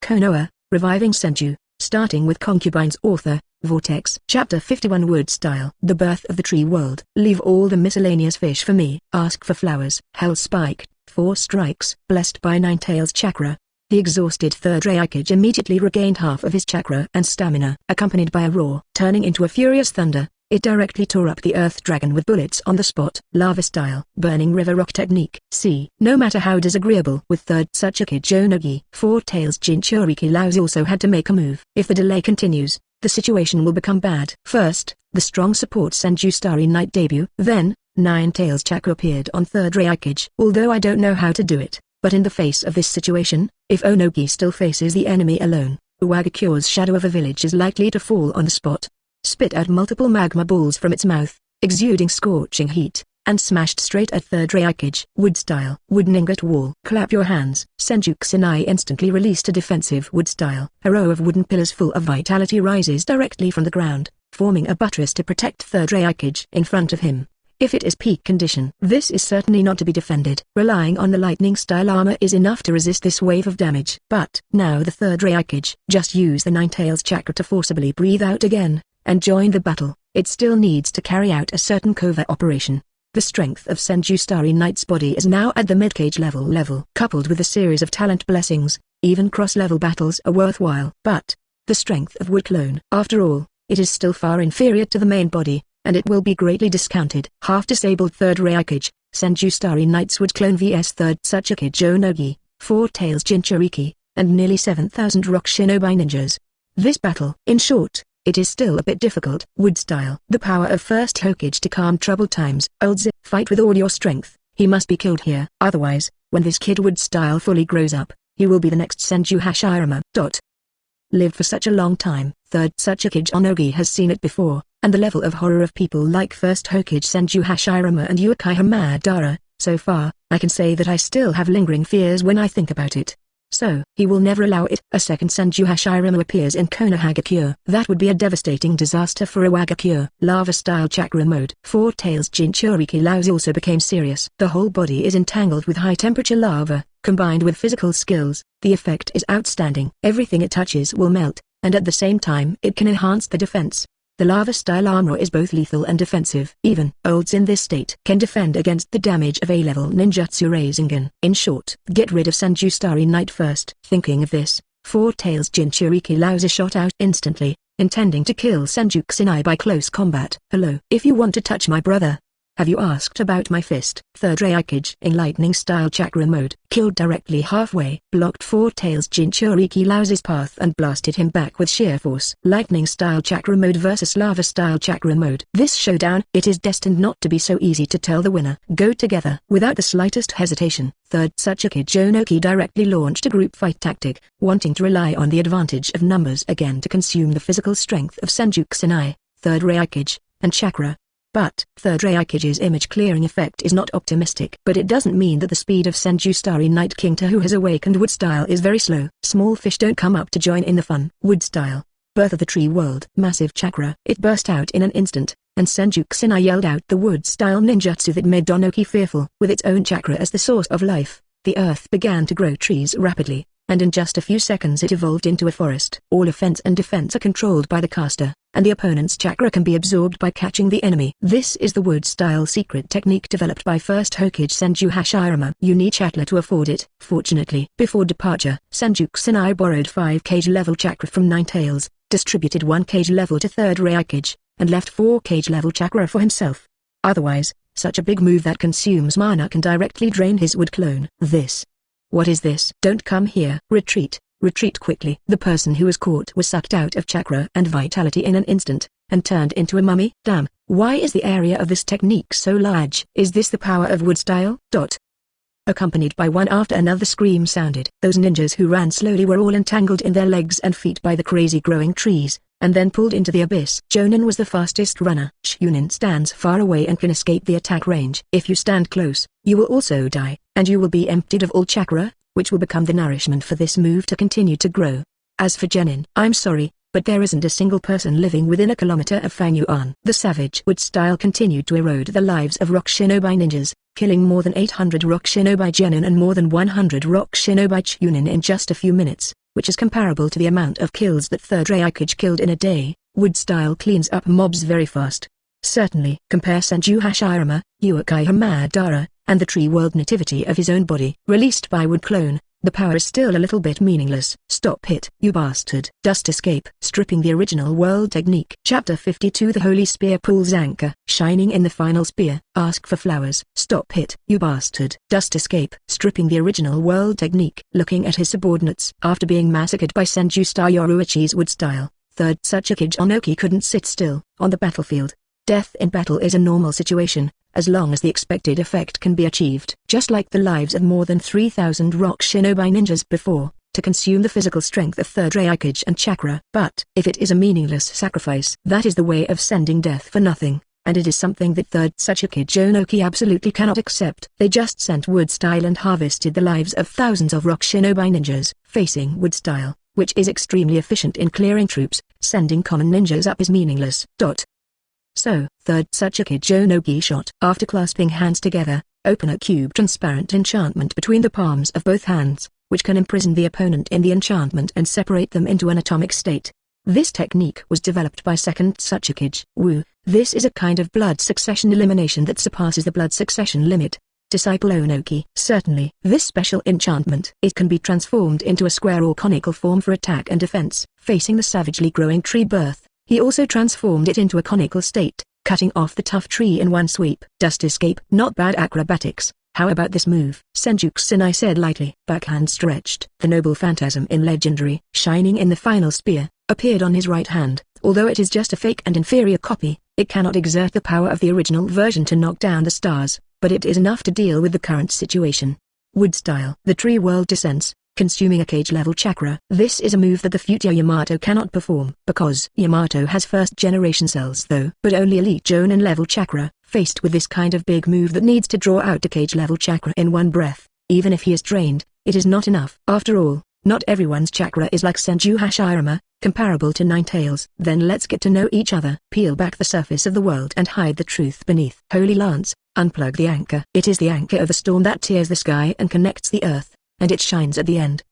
Konoha, Reviving Senju, starting with Concubines. Author, Vortex. Chapter 51 Wood Style. The Birth of the Tree World. Leave all the miscellaneous fish for me. Ask for flowers. Hell Spike, 4 strikes. Blessed by Ninetales chakra. The exhausted third Raikage immediately regained half of his chakra and stamina. Accompanied by a roar, turning into a furious thunder, it directly tore up the Earth Dragon with bullets on the spot. Lava Style. Burning River Rock Technique. See. No matter how disagreeable with third Tsuchikage Onogi, Four Tails Jinchuriki Laos also had to make a move. If the delay continues, the situation will become bad. First, the strong support Senju Starry Night debut. Then, Ninetales chakra appeared on third Raikage. Although I don't know how to do it, but in the face of this situation, if Onogi still faces the enemy alone, Uwagakyo's shadow of a village is likely to fall on the spot. Spit out multiple magma balls from its mouth, exuding scorching heat, and smashed straight at third Raikage. Wood Style. Wooden Ingot Wall. Clap your hands. Senju Kusanai instantly released a defensive wood style. A row of wooden pillars full of vitality rises directly from the ground, forming a buttress to protect third Raikage in front of him. If it is peak condition, this is certainly not to be defended. Relying on the lightning style armor is enough to resist this wave of damage. But now the third Raikage just use the Ninetales chakra to forcibly breathe out again and join the battle. It still needs to carry out a certain covert operation. The strength of Senju Starry Night's body is now at the mid-cage level. Coupled with a series of talent blessings, even cross-level battles are worthwhile. But the strength of Wood Clone, after all, it is still far inferior to the main body, and it will be greatly discounted. Half-disabled third Raikage, Senju Starry Night's Wood Clone vs third Tsuchikage Onogi, Four Tails Jinchuriki, and nearly 7,000 Rock Shinobi ninjas. This battle, in short, it is still a bit difficult. Wood Style. The power of first Hokage to calm troubled times. Old Zip. Fight with all your strength. He must be killed here. Otherwise, when this kid Wood Style fully grows up, he will be the next Senju Hashirama. Lived for such a long time. Third Tsuchikage Onogi has seen it before, and the level of horror of people like first Hokage Senju Hashirama and Uchiha Madara, so far, I can say that I still have lingering fears when I think about it. So, he will never allow it. A second Senju Hashirama appears in Konoha. That would be a devastating disaster for Uwagakyo. Lava Style Chakra Mode. Four Tails Jinchuriki Laos also became serious. The whole body is entangled with high-temperature lava, combined with physical skills. The effect is outstanding. Everything it touches will melt, and at the same time it can enhance the defense. The lava-style armor is both lethal and defensive. Even olds in this state can defend against the damage of A-level ninjutsu Sharingan. In short, get rid of Senju Starry Night first. Thinking of this, Four Tails Jinchuriki Laos is shot out instantly, intending to kill Senju Kusanai by close combat. Hello. If you want to touch my brother, have you asked about my fist? Third Raikage in lightning style chakra mode, killed directly halfway, blocked Four Tails Jinchuriki Laos's path and blasted him back with sheer force. Lightning style chakra mode versus lava style chakra mode. This showdown, it is destined not to be so easy to tell the winner. Go together. Without the slightest hesitation, third Tsuchikage Onogi directly launched a group fight tactic, wanting to rely on the advantage of numbers again to consume the physical strength of Senju Kusanai, third Raikage, and chakra. But third Raikage's image-clearing effect is not optimistic. But it doesn't mean that the speed of Senju Starry Night King who has awakened Wood Style is very slow. Small fish don't come up to join in the fun. Wood Style. Birth of the Tree World. Massive chakra. It burst out in an instant, and Senju Kusanai yelled out the Wood Style ninjutsu that made Onogi fearful. With its own chakra as the source of life, the earth began to grow trees rapidly, and in just a few seconds it evolved into a forest. All offense and defense are controlled by the caster, and the opponent's chakra can be absorbed by catching the enemy. This is the Wood Style secret technique developed by first Hokage Senju Hashirama. You need chakra to afford it. Fortunately, before departure, Senju Kusanai borrowed 5 Kage-level chakra from Ninetales, distributed 1 Kage-level to third Raikage, and left 4 Kage-level chakra for himself. Otherwise, such a big move that consumes mana can directly drain his Wood Clone. What is this? Don't come here. Retreat. Retreat quickly. The person who was caught was sucked out of chakra and vitality in an instant, and turned into a mummy. Damn, why is the area of this technique so large? Is this the power of Wood Style? Accompanied by one after another scream sounded. Those ninjas who ran slowly were all entangled in their legs and feet by the crazy growing trees, and then pulled into the abyss. Jonin was the fastest runner. Chunin stands far away and can escape the attack range. If you stand close, you will also die, and you will be emptied of all chakra, which will become the nourishment for this move to continue to grow. As for Genin, I'm sorry, but there isn't a single person living within a kilometer of Fangyuan. The savage Wood Style continued to erode the lives of Rock Shinobi ninjas, killing more than 800 Rock Shinobi Genin and more than 100 Rock Shinobi Chunin in just a few minutes. which is comparable to the amount of kills that third Raikage killed in a day. Wood style cleans up mobs very fast. Certainly. Compare Senju Hashirama, Uekai Hamadara, and the tree world nativity of his own body. Released by Wood clone, the power is still a little bit meaningless. Stop it, you bastard. Dust escape. Stripping the original world technique. Chapter 52. The Holy Spear pulls anchor. Shining in the final spear. Ask for flowers. Stop it, you bastard. Dust escape. Stripping the original world technique. Looking at his subordinates. After being massacred by Senju star Yoruichi's Wood style, third Tsuchikage Onoki couldn't sit still. On the battlefield, death in battle is a normal situation, as long as the expected effect can be achieved. Just like the lives of more than 3,000 rock shinobi ninjas before, to consume the physical strength of third Raikage and chakra. But if it is a meaningless sacrifice, that is the way of sending death for nothing, and it is something that third Tsuchikage Onoki absolutely cannot accept. They just sent Wood style and harvested the lives of thousands of rock shinobi ninjas. Facing Wood style, which is extremely efficient in clearing troops, sending common ninjas up is meaningless. So, third Tsuchikage Onoki shot. After clasping hands together, open a cube transparent enchantment between the palms of both hands, which can imprison the opponent in the enchantment and separate them into an atomic state. This technique was developed by second Tsuchikage Wu. This is a kind of blood succession elimination that surpasses the blood succession limit. Disciple Onoki. Certainly, this special enchantment. It can be transformed into a square or conical form for attack and defense. Facing the savagely growing tree birth, he also transformed it into a conical state, cutting off the tough tree in one sweep. Dust escape. Not bad acrobatics. How about this move? Senju Kusanai said lightly. Backhand stretched. The noble phantasm in Legendary, shining in the final spear, appeared on his right hand. Although it is just a fake and inferior copy, it cannot exert the power of the original version to knock down the stars, but it is enough to deal with the current situation. Wood style. The tree world descends, consuming a Kage-level chakra. This is a move that the future Yamato cannot perform, because Yamato has first-generation cells though, but only elite Jonin level chakra. Faced with this kind of big move that needs to draw out the Kage-level chakra in one breath, even if he is drained, it is not enough. After all, not everyone's chakra is like Senju Hashirama, comparable to Nine Tails. Then let's get to know each other. Peel back the surface of the world and hide the truth beneath. Holy Lance, unplug the anchor. It is the anchor of a storm that tears the sky and connects the earth, and it shines at the end.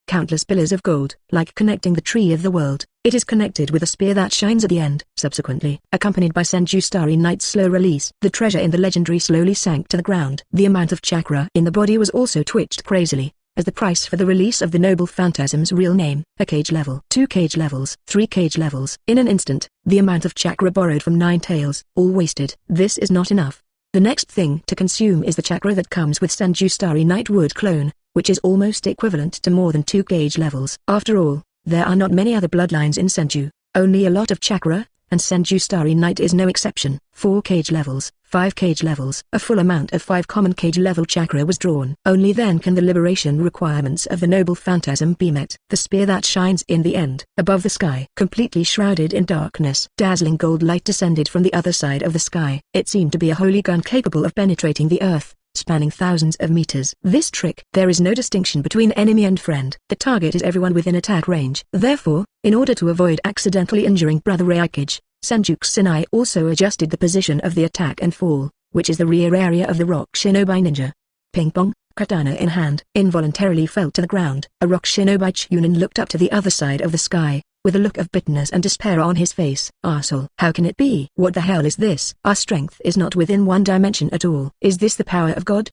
Countless pillars of gold, like connecting the tree of the world. It is connected with a spear that shines at the end. Subsequently, accompanied by Senju Starry Night's slow release, the treasure in the legendary slowly sank to the ground. The amount of chakra in the body was also twitched crazily, as the price for the release of the noble phantasm's real name. A Kage level, 2 Kage levels, 3 Kage levels. In an instant, the amount of chakra borrowed from Nine Tails, all wasted. This is not enough. The next thing to consume is the chakra that comes with Senju Starry Night Wood clone, which is almost equivalent to more than 2 Kage levels. After all, there are not many other bloodlines in Senju, only a lot of chakra, and Senju Starry Night is no exception. 4 Kage levels, 5 Kage levels. A full amount of 5 common Kage level chakra was drawn. Only then can the liberation requirements of the noble phantasm be met. The spear that shines in the end. Above the sky, completely shrouded in darkness, dazzling gold light descended from the other side of the sky. It seemed to be a holy gun capable of penetrating the earth, spanning thousands of meters. This trick, there is no distinction between enemy and friend. The target is everyone within attack range. Therefore, in order to avoid accidentally injuring Brother Raikage, Senju Kusanai also adjusted the position of the attack and fall, which is the rear area of the rock shinobi ninja. Ping pong, katana in hand, involuntarily fell to the ground. A rock shinobi Chunin looked up to the other side of the sky, with a look of bitterness and despair on his face. Arsehole. How can it be? What the hell is this? Our strength is not within one dimension at all. Is this the power of God?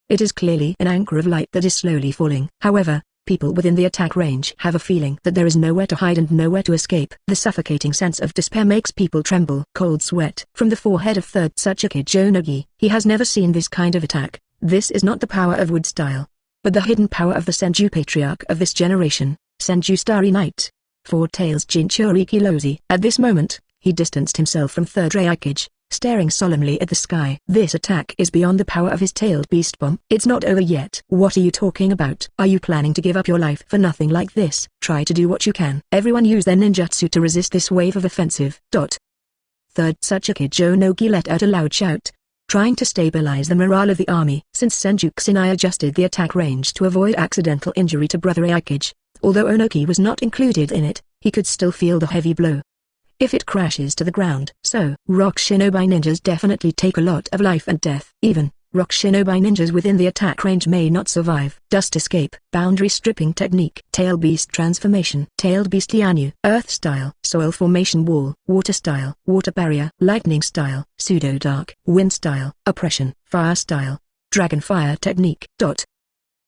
It is clearly an anchor of light that is slowly falling. However, people within the attack range have a feeling that there is nowhere to hide and nowhere to escape. The suffocating sense of despair makes people tremble. Cold sweat from the forehead of third Tsuchikage Onoki. He has never seen this kind of attack. This is not the power of Wood style, but the hidden power of the Senju patriarch of this generation, Senju Starry Night. Four Tails Jinchuriki Lozi. At this moment, he distanced himself from third Raikage, staring solemnly at the sky. This attack is beyond the power of his tailed beast bomb. It's not over yet. What are you talking about? Are you planning to give up your life for nothing like this? Try to do what you can. Everyone use their ninjutsu to resist this wave of offensive. Third Tsuchikage Onoki let out a loud shout, trying to stabilize the morale of the army. Since Senju Kusanai adjusted the attack range to avoid accidental injury to Brother Raikage, although Onoki was not included in it, he could still feel the heavy blow if it crashes to the ground. So, rock shinobi ninjas definitely take a lot of life and death. Even Rock Shinobi ninjas within the attack range may not survive. Dust escape, boundary stripping technique, tail beast transformation, tailed beast Yanyu, earth style, soil formation wall, water style, water barrier, lightning style, pseudo dark, wind style, oppression, fire style, dragon fire technique.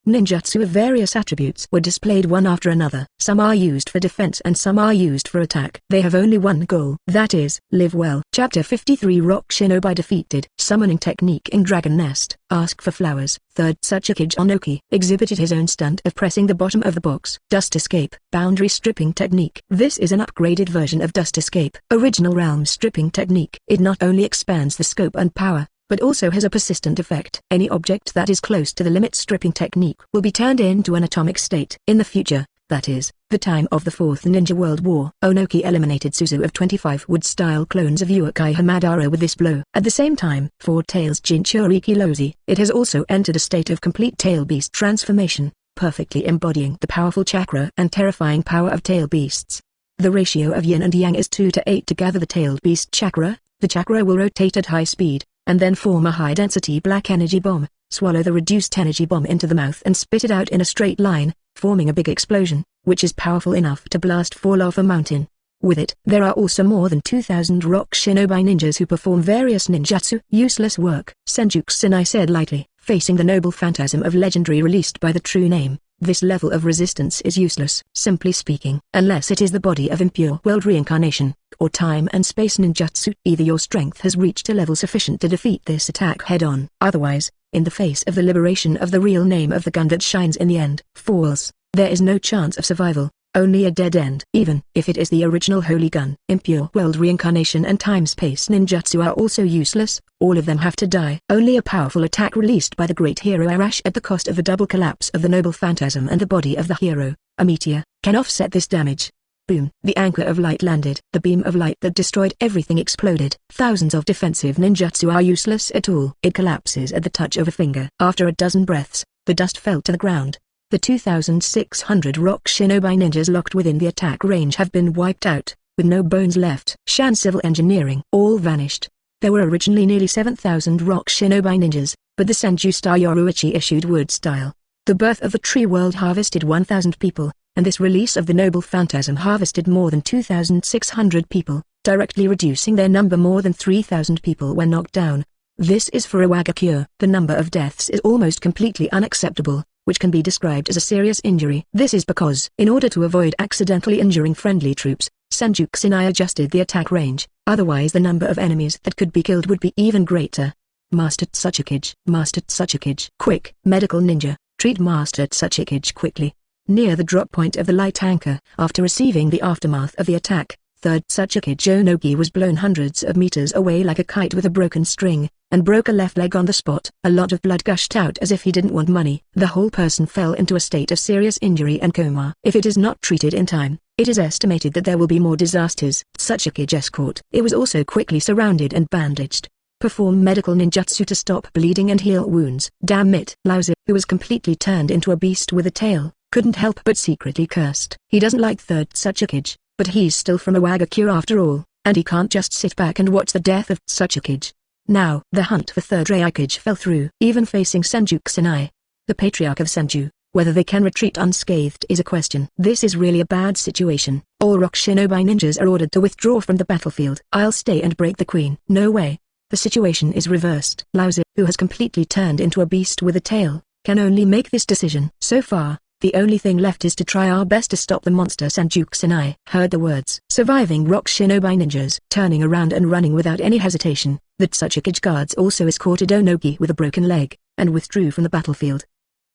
Ninjutsu of various attributes were displayed one after another. Some are used for defense and some are used for attack. They have only one goal, that is, live well. Chapter 53 Rock Shinobi defeated. Summoning technique in Dragon Nest. Ask for flowers. Third Tsuchikage Onoki exhibited his own stunt of pressing the bottom of the box. Dust escape. Boundary stripping technique. This is an upgraded version of dust escape. Original realm stripping technique. It not only expands the scope and power, but also has a persistent effect. Any object that is close to the limit stripping technique will be turned into an atomic state. In the future, that is, the time of the Fourth Ninja World War, Onoki eliminated Suzu of 25 wood-style clones of Uekai Hamadara with this blow. At the same time, Four Tails Jinchuriki Lozi, it has also entered a state of complete tail beast transformation, perfectly embodying the powerful chakra and terrifying power of tail beasts. The ratio of yin and yang is 2 to 8 to gather the tailed beast chakra. The chakra will rotate at high speed, and then form a high-density black energy bomb, swallow the reduced energy bomb into the mouth and spit it out in a straight line, forming a big explosion, which is powerful enough to blast fall off a mountain. With it, there are also more than 2,000 rock shinobi ninjas who perform various ninjutsu. Useless work, Senju Kusanai said lightly, facing the noble phantasm of legendary released by the true name. This level of resistance is useless. Simply speaking, unless it is the body of impure world reincarnation, or time and space ninjutsu, either your strength has reached a level sufficient to defeat this attack head-on. Otherwise, in the face of the liberation of the real name of the gun that shines in the end falls, there is no chance of survival, only a dead end. Even if it is the original holy gun, impure world reincarnation and time-space ninjutsu are also useless. All of them have to die. Only a powerful attack released by the great hero Arash at the cost of the double collapse of the noble phantasm and the body of the hero, a meteor, can offset this damage. Boom! The anchor of light landed. The beam of light that destroyed everything exploded. Thousands of defensive ninjutsu are useless at all. It collapses at the touch of a finger. After a dozen breaths, the dust fell to the ground. The 2,600 rock shinobi ninjas locked within the attack range have been wiped out, with no bones left. Shan civil engineering all vanished. There were originally nearly 7,000 rock shinobi ninjas, but the Senju star Yoruichi issued wood style. The birth of the tree world harvested 1,000 people, and this release of the noble phantasm harvested more than 2,600 people, directly reducing their number. More than 3,000 people were knocked down. This is for a Mangekyo. The number of deaths is almost completely unacceptable, which can be described as a serious injury. This is because, in order to avoid accidentally injuring friendly troops, Senju Kusanai adjusted the attack range, otherwise the number of enemies that could be killed would be even greater. Master Tsuchikage. Master Tsuchikage. Quick, medical ninja, treat Master Tsuchikage quickly. Near the drop point of the light anchor, after receiving the aftermath of the attack, third Tsuchikage Onogi was blown hundreds of meters away like a kite with a broken string, and broke a left leg on the spot. A lot of blood gushed out as if he didn't want money. The whole person fell into a state of serious injury and coma. If it is not treated in time, it is estimated that there will be more disasters. Tsuchikage escort. It was also quickly surrounded and bandaged. Perform medical ninjutsu to stop bleeding and heal wounds. Damn it. Laozi, who was completely turned into a beast with a tail, couldn't help but secretly cursed. He doesn't like third Tsuchikage, but he's still from a Mangekyo after all, and he can't just sit back and watch the death of Tsuchikage. Now, the hunt for third Raikage fell through. Even facing Senju Kusanai, the patriarch of Senju, whether they can retreat unscathed is a question. This is really a bad situation. All rock shinobi ninjas are ordered to withdraw from the battlefield. I'll stay and break the queen. No way. The situation is reversed. Laozi, who has completely turned into a beast with a tail, can only make this decision. So far, the only thing left is to try our best to stop the monster. Senju Kusanai heard the words. Surviving rock shinobi ninjas. Turning around and running without any hesitation, the Tsuchikage guards also escorted Onogi with a broken leg, and withdrew from the battlefield.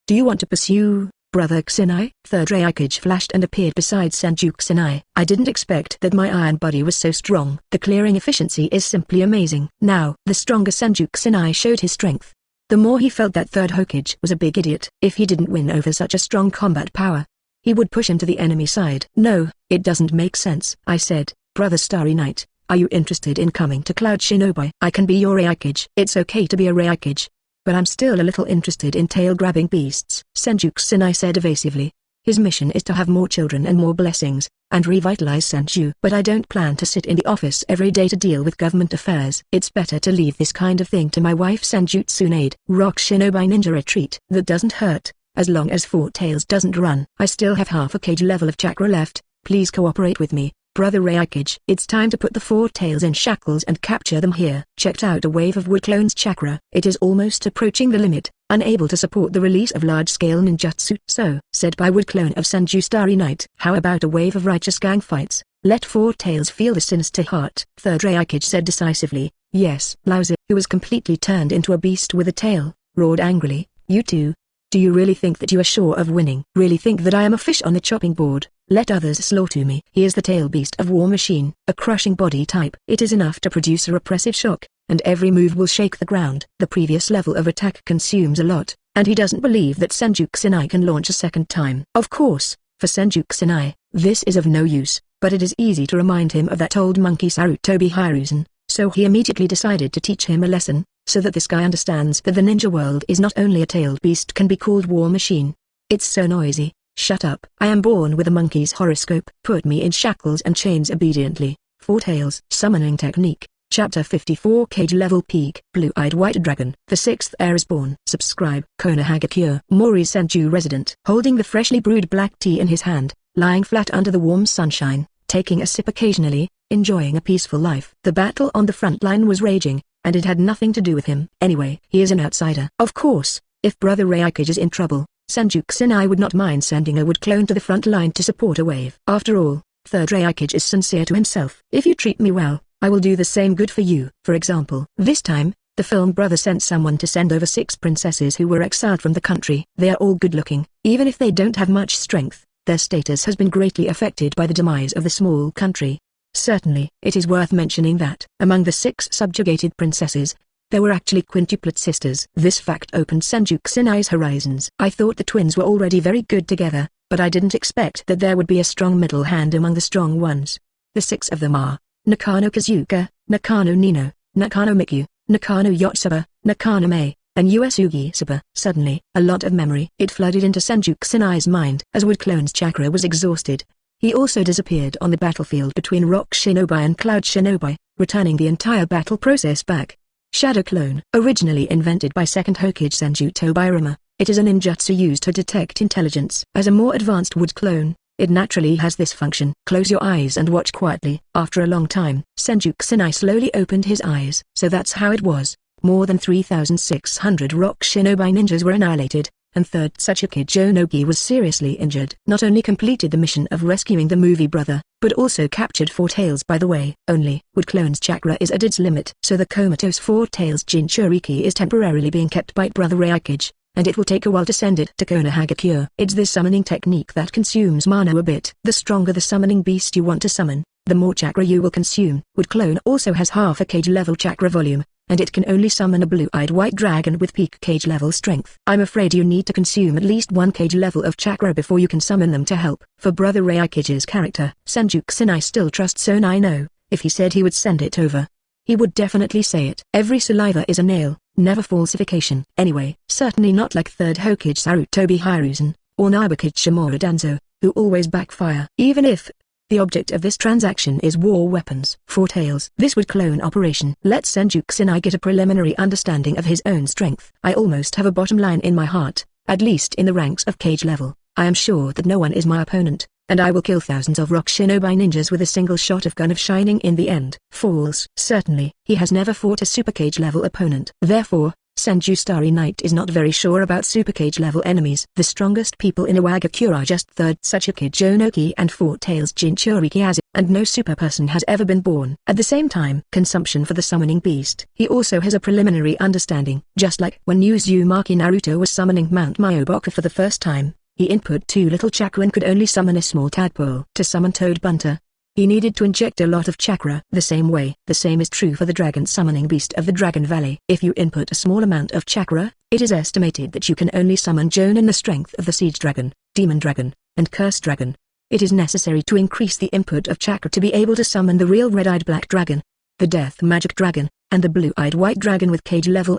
Do you want to pursue, brother Kusanai? Third Raikage flashed and appeared beside Senju Kusanai. I didn't expect that my iron body was so strong. The clearing efficiency is simply amazing. Now, the stronger Senju Kusanai showed his strength. The more he felt that third Hokage was a big idiot. If he didn't win over such a strong combat power, he would push him to the enemy side. No, it doesn't make sense. I said, brother Starry Knight, are you interested in coming to Cloud Shinobi? I can be your Raikage. It's okay to be a Raikage, but I'm still a little interested in tail-grabbing beasts. Senju Kusanai said evasively. His mission is to have more children and more blessings, and revitalize Senju. But I don't plan to sit in the office every day to deal with government affairs. It's better to leave this kind of thing to my wife Senju Tsunade. Rock Shinobi Ninja Retreat. That doesn't hurt, as long as Four Tails doesn't run. I still have half a kage level of chakra left, please cooperate with me, Brother Reikage. It's time to put the Four Tails in shackles and capture them here. Checked out a wave of Wood Clone's chakra. It is almost approaching the limit, unable to support the release of large-scale ninjutsu. So, said by Wood Clone of Senju Starry Night. How about a wave of righteous gang fights? Let Four Tails feel the sinister heart. Third Reikage said decisively. Yes. Laozi, who was completely turned into a beast with a tail, roared angrily. You two? Do you really think that you are sure of winning? Really think that I am a fish on the chopping board? Let others slaughter me. He is the tail beast of War Machine, a crushing body type. It is enough to produce a repressive shock, and every move will shake the ground. The previous level of attack consumes a lot, and he doesn't believe that Senju Kusanai can launch a second time. Of course, for Senju Kusanai, this is of no use, but it is easy to remind him of that old monkey Sarutobi Hiruzen, so he immediately decided to teach him a lesson, so that this guy understands that the ninja world is not only a tailed beast can be called War Machine. It's so noisy. Shut up. I am born with a monkey's horoscope. Put me in shackles and chains obediently. Four Tails. Summoning Technique. Chapter 54 Kage-level Peak. Blue-eyed White Dragon. The sixth heir is born. Subscribe. Konoha Mori Senju resident. Holding the freshly brewed black tea in his hand, lying flat under the warm sunshine, taking a sip occasionally, enjoying a peaceful life. The battle on the front line was raging, and it had nothing to do with him. Anyway, he is an outsider. Of course, if Brother Reikage is in trouble, Senju Kusanai would not mind sending a Wood Clone to the front line to support a wave. After all, Third Reikage is sincere to himself. If you treat me well, I will do the same good for you. For example, this time, the film brother sent someone to send over 6 princesses who were exiled from the country. They are all good looking. Even if they don't have much strength, their status has been greatly affected by the demise of the small country. Certainly, it is worth mentioning that, among the 6 subjugated princesses, there were actually quintuplet sisters. This fact opened Senju Kusanai's horizons. I thought the twins were already very good together, but I didn't expect that there would be a strong middle hand among the strong ones. The 6 of them are Nakano Kazuka, Nakano Nino, Nakano Mikyu, Nakano Yotsuba, Nakano Mei, and Uesugi Saba. Suddenly, a lot of memory. It flooded into Senju Kusanai's mind. As Wood Clone's chakra was exhausted, he also disappeared on the battlefield between Rock Shinobi and Cloud Shinobi, returning the entire battle process back. Shadow Clone. Originally invented by second Hokage Senju Tobirama, it is a ninjutsu used to detect intelligence. As a more advanced Wood Clone, it naturally has this function. Close your eyes and watch quietly. After a long time, Senju Kusanai slowly opened his eyes. So that's how it was. More than 3,600 Rock Shinobi ninjas were annihilated, and third Tsuchikage Onogi was seriously injured. Not only completed the mission of rescuing the movie brother, but also captured Four Tails by the way. Only, Wood Clone's chakra is at its limit. So the comatose Four Tails Jinchuriki is temporarily being kept by Brother Reikage, and it will take a while to send it to Konoha. It's this summoning technique that consumes mana a bit. The stronger the summoning beast you want to summon, the more chakra you will consume. Wood Clone also has half a kage level chakra volume, and it can only summon a blue-eyed white dragon with peak kage level strength. I'm afraid you need to consume at least 1 kage level of chakra before you can summon them to help. For Brother Reikage's character, Senju Kusanai still trusts so I know, if he said he would send it over, he would definitely say it. Every saliva is a nail, never falsification. Anyway, certainly not like third Hokage Sarutobi Hiruzen, or Nabukage Shimura Danzo, who always backfire. Even if the object of this transaction is war weapons. Four Tails. This Wood Clone operation lets Senju Kusanai get a preliminary understanding of his own strength. I almost have a bottom line in my heart, at least in the ranks of Kage level. I am sure that no one is my opponent, and I will kill thousands of Rock Shinobi ninjas with a single shot of Gun of Shining in the end. False. Certainly, he has never fought a Super Kage level opponent. Therefore, Senju Starry Night is not very sure about Super Kage level enemies. The strongest people in Iwagakure are just third Tsuchikage Onogi and Four Tails Jinchuriki as, and no super person has ever been born. At the same time, consumption for the summoning beast. He also has a preliminary understanding. Just like when Uzumaki Naruto was summoning Mount Myoboku for the first time, he input too little chakra and could only summon a small tadpole. To summon Toad Bunter, he needed to inject a lot of chakra. The same is true for the dragon summoning beast of the Dragon Valley. If you input a small amount of chakra, it is estimated that you can only summon Jonin the strength of the Siege Dragon, Demon Dragon, and Curse Dragon. It is necessary to increase the input of chakra to be able to summon the real Red-Eyed Black Dragon, the Death Magic Dragon, and the Blue-Eyed White Dragon with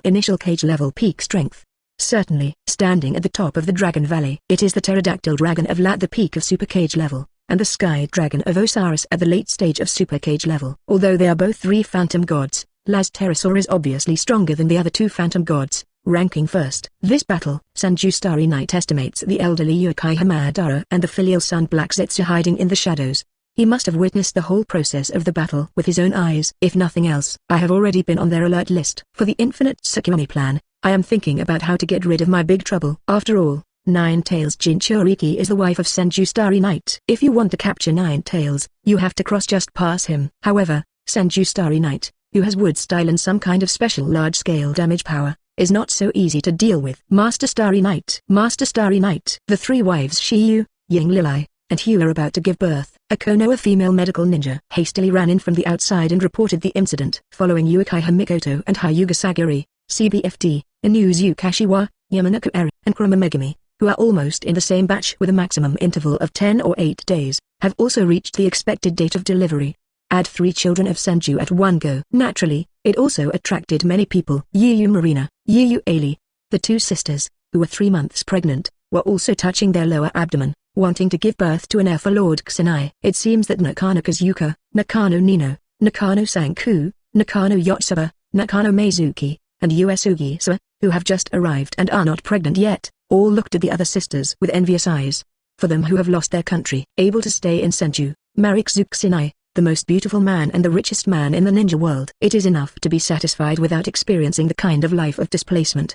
initial Kage level peak strength. Certainly. Standing at the top of the Dragon Valley. It is the pterodactyl dragon of Lat, the peak of Super Kage level, and the sky dragon of Osiris at the late stage of Super Kage level. Although they are both 3 phantom gods, Laz Pterosaur is obviously stronger than the other 2 phantom gods, ranking first. This battle, Senju Starry Night estimates the elderly yokai Hamadara and the filial son Black Zetsu hiding in the shadows. He must have witnessed the whole process of the battle with his own eyes. If nothing else, I have already been on their alert list. For the infinite Tsukuyomi plan, I am thinking about how to get rid of my big trouble. After all, Nine-Tails Jinchuriki is the wife of Senju Starry Night. If you want to capture Nine-Tails, you have to cross just past him. However, Senju Starry Night, who has wood style and some kind of special large-scale damage power, is not so easy to deal with. Master Starry Night. The 3 wives Shiyu, Ying Lili, and Hugh are about to give birth. A Konoha female medical ninja hastily ran in from the outside and reported the incident. Following Uchiha Mikoto and Hyuga Sagiri, CBFD, Inuzu Kashiwa, Yamanaka Eri, and Kurama Megami, who are almost in the same batch with a maximum interval of 10 or 8 days, have also reached the expected date of delivery. Add 3 children of Senju at one go. Naturally, it also attracted many people. Yu Marina, Yu Ali, the 2 sisters, who were 3 months pregnant, were also touching their lower abdomen, wanting to give birth to an heir for Lord Kusanai. It seems that Nakano Kazuka, Nakano Nino, Nakano Sanku, Nakano Yotsuba, Nakano Meizuki, and Uesugi Sa, who have just arrived and are not pregnant yet, all looked at the other sisters with envious eyes. For them who have lost their country, able to stay in Senju, marry Kusanai, the most beautiful man and the richest man in the ninja world, it is enough to be satisfied without experiencing the kind of life of displacement.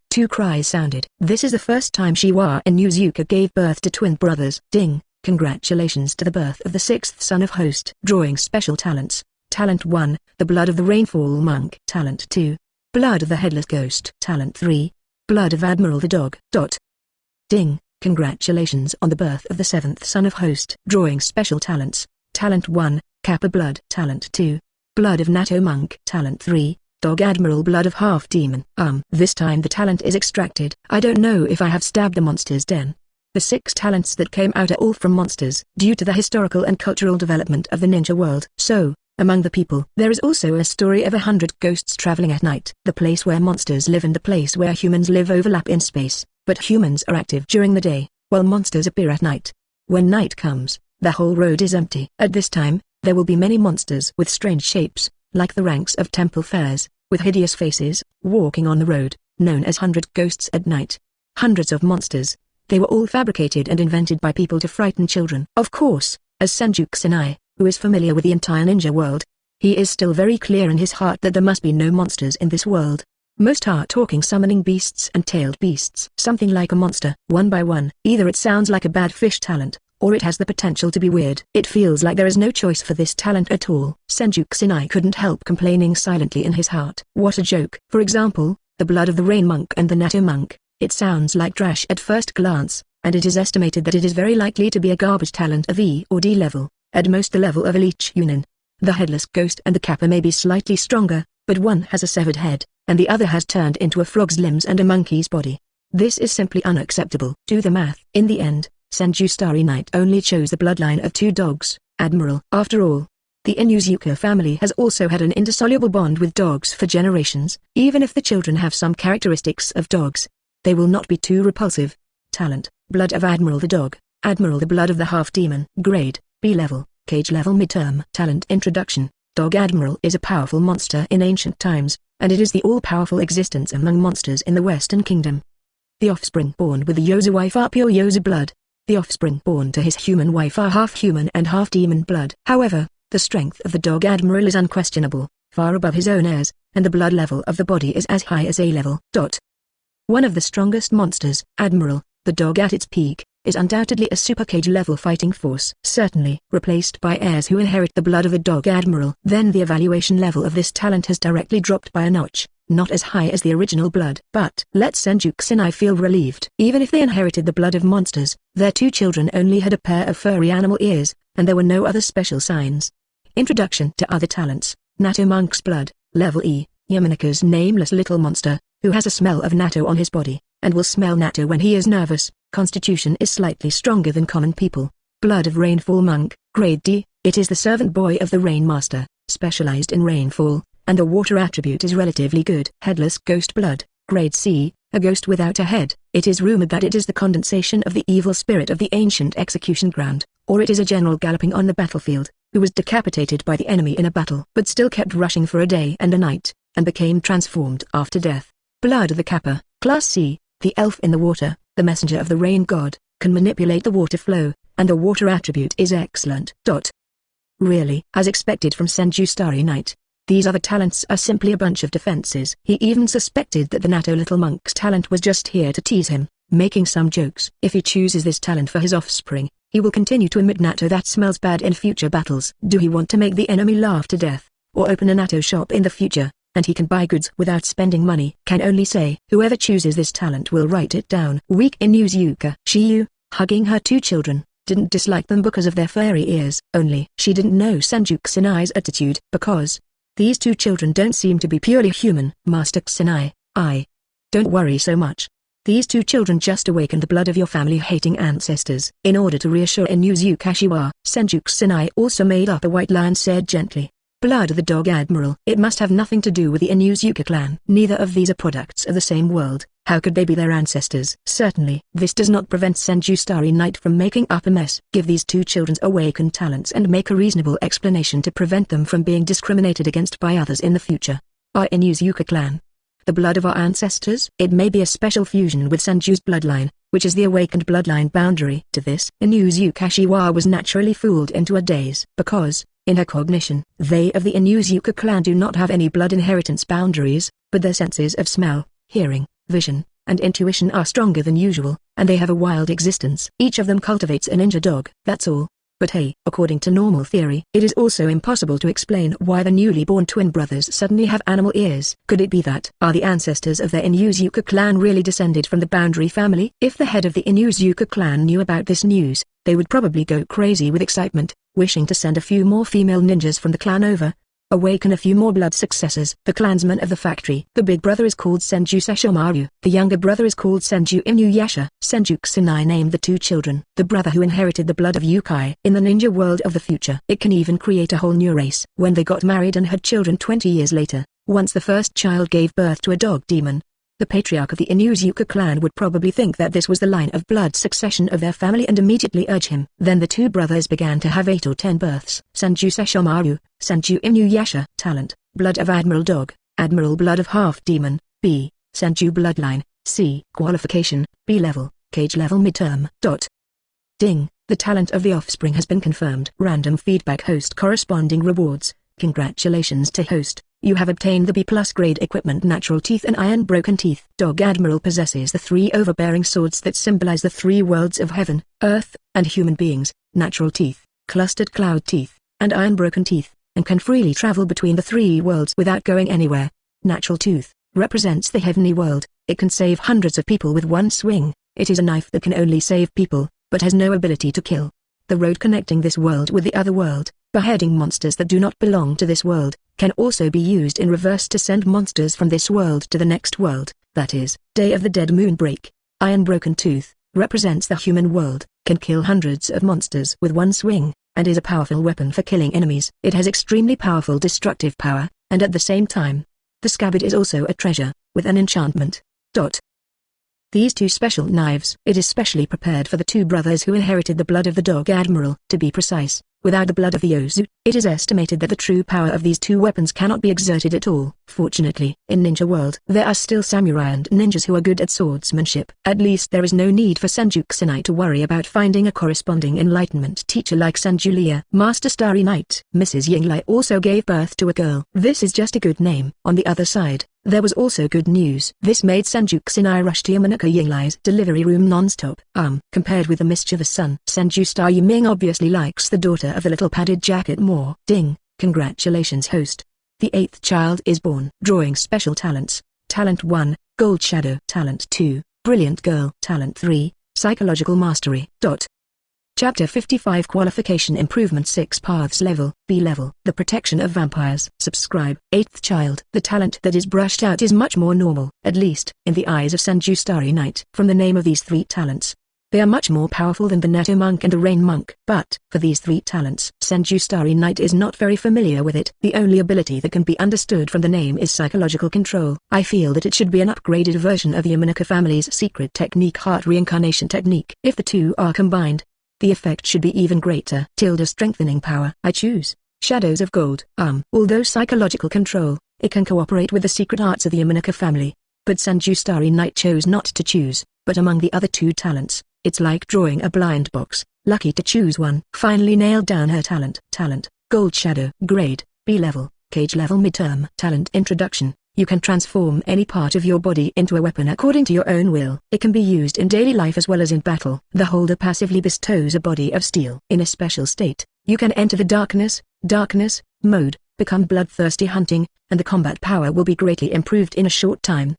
Two cries sounded. This is the first time Shiwa and Yuzuka gave birth to twin brothers. Ding! Congratulations to the birth of the 6th son of Host. Drawing special talents. Talent 1, the blood of the Rainfall Monk. Talent 2, blood of the Headless Ghost. Talent 3, blood of Admiral the Dog. Ding! Congratulations on the birth of the 7th son of Host. Drawing special talents. Talent 1, Kappa blood. Talent 2, blood of Nato Monk. Talent 3, Dog Admiral blood of Half Demon. This time the talent is extracted. I don't know if I have stabbed the monster's den. The 6 talents that came out are all from monsters. Due to the historical and cultural development of the ninja world. So, among the people, there is also a story of 100 ghosts traveling at night. The place where monsters live and the place where humans live overlap in space, but humans are active during the day, while monsters appear at night. When night comes, the whole road is empty. At this time, there will be many monsters with strange shapes, like the ranks of temple fairs, with hideous faces, walking on the road, known as 100 ghosts at night. Hundreds of monsters. They were all fabricated and invented by people to frighten children. Of course, as Senju Kusanai, who is familiar with the entire ninja world, he is still very clear in his heart that there must be no monsters in this world. Most are talking summoning beasts and tailed beasts. Something like a monster. One by one, either it sounds like a bad fish talent, or it has the potential to be weird. It feels like there is no choice for this talent at all. Senju Kusanai couldn't help complaining silently in his heart. What a joke. For example, the blood of the Rain Monk and the Nato Monk. It sounds like trash at first glance, and it is estimated that it is very likely to be a garbage talent of E or D level, at most the level of Elite Yunin. The Headless Ghost and the Kappa may be slightly stronger, but one has a severed head, and the other has turned into a frog's limbs and a monkey's body. This is simply unacceptable. Do the math. In the end, Senju Starry Night only chose the bloodline of 2 dogs, Admiral. After all, the Inuzuka family has also had an indissoluble bond with dogs for generations. Even if the children have some characteristics of dogs, they will not be too repulsive. Talent, blood of Admiral the Dog, Admiral the blood of the Half Demon. Grade, B level, Kage-level midterm. Talent introduction, Dog Admiral is a powerful monster in ancient times, and it is the all-powerful existence among monsters in the Western Kingdom. The offspring born with the Yozu wife are pure Yozu blood. The offspring born to his human wife are half human and half demon blood. However, the strength of the Dog Admiral is unquestionable, far above his own heirs, and the blood level of the body is as high as A level. One of the strongest monsters, Admiral, the dog at its peak, is undoubtedly a Super Kage-level fighting force. Certainly, replaced by heirs who inherit the blood of a Dog Admiral. Then the evaluation level of this talent has directly dropped by a notch, not as high as the original blood. But let Senju Kusanai feel relieved. Even if they inherited the blood of monsters, their 2 children only had a pair of furry animal ears, and there were no other special signs. Introduction to other talents. Nato Monk's blood, level E, Yamanaka's nameless little monster, who has a smell of natto on his body, and will smell natto when he is nervous. Constitution is slightly stronger than common people. Blood of Rainfall Monk, Grade D, it is the servant boy of the Rain Master, specialized in rainfall, and the water attribute is relatively good. Headless ghost blood. Grade C, a ghost without a head. It is rumored that it is the condensation of the evil spirit of the ancient execution ground, or it is a general galloping on the battlefield, who was decapitated by the enemy in a battle but still kept rushing for a day and a night, and became transformed after death. Blood of the Kappa. Class C, the elf in the water, the messenger of the rain god, can manipulate the water flow, and the water attribute is excellent. Really, as expected from Senju Starry Night, these other talents are simply a bunch of defenses. He even suspected that the Nato little monk's talent was just here to tease him, making some jokes. If he chooses this talent for his offspring, he will continue to emit Nato that smells bad in future battles. Do he want to make the enemy laugh to death, or open a Nato shop in the future, and he can buy goods without spending money? Can only say, whoever chooses this talent will write it down. Weak in news. Yuka Shiyu, hugging her two children, didn't dislike them because of their furry ears. Only she didn't know Senju Kusanai's attitude, because these two children don't seem to be purely human. Master Kusanai, don't worry so much. These two children just awakened the blood of your family-hating ancestors. In order to reassure Inuzu Kashiwa, Senju Kusanai also made up a white line, said gently. Blood of the Dog Admiral. It must have nothing to do with the Inuzuka clan. Neither of these are products of the same world. How could they be their ancestors? Certainly, this does not prevent Senju Starry Night from making up a mess. Give these two children awakened talents and make a reasonable explanation to prevent them from being discriminated against by others in the future. Our Inuzuka clan. The blood of our ancestors? It may be a special fusion with Senju's bloodline, which is the awakened bloodline boundary. To this, Inuzu Kashiwa was naturally fooled into a daze, because, in her cognition, they of the Inuzuka clan do not have any blood inheritance boundaries, but their senses of smell, hearing, vision, and intuition are stronger than usual, and they have a wild existence. Each of them cultivates a ninja dog, that's all. But hey, according to normal theory, it is also impossible to explain why the newly born twin brothers suddenly have animal ears. Could it be that are the ancestors of their Inuzuka clan really descended from the boundary family? If the head of the Inuzuka clan knew about this news, they would probably go crazy with excitement, wishing to send a few more female ninjas from the clan over, awaken a few more blood successors. The clansman of the factory. The big brother is called Senju Sesshomaru. The younger brother is called Senju Inuyasha. Senju Kusanai named the two children. The brother who inherited the blood of Yukai. In the ninja world of the future, it can even create a whole new race. When they got married and had children 20 years later, once the first child gave birth to a dog demon, the patriarch of the Inuzuka clan would probably think that this was the line of blood succession of their family and immediately urge him. Then the two brothers began to have 8 or 10 births. Senju Sesshomaru, Senju Inuyasha. Talent, blood of Admiral Dog, Admiral blood of Half Demon, B, Senju bloodline, C. Qualification, B level, Kage-level midterm. Ding, the talent of the offspring has been confirmed. Random feedback. Host corresponding rewards. Congratulations to host. You have obtained the B+ grade equipment Natural Teeth and Iron Broken Teeth. Dog Admiral possesses the 3 overbearing swords that symbolize the 3 worlds of heaven, earth, and human beings, Natural Teeth, Clustered Cloud Teeth, and Iron Broken Teeth, and can freely travel between the 3 worlds without going anywhere. Natural Tooth represents the heavenly world. It can save hundreds of people with one swing. It is a knife that can only save people, but has no ability to kill. The road connecting this world with the other world, beheading monsters that do not belong to this world, can also be used in reverse to send monsters from this world to the next world, that is, Day of the Dead Moon Break. Iron Broken Tooth represents the human world, can kill hundreds of monsters with one swing, and is a powerful weapon for killing enemies. It has extremely powerful destructive power, and at the same time, the scabbard is also a treasure, with an enchantment. These 2 special knives. It is specially prepared for the 2 brothers who inherited the blood of the Dog Admiral. To be precise, without the blood of the Ozu, it is estimated that the true power of these 2 weapons cannot be exerted at all. Fortunately, in Ninja World, there are still samurai and ninjas who are good at swordsmanship. At least there is no need for Senju Kusanai to worry about finding a corresponding enlightenment teacher like Senju Lia. Master Starry Night. Mrs. Yinglai also gave birth to a girl. This is just a good name. On the other side, there was also good news. This made Senju Kusanai rush to Yamanaka Yinglai's delivery room non-stop. Compared with the mischievous son, Senju Star Yiming obviously likes the daughter of the little padded jacket more. Ding, congratulations host. The 8th child is born. Drawing special talents. Talent 1, Gold Shadow. Talent 2, Brilliant Girl. Talent 3, Psychological Mastery. Chapter 55 Qualification Improvement 6 Paths Level, B level. The Protection of Vampires. Subscribe. 8th child. The talent that is brushed out is much more normal, at least, in the eyes of Senju Starry Night. From the name of these 3 talents, They are much more powerful than the Netto Monk and the Rain Monk. But, for these 3 talents, Senju Starry Night is not very familiar with it. The only ability that can be understood from the name is psychological control. I feel that it should be an upgraded version of the Yamanaka family's secret technique, Heart Reincarnation Technique. If the two are combined, the effect should be even greater. Strengthening power. I choose Shadows of Gold. Although psychological control, it can cooperate with the secret arts of the Yamanaka family. But Senju Starry Night chose not to choose, but among the other 2 talents, it's like drawing a blind box, lucky to choose one. Finally nailed down her talent. Gold Shadow. Grade, B level, Kage-level midterm. Talent introduction. You can transform any part of your body into a weapon according to your own will. It can be used in daily life as well as in battle. The holder passively bestows a body of steel. In a special state, you can enter the darkness mode, become bloodthirsty hunting, and the combat power will be greatly improved in a short time.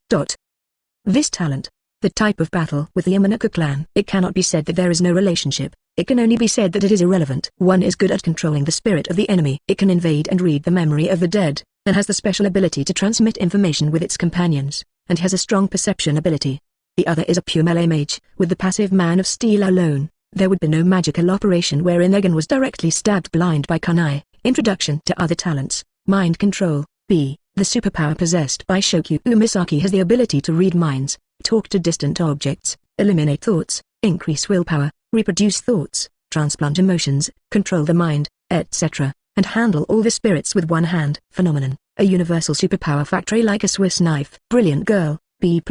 This talent. The type of battle with the Yamanaka clan. It cannot be said that there is no relationship. It can only be said that it is irrelevant. One is good at controlling the spirit of the enemy. It can invade and read the memory of the dead, and has the special ability to transmit information with its companions, and has a strong perception ability. The other is a pure melee mage. With the passive Man of Steel alone, there would be no magical operation wherein Egan was directly stabbed blind by kunai. Introduction to other talents. Mind control. B. The superpower possessed by Shokyu Umisaki has the ability to read minds, talk to distant objects, eliminate thoughts, increase willpower, reproduce thoughts, transplant emotions, control the mind, etc., and handle all the spirits with one hand. Phenomenon. A universal superpower factory like a Swiss knife. Brilliant girl. B+.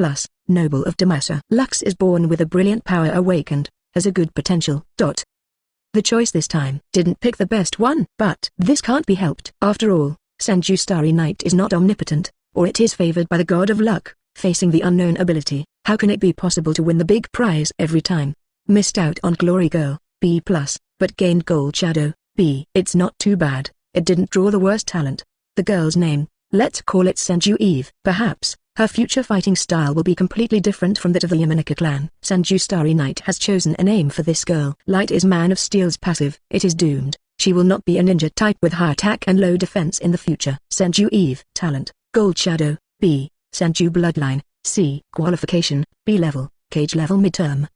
Noble of Damasa. Lux is born with a brilliant power awakened, has a good potential. The choice this time didn't pick the best one, but this can't be helped. After all, Senju Starry Night is not omnipotent, or it is favored by the god of luck. Facing the unknown ability, how can it be possible to win the big prize every time? Missed out on Glory Girl, B+, but gained Gold Shadow, B. It's not too bad, it didn't draw the worst talent. The girl's name, let's call it Senju Eve. Perhaps, her future fighting style will be completely different from that of the Yamanaka clan. Senju Starry Night has chosen a name for this girl. Light is Man of Steel's passive. It is doomed. She will not be a ninja type with high attack and low defense in the future. Senju Eve. Talent, Gold Shadow, B. Senju Bloodline, C. Qualification, B level, Kage-level midterm.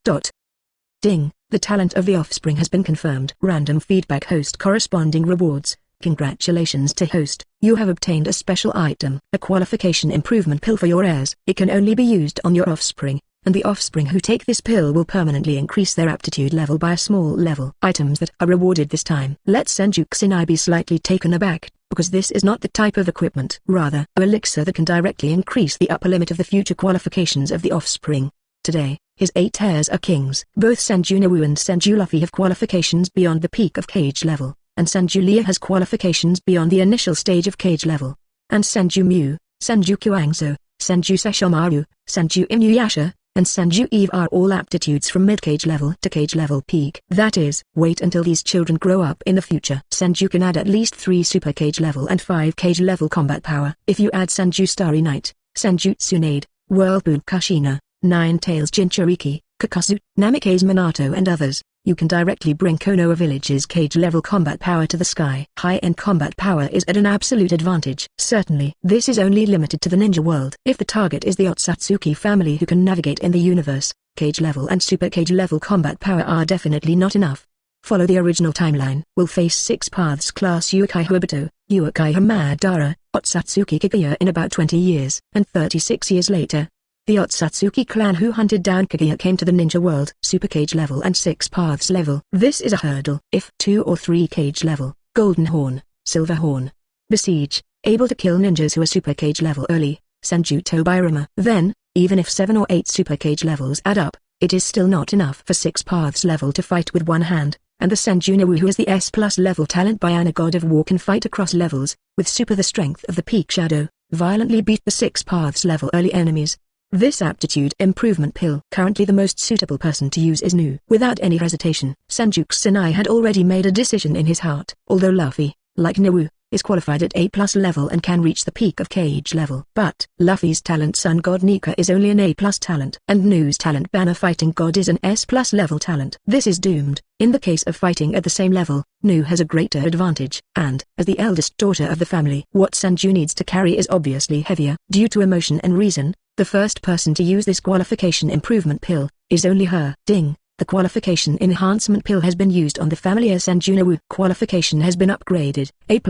Ding, the talent of the offspring has been confirmed. Random feedback. Host corresponding rewards. Congratulations to host, you have obtained a special item, a qualification improvement pill for your heirs. It can only be used on your offspring, and the offspring who take this pill will permanently increase their aptitude level by a small level. Items that are rewarded this time. Let Senju Kusinai be slightly taken aback, because this is not the type of equipment. Rather, an elixir that can directly increase the upper limit of the future qualifications of the offspring. Today, his 8 heirs are kings. Both Senju Nawu and Senju Luffy have qualifications beyond the peak of Kage level, and Senju Lia has qualifications beyond the initial stage of Kage level. And Senju Mu, Senju Kuangso, Senju Sesshomaru, Senju Inuyasha, and Senju Eve are all aptitudes from mid-Kage level to Kage level peak. That is, wait until these children grow up in the future. Senju can add at least 3 super Kage level and 5 Kage level combat power. If you add Senju Starry Night, Senju Tsunade, Whirlpool Kushina, Nine Tails Jinchuriki, Kakasu, Namikaze Minato and others, you can directly bring Konoha Village's Kage-level combat power to the sky. High-end combat power is at an absolute advantage. Certainly, this is only limited to the ninja world. If the target is the Otsutsuki family who can navigate in the universe, Kage-level and super Kage-level combat power are definitely not enough. Follow the original timeline. Will face 6 paths class Ukai Huibito, Ukai Hamadara, Otsutsuki Kaguya in about 20 years. And 36 years later, the Otsutsuki clan who hunted down Kaguya came to the ninja world. Super Kage level and 6 paths level. This is a hurdle. If 2 or 3 Kage level, Golden Horn, Silver Horn, Besiege, able to kill ninjas who are Super Kage level early, Senju Tobirama. Then, even if 7 or 8 Super Kage levels add up, it is still not enough for 6 paths level to fight with one hand, and the Senju Nawu who has the S+ level talent by Anna God of War can fight across levels, with super the strength of the peak shadow, violently beat the 6 paths level early enemies. This aptitude improvement pill. Currently the most suitable person to use is Nu. Without any hesitation, Senju Kusinai had already made a decision in his heart. Although Luffy, like Nawu, is qualified at A+ level and can reach the peak of Kage level. But Luffy's talent Sun God Nika is only an A+ talent, and Nu's talent Banner Fighting God is an S+ level talent. This is doomed. In the case of fighting at the same level, Nu has a greater advantage, and, as the eldest daughter of the family, what Senju needs to carry is obviously heavier. Due to emotion and reason, the first person to use this qualification improvement pill is only her. Ding. The qualification enhancement pill has been used on the familiar Senju. Qualification has been upgraded. A+,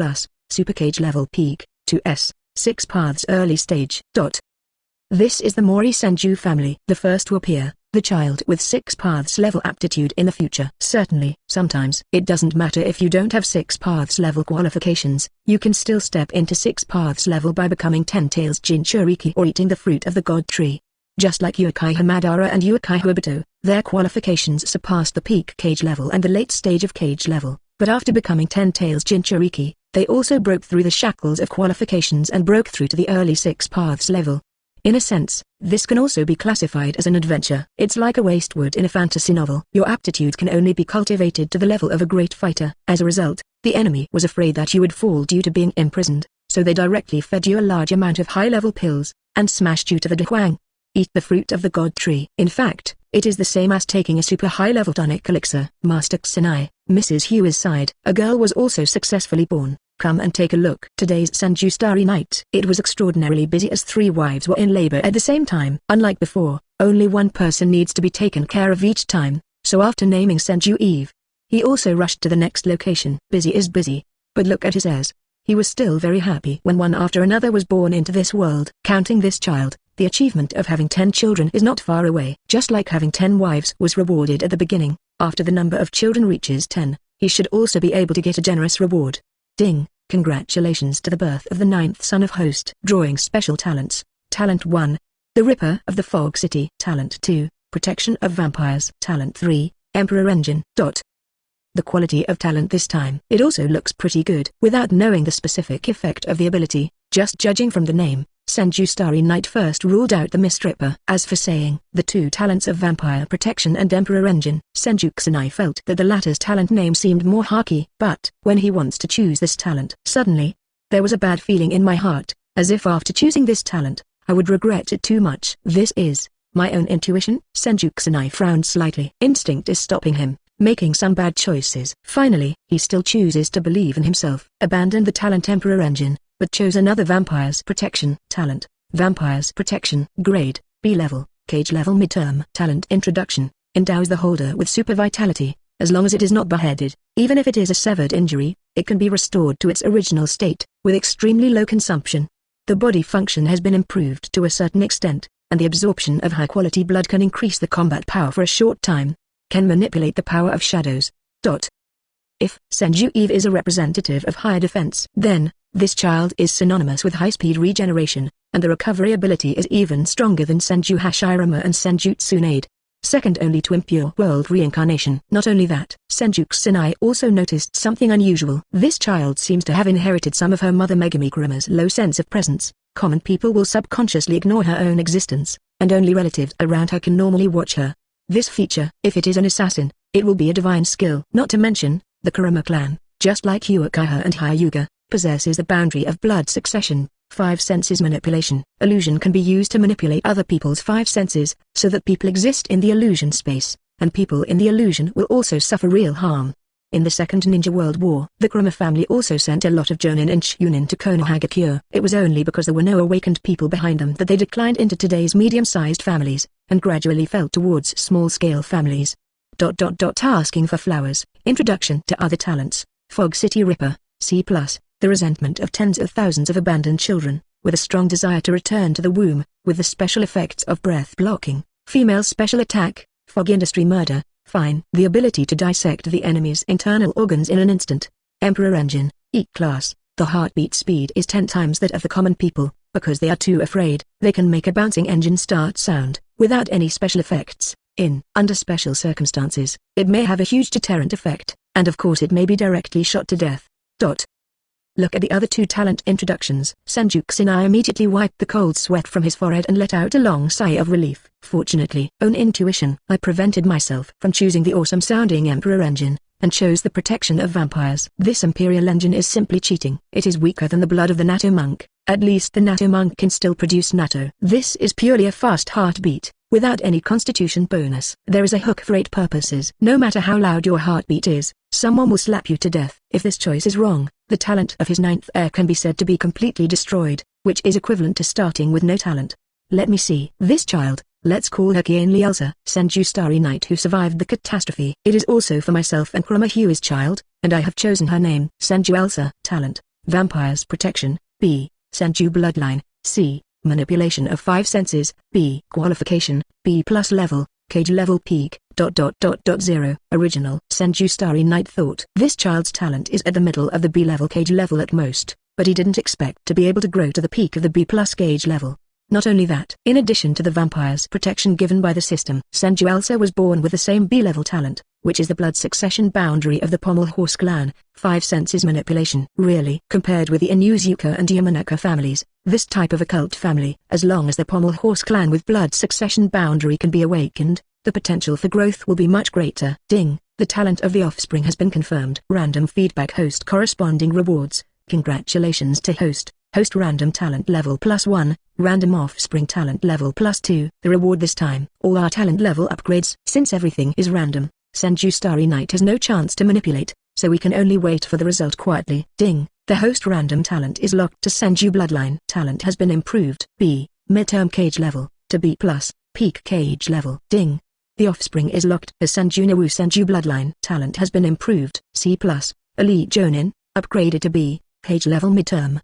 Super Kage-level peak, to S, 6 paths early stage. This is the Mori Senju family. The first to appear, the child with 6 paths level aptitude in the future. Certainly, sometimes it doesn't matter if you don't have 6 paths level qualifications, you can still step into 6 paths level by becoming 10 tails Jinchuriki or eating the fruit of the god tree. Just like Uchiha Madara and Uchiha Obito, their qualifications surpassed the peak Kage level and the late stage of Kage level, but after becoming 10 tails Jinchuriki, they also broke through the shackles of qualifications and broke through to the early 6 paths level. In a sense, this can also be classified as an adventure. It's like a wastewood in a fantasy novel. Your aptitude can only be cultivated to the level of a great fighter. As a result, the enemy was afraid that you would fall due to being imprisoned, so they directly fed you a large amount of high-level pills, and smashed you to the Dahuang. Eat the fruit of the god tree. In fact, it is the same as taking a super high-level tonic elixir. Master Kusanai, Mrs. Hua's side. A girl was also successfully born. Come and take a look. Today's Senju Starry Night. It was extraordinarily busy as 3 wives were in labor at the same time. Unlike before, only one person needs to be taken care of each time, so after naming Senju Eve, he also rushed to the next location. Busy is busy, but look at his heirs. He was still very happy when one after another was born into this world. Counting this child, the achievement of having 10 children is not far away. Just like having 10 wives was rewarded at the beginning, after the number of children reaches 10, he should also be able to get a generous reward. Ding, congratulations to the birth of the 9th son of Host. Drawing special talents. Talent 1. The Ripper of the Fog City. Talent 2. Protection of Vampires. Talent 3. Emperor Engine. The quality of talent this time. It also looks pretty good. Without knowing the specific effect of the ability, just judging from the name, Senju Starry Night first ruled out the Mist Ripper. As for saying, the 2 talents of Vampire Protection and Emperor Engine, Senju Kusanai felt that the latter's talent name seemed more haki. But, when he wants to choose this talent, suddenly, there was a bad feeling in my heart, as if after choosing this talent, I would regret it too much. This is my own intuition? Senju Kusanai frowned slightly. Instinct is stopping him, making some bad choices. Finally, he still chooses to believe in himself. Abandoned the talent Emperor Engine, but chose another Vampire's Protection talent. Vampire's Protection grade, B level, Kage level midterm. Talent introduction, endows the holder with super vitality. As long as it is not beheaded, even if it is a severed injury, it can be restored to its original state, with extremely low consumption. The body function has been improved to a certain extent, and the absorption of high-quality blood can increase the combat power for a short time. Can manipulate the power of shadows. If Senju Eve is a representative of higher defense, then, this child is synonymous with high-speed regeneration, and the recovery ability is even stronger than Senju Hashirama and Senju Tsunade. Second only to impure world reincarnation. Not only that, Senju Kusanai also noticed something unusual. This child seems to have inherited some of her mother Megami Kurima's low sense of presence. Common people will subconsciously ignore her own existence, and only relatives around her can normally watch her. This feature, if it is an assassin, it will be a divine skill. Not to mention, the Kurama clan, just like Uchiha and Hyuga, possesses the boundary of blood succession. 5 senses manipulation. Illusion can be used to manipulate other people's 5 senses, so that people exist in the illusion space, and people in the illusion will also suffer real harm. In the Second Ninja World War, the Kurama family also sent a lot of Jonin and Shunin to Konoha. It was only because there were no awakened people behind them that they declined into today's medium-sized families, and gradually fell towards small-scale families. Asking for flowers. Introduction to other talents. Fog City Ripper, C+. The resentment of tens of thousands of abandoned children, with a strong desire to return to the womb, with the special effects of breath blocking, female special attack, fog industry murder, fine. The ability to dissect the enemy's internal organs in an instant. Emperor Engine, E-class. The heartbeat speed is 10 times that of the common people. Because they are too afraid, they can make a bouncing engine start sound, without any special effects. Under special circumstances, it may have a huge deterrent effect, and of course it may be directly shot to death. Look at the other 2 talent introductions. Senju Kusanai immediately wiped the cold sweat from his forehead and let out a long sigh of relief. Fortunately, own intuition, I prevented myself from choosing the awesome-sounding Emperor Engine, and chose the protection of vampires. This Imperial Engine is simply cheating. It is weaker than the blood of the Natto monk. At least the Natto monk can still produce Natto. This is purely a fast heartbeat, without any constitution bonus. There is a hook for 8 purposes. No matter how loud your heartbeat is, someone will slap you to death. If this choice is wrong, the talent of his 9th heir can be said to be completely destroyed, which is equivalent to starting with no talent. Let me see. This child, Let's call her Kianli Elsa, Senju Starry Night who survived the catastrophe. It is also for myself and Kurama Huey's child, and I have chosen her name. Senju Elsa. Talent: Vampire's Protection. B. Senju Bloodline. C. Manipulation of 5 senses. B. Qualification, B+ level, Kage-level peak, ... 0. Original. Senju Starry Night thought this child's talent is at the middle of the B level Kage level at most, but he didn't expect to be able to grow to the peak of the B+ Kage level. Not only that, in addition to the vampire's protection given by the system, Senju Elsa was born with the same B-level talent, which is the blood succession boundary of the Pommel Horse clan, 5 senses manipulation. Really, compared with the Inuzuka and Yamanaka families, this type of occult family, as long as the Pommel Horse clan with blood succession boundary can be awakened, the potential for growth will be much greater. Ding, the talent of the offspring has been confirmed. Random feedback host corresponding rewards. Congratulations to host. Host random talent level +1, random offspring talent level +2. The reward this time, all our talent level upgrades. Since everything is random, Senju Starry Night has no chance to manipulate, so we can only wait for the result quietly. Ding, the host random talent is locked to Senju Bloodline. Talent has been improved. B, midterm Kage level, to B+, peak Kage level. Ding, the offspring is locked as Senju Nawu Senju Bloodline. Talent has been improved. C+, Elite Jonin, upgraded to B, Kage level midterm.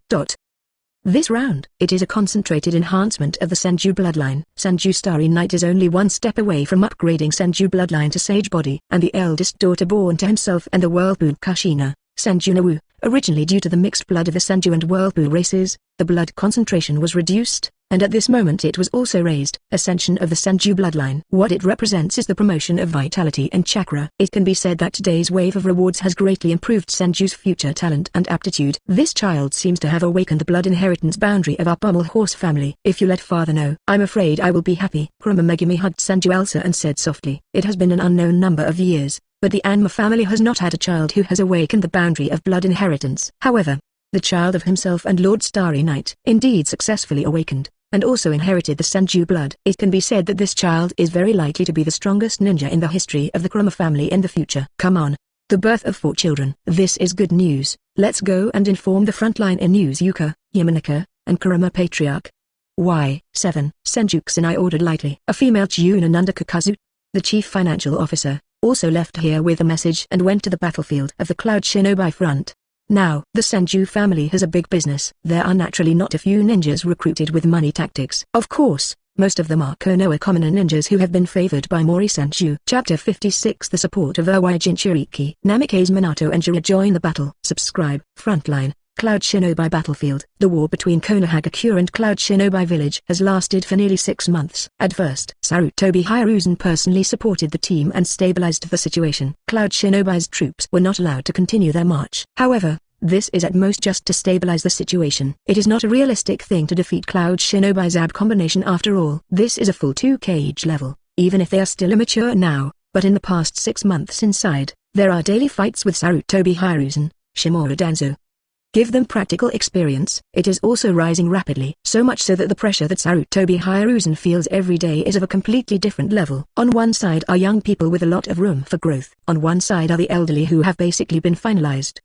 This round, it is a concentrated enhancement of the Senju Bloodline. Senju Starry Night is only one step away from upgrading Senju Bloodline to Sage Body, and the eldest daughter born to himself and the Whirlpool Kushina, Senju Nawu. Originally due to the mixed blood of the Senju and Whirlpool races, the blood concentration was reduced, and at this moment it was also raised. Ascension of the Senju Bloodline. What it represents is the promotion of vitality and chakra. It can be said that today's wave of rewards has greatly improved Senju's future talent and aptitude. This child seems to have awakened the blood inheritance boundary of our Pommel Horse family. If you let father know, I'm afraid I will be happy. Kurama Megumi hugged Senju Elsa and said softly, it has been an unknown number of years, but the Anma family has not had a child who has awakened the boundary of blood inheritance. However, the child of himself and Lord Starry Night indeed successfully awakened, and also inherited the Senju blood. It can be said that this child is very likely to be the strongest ninja in the history of the Kurama family in the future. Come on. The birth of 4 children. This is good news. Let's go and inform the frontline Inuzuka, Yamanaka, and Kurama Patriarch. Why? 7. Senju Kusanai ordered lightly. A female Chunin under Kakazu, the chief financial officer, also left here with a message and went to the battlefield of the Cloud Shinobi front. Now, the Senju family has a big business. There are naturally not a few ninjas recruited with money tactics. Of course, most of them are Konoha commoner ninjas who have been favored by Mori Senju. Chapter 56. The support of Erwei Jinchuriki. Namikaze Minato and Jiraiya join the battle. Subscribe. Frontline. Cloud Shinobi Battlefield. The war between Konohagakure and Cloud Shinobi Village has lasted for nearly 6 months. At first, Sarutobi Hiruzen personally supported the team and stabilized the situation. Cloud Shinobi's troops were not allowed to continue their march. However, this is at most just to stabilize the situation. It is not a realistic thing to defeat Cloud Shinobi's AB combination after all. This is a full 2 Kage level, even if they are still immature now, but in the past 6 months inside, there are daily fights with Sarutobi Hiruzen, Shimura Danzo. Give them practical experience. It is also rising rapidly, so much so that the pressure that Sarutobi Hiruzen feels every day is of a completely different level. On one side are young people with a lot of room for growth. On one side are the elderly who have basically been finalized.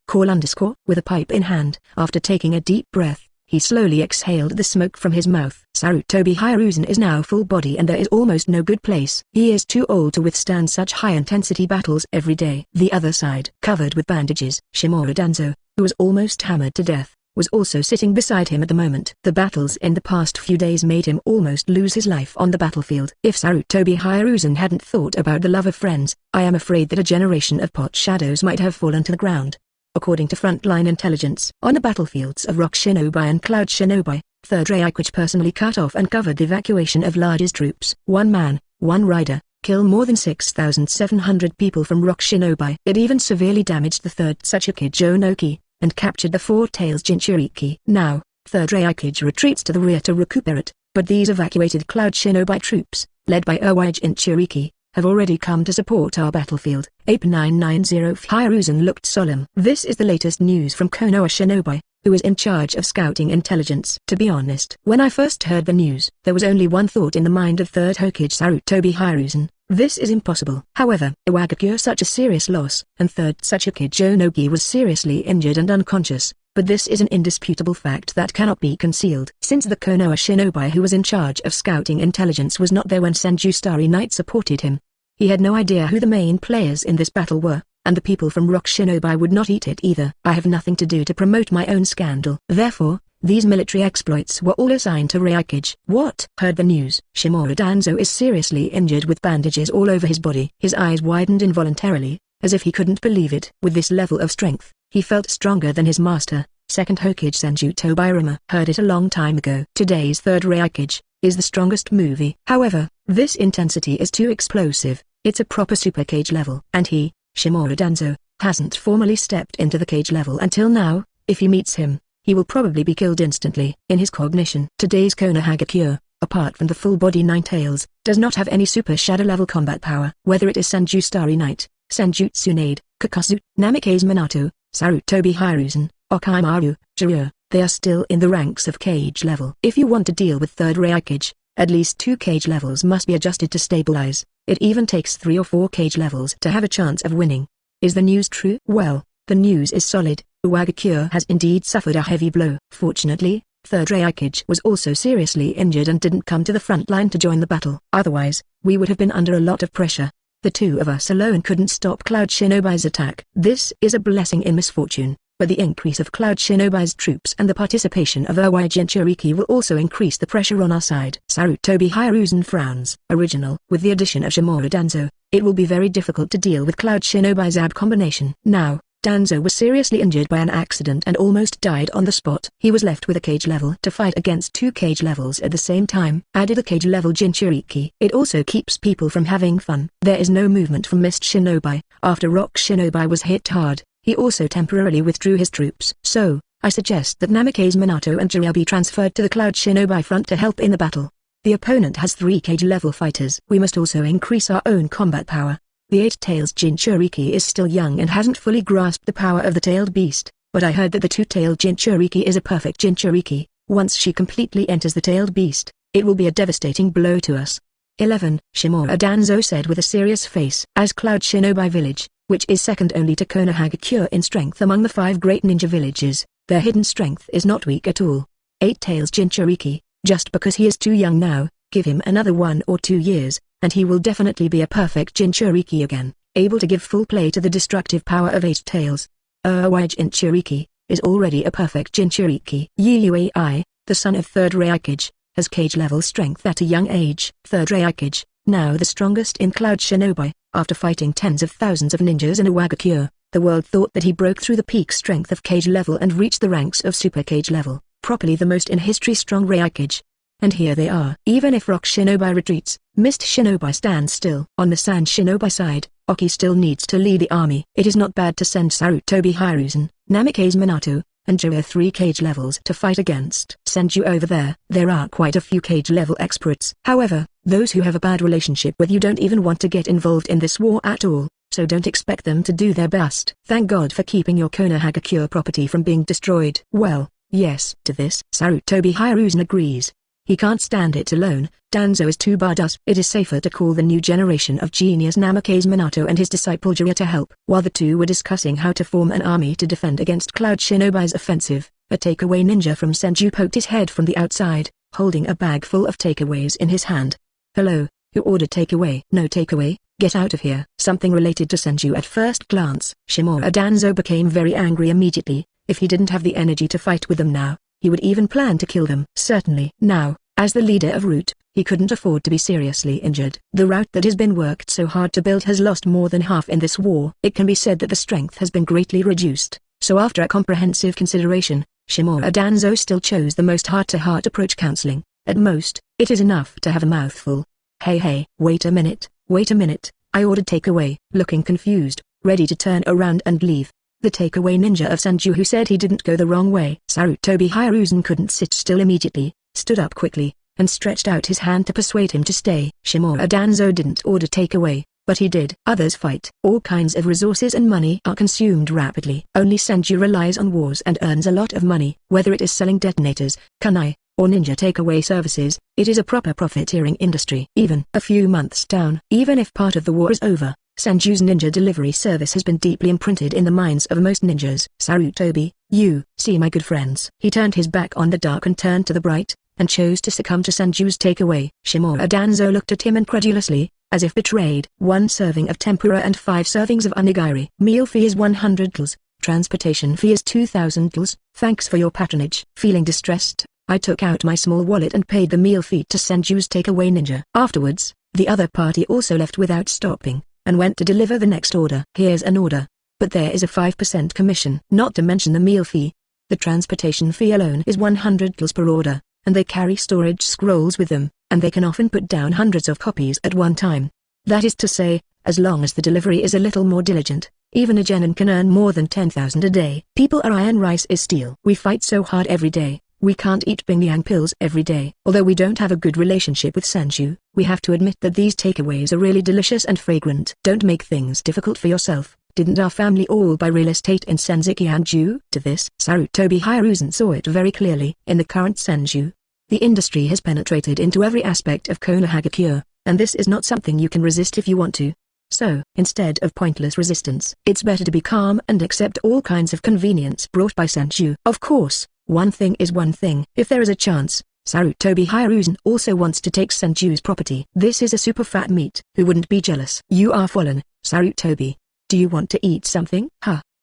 With a pipe in hand, after taking a deep breath, he slowly exhaled the smoke from his mouth. Sarutobi Hiruzen is now full body and there is almost no good place. He is too old to withstand such high-intensity battles every day. The other side, covered with bandages, Shimura Danzo, who was almost hammered to death, was also sitting beside him at the moment. The battles in the past few days made him almost lose his life on the battlefield. If Sarutobi Hiruzen hadn't thought about the love of friends, I am afraid that a generation of pot shadows might have fallen to the ground. According to frontline intelligence, on the battlefields of Rock Shinobi and Cloud Shinobi, 3rd Raikwich personally cut off and covered the evacuation of largest troops. One man, one rider, killed more than 6,700 people from Rock Shinobi. It even severely damaged the 3rd Tsuchikage Jonoki, and captured the 4 Tails Jinchuriki. Now, 3rd Raikwich retreats to the rear to recuperate, but these evacuated Cloud Shinobi troops, led by Erwei Jinchuriki, have already come to support our battlefield. Ape 990 Hiruzen looked solemn. This is the latest news from Konoha Shinobi, who is in charge of scouting intelligence. To be honest, when I first heard the news, there was only one thought in the mind of 3rd Hokage Sarutobi Hiruzen, This is impossible. However, Iwagakure such a serious loss, and third Tsuchikage Onogi was seriously injured and unconscious, but this is an indisputable fact that cannot be concealed. Since the Konoha shinobi who was in charge of scouting intelligence was not there when Senju Starry Night supported him, he had no idea who the main players in this battle were, and the people from Rock Shinobi would not eat it either. I have nothing to do to promote my own scandal. Therefore, these military exploits were all assigned to Ryukage. What? Heard the news. Shimura Danzo is seriously injured with bandages all over his body. His eyes widened involuntarily, as if he couldn't believe it. With this level of strength, he felt stronger than his master, second Hokage Senju Tobirama. Heard it a long time ago. Today's third Ryukage is the strongest movie. However, this intensity is too explosive. It's a proper super Kage level. And he, Shimura Danzo, hasn't formally stepped into the Kage level until now. If he meets him, he will probably be killed instantly. In his cognition, today's Konohagakure, apart from the full-body Nine Tails, does not have any super shadow-level combat power. Whether it is Senju Starry Night, Senju Tsunade, Kakasu, Namikaze Minato, Sarutobi Hiruzen, Okaimaru, Jiraiya, they are still in the ranks of Kage level. If you want to deal with third Ryukage, at least 2 Kage levels must be adjusted to stabilize. It even takes 3 or 4 Kage levels to have a chance of winning. Is the news true? Well, the news is solid. Iwagakure has indeed suffered a heavy blow. Fortunately, third Ryukage was also seriously injured and didn't come to the front line to join the battle. Otherwise, we would have been under a lot of pressure. The two of us alone couldn't stop Cloud Shinobi's attack. This is a blessing in misfortune, but the increase of Cloud Shinobi's troops and the participation of Erwei Jinchuriki will also increase the pressure on our side. Sarutobi Hiruzen frowns. Original. With the addition of Shimura Danzo, it will be very difficult to deal with Cloud Shinobi's AB combination. Now, Danzo was seriously injured by an accident and almost died on the spot. He was left with a Kage level to fight against 2 Kage levels at the same time. Added a Kage level Jinchuriki. It also keeps people from having fun. There is no movement from Mist Shinobi. After Rock Shinobi was hit hard, he also temporarily withdrew his troops. So, I suggest that Namikaze Minato and Jiraiya be transferred to the Cloud Shinobi front to help in the battle. The opponent has 3 Kage level fighters. We must also increase our own combat power. The 8 Tails Jinchuriki is still young and hasn't fully grasped the power of the tailed beast, but I heard that the 2-tailed Jinchuriki is a perfect Jinchuriki. Once she completely enters the tailed beast, it will be a devastating blow to us. 11. Shimura Danzo said with a serious face. As Cloud Shinobi Village, which is second only to Konohagakure in strength among the 5 great ninja villages, their hidden strength is not weak at all. 8 Tails Jinchuriki, just because he is too young now, give him another 1 or 2 years, and he will definitely be a perfect Jinchuriki again, able to give full play to the destructive power of 8 Tails. Erwei Jinchuriki is already a perfect Jinchuriki. Yuai, the son of third Ryukage, has Kage level strength at a young age. Third Ryukage, now the strongest in Cloud Shinobi, after fighting tens of thousands of ninjas in Iwagakure, the world thought that he broke through the peak strength of Kage level and reached the ranks of Super Kage level, properly the most in history strong Ryukage. And here they are. Even if Rock Shinobi retreats, Mist Shinobi stands still. On the Sand Shinobi side, Oki still needs to lead the army. It is not bad to send Sarutobi Hiruzen, Namikaze Minato, and Jiraiya 3 Kage levels to fight against Senju over there. There are quite a few Kage level experts. However, those who have a bad relationship with you don't even want to get involved in this war at all, so don't expect them to do their best. Thank God for keeping your Konohagakure property from being destroyed. Well, yes. To this, Sarutobi Hiruzen agrees. He can't stand it alone. Danzo is too badass. It is safer to call the new generation of genius Namikaze Minato and his disciple Jiraiya to help. While the two were discussing how to form an army to defend against Cloud Shinobi's offensive, a takeaway ninja from Senju poked his head from the outside, holding a bag full of takeaways in his hand. Hello, who ordered takeaway? No takeaway, get out of here. Something related to Senju at first glance. Shimura Danzo became very angry immediately. If he didn't have the energy to fight with them now, he would even plan to kill them. Certainly. Now, as the leader of Route, he couldn't afford to be seriously injured. The route that has been worked so hard to build has lost more than half in this war. It can be said that the strength has been greatly reduced, so after a comprehensive consideration, Shimura Danzo still chose the most heart-to-heart approach counseling. At most, it is enough to have a mouthful. Hey, wait a minute, I ordered takeaway. Looking confused, ready to turn around and leave. The takeaway ninja of Senju who said he didn't go the wrong way. Sarutobi Hiruzen couldn't sit still immediately, stood up quickly, and stretched out his hand to persuade him to stay. Shimura Danzo didn't order takeaway, but he did. Others fight. All kinds of resources and money are consumed rapidly. Only Senju relies on wars and earns a lot of money. Whether it is selling detonators, kunai, or ninja takeaway services, it is a proper profiteering industry. Even a few months down, even if part of the war is over, Senju's ninja delivery service has been deeply imprinted in the minds of most ninjas. Sarutobi, you, see my good friends. He turned his back on the dark and turned to the bright, and chose to succumb to Senju's takeaway. Shimura Danzo looked at him incredulously, as if betrayed. 1 serving of tempura and 5 servings of onigiri. Meal fee is 100 gls. Transportation fee is 2,000 gls. Thanks for your patronage. Feeling distressed, I took out my small wallet and paid the meal fee to Senju's takeaway ninja. Afterwards, the other party also left without stopping, and went to deliver the next order. Here's an order. But there is a 5% commission. Not to mention the meal fee. The transportation fee alone is 100 gls per order, and they carry storage scrolls with them, and they can often put down hundreds of copies at one time. That is to say, as long as the delivery is a little more diligent, even a genin can earn more than 10,000 a day. People are iron, rice is steel. We fight so hard every day. We can't eat Bingyang pills every day. Although we don't have a good relationship with Senju, we have to admit that these takeaways are really delicious and fragrant. Don't make things difficult for yourself. Didn't our family all buy real estate in Senziki, and due to this, Sarutobi Hiruzen saw it very clearly. In the current Senju, the industry has penetrated into every aspect of Konoha, and this is not something you can resist if you want to. So, instead of pointless resistance, it's better to be calm and accept all kinds of convenience brought by Senju. Of course, one thing is one thing. If there is a chance, Sarutobi Hiruzen also wants to take Senju's property. This is a super fat meat. Who wouldn't be jealous? You are fallen, Sarutobi. Do you want to eat something?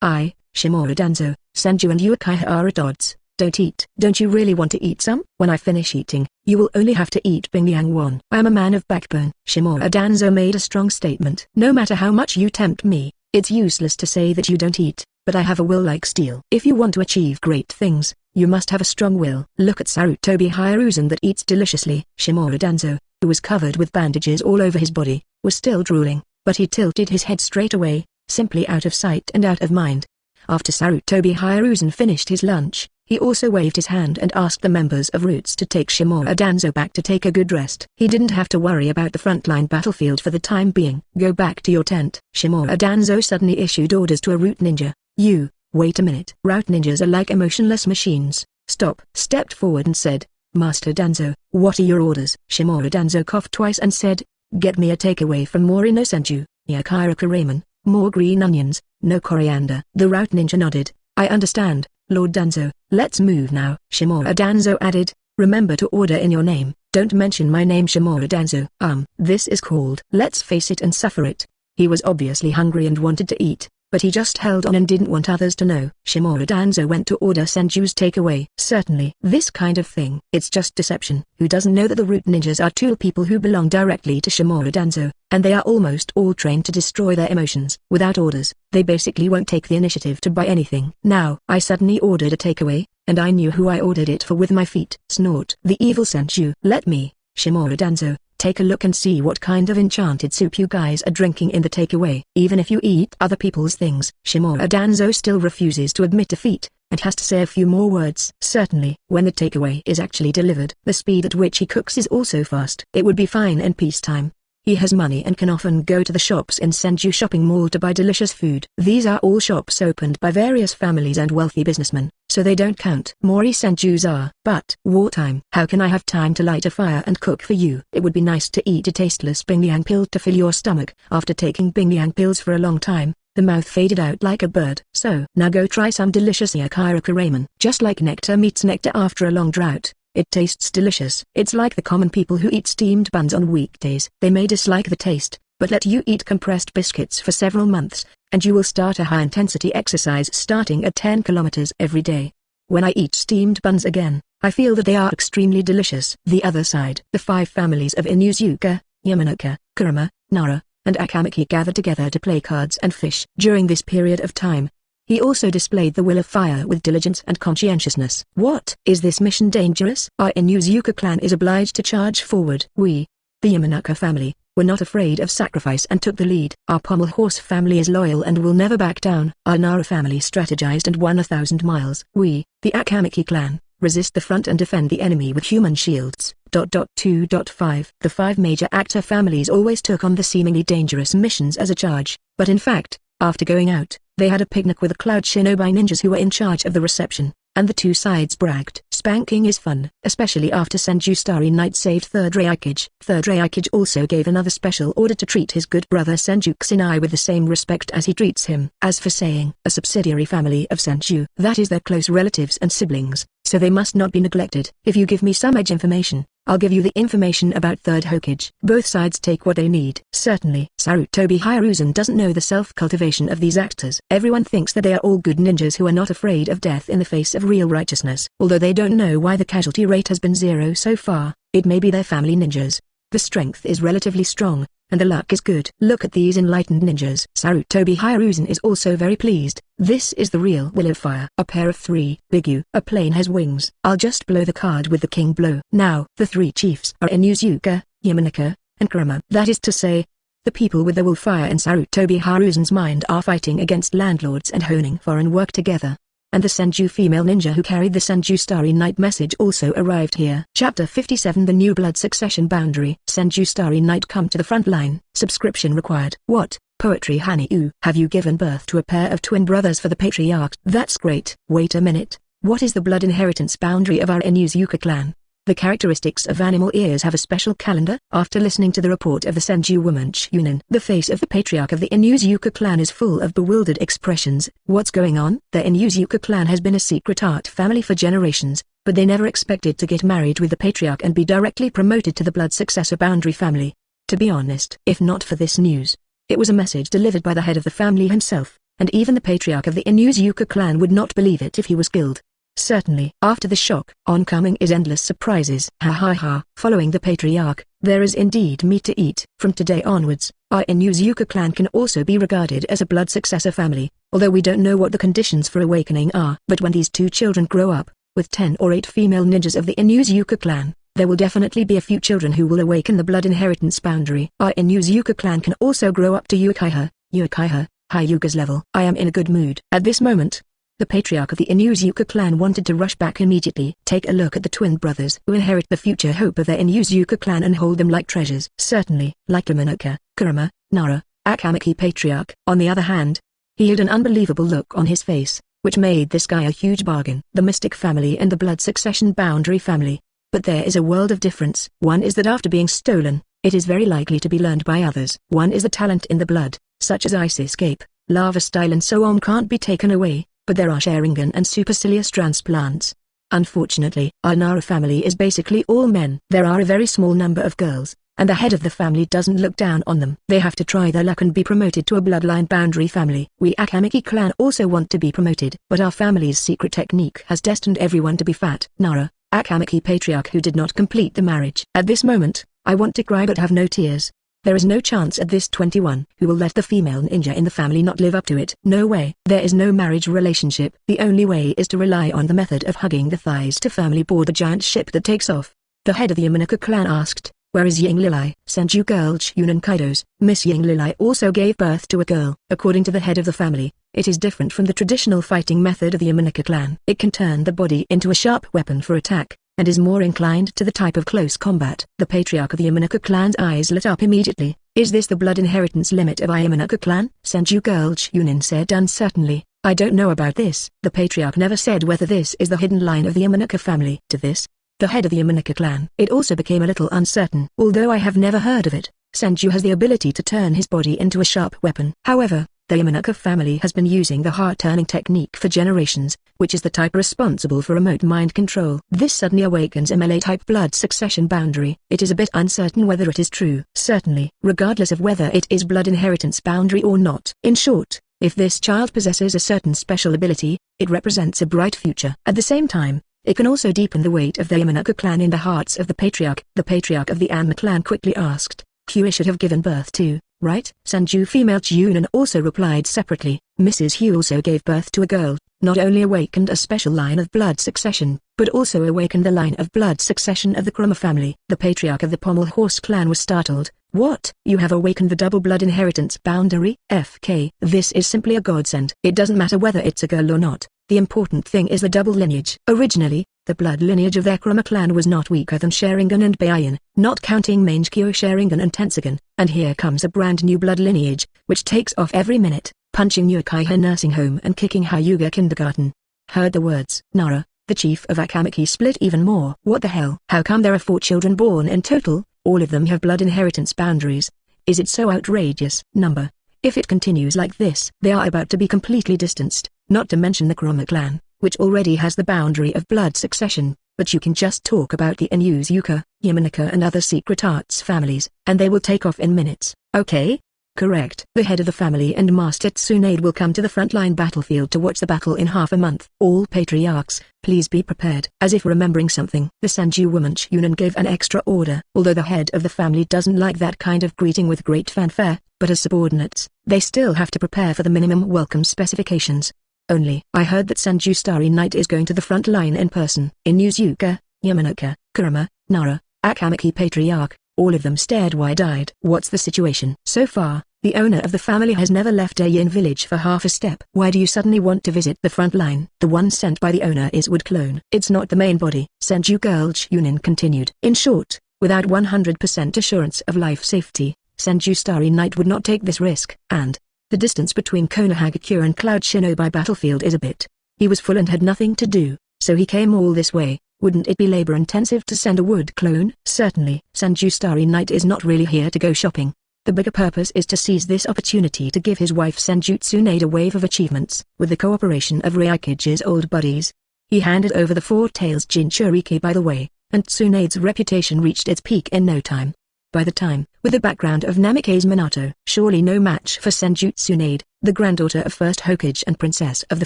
I, Shimura Danzo, Senju and Yukai are at odds. Don't eat. Don't you really want to eat some? When I finish eating, you will only have to eat Bingyang one. I am a man of backbone. Shimura Danzo made a strong statement. No matter how much you tempt me, it's useless to say that you don't eat, but I have a will like steel. If you want to achieve great things, you must have a strong will. Look at Sarutobi Hiruzen that eats deliciously. Shimura Danzo, who was covered with bandages all over his body, was still drooling, but he tilted his head straight away, simply out of sight and out of mind. After Sarutobi Hiruzen finished his lunch, he also waved his hand and asked the members of Roots to take Shimura Danzo back to take a good rest. He didn't have to worry about the frontline battlefield for the time being. Go back to your tent. Shimura Danzo suddenly issued orders to a Root ninja. You, wait a minute. Root ninjas are like emotionless machines. Stepped forward and said, Master Danzo, what are your orders? Shimura Danzo coughed twice and said, get me a takeaway from Morino Senju, Yakiraka ramen, more green onions, no coriander. The Root ninja nodded. I understand, Lord Danzo. Let's move now. Shimura Danzo added, remember to order in your name. Don't mention my name. Shimura Danzo. This is called Let's Face It and Suffer It. He was obviously hungry and wanted to eat, but he just held on and didn't want others to know. Shimura Danzo went to order Senju's takeaway. Certainly. This kind of thing, it's just deception. Who doesn't know that the Root ninjas are tool people who belong directly to Shimura Danzo, and they are almost all trained to destroy their emotions. Without orders, they basically won't take the initiative to buy anything. Now, I suddenly ordered a takeaway, and I knew who I ordered it for with my feet. Snort. The evil Senju. Let me, Shimura Danzo, take a look and see what kind of enchanted soup you guys are drinking in the takeaway. Even if you eat other people's things, Shimura Danzo still refuses to admit defeat, and has to say a few more words. Certainly. When the takeaway is actually delivered, the speed at which he cooks is also fast. It would be fine in peacetime. He has money and can often go to the shops in Senju shopping mall to buy delicious food. These are all shops opened by various families and wealthy businessmen, so they don't count. Mori Senju's are. But wartime. How can I have time to light a fire and cook for you? It would be nice to eat a tasteless Bingyang pill to fill your stomach. After taking Bingyang pills for a long time, the mouth faded out like a bird. So now go try some delicious Yakiraka ramen. Just like nectar meets nectar after a long drought, it tastes delicious. It's like the common people who eat steamed buns on weekdays. They may dislike the taste, but let you eat compressed biscuits for several months, and you will start a high-intensity exercise starting at 10 kilometers every day. When I eat steamed buns again, I feel that they are extremely delicious. The other side. The 5 families of Inuzuka, Yamanaka, Kurama, Nara, and Akamaki gathered together to play cards and fish. During this period of time, he also displayed the will of fire with diligence and conscientiousness. What? Is this mission dangerous? Our Inuzuka clan is obliged to charge forward. We, the Yamanaka family, were not afraid of sacrifice and took the lead. Our Pommel Horse family is loyal and will never back down. Our Nara family strategized and won 1,000 miles. We, the Akamaki clan, resist the front and defend the enemy with human shields. 2.5 The 5 major actor families always took on the seemingly dangerous missions as a charge, but in fact, after going out, they had a picnic with the Cloud Shinobi ninjas who were in charge of the reception, and the two sides bragged. Spanking is fun, especially after Senju Starry Night saved Third Raikage. Third Raikage also gave another special order to treat his good brother Senju Kusanai with the same respect as he treats him. As for saying, a subsidiary family of Senju, that is their close relatives and siblings, so they must not be neglected. If you give me some edge information, I'll give you the information about Third Hokage. Both sides take what they need. Certainly. Sarutobi Hiruzen doesn't know the self-cultivation of these actors. Everyone thinks that they are all good ninjas who are not afraid of death in the face of real righteousness. Although they don't know why the casualty rate has been 0 so far, it may be their family ninjas. The strength is relatively strong, and the luck is good. Look at these enlightened ninjas. Sarutobi Hiruzen is also very pleased. This is the real will of fire. A pair of 3, Bigyu. A plane has wings. I'll just blow the card with the king blow. Now, the 3 chiefs are Inuzuka, Yamanaka, and Kurama. That is to say, the people with the will fire in Sarutobi Hiruzen's mind are fighting against landlords and honing foreign work together. And the Senju female ninja who carried the Senju Starry Night message also arrived here. Chapter 57 The New Blood Succession Boundary. Senju Starry Night come to the front line. Subscription required. What? Poetry Haniu. Have you given birth to a pair of twin brothers for the patriarch? That's great. Wait a minute. What is the blood inheritance boundary of our Inuzuka clan? The characteristics of animal ears have a special calendar. After listening to the report of the Senju woman Chunin, the face of the patriarch of the Inuzuka clan is full of bewildered expressions. What's going on? The Inuzuka clan has been a secret art family for generations, but they never expected to get married with the patriarch and be directly promoted to the blood successor boundary family. To be honest, if not for this news, it was a message delivered by the head of the family himself, and even the patriarch of the Inuzuka clan would not believe it if he was killed. Certainly. After the shock, oncoming is endless surprises. Ha ha ha. Following the patriarch, there is indeed meat to eat. From today onwards, our Inuzuka clan can also be regarded as a blood successor family, although we don't know what the conditions for awakening are. But when these two children grow up, with 10 or 8 female ninjas of the Inuzuka clan, there will definitely be a few children who will awaken the blood inheritance boundary. Our Inuzuka clan can also grow up to Hyuga's level. I am in a good mood. At this moment, the patriarch of the Inuzuka clan wanted to rush back immediately. Take a look at the twin brothers who inherit the future hope of their Inuzuka clan and hold them like treasures. Certainly, like Yamanaka, Kurama, Nara, Akamaki patriarch. On the other hand, he had an unbelievable look on his face, which made this guy a huge bargain. The mystic family and the blood succession boundary family. But there is a world of difference. One is that after being stolen, it is very likely to be learned by others. One is the talent in the blood, such as ice escape, lava style and so on can't be taken away. But there are Sharingan and supercilious transplants. Unfortunately, our Nara family is basically all men. There are a very small number of girls, and the head of the family doesn't look down on them. They have to try their luck and be promoted to a bloodline boundary family. We Akamaki clan also want to be promoted, but our family's secret technique has destined everyone to be fat. Nara, Akamaki patriarch who did not complete the marriage. At this moment, I want to cry but have no tears. There is no chance at this 21 who will let the female ninja in the family not live up to it. No way. There is no marriage relationship. The only way is to rely on the method of hugging the thighs to firmly board the giant ship that takes off. The head of the Yamanaka clan asked, "Where is Ying Lilai?" Senju girl Chunin Kaido's Miss Ying Lilai also gave birth to a girl. According to the head of the family, it is different from the traditional fighting method of the Yamanaka clan. It can turn the body into a sharp weapon for attack, and is more inclined to the type of close combat. The patriarch of the Yamanaka clan's eyes lit up immediately. Is this the blood inheritance limit of our Yamanaka clan? Senju girl Chunin said uncertainly, I don't know about this. The patriarch never said whether this is the hidden line of the Yamanaka family. To this, the head of the Yamanaka clan, it also became a little uncertain. Although I have never heard of it, Senju has the ability to turn his body into a sharp weapon. However, the Yamanaka family has been using the heart-turning technique for generations, which is the type responsible for remote mind control. This suddenly awakens MLA-type blood succession boundary. It is a bit uncertain whether it is true. Certainly, regardless of whether it is blood inheritance boundary or not. In short, if this child possesses a certain special ability, it represents a bright future. At the same time, it can also deepen the weight of the Yamanaka clan in the hearts of the patriarch. The patriarch of the Anma clan quickly asked, Q should have given birth to, right? Senju female Chunin also replied separately, Mrs. Hugh also gave birth to a girl, not only awakened a special line of blood succession, but also awakened the line of blood succession of the Kurama family. The patriarch of the Pommel Horse clan was startled. What? You have awakened the double blood inheritance boundary? FK. This is simply a godsend. It doesn't matter whether it's a girl or not. The important thing is the double lineage. Originally, the blood lineage of their Kurama clan was not weaker than Sharingan and Byakugan, not counting Mangekyo Sharingan and Tensagan. And here comes a brand new blood lineage, which takes off every minute, punching Uchiha nursing home and kicking Hyuga kindergarten. Heard the words Nara, the chief of Akamaki, split even more. What the hell? How come there are 4 children born in total? All of them have blood inheritance boundaries. Is it so outrageous number? If it continues like this, they are about to be completely distanced, not to mention the Kurama clan, which already has the boundary of blood succession. But you can just talk about the Inu's Yuka, Yamanaka and other secret arts families, and they will take off in minutes. Okay? Correct. The head of the family and Master Tsunade will come to the frontline battlefield to watch the battle in half a month. All patriarchs, please be prepared. As if remembering something, the Senju woman Chunin gave an extra order. Although the head of the family doesn't like that kind of greeting with great fanfare, but as subordinates, they still have to prepare for the minimum welcome specifications. Only, I heard that Senju Starry Night is going to the front line in person. Inu's Yuka, Yamanaka, Kurama, Nara, Akamaki patriarch, all of them stared wide-eyed. What's the situation? So far, the owner of the family has never left a Yin village for half a step. Why do you suddenly want to visit the front line? The one sent by the owner is wood clone. It's not the main body. Senju girl Chunin continued. In short, without 100% assurance of life safety, Senju Starry Night would not take this risk. And the distance between Konoha and Cloud Shinobi battlefield is a bit. He was full and had nothing to do, so he came all this way. Wouldn't it be labor-intensive to send a wood clone? Certainly. Senju Starry Night is not really here to go shopping. The bigger purpose is to seize this opportunity to give his wife Senju Tsunade a wave of achievements, with the cooperation of Ryakuji's old buddies. He handed over the 4 tails Jinchuriki by the way, and Tsunade's reputation reached its peak in no time. By the time, with the background of Namikaze Minato, surely no match for Senju Tsunade, the granddaughter of First Hokage and Princess of the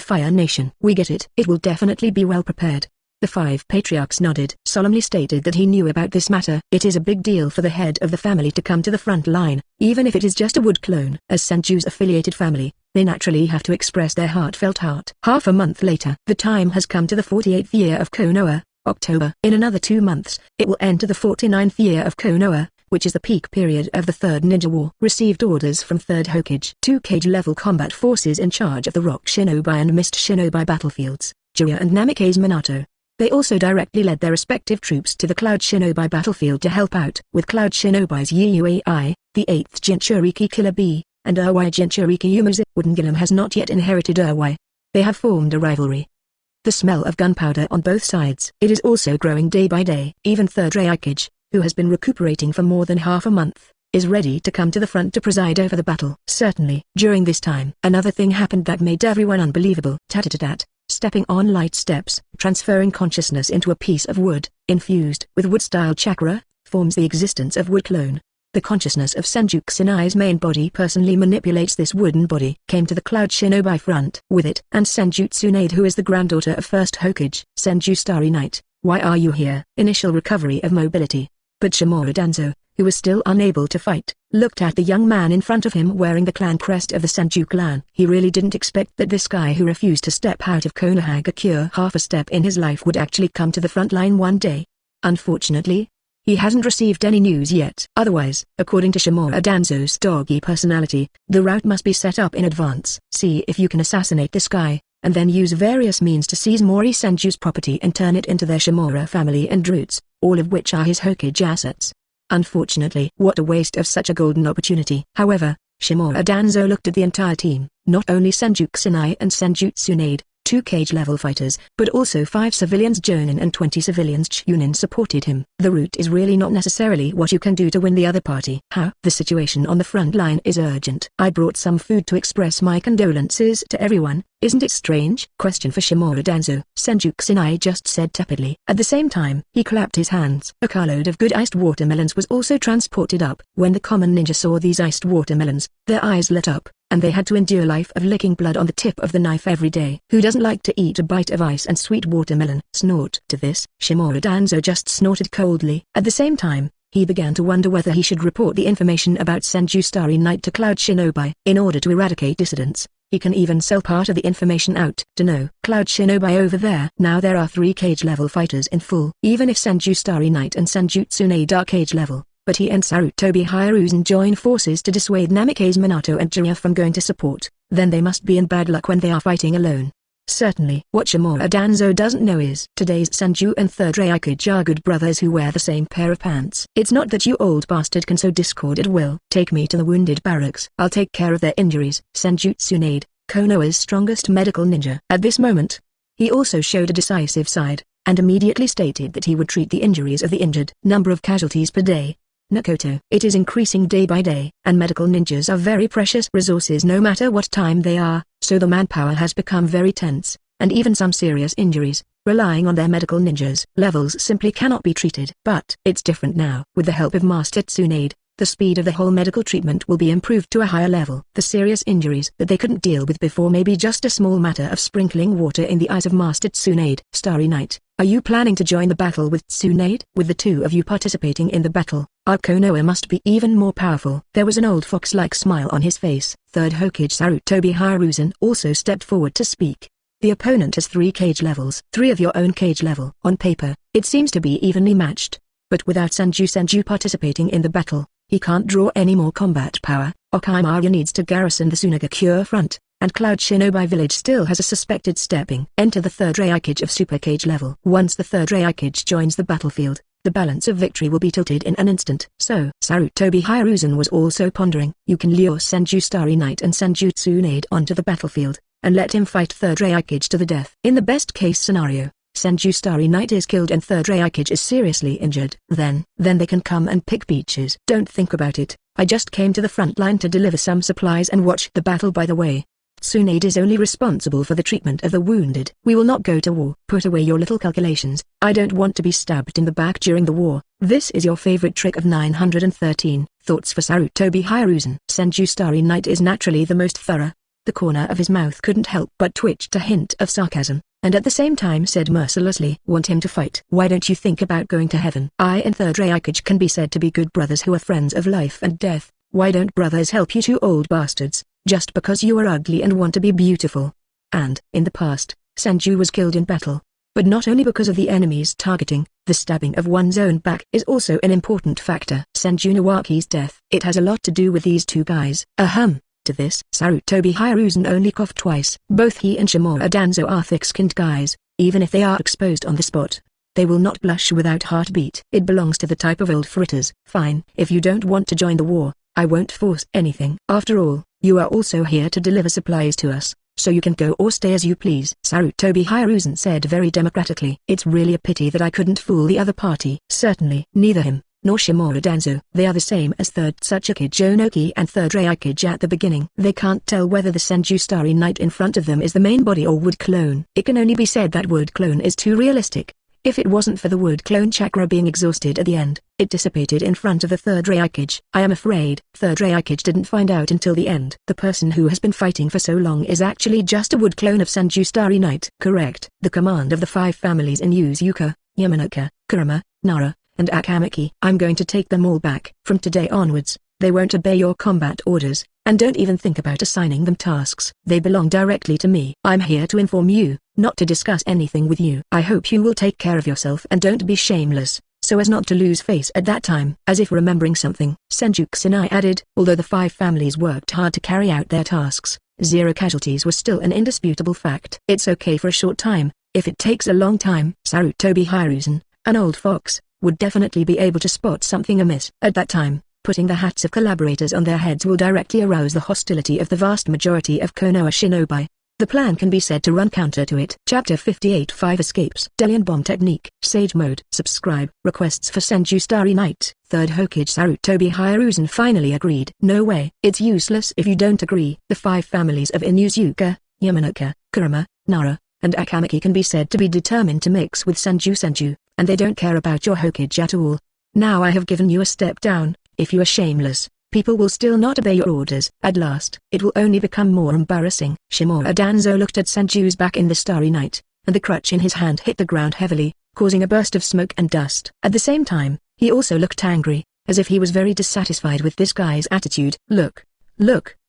Fire Nation. We get it. It will definitely be well prepared. The 5 patriarchs nodded, solemnly stated that he knew about this matter. It is a big deal for the head of the family to come to the front line, even if it is just a wood clone. As Senju's affiliated family, they naturally have to express their heartfelt heart. Half a month later, the time has come to the 48th year of Konoha, October. In another 2 months, it will enter the 49th year of Konoha, which is the peak period of the Third Ninja War. Received orders from Third Hokage. 2 Kage-level combat forces in charge of the Rock Shinobi and Mist Shinobi battlefields, Jiraiya and Namikaze Minato. They also directly led their respective troops to the Cloud Shinobi battlefield to help out. With Cloud Shinobi's Yuai, the 8th Jinchuriki Killer Bee, and Erwei Jinchuriki Umazu. Wooden Gillam has not yet inherited Erwei. They have formed a rivalry. The smell of gunpowder on both sides. It is also growing day by day. Even Third Ryakage, who has been recuperating for more than half a month, is ready to come to the front to preside over the battle. Certainly. During this time, another thing happened that made everyone unbelievable. Tat-tat-tat. Stepping on light steps, transferring consciousness into a piece of wood, infused with wood-style chakra, forms the existence of wood clone. The consciousness of Senju Kusanai's main body personally manipulates this wooden body. Came to the Cloud Shinobi front. With it, and Senju Tsunade, who is the granddaughter of First Hokage. Senju Starry Night, why are you here? Initial recovery of mobility. But Shimura Danzo, who was still unable to fight, looked at the young man in front of him wearing the clan crest of the Senju clan. He really didn't expect that this guy who refused to step out of Konoha half a step in his life would actually come to the front line one day. Unfortunately, he hasn't received any news yet. Otherwise, according to Shimura Danzo's doggy personality, the route must be set up in advance. See if you can assassinate this guy, and then use various means to seize Mori Senju's property and turn it into their Shimura family and roots, all of which are his Hokage assets. Unfortunately, what a waste of such a golden opportunity. However, Shimura Danzo looked at the entire team, not only Senju Kusanai and Senju Tsunade, 2 Kage-level fighters, but also 5 civilians Jonin and 20 civilians Chunin supported him. The route is really not necessarily what you can do to win the other party. How? The situation on the front line is urgent. I brought some food to express my condolences to everyone. Isn't it strange? Question for Shimura Danzo. Senju Kusanai just said tepidly. At the same time, he clapped his hands. A carload of good iced watermelons was also transported up. When the common ninja saw these iced watermelons, their eyes lit up, and they had to endure life of licking blood on the tip of the knife every day. Who doesn't like to eat a bite of ice and sweet watermelon? Snort. To this, Shimura Danzo just snorted coldly. At the same time, he began to wonder whether he should report the information about Senju Starry Night to Cloud Shinobi. In order to eradicate dissidents, he can even sell part of the information out to know Cloud Shinobi over there. Now there are 3 Kage-level fighters in full. Even if Senju Starry Night and Senju Tsunade are Kage-level, but he and Sarutobi Hiruzen join forces to dissuade Namikaze Minato and Jiraiya from going to support, then they must be in bad luck when they are fighting alone. Certainly. What Shimura Danzo doesn't know is today's Senju and Third Ryakage are good brothers who wear the same pair of pants. It's not that you old bastard can sow discord at will. Take me to the wounded barracks. I'll take care of their injuries. Senju Tsunade, Konoha's strongest medical ninja. At this moment, He also showed a decisive side, and immediately stated that he would treat the injuries of the injured. Number of casualties per day. Nakoto. It is increasing day by day, and medical ninjas are very precious resources no matter what time they are, so the manpower has become very tense, and even some serious injuries, relying on their medical ninjas. Levels simply cannot be treated. But it's different now. With the help of Master Tsunade, the speed of the whole medical treatment will be improved to a higher level. The serious injuries that they couldn't deal with before may be just a small matter of sprinkling water in the eyes of Master Tsunade. Starry Night, are you planning to join the battle with Tsunade? With the two of you participating in the battle, our Konoha must be even more powerful. There was an old fox-like smile on his face. Third Hokage Sarutobi Hiruzen also stepped forward to speak. The opponent has 3 cage levels. 3 of your own cage level. On paper, it seems to be evenly matched. But without Senju participating in the battle, he can't draw any more combat power. Okaimaru needs to garrison the Sunagakure front, and Cloud Shinobi village still has a suspected stepping. Enter the third Raikage of super cage level. Once the third Raikage joins the battlefield, the balance of victory will be tilted in an instant. So, Sarutobi Hiruzen was also pondering. You can lure Senju Starry Night and Senju Tsunade onto the battlefield, and let him fight third Raikage to the death. In the best case scenario, Senju Starry Night is killed and third Raikage is seriously injured. Then they can come and pick peaches. Don't think about it. I just came to the front line to deliver some supplies and watch the battle. By the way, Tsunade is only responsible for the treatment of the wounded. We will not go to war. Put away your little calculations. I don't want to be stabbed in the back during the war. This is your favorite trick of 913. Thoughts for Sarutobi Hiruzen. Senju Starry Night is naturally the most thorough. The corner of his mouth couldn't help but twitch a hint of sarcasm, and at the same time said mercilessly, "Want him to fight? Why don't you think about going to heaven? I and third Raikage can be said to be good brothers who are friends of life and death. Why don't brothers help you two old bastards, just because you are ugly and want to be beautiful?" And, in the past, Senju was killed in battle. But not only because of the enemy's targeting, the stabbing of one's own back is also an important factor. Senju Nawaki's death. It has a lot to do with these two guys. To this, Sarutobi Hiruzen only coughed twice. Both he and Shimura Danzo are thick-skinned guys. Even if they are exposed on the spot, they will not blush without heartbeat. It belongs to the type of old fritters. Fine, if you don't want to join the war, I won't force anything. After all, you are also here to deliver supplies to us, so you can go or stay as you please. Sarutobi Hiruzen said very democratically. It's really a pity that I couldn't fool the other party. Certainly, neither him nor Shimura Danzo. They are the same as third Tsuchikage Onoki and third Raikage at the beginning. They can't tell whether the Senju Starry Night in front of them is the main body or wood clone. It can only be said that wood clone is too realistic. If it wasn't for the wood clone chakra being exhausted at the end, it dissipated in front of the third Raikage. I am afraid third Raikage didn't find out until the end. The person who has been fighting for so long is actually just a wood clone of Senju Starry Night. Correct. The command of the 5 families in Uzuka, Yamanaka, Kurama, Nara, and Akamaki. I'm going to take them all back. From today onwards, they won't obey your combat orders, and don't even think about assigning them tasks. They belong directly to me. I'm here to inform you, not to discuss anything with you. I hope you will take care of yourself and don't be shameless, so as not to lose face at that time. As if remembering something, Senju Kusanai added, although the 5 families worked hard to carry out their tasks, 0 casualties was still an indisputable fact. It's okay for a short time. If it takes a long time, Sarutobi Hiruzen, an old fox, would definitely be able to spot something amiss. At that time, putting the hats of collaborators on their heads will directly arouse the hostility of the vast majority of Konoha shinobi. The plan can be said to run counter to it. Chapter 58 5 Escapes. Delian Bomb Technique. Sage Mode. Subscribe. Requests for Senju Starry Night. Third Hokage Sarutobi Hiruzen finally agreed. No way. It's useless if you don't agree. The 5 families of Inuzuka, Yamanaka, Kurama, Nara, and Akamaki can be said to be determined to mix with Senju, and they don't care about your Hokage at all. Now I have given you a step down. If you are shameless, people will still not obey your orders. At last, it will only become more embarrassing. Shimura Danzo looked at Senju's back in the starry night, and the crutch in his hand hit the ground heavily, causing a burst of smoke and dust. At the same time, he also looked angry, as if he was very dissatisfied with this guy's attitude. Look,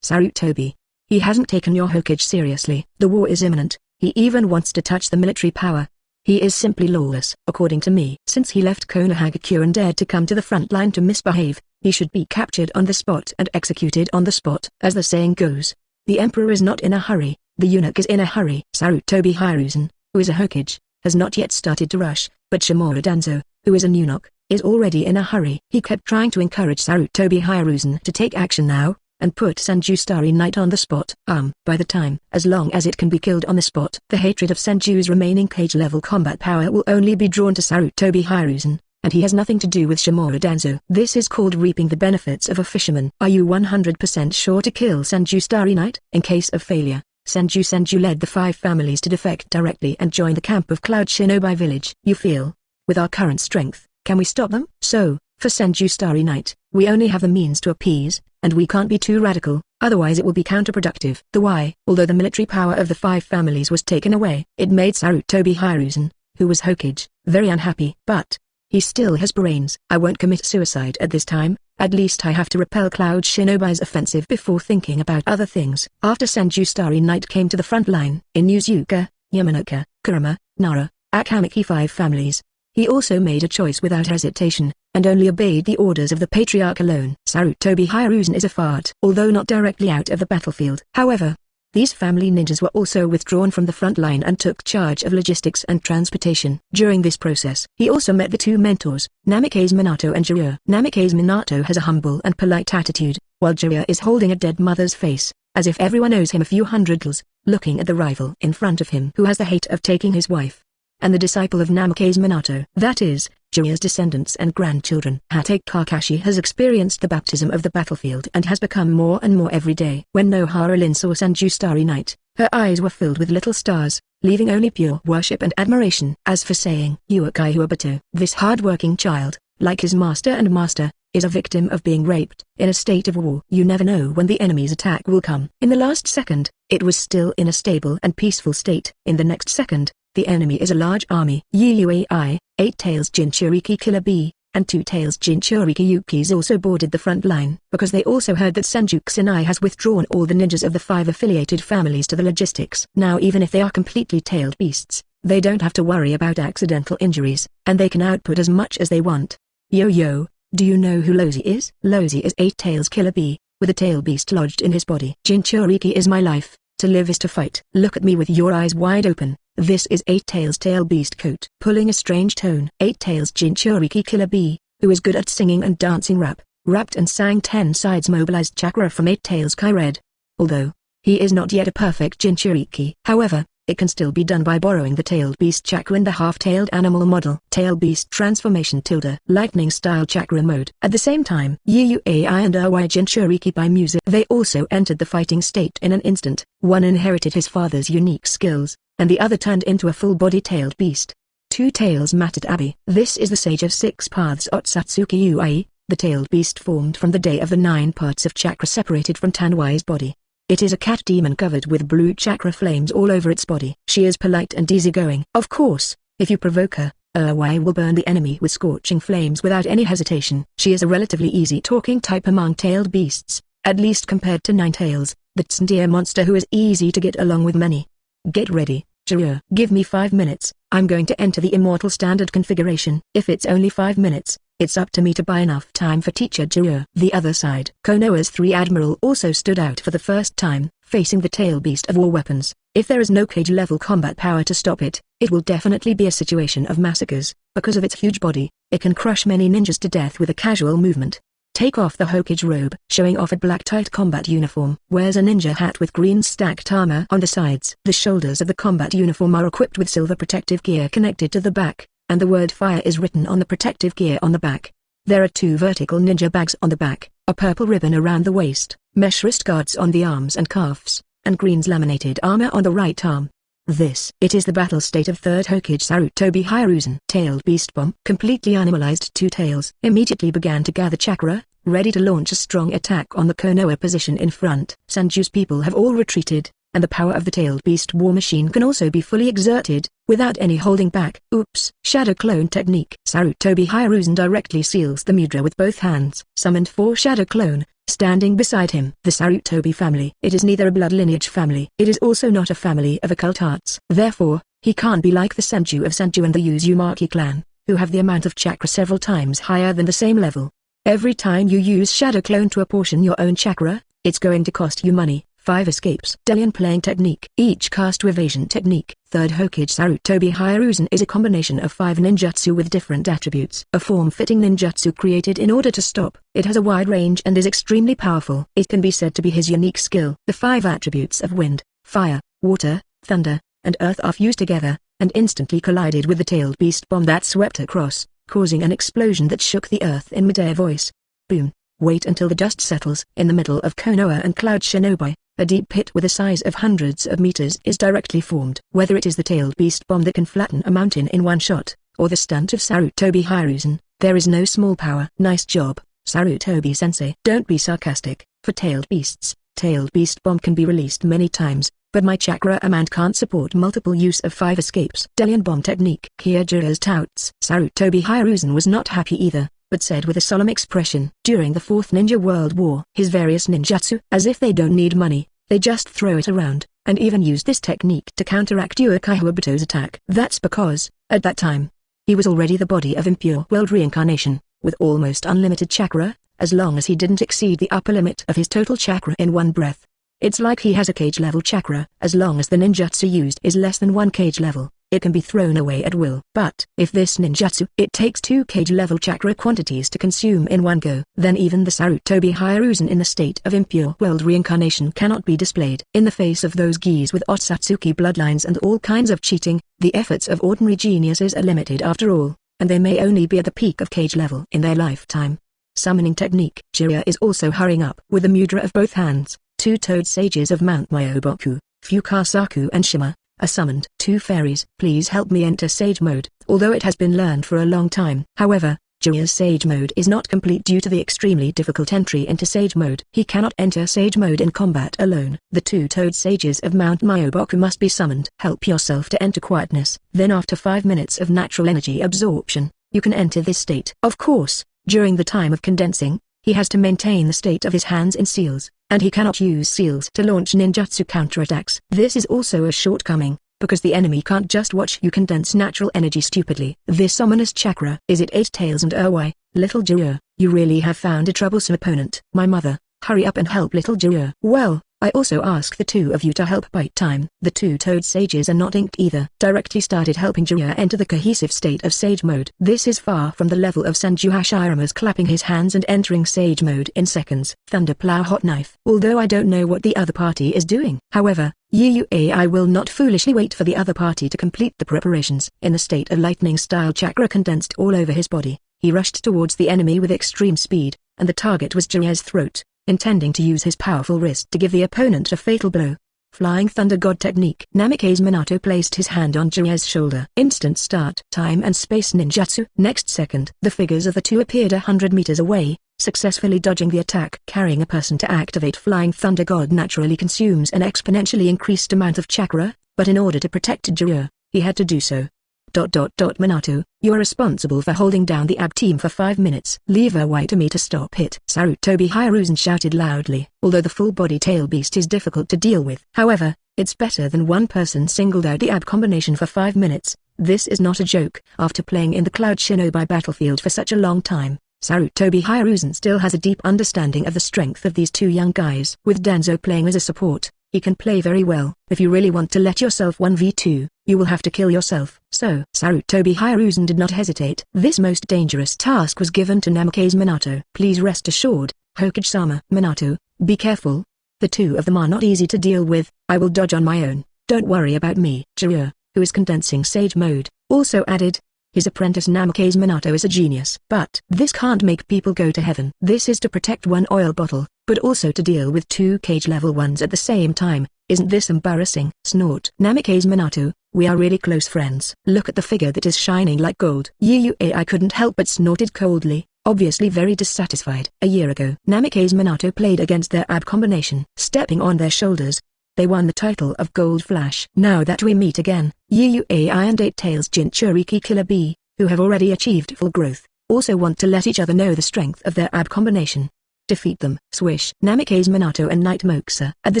Sarutobi. He hasn't taken your Hokage seriously. The war is imminent. He even wants to touch the military power. He is simply lawless. According to me, since he left Konohagakure and dared to come to the front line to misbehave, he should be captured on the spot and executed on the spot. As the saying goes, the emperor is not in a hurry, the eunuch is in a hurry. Sarutobi Hiruzen, who is a Hokage, has not yet started to rush, but Shimura Danzo, who is an eunuch, is already in a hurry. He kept trying to encourage Sarutobi Hiruzen to take action now, and put Senju Starry Night on the spot. By the time, as long as it can be killed on the spot, the hatred of Senju's remaining Kage-level combat power will only be drawn to Sarutobi Hiruzen, and he has nothing to do with Shimura Danzo. This is called reaping the benefits of a fisherman. Are you 100% sure to kill Senju Starry Night? In case of failure, Senju led the 5 families to defect directly and join the camp of Cloud Shinobi village. You feel, with our current strength, can we stop them? So, for Senju Starry Night, we only have the means to appease, and we can't be too radical, otherwise it will be counterproductive. The why, although the military power of the 5 families was taken away, it made Sarutobi Hiruzen, who was Hokage, very unhappy. But he still has brains. I won't commit suicide at this time, at least I have to repel Cloud Shinobi's offensive before thinking about other things. After Senju Starry Night came to the front line, in Yuzuka, Yamanoka, Kurama, Nara, Akamaki 5 families, he also made a choice without hesitation, and only obeyed the orders of the Patriarch alone. Sarutobi Hiruzen is a fart, although not directly out of the battlefield. However, these family ninjas were also withdrawn from the front line and took charge of logistics and transportation. During this process, he also met the 2 mentors, Namikaze Minato and Jiraiya. Namikaze Minato has a humble and polite attitude, while Jiraiya is holding a dead mother's face, as if everyone owes him a few hundreds, looking at the rival in front of him who has the hate of taking his wife, and the disciple of Namikaze Minato, that is, Jiraiya's descendants and grandchildren. Hatake Kakashi has experienced the baptism of the battlefield and has become more and more every day. When Nohara-Lin saw Senju Starry Night, her eyes were filled with little stars, leaving only pure worship and admiration. As for saying Uekai Huabato, this hard-working child, like his master, is a victim of being raped. In a state of war, you never know when the enemy's attack will come. In the last second, it was still in a stable and peaceful state. In the next second, the enemy is a large army. Yuai, 8 Tails Jinchuriki Killer B, and 2 Tails Jinchuriki Yukis also boarded the front line, because they also heard that Senju Kusanai has withdrawn all the ninjas of the 5 affiliated families to the logistics. Now even if they are completely tailed beasts, they don't have to worry about accidental injuries, and they can output as much as they want. Yo, do you know who Lozi is? Lozi is 8 Tails Killer B, with a tail beast lodged in his body. Jinchuriki is my life, to live is to fight. Look at me with your eyes wide open. This is 8 Tails Tail Beast Coat. Pulling a strange tone. 8 Tails Jinchuriki Killer B, who is good at singing and dancing rapped and sang 10 sides mobilized chakra from 8 Tails Kai Red. Although, he is not yet a perfect Jinchuriki. However, it can still be done by borrowing the tailed beast chakra in the half-tailed animal model. Tail beast transformation / lightning style chakra mode. At the same time, Yuai and Erwei Jinchuriki by music. They also entered the fighting state in an instant. One inherited his father's unique skills, and the other turned into a full-body tailed beast. 2 Tails mattered Abi. This is the Sage of 6 Paths Otsutsuki Yuai, the tailed beast formed from the day of the 9 parts of chakra separated from Tanwai's body. It is a cat demon covered with blue chakra flames all over its body. She is polite and easygoing. Of course, if you provoke her, Erwei will burn the enemy with scorching flames without any hesitation. She is a relatively easy-talking type among tailed beasts, at least compared to 9 Tails, the tsundere monster who is easy to get along with many. Get ready, Jiraiya. Give me 5 minutes, I'm going to enter the immortal standard configuration. If it's only 5 minutes, it's up to me to buy enough time for teacher Jiraiya. The other side. Konoha's 3 Admiral also stood out for the first time, facing the tail beast of war weapons. If there is no Kage-level combat power to stop it, it will definitely be a situation of massacres. Because of its huge body, it can crush many ninjas to death with a casual movement. Take off the Hokage robe, showing off a black tight combat uniform. Wears a ninja hat with green stacked armor on the sides. The shoulders of the combat uniform are equipped with silver protective gear connected to the back, and the word fire is written on the protective gear on the back. There are 2 vertical ninja bags on the back, a purple ribbon around the waist, mesh wrist guards on the arms and cuffs, and green's laminated armor on the right arm. It is the battle state of 3rd Hokage Sarutobi Hiruzen. Tailed beast bomb. Completely animalized 2 Tails immediately began to gather chakra, ready to launch a strong attack on the Konoha position in front. Senju's people have all retreated, and the power of the tailed beast war machine can also be fully exerted, without any holding back. Oops. Shadow clone technique. Sarutobi Hiruzen directly seals the mudra with both hands. Summoned 4 shadow clone, standing beside him. The Sarutobi family. It is neither a blood lineage family. It is also not a family of occult arts. Therefore, he can't be like the Senju of Senju and the Uzumaki clan, who have the amount of chakra several times higher than the same level. Every time you use shadow clone to apportion your own chakra, it's going to cost you money. 5 escapes. Delian playing technique. Each cast evasion technique. Third Hokage Sarutobi Hiruzen is a combination of 5 ninjutsu with different attributes. A form-fitting ninjutsu created in order to stop. It has a wide range and is extremely powerful. It can be said to be his unique skill. The 5 attributes of wind, fire, water, thunder, and earth are fused together, and instantly collided with the tailed beast bomb that swept across, causing an explosion that shook the earth in midair. Voice. Boom. Wait until the dust settles. In the middle of Konoha and Cloud Shinobi, a deep pit with a size of hundreds of meters is directly formed. Whether it is the tailed beast bomb that can flatten a mountain in one shot, or the stunt of Sarutobi Hiruzen, there is no small power. Nice job, Sarutobi-sensei. Don't be sarcastic. For tailed beast bomb can be released many times, but my chakra amount can't support multiple use of 5 escapes. Delian bomb technique. Here Jiraiya's touts. Sarutobi Hiruzen was not happy either, but said with a solemn expression. During the 4th Ninja World War, his various ninjutsu, as if they don't need money, they just throw it around, and even use this technique to counteract Uchiha Obito's attack. That's because, at that time, he was already the body of impure world reincarnation, with almost unlimited chakra, as long as he didn't exceed the upper limit of his total chakra in one breath. It's like he has a Kage-level chakra. As long as the ninjutsu used is less than 1 Kage-level, it can be thrown away at will. But if this ninjutsu, it takes 2 Kage-level chakra quantities to consume in one go, then even the Sarutobi Hiruzen in the state of impure world reincarnation cannot be displayed. In the face of those geese with Otsutsuki bloodlines and all kinds of cheating, the efforts of ordinary geniuses are limited after all, and they may only be at the peak of Kage-level in their lifetime. Summoning technique. Jiraiya is also hurrying up. With the mudra of both hands, 2 toad sages of Mount Myoboku, Fukasaku and Shima, are summoned. 2 fairies. Please help me enter sage mode. Although it has been learned for a long time. However, Jiraiya's sage mode is not complete due to the extremely difficult entry into sage mode. He cannot enter sage mode in combat alone. The 2 toad sages of Mount Myoboku must be summoned. Help yourself to enter quietness. Then after 5 minutes of natural energy absorption, you can enter this state. Of course, during the time of condensing, he has to maintain the state of his hands in seals, and he cannot use seals to launch ninjutsu counterattacks. This is also a shortcoming, because the enemy can't just watch you condense natural energy stupidly. This ominous chakra. Is it 8 Tails and Erwei? Little Jiraiya, you really have found a troublesome opponent. My mother, hurry up and help little Jiraiya. Well, I also ask the 2 of you to help bite time. The 2 toad sages are not inked either. Directly started helping Jiraiya enter the cohesive state of sage mode. This is far from the level of Senju Hashirama's clapping his hands and entering sage mode in seconds. Thunderplow hot knife. Although I don't know what the other party is doing. However, I will not foolishly wait for the other party to complete the preparations. In the state of lightning style chakra condensed all over his body, he rushed towards the enemy with extreme speed, and the target was Jiraiya's throat, intending to use his powerful wrist to give the opponent a fatal blow. Flying Thunder God technique. Namikaze Minato placed his hand on Jiraiya's shoulder. Instant start. Time and space ninjutsu. Next second, the figures of the 2 appeared 100 meters away, successfully dodging the attack. Carrying a person to activate Flying Thunder God naturally consumes an exponentially increased amount of chakra, but in order to protect Jiraiya, he had to do so. Minato, you are responsible for holding down the AB team for 5 minutes. Leave Erwei to me to stop it. Sarutobi Hiruzen shouted loudly. Although the full-body tail beast is difficult to deal with. However, it's better than one person singled out the AB combination for 5 minutes. This is not a joke. After playing in the Cloud Shinobi battlefield for such a long time, Sarutobi Hiruzen still has a deep understanding of the strength of these 2 young guys. With Danzo playing as a support, he can play very well. If you really want to let yourself 1v2, you will have to kill yourself. So, Sarutobi Hiruzen did not hesitate. This most dangerous task was given to Namikaze Minato. Please rest assured, Hokage-sama. Minato, be careful. The 2 of them are not easy to deal with. I will dodge on my own. Don't worry about me. Jiraiya, who is condensing sage mode, also added. His apprentice Namikaze Minato is a genius. But this can't make people go to heaven. This is to protect 1 oil bottle, but also to deal with 2 Kage-level ones at the same time. Isn't this embarrassing? Snort. Namikaze Minato, we are really close friends. Look at the figure that is shining like gold. I couldn't help but snorted coldly, obviously very dissatisfied. A year ago, Namikaze Minato played against their AB combination. Stepping on their shoulders, they won the title of Gold Flash. Now that we meet again, I and 8 Tails Jinchuriki Killer B, who have already achieved full growth, also want to let each other know the strength of their AB combination. Defeat them. Swish. Namikaze Minato and Night Moxa. At the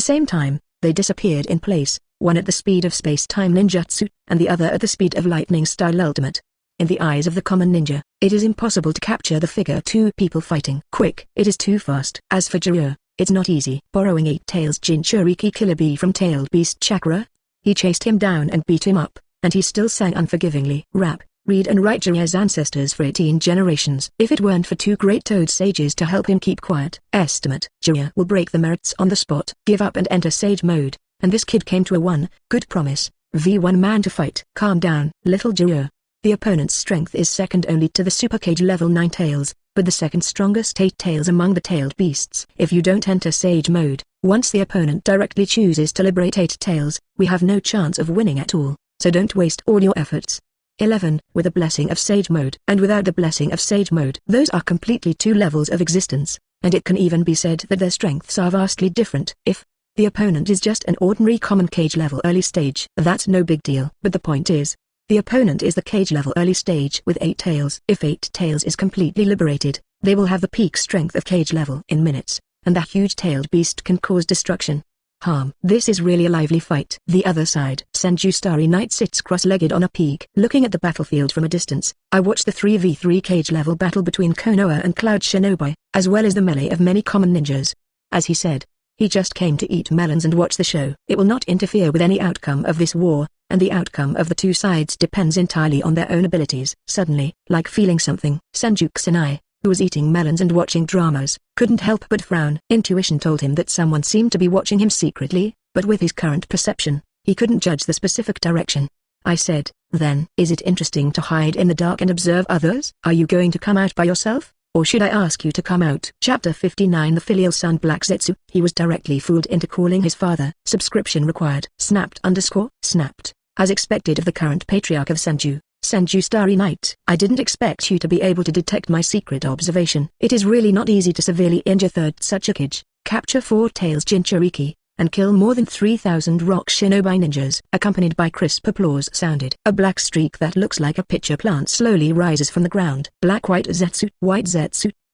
same time, they disappeared in place, one at the speed of space-time ninjutsu, and the other at the speed of lightning-style ultimate. In the eyes of the common ninja, it is impossible to capture the figure 2 people fighting. Quick, it is too fast. As for Jiraiya, It's not easy. Borrowing 8 Tails Jinchuriki Killer Bee from Tailed Beast Chakra? He chased him down and beat him up, and he still sang unforgivingly. Rap, read and write Jiraiya's ancestors for 18 generations. If it weren't for 2 great toad sages to help him keep quiet. Estimate. Jiraiya will break the merits on the spot. Give up and enter sage mode. And this kid came to a 1, good promise, v1 man to fight. Calm down, little Jiraiya. The opponent's strength is second only to the super Kage level 9 tails, but the second strongest 8 tails among the tailed beasts. If you don't enter sage mode, once the opponent directly chooses to liberate 8 tails, we have no chance of winning at all, so don't waste all your efforts. 11. With a blessing of sage mode and without the blessing of sage mode. Those are completely 2 levels of existence, and it can even be said that their strengths are vastly different. If the opponent is just an ordinary common Kage level early stage, that's no big deal. But the point is, the opponent is the Kage level early stage with 8 tails. If 8 tails is completely liberated, they will have the peak strength of Kage level in minutes, and the huge tailed beast can cause destruction. Harm. This is really a lively fight. The other side. Senju Starry Night sits cross-legged on a peak. Looking at the battlefield from a distance, I watch the 3v3 Kage level battle between Konoha and Cloud Shinobi, as well as the melee of many common ninjas. As he said, he just came to eat melons and watch the show. It will not interfere with any outcome of this war, and the outcome of the 2 sides depends entirely on their own abilities. Suddenly, like feeling something, Senju Kusanai, who was eating melons and watching dramas, couldn't help but frown. Intuition told him that someone seemed to be watching him secretly, but with his current perception, he couldn't judge the specific direction. I said, then, is it interesting to hide in the dark and observe others? Are you going to come out by yourself, or should I ask you to come out? Chapter 59. The filial son Black Zetsu. He was directly fooled into calling his father. Subscription required. Snapped. As expected of the current patriarch of Senju, Senju Starry Night. I didn't expect you to be able to detect my secret observation. It is really not easy to severely injure third Tsuchikage, capture 4 tails Jinchuriki, and kill more than 3,000 rock shinobi ninjas. Accompanied by crisp applause sounded. A black streak that looks like a pitcher plant slowly rises from the ground. White Zetsu,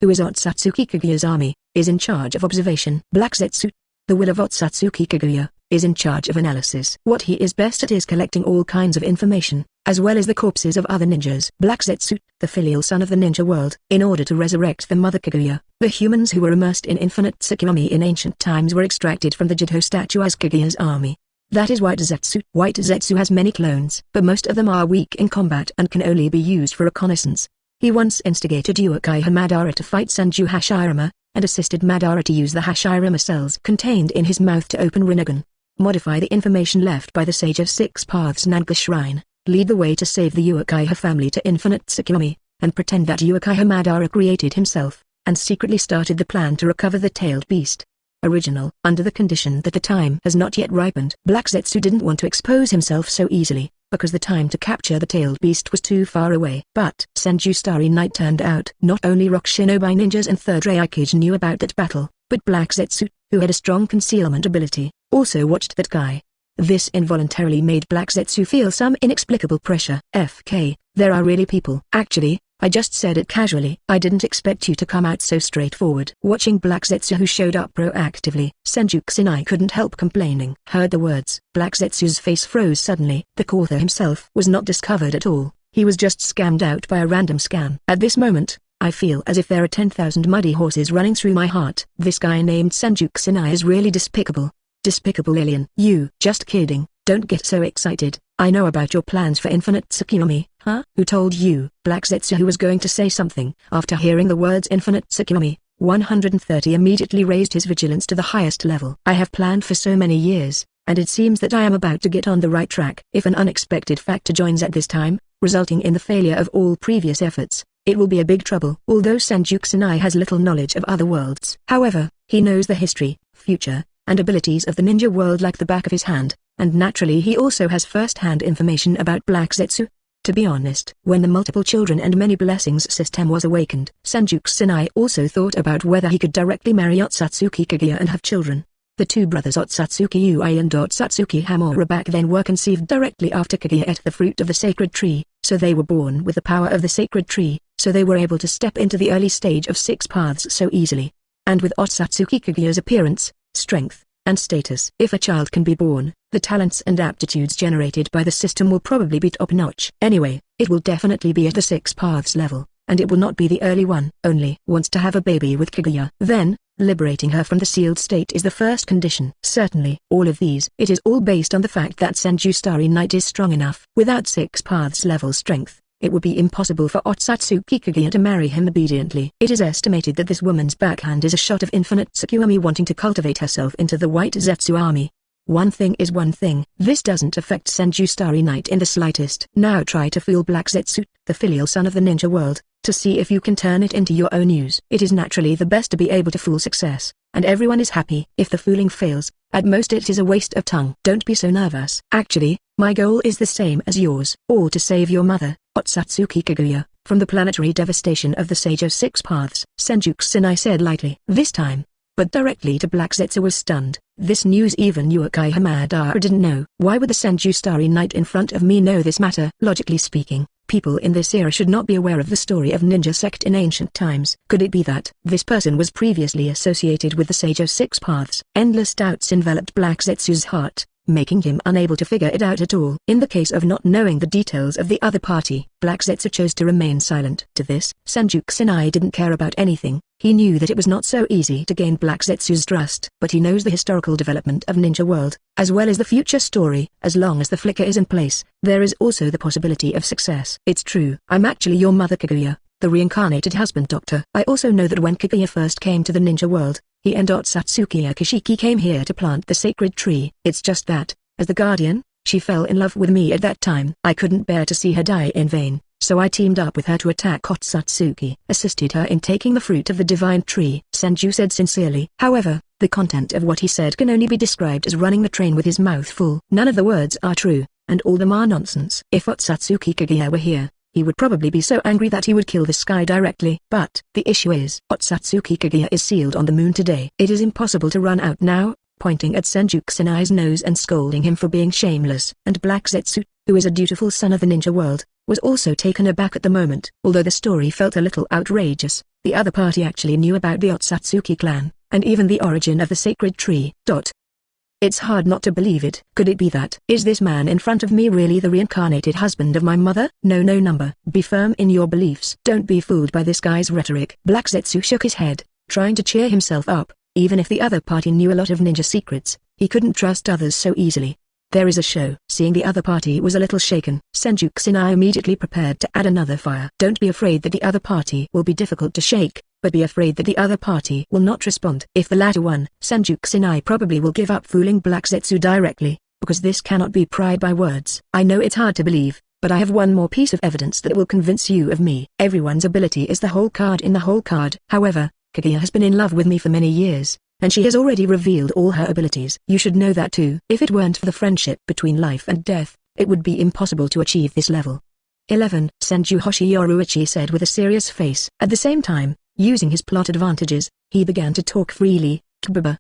who is Otsutsuki Kaguya's army, is in charge of observation. Black Zetsu, the will of Otsutsuki Kaguya, is in charge of analysis. What he is best at is collecting all kinds of information, as well as the corpses of other ninjas. Black Zetsu, the filial son of the ninja world. In order to resurrect the mother Kaguya, the humans who were immersed in infinite Tsukuyomi in ancient times were extracted from the Jito statue as Kaguya's army. That is White Zetsu. White Zetsu has many clones, but most of them are weak in combat and can only be used for reconnaissance. He once instigated Uchiha Madara to fight Senju Hashirama, and assisted Madara to use the Hashirama cells contained in his mouth to open Rinnegan. Modify the information left by the Sage of 6 Paths Naga Shrine, lead the way to save the Uchiha family to infinite Tsukuyomi, and pretend that Uchiha Madara created himself, and secretly started the plan to recover the tailed beast. Original. Under the condition that the time has not yet ripened. Black Zetsu didn't want to expose himself so easily, because the time to capture the tailed beast was too far away. But Senju Starry Night turned out. Not only rock shinobi ninjas and third Raikage knew about that battle, but Black Zetsu, who had a strong concealment ability, also watched that guy. This involuntarily made Black Zetsu feel some inexplicable pressure. FK, there are really people. Actually, I just said it casually. I didn't expect you to come out so straightforward. Watching Black Zetsu, who showed up proactively, Senju Kusanai couldn't help complaining. Heard the words. Black Zetsu's face froze suddenly. The author himself was not discovered at all. He was just scammed out by a random scam. At this moment, I feel as if there are 10,000 muddy horses running through my heart. This guy named Senju Kusanai is really despicable. Despicable alien. You. Just kidding. Don't get so excited. I know about your plans for infinite Tsukuyomi. Huh? Who told you? Black Zetsu, who was going to say something. After hearing the words infinite Tsukuyomi, 130 immediately raised his vigilance to the highest level. I have planned for so many years, and it seems that I am about to get on the right track. If an unexpected factor joins at this time, resulting in the failure of all previous efforts, it will be a big trouble. Although Senju Kusanai has little knowledge of other worlds, however, he knows the history, future, and abilities of the ninja world like the back of his hand, and naturally he also has first-hand information about Black Zetsu. To be honest, when the multiple children and many blessings system was awakened, Senju Kusanai also thought about whether he could directly marry Otsutsuki Kaguya and have children. The two brothers Otsutsuki Ui and Otsutsuki Hamura back then were conceived directly after Kaguya ate the fruit of the sacred tree, so they were born with the power of the sacred tree, so they were able to step into the early stage of 6 paths so easily. And with Otsutsuki Kaguya's appearance, strength, and status. If a child can be born, the talents and aptitudes generated by the system will probably be top-notch. Anyway, it will definitely be at the 6 paths level, and it will not be the early one. Only wants to have a baby with Kaguya. Then, liberating her from the sealed state is the first condition. Certainly, all of these. It is all based on the fact that Senju Starry Night is strong enough. Without 6 paths level strength, it would be impossible for Otsutsuki Kaguya to marry him obediently. It is estimated that this woman's backhand is a shot of infinite Tsukuyomi wanting to cultivate herself into the White Zetsu army. One thing is one thing. This doesn't affect Senju Starry Night in the slightest. Now try to fool Black Zetsu, the filial son of the ninja world, to see if you can turn it into your own use. It is naturally the best to be able to fool success, and everyone is happy. If the fooling fails, at most it is a waste of tongue. Don't be so nervous. Actually, my goal is the same as yours. All to save your mother, Otsutsuki Kaguya, from the planetary devastation of the Sage of 6 Paths. Senju Kusanai said lightly. This time, but directly to Black Zetsu was stunned. This news even Uchiha Hamadara didn't know. Why would the Senju Starry Night in front of me know this matter? Logically speaking, people in this era should not be aware of the story of ninja sect in ancient times. Could it be that this person was previously associated with the Sage of 6 Paths? Endless doubts enveloped Black Zetsu's heart, making him unable to figure it out at all. In the case of not knowing the details of the other party, Black Zetsu chose to remain silent. To this, Senju Kusanai didn't care about anything. He knew that it was not so easy to gain Black Zetsu's trust. But he knows the historical development of Ninja World, as well as the future story. As long as the flicker is in place, there is also the possibility of success. It's true. I'm actually your mother Kaguya, the reincarnated husband doctor. I also know that when Kaguya first came to the Ninja World, he and Otsutsuki Akashiki came here to plant the sacred tree. It's just that, as the guardian, she fell in love with me at that time. I couldn't bear to see her die in vain, so I teamed up with her to attack Otsutsuki, assisted her in taking the fruit of the divine tree. Senju said sincerely. However, the content of what he said can only be described as running the train with his mouth full. None of the words are true, and all them are nonsense. If Otsutsuki Kaguya were here, he would probably be so angry that he would kill this guy directly. But the issue is, Otsutsuki Kaguya is sealed on the moon today. It is impossible to run out now, pointing at Senju Kusanai's nose and scolding him for being shameless. And Black Zetsu, who is a dutiful son of the ninja world, was also taken aback at the moment. Although the story felt a little outrageous, the other party actually knew about the Otsutsuki clan, and even the origin of the sacred tree. It's hard not to believe it. Could it be that? Is this man in front of me really the reincarnated husband of my mother? No, number. Be firm in your beliefs. Don't be fooled by this guy's rhetoric. Black Zetsu shook his head, trying to cheer himself up. Even if the other party knew a lot of ninja secrets, he couldn't trust others so easily. There is a show. Seeing the other party was a little shaken, Senju Kusanai immediately prepared to add another fire. Don't be afraid that the other party will be difficult to shake, but be afraid that the other party will not respond. If the latter one, Senju Kusanai probably will give up fooling Black Zetsu directly, because this cannot be pried by words. I know it's hard to believe, but I have one more piece of evidence that will convince you of me. Everyone's ability is the whole card in the whole card. However, Kaguya has been in love with me for many years, and she has already revealed all her abilities. You should know that too. If it weren't for the friendship between life and death, it would be impossible to achieve this level. 11. Senju Yoruichi said with a serious face. At the same time, using his plot advantages, he began to talk freely.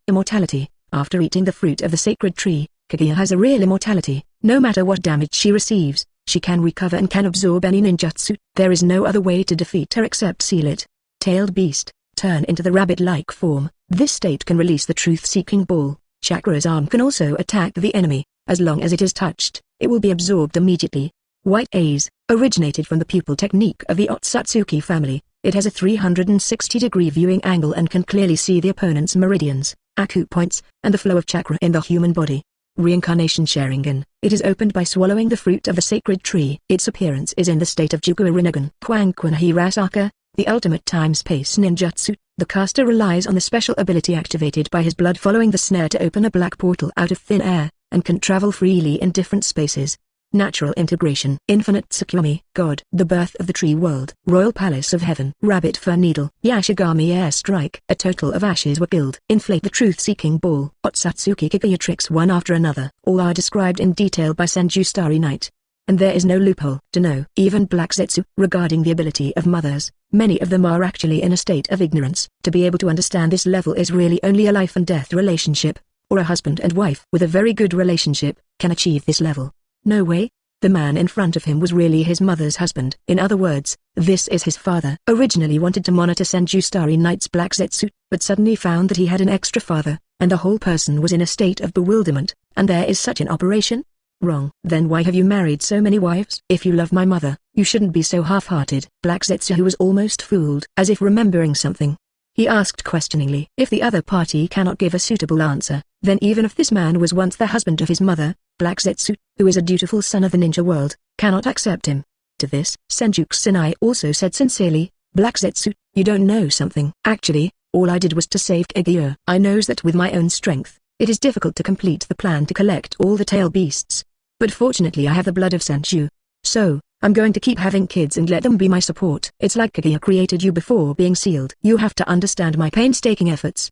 Immortality. After eating the fruit of the sacred tree, Kaguya has a real immortality. No matter what damage she receives, she can recover and can absorb any ninjutsu. There is no other way to defeat her except seal it. Tailed beast. Turn into the rabbit-like form. This state can release the truth-seeking ball. Chakra's arm can also attack the enemy. As long as it is touched, it will be absorbed immediately. White A's, originated from the pupil technique of the Otsutsuki family. It has a 360-degree viewing angle and can clearly see the opponent's meridians, acupoints, and the flow of chakra in the human body. Reincarnation Sharingan. It is opened by swallowing the fruit of the sacred tree. Its appearance is in the state of Juku Rinnegan. Kwankwan Hirasaka. The ultimate time-space ninjutsu. The caster relies on the special ability activated by his blood following the snare to open a black portal out of thin air, and can travel freely in different spaces. Natural integration. Infinite Tsukuyomi. God. The birth of the tree world. Royal Palace of Heaven. Rabbit Fur Needle. Yashigami Airstrike. A total of ashes were killed. Inflate the truth-seeking ball. Otsutsuki Kaguya tricks one after another. All are described in detail by Senju Starry Night. And there is no loophole to know. Even Black Zetsu. Regarding the ability of mothers, many of them are actually in a state of ignorance. To be able to understand this level is really only a life and death relationship, or a husband and wife with a very good relationship, can achieve this level. No way. The man in front of him was really his mother's husband. In other words, this is his father. Originally wanted to monitor Senju Starry Night's Black Zetsu, but suddenly found that he had an extra father, and the whole person was in a state of bewilderment. And there is such an operation? Wrong. Then why have you married so many wives? If you love my mother, you shouldn't be so half-hearted. Black Zetsu, who was almost fooled, as if remembering something. He asked questioningly. If the other party cannot give a suitable answer, then even if this man was once the husband of his mother, Black Zetsu, who is a dutiful son of the ninja world, cannot accept him. To this, Senju Kusanai also said sincerely, Black Zetsu, you don't know something. Actually, all I did was to save Kage-level. I knows that with my own strength, it is difficult to complete the plan to collect all the tail beasts. But fortunately I have the blood of Senju. So, I'm going to keep having kids and let them be my support. It's like Kage-level created you before being sealed. You have to understand my painstaking efforts.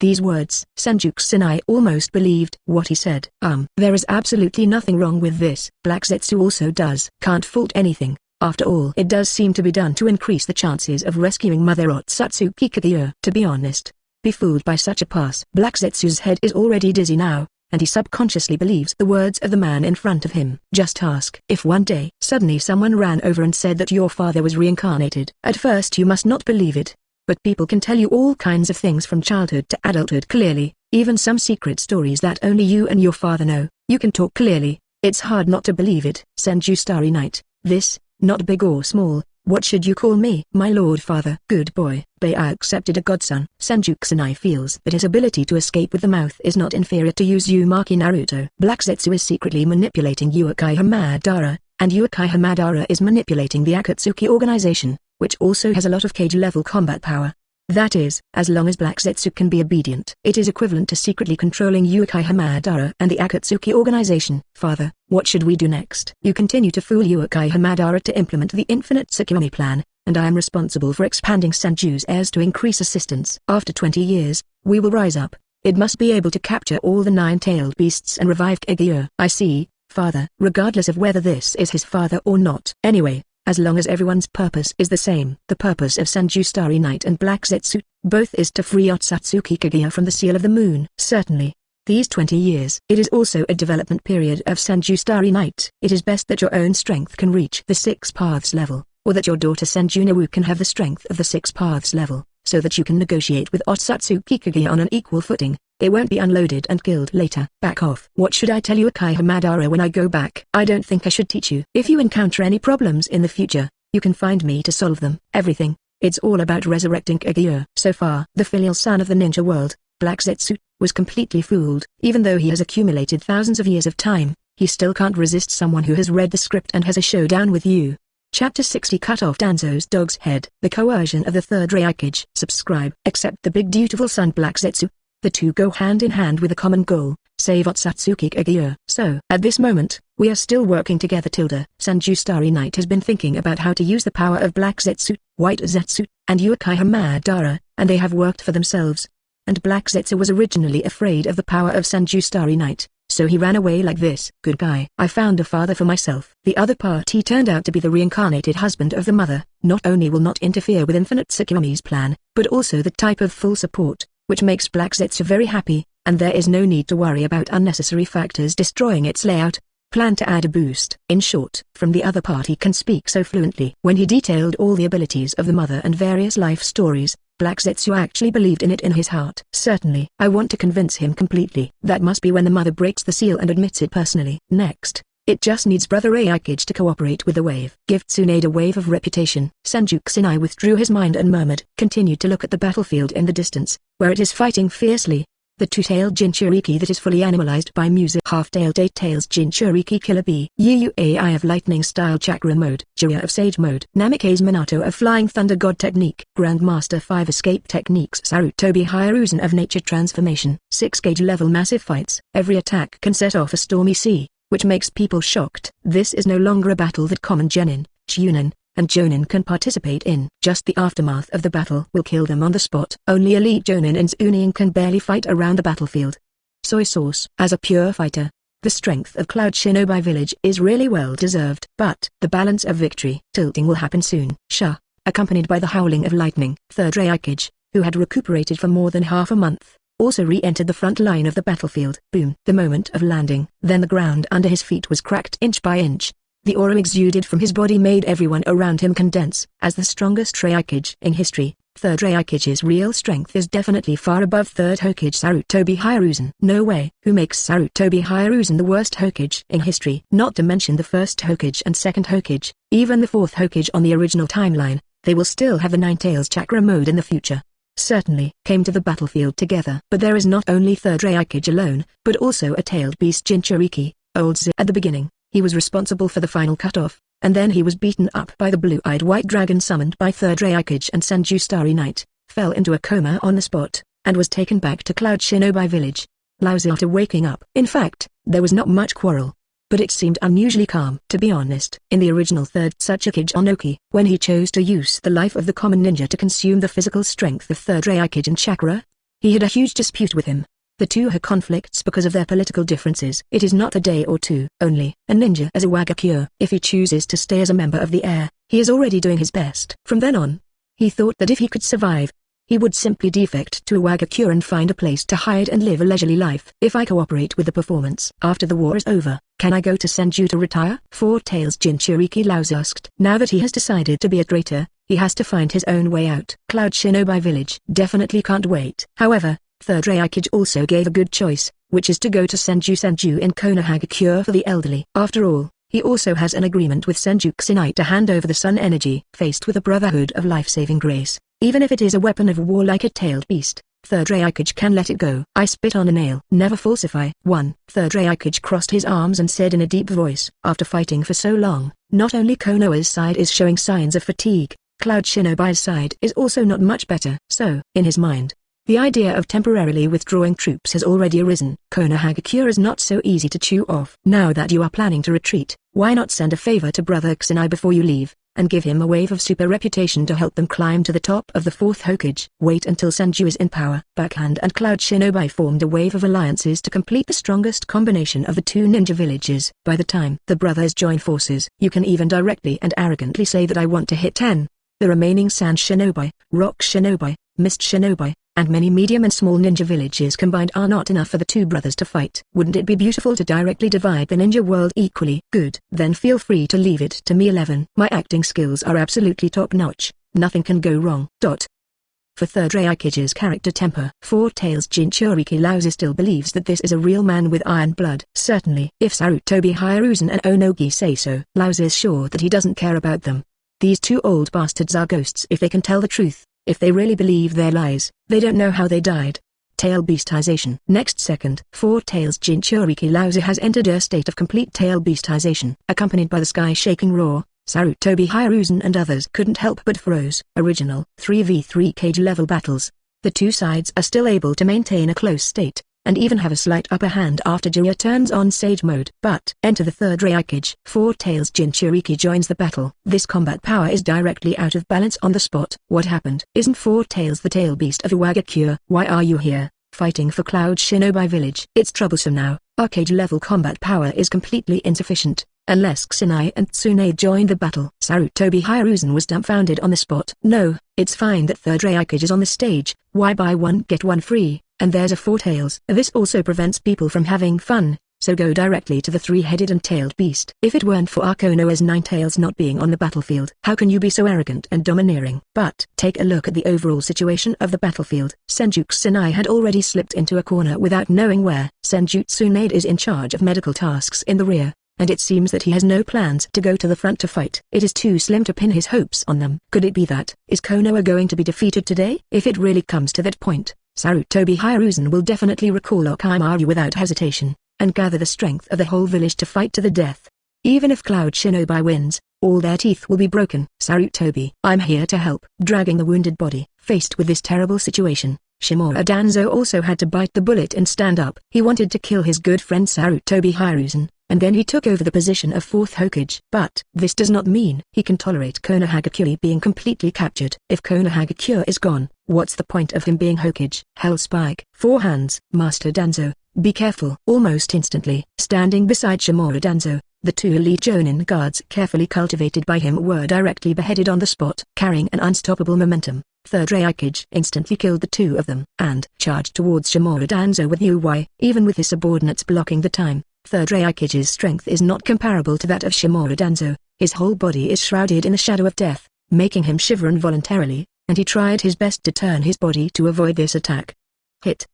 These words, Senju Kusanai almost believed what he said. There is absolutely nothing wrong with this. Black Zetsu also does. Can't fault anything. After all, it does seem to be done to increase the chances of rescuing Mother Otsutsuki Kage-level. To be honest, be fooled by such a pass. Black Zetsu's head is already dizzy now, and he subconsciously believes the words of the man in front of him. Just ask. If one day, suddenly someone ran over and said that your father was reincarnated, at first you must not believe it. But people can tell you all kinds of things from childhood to adulthood clearly, even some secret stories that only you and your father know. You can talk clearly, it's hard not to believe it. Senju Starry Night, this, not big or small, what should you call me? My lord father. Good boy. I accepted a godson. Senju Kusanai feels that his ability to escape with the mouth is not inferior to Uzumaki Naruto. Black Zetsu is secretly manipulating Uchiha Madara, and Uchiha Madara is manipulating the Akatsuki organization, which also has a lot of Kage-level combat power. That is, as long as Black Zetsu can be obedient. It is equivalent to secretly controlling Uchiha Madara and the Akatsuki organization. Father, what should we do next? You continue to fool Uchiha Madara to implement the Infinite Tsukuyomi plan, and I am responsible for expanding Senju's heirs to increase assistance. After 20 years, we will rise up. It must be able to capture all the 9-tailed beasts and revive Kage-level. I see, father. Regardless of whether this is his father or not. Anyway, as long as everyone's purpose is the same. The purpose of Senju Starry Night and Black Zetsu, both is to free Otsutsuki Kage-level from the seal of the moon. Certainly. These 20 years. It is also a development period of Senju Starry Night. It is best that your own strength can reach the 6 paths level, or that your daughter Senju Nawu can have the strength of the 6 paths level, so that you can negotiate with Otsutsuki Kage-level on an equal footing. It won't be unloaded and killed later. Back off. What should I tell you Uchiha Madara when I go back? I don't think I should teach you. If you encounter any problems in the future, you can find me to solve them. Everything. It's all about resurrecting Kage-level. So far, the filial son of the ninja world, Black Zetsu, was completely fooled. Even though he has accumulated thousands of years of time, he still can't resist someone who has read the script and has a showdown with you. Chapter 60 Cut off Danzo's dog's head. The coercion of the third Raikage. Subscribe. Accept the big dutiful son Black Zetsu. The two go hand in hand with a common goal, save Otsutsuki Kage-level. So, at this moment, we are still working together. Senju Starry Night has been thinking about how to use the power of Black Zetsu, White Zetsu, and Uchiha Madara, and they have worked for themselves. And Black Zetsu was originally afraid of the power of Senju Starry Night, so he ran away like this. Good guy. I found a father for myself. The other party turned out to be the reincarnated husband of the mother. Not only will not interfere with Infinite Tsukuyomi's plan, but also the type of full support, which makes Black Zetsu very happy, and there is no need to worry about unnecessary factors destroying its layout. Plan to add a boost. In short, from the other party can speak so fluently. When he detailed all the abilities of the mother and various life stories, Black Zetsu actually believed in it in his heart. Certainly. I want to convince him completely. That must be when the mother breaks the seal and admits it personally. Next, it just needs Brother Raikage to cooperate with the wave. Give Tsunade a wave of reputation. Senju Kusanai withdrew his mind and murmured. Continued to look at the battlefield in the distance, where it is fighting fiercely. The two-tailed Jinchuriki that is fully animalized by music. Half-tailed 8-tails Jinchuriki Killer B. Yuai of Lightning Style Chakra Mode. Jiraiya of Sage Mode. Namikaze Minato of Flying Thunder God Technique. Grandmaster 5 Escape Techniques. Sarutobi Hiruzen of Nature Transformation. 6 Kage-level Massive Fights. Every attack can set off a stormy sea, which makes people shocked. This is no longer a battle that common genin, chunin, and jonin can participate in. Just the aftermath of the battle will kill them on the spot. Only elite jonin and zunin can barely fight around the battlefield. Soy sauce. As a pure fighter, the strength of Cloud Shinobi Village is really well deserved. But the balance of victory tilting will happen soon. Sha, accompanied by the howling of lightning. Third Raikage, who had recuperated for more than half a month, also re-entered the front line of the battlefield. Boom. The moment of landing, then the ground under his feet was cracked inch by inch. The aura exuded from his body made everyone around him condense. As the strongest Raikage in history, Third Raikage's real strength is definitely far above third Hokage Sarutobi Hiruzen. No way. Who makes Sarutobi Hiruzen the worst Hokage in history? Not to mention the first Hokage and second Hokage, even the fourth Hokage on the original timeline. They will still have the Nine Tails chakra mode in the future. Certainly came to the battlefield together. But there is not only third Raikage alone, but also a tailed beast Jinchuriki, old Z. At the beginning, he was responsible for the final cutoff, and then he was beaten up by the blue-eyed white dragon summoned by third Raikage and Senju Starry Night, fell into a coma on the spot, and was taken back to Cloud Shinobi village. Lousy after waking up. In fact, there was not much quarrel, but it seemed unusually calm. To be honest, in the original third Tsuchikage Onoki, when he chose to use the life of the common ninja to consume the physical strength of third Raikage and chakra, he had a huge dispute with him. The two had conflicts because of their political differences. It is not a day or two only. A ninja as a Wagakure. If he chooses to stay as a member of the heir, he is already doing his best. From then on, he thought that if he could survive, he would simply defect to a Wagakure and find a place to hide and live a leisurely life. If I cooperate with the performance after the war is over, can I go to Senju to retire? Four Tails Jinchuriki Laos asked. Now that he has decided to be a traitor, he has to find his own way out. Cloud Shinobi village definitely can't wait. However, third Raikage also gave a good choice, which is to go to Senju in Konoha cure for the elderly. After all, he also has an agreement with Senju Kusanai to hand over the sun energy. Faced with a brotherhood of life-saving grace, even if it is a weapon of war like a tailed beast, third Raikage can let it go. I spit on a nail. Never falsify. 1. Third Raikage crossed his arms and said in a deep voice, after fighting for so long, not only Konoha's side is showing signs of fatigue, Cloud Shinobi's side is also not much better. So, in his mind, the idea of temporarily withdrawing troops has already arisen. Konoha is not so easy to chew off. Now that you are planning to retreat, why not send a favor to Brother Kusanai before you leave, and give him a wave of super reputation to help them climb to the top of the fourth Hokage. Wait until Senju is in power. Backhand and Cloud Shinobi formed a wave of alliances to complete the strongest combination of the two ninja villages. By the time the brothers join forces, you can even directly and arrogantly say that I want to hit 10. The remaining Sand Shinobi, Rock Shinobi, Mist Shinobi, and many medium and small ninja villages combined are not enough for the two brothers to fight. Wouldn't it be beautiful to directly divide the ninja world equally? Good. Then feel free to leave it to me. 11. My acting skills are absolutely top-notch. Nothing can go wrong. For third Raikage's character temper, Four Tails Jinchuriki Laos still believes that this is a real man with iron blood. Certainly, if Sarutobi Hiruzen and Onogi say so, Laos is sure that he doesn't care about them. These two old bastards are ghosts if they can tell the truth. If they really believe their lies, they don't know how they died. Tail beastization. Next second, Four Tails Jinchuriki Laos has entered a state of complete tail beastization. Accompanied by the sky-shaking roar, Sarutobi Hiruzen and others couldn't help but froze. Original 3v3 Kage-level battles. The two sides are still able to maintain a close state, and even have a slight upper hand after Jiraiya turns on Sage mode. But enter the third Raikage. Four Tails Jinchuriki joins the battle. This combat power is directly out of balance on the spot. What happened? Isn't Four Tails the tail beast of Iwagakure? Why are you here, fighting for Cloud Shinobi village? It's troublesome now. Our Kage-level combat power is completely insufficient, unless Kusanai and Tsunade join the battle. Sarutobi Hiruzen was dumbfounded on the spot. No, it's fine that third Raikage is on the stage. Why buy one get one free? And there's a Four Tails. This also prevents people from having fun, so go directly to the three-headed and tailed beast. If it weren't for Konoha's Nine Tails not being on the battlefield, how can you be so arrogant and domineering? But take a look at the overall situation of the battlefield. Senju Kusanai had already slipped into a corner without knowing where. Senju Tsunade is in charge of medical tasks in the rear, and it seems that he has no plans to go to the front to fight. It is too slim to pin his hopes on them. Could it be that, is Konoha going to be defeated today? If it really comes to that point, Sarutobi Hiruzen will definitely recall Orochimaru without hesitation, and gather the strength of the whole village to fight to the death. Even if Cloud Shinobi wins, all their teeth will be broken. Sarutobi, I'm here to help. Dragging the wounded body, faced with this terrible situation, Shimura Danzo also had to bite the bullet and stand up. He wanted to kill his good friend Sarutobi Hiruzen, and then he took over the position of fourth Hokage. But this does not mean he can tolerate Konoha being completely captured. If Konoha is gone, what's the point of him being Hokage? Hell Spike. Four hands. Master Danzo, be careful. Almost instantly, standing beside Shimura Danzo, the two elite Jonin guards carefully cultivated by him were directly beheaded on the spot. Carrying an unstoppable momentum, third Raikage instantly killed the two of them and charged towards Shimura Danzo with Erwei. Even with his subordinates blocking the time, third Raikage's strength is not comparable to that of Shimura Danzo. His whole body is shrouded in the shadow of death, making him shiver involuntarily, and he tried his best to turn his body to avoid this attack. Hit.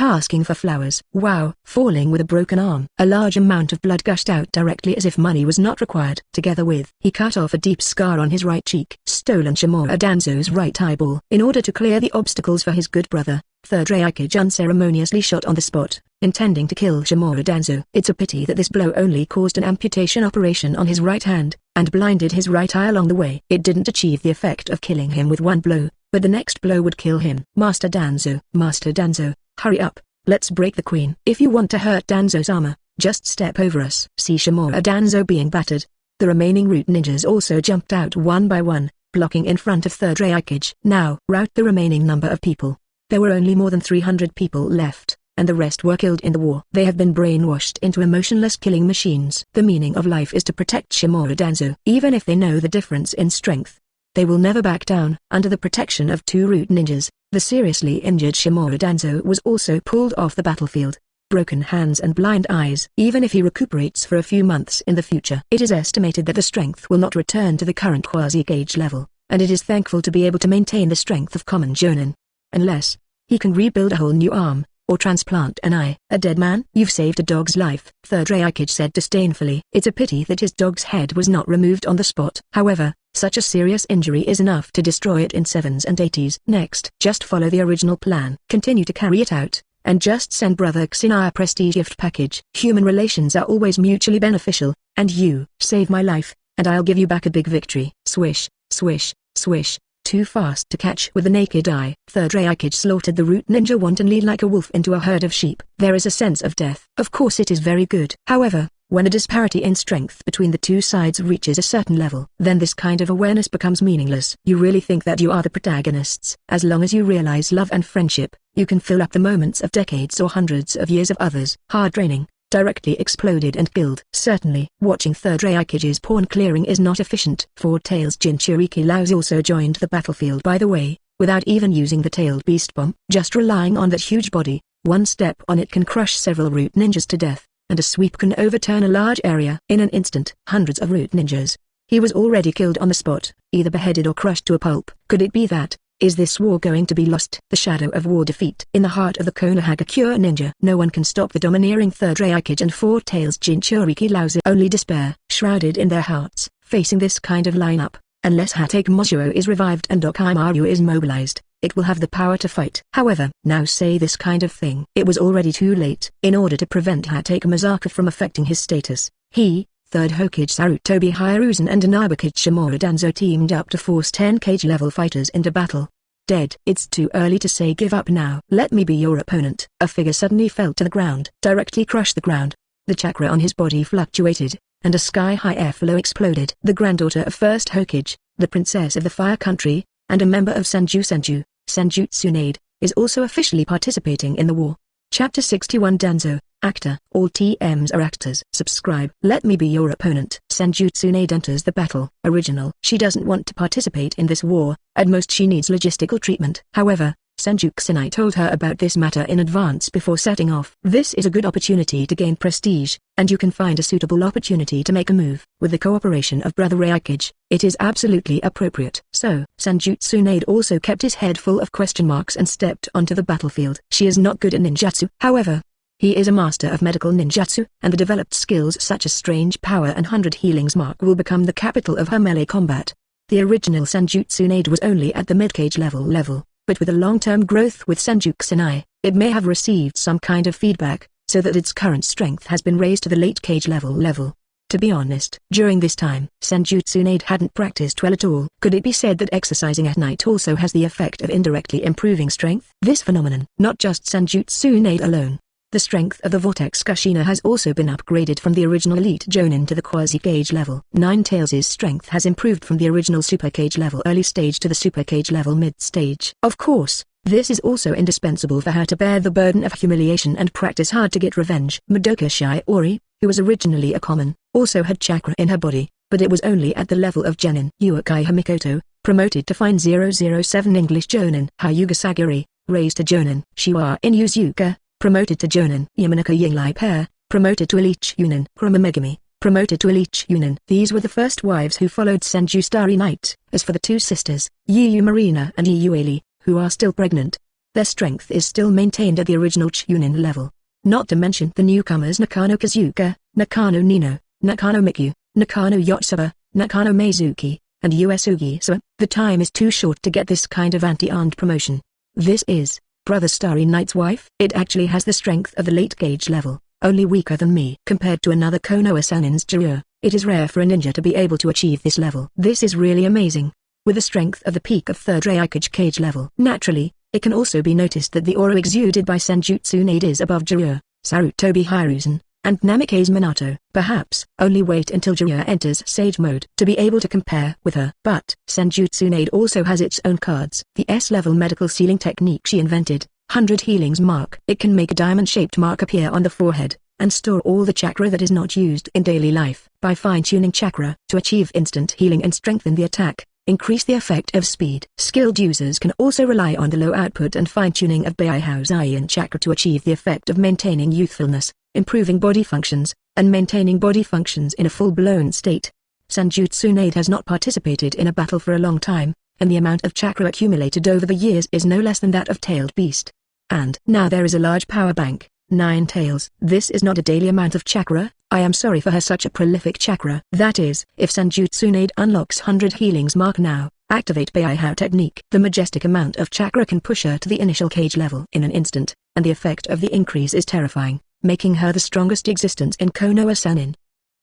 Asking for flowers. Wow. Falling with a broken arm. A large amount of blood gushed out directly as if money was not required. Together with, he cut off a deep scar on his right cheek. Stolen Shimura Danzo's right eyeball. In order to clear the obstacles for his good brother, Third Raikage unceremoniously shot on the spot, intending to kill Shimura Danzo. It's a pity that this blow only caused an amputation operation on his right hand, and blinded his right eye along the way. It didn't achieve the effect of killing him with one blow, but the next blow would kill him. Master Danzo, hurry up, let's break the queen. If you want to hurt Danzo's armor, just step over us. See Shimura Danzo being battered. The remaining root ninjas also jumped out one by one, blocking in front of Third Raikage. Now, rout the remaining number of people. There were only more than 300 people left, and the rest were killed in the war. They have been brainwashed into emotionless killing machines. The meaning of life is to protect Shimura Danzo. Even if they know the difference in strength, they will never back down. Under the protection of two root ninjas, the seriously injured Shimura Danzo was also pulled off the battlefield. Broken hands and blind eyes. Even if he recuperates for a few months in the future, it is estimated that the strength will not return to the current quasi-gauge level, and it is thankful to be able to maintain the strength of common jonin. Unless he can rebuild a whole new arm, or transplant an eye. A dead man? You've saved a dog's life, Third Raikage said disdainfully. It's a pity that his dog's head was not removed on the spot. However, such a serious injury is enough to destroy it in 7s and 80s. Next, just follow the original plan. Continue to carry it out, and just send Brother Xinai a prestige gift package. Human relations are always mutually beneficial, and you save my life, and I'll give you back a big victory. Swish, swish, swish. Too fast to catch with the naked eye. Third Raikage slaughtered the root ninja wantonly like a wolf into a herd of sheep. There is a sense of death. Of course it is very good. However, when a disparity in strength between the two sides reaches a certain level, then this kind of awareness becomes meaningless. You really think that you are the protagonists. As long as you realize love and friendship, you can fill up the moments of decades or hundreds of years of others. Hard training. Directly exploded and killed. Certainly, watching Third Raikage's pawn clearing is not efficient. Four Tails Jinchuriki Laos also joined the battlefield by the way, without even using the tailed beast bomb. Just relying on that huge body, one step on it can crush several root ninjas to death, and a sweep can overturn a large area. In an instant, hundreds of root ninjas. He was already killed on the spot, either beheaded or crushed to a pulp. Could it be that? Is this war going to be lost? The shadow of war defeat. In the heart of the Konoha ninja, no one can stop the domineering Third Raikage and Four Tails Jinchuriki Laos. Only despair, shrouded in their hearts, facing this kind of lineup. Unless Hatake Mozuo is revived and Okimaru is mobilized, it will have the power to fight. However, now say this kind of thing. It was already too late. In order to prevent Hatake Mozuo from affecting his status, he, Third Hokage Sarutobi Hiruzen and Anabakage Shimura Danzo teamed up to force 10 Kage-level fighters into battle. Dead. It's too early to say give up now. Let me be your opponent. A figure suddenly fell to the ground. Directly crushed the ground. The chakra on his body fluctuated, and a sky-high airflow exploded. The granddaughter of First Hokage, the princess of the Fire Country, and a member of Senju, Senjutsunade, is also officially participating in the war. Chapter 61 Danzo, Actor. All TMs are actors. Subscribe. Let me be your opponent. Senjutsunade enters the battle. Original. She doesn't want to participate in this war, at most she needs logistical treatment. However, Senju Xinai told her about this matter in advance before setting off. This is a good opportunity to gain prestige, and you can find a suitable opportunity to make a move. With the cooperation of Brother Raikage, it is absolutely appropriate. So, Senjutsunade also kept his head full of question marks and stepped onto the battlefield. She is not good at ninjutsu. However, he is a master of medical ninjutsu, and the developed skills such as Strange Power and 100 Healings Mark will become the capital of her melee combat. The original Senjutsunade was only at the mid-cage level, but with a long-term growth with Senju Xinai, it may have received some kind of feedback, so that its current strength has been raised to the late cage level. To be honest, during this time, Senjutsunade hadn't practiced well at all. Could it be said that exercising at night also has the effect of indirectly improving strength? This phenomenon, not just Senjutsunade alone. The strength of the Vortex Kushina has also been upgraded from the original Elite Jonin to the Quasi-Gauge level. Nine Tails' strength has improved from the original Super Cage level early stage to the Super Cage level mid stage. Of course, this is also indispensable for her to bear the burden of humiliation and practice hard to get revenge. Madoka Shiori, who was originally a common, also had chakra in her body, but it was only at the level of Genin. Uchiha Mikoto, promoted to Fine 007 English Jonin. Hyuga Sagiri, raised to Jonin. Shiwa Inuzuka, promoted to Jonin. Yamanaka Yinglai Pair, promoted to Elite Yunin. Kurama Megami, promoted to elite Chunin. These were the first wives who followed Senju Starry Night. As for the two sisters, Yu Marina and Yu Ali, who are still pregnant, their strength is still maintained at the original Chunin level. Not to mention the newcomers Nakano Kazuka, Nakano Nino, Nakano Mikyu, Nakano Yotsuba, Nakano Meizuki, and Uesugi. So, the time is too short to get this kind of anti-aunt promotion. This is Brother Starry Night's wife. It actually has the strength of the late gauge level, only weaker than me. Compared to another Konoha Sanin's Jiraiya, it is rare for a ninja to be able to achieve this level. This is really amazing. With the strength of the peak of third Raikage Kage level. Naturally, it can also be noticed that the aura exuded by Senjutsu Nade is above Jiraiya, Sarutobi Hiruzen, and Namikaze Minato. Perhaps only wait until Jiraiya enters Sage mode to be able to compare with her. But Senjutsu Nade also has its own cards. The S-level medical sealing technique she invented, 100 Healings Mark. It can make a diamond-shaped mark appear on the forehead, and store all the chakra that is not used in daily life. By fine-tuning chakra to achieve instant healing and strengthen the attack, increase the effect of speed. Skilled users can also rely on the low output and fine-tuning of Baihouzaian chakra to achieve the effect of maintaining youthfulness, improving body functions, and maintaining body functions in a full-blown state. Senjutsu Nade has not participated in a battle for a long time, and the amount of chakra accumulated over the years is no less than that of Tailed Beast. And now there is a large power bank, 9 tails. This is not a daily amount of chakra. I am sorry for her such a prolific chakra. That is, if Senjutsu Nade unlocks 100 Healings Mark now, activate Baihao technique. The majestic amount of chakra can push her to the initial cage level in an instant, and the effect of the increase is terrifying, making her the strongest existence in Konoha Sanin.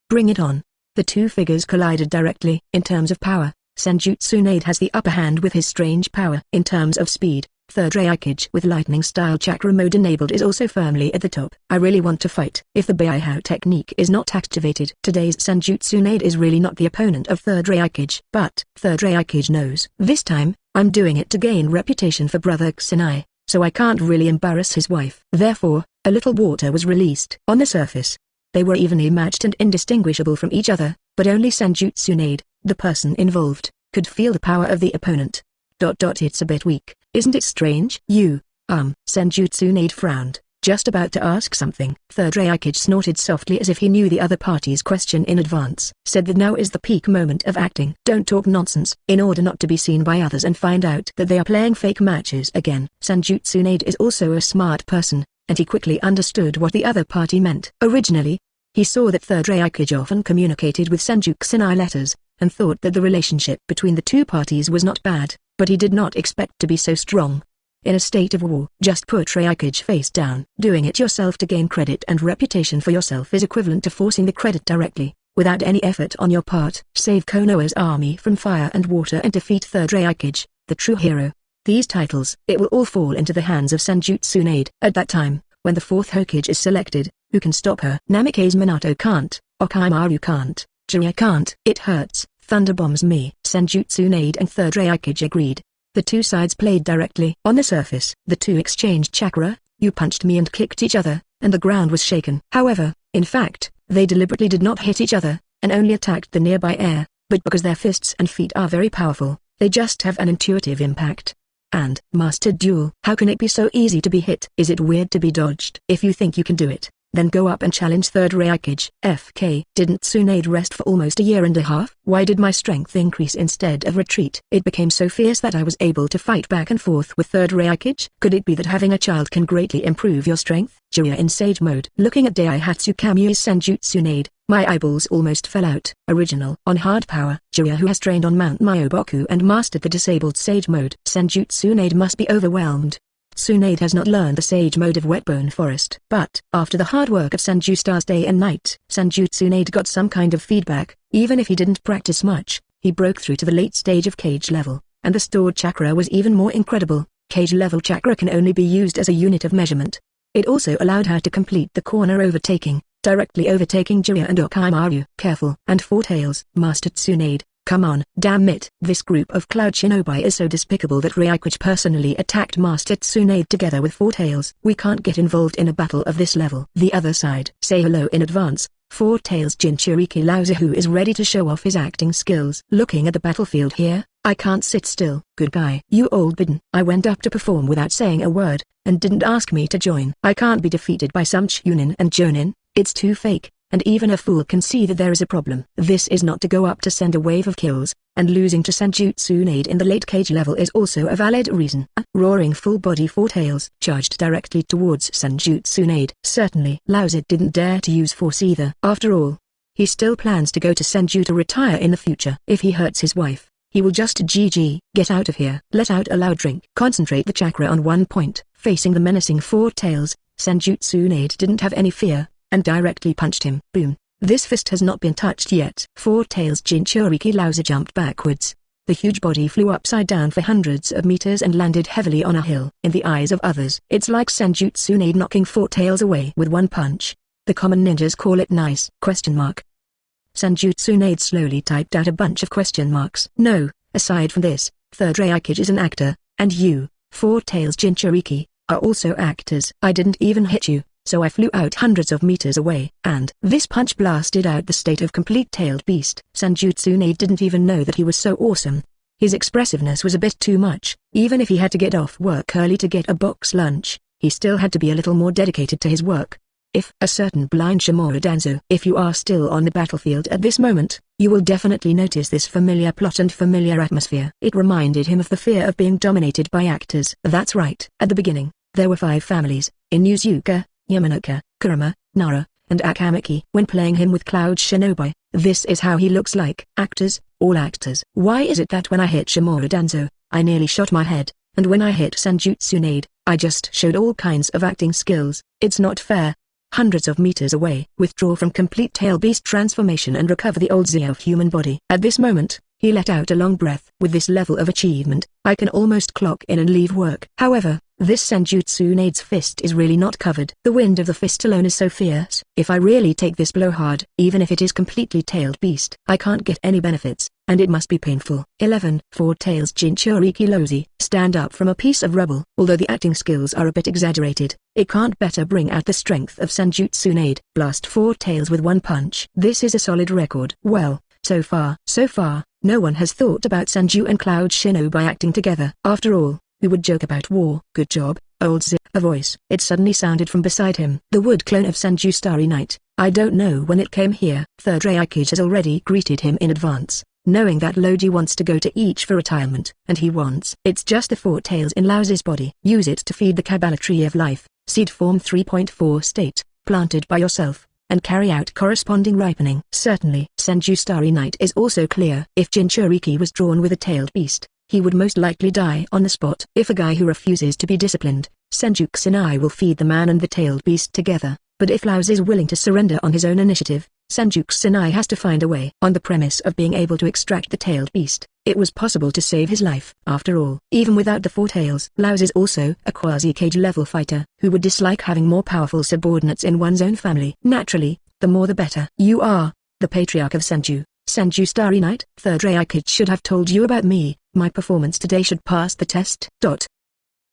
Bring it on. The two figures collided directly. In terms of power, Senjutsu Nade has the upper hand with his strange power. In terms of speed, third Raikage with lightning-style chakra mode enabled is also firmly at the top. I really want to fight. If the Baihao technique is not activated, today's Senjutsu Nade is really not the opponent of third Raikage. But third Raikage knows. This time, I'm doing it to gain reputation for Brother Kusanai, so I can't really embarrass his wife. Therefore, a little water was released. On the surface, they were evenly matched and indistinguishable from each other, but only Senjutsu Nade, the person involved, could feel the power of the opponent. It's a bit weak, isn't it strange? Senjutsu Nade frowned, just about to ask something. Third Raikage snorted softly as if he knew the other party's question in advance. Said that now is the peak moment of acting. Don't talk nonsense. In order not to be seen by others and find out that they are playing fake matches again. Senjutsu Nade is also a smart person, and he quickly understood what the other party meant. Originally, he saw that third Raikage often communicated with Senju Kusanai letters, and thought that the relationship between the two parties was not bad, but he did not expect to be so strong. In a state of war, just put Raikage face down. Doing it yourself to gain credit and reputation for yourself is equivalent to forcing the credit directly, without any effort on your part. Save Konoha's army from fire and water and defeat third Raikage, the true hero. These titles, it will all fall into the hands of Senjutsu Nade. At that time, when the fourth Hokage is selected, who can stop her? Namikaze Minato can't, Orochimaru can't, Jiraiya can't. It hurts, thunderbombs me. Senjutsu Nade and third Raikage agreed. The two sides played directly. On the surface, the two exchanged chakra, you punched me and kicked each other, and the ground was shaken. However, in fact, they deliberately did not hit each other, and only attacked the nearby air, but because their fists and feet are very powerful, they just have an intuitive impact. And, mastered duel. How can it be so easy to be hit? Is it weird to be dodged? If you think you can do it, then go up and challenge third Raikage. FK. Didn't Tsunade rest for almost a year and a half? Why did my strength increase instead of retreat? It became so fierce that I was able to fight back and forth with third Raikage. Could it be that having a child can greatly improve your strength? Jiraiya in Sage mode. Looking at Daihatsu Kamui's Senjutsu Nade, my eyeballs almost fell out. Original. On hard power, Jiraiya who has trained on Mount Myoboku and mastered the disabled Sage mode. Senjutsu Nade must be overwhelmed. Tsunade has not learned the Sage mode of Wetbone Forest. But, after the hard work of Senju Stars day and night, Senjutsu Nade got some kind of feedback. Even if he didn't practice much, he broke through to the late stage of Kage level, and the stored chakra was even more incredible. Kage level chakra can only be used as a unit of measurement. It also allowed her to complete the corner overtaking, directly overtaking Jiraiya and Orochimaru. Careful. And Four Tails. Master Tsunade. Come on. Damn it. This group of Cloud Shinobi is so despicable that Raikage personally attacked Master Tsunade together with Four Tails. We can't get involved in a battle of this level. The other side. Say hello in advance. Four Tails Jinchuriki Laozi who is ready to show off his acting skills. Looking at the battlefield here, I can't sit still. Good guy. You old bidden. I went up to perform without saying a word, and didn't ask me to join. I can't be defeated by some Chunin and Jonin. It's too fake, and even a fool can see that there is a problem. This is not to go up to send a wave of kills, and losing to Senjutsu in the late Kage-level is also a valid reason. A roaring full-body Four Tails charged directly towards Senjutsu. Certainly, Laozit didn't dare to use force either. After all, he still plans to go to Senju to retire in the future. If he hurts his wife, he will just GG. Get out of here. Let out a loud drink. Concentrate the chakra on one point. Facing the menacing Four Tails, Senjutsu didn't have any fear, and directly punched him. Boom. This fist has not been touched yet. Four Tails Jinchuriki Laozi jumped backwards. The huge body flew upside down for hundreds of meters and landed heavily on a hill. In the eyes of others, it's like Senjutsu knocking Four Tails away with one punch. The common ninjas call it nice. Senjutsu slowly typed out a bunch of question marks. No, aside from this, Third Raikage is an actor, and you, Four Tails Jinchuriki, are also actors. I didn't even hit you, so I flew out hundreds of meters away. And this punch blasted out the state of complete tailed beast. Senjutsu didn't even know that he was so awesome. His expressiveness was a bit too much. Even if he had to get off work early to get a box lunch, he still had to be a little more dedicated to his work. If a certain blind Shimura Danzo. If you are still on the battlefield at this moment, you will definitely notice this familiar plot and familiar atmosphere. It reminded him of the fear of being dominated by actors. That's right. At the beginning, there were 5 families: Inuzuka, Yamanaka, Kurama, Nara, and Akamaki. When playing him with Cloud Shinobi, this is how he looks like. Actors, all actors. Why is it that when I hit Shimura Danzo, I nearly shot my head, and when I hit Senjutsu I just showed all kinds of acting skills? It's not fair. Hundreds of meters away, withdraw from complete tail beast transformation and recover the old Zeo human body. At this moment, he let out a long breath. With this level of achievement, I can almost clock in and leave work. However, this Senjutsu fist is really not covered. The wind of the fist alone is so fierce. If I really take this blow hard, even if it is completely tailed beast, I can't get any benefits, and it must be painful. 11. Four Tails Jinchuriki Lozi. Stand up from a piece of rubble. Although the acting skills are a bit exaggerated, it can't better bring out the strength of Senjutsu. Blast Four Tails with one punch. This is a solid record. Well, so far, no one has thought about Senju and Cloud Shinobi acting together. After all, we would joke about war. Good job, old Z. A voice. It suddenly sounded from beside him. The wood clone of Senju Starry Night. I don't know when it came here. Third Raikage has already greeted him in advance, knowing that Loji wants to go to each for retirement, and he wants. It's just the Four Tails in Laozi's body. Use it to feed the Kabbalah Tree of Life, seed form 3.4 state, planted by yourself, and carry out corresponding ripening. Certainly, Senju Starry Night is also clear. If Jinchuriki was drawn with a tailed beast, he would most likely die on the spot. If a guy who refuses to be disciplined, Senju Kusanai will feed the man and the tailed beast together. But if Laozi is willing to surrender on his own initiative, Senju Kusanai has to find a way. On the premise of being able to extract the tailed beast, it was possible to save his life. After all, even without the Four Tails, Laozi is also a quasi-Kage-level fighter, who would dislike having more powerful subordinates in one's own family. Naturally, the more the better. You are the patriarch of Senju. Senju Starry Night. Third Raikage should have told you about me. My performance today should pass the test.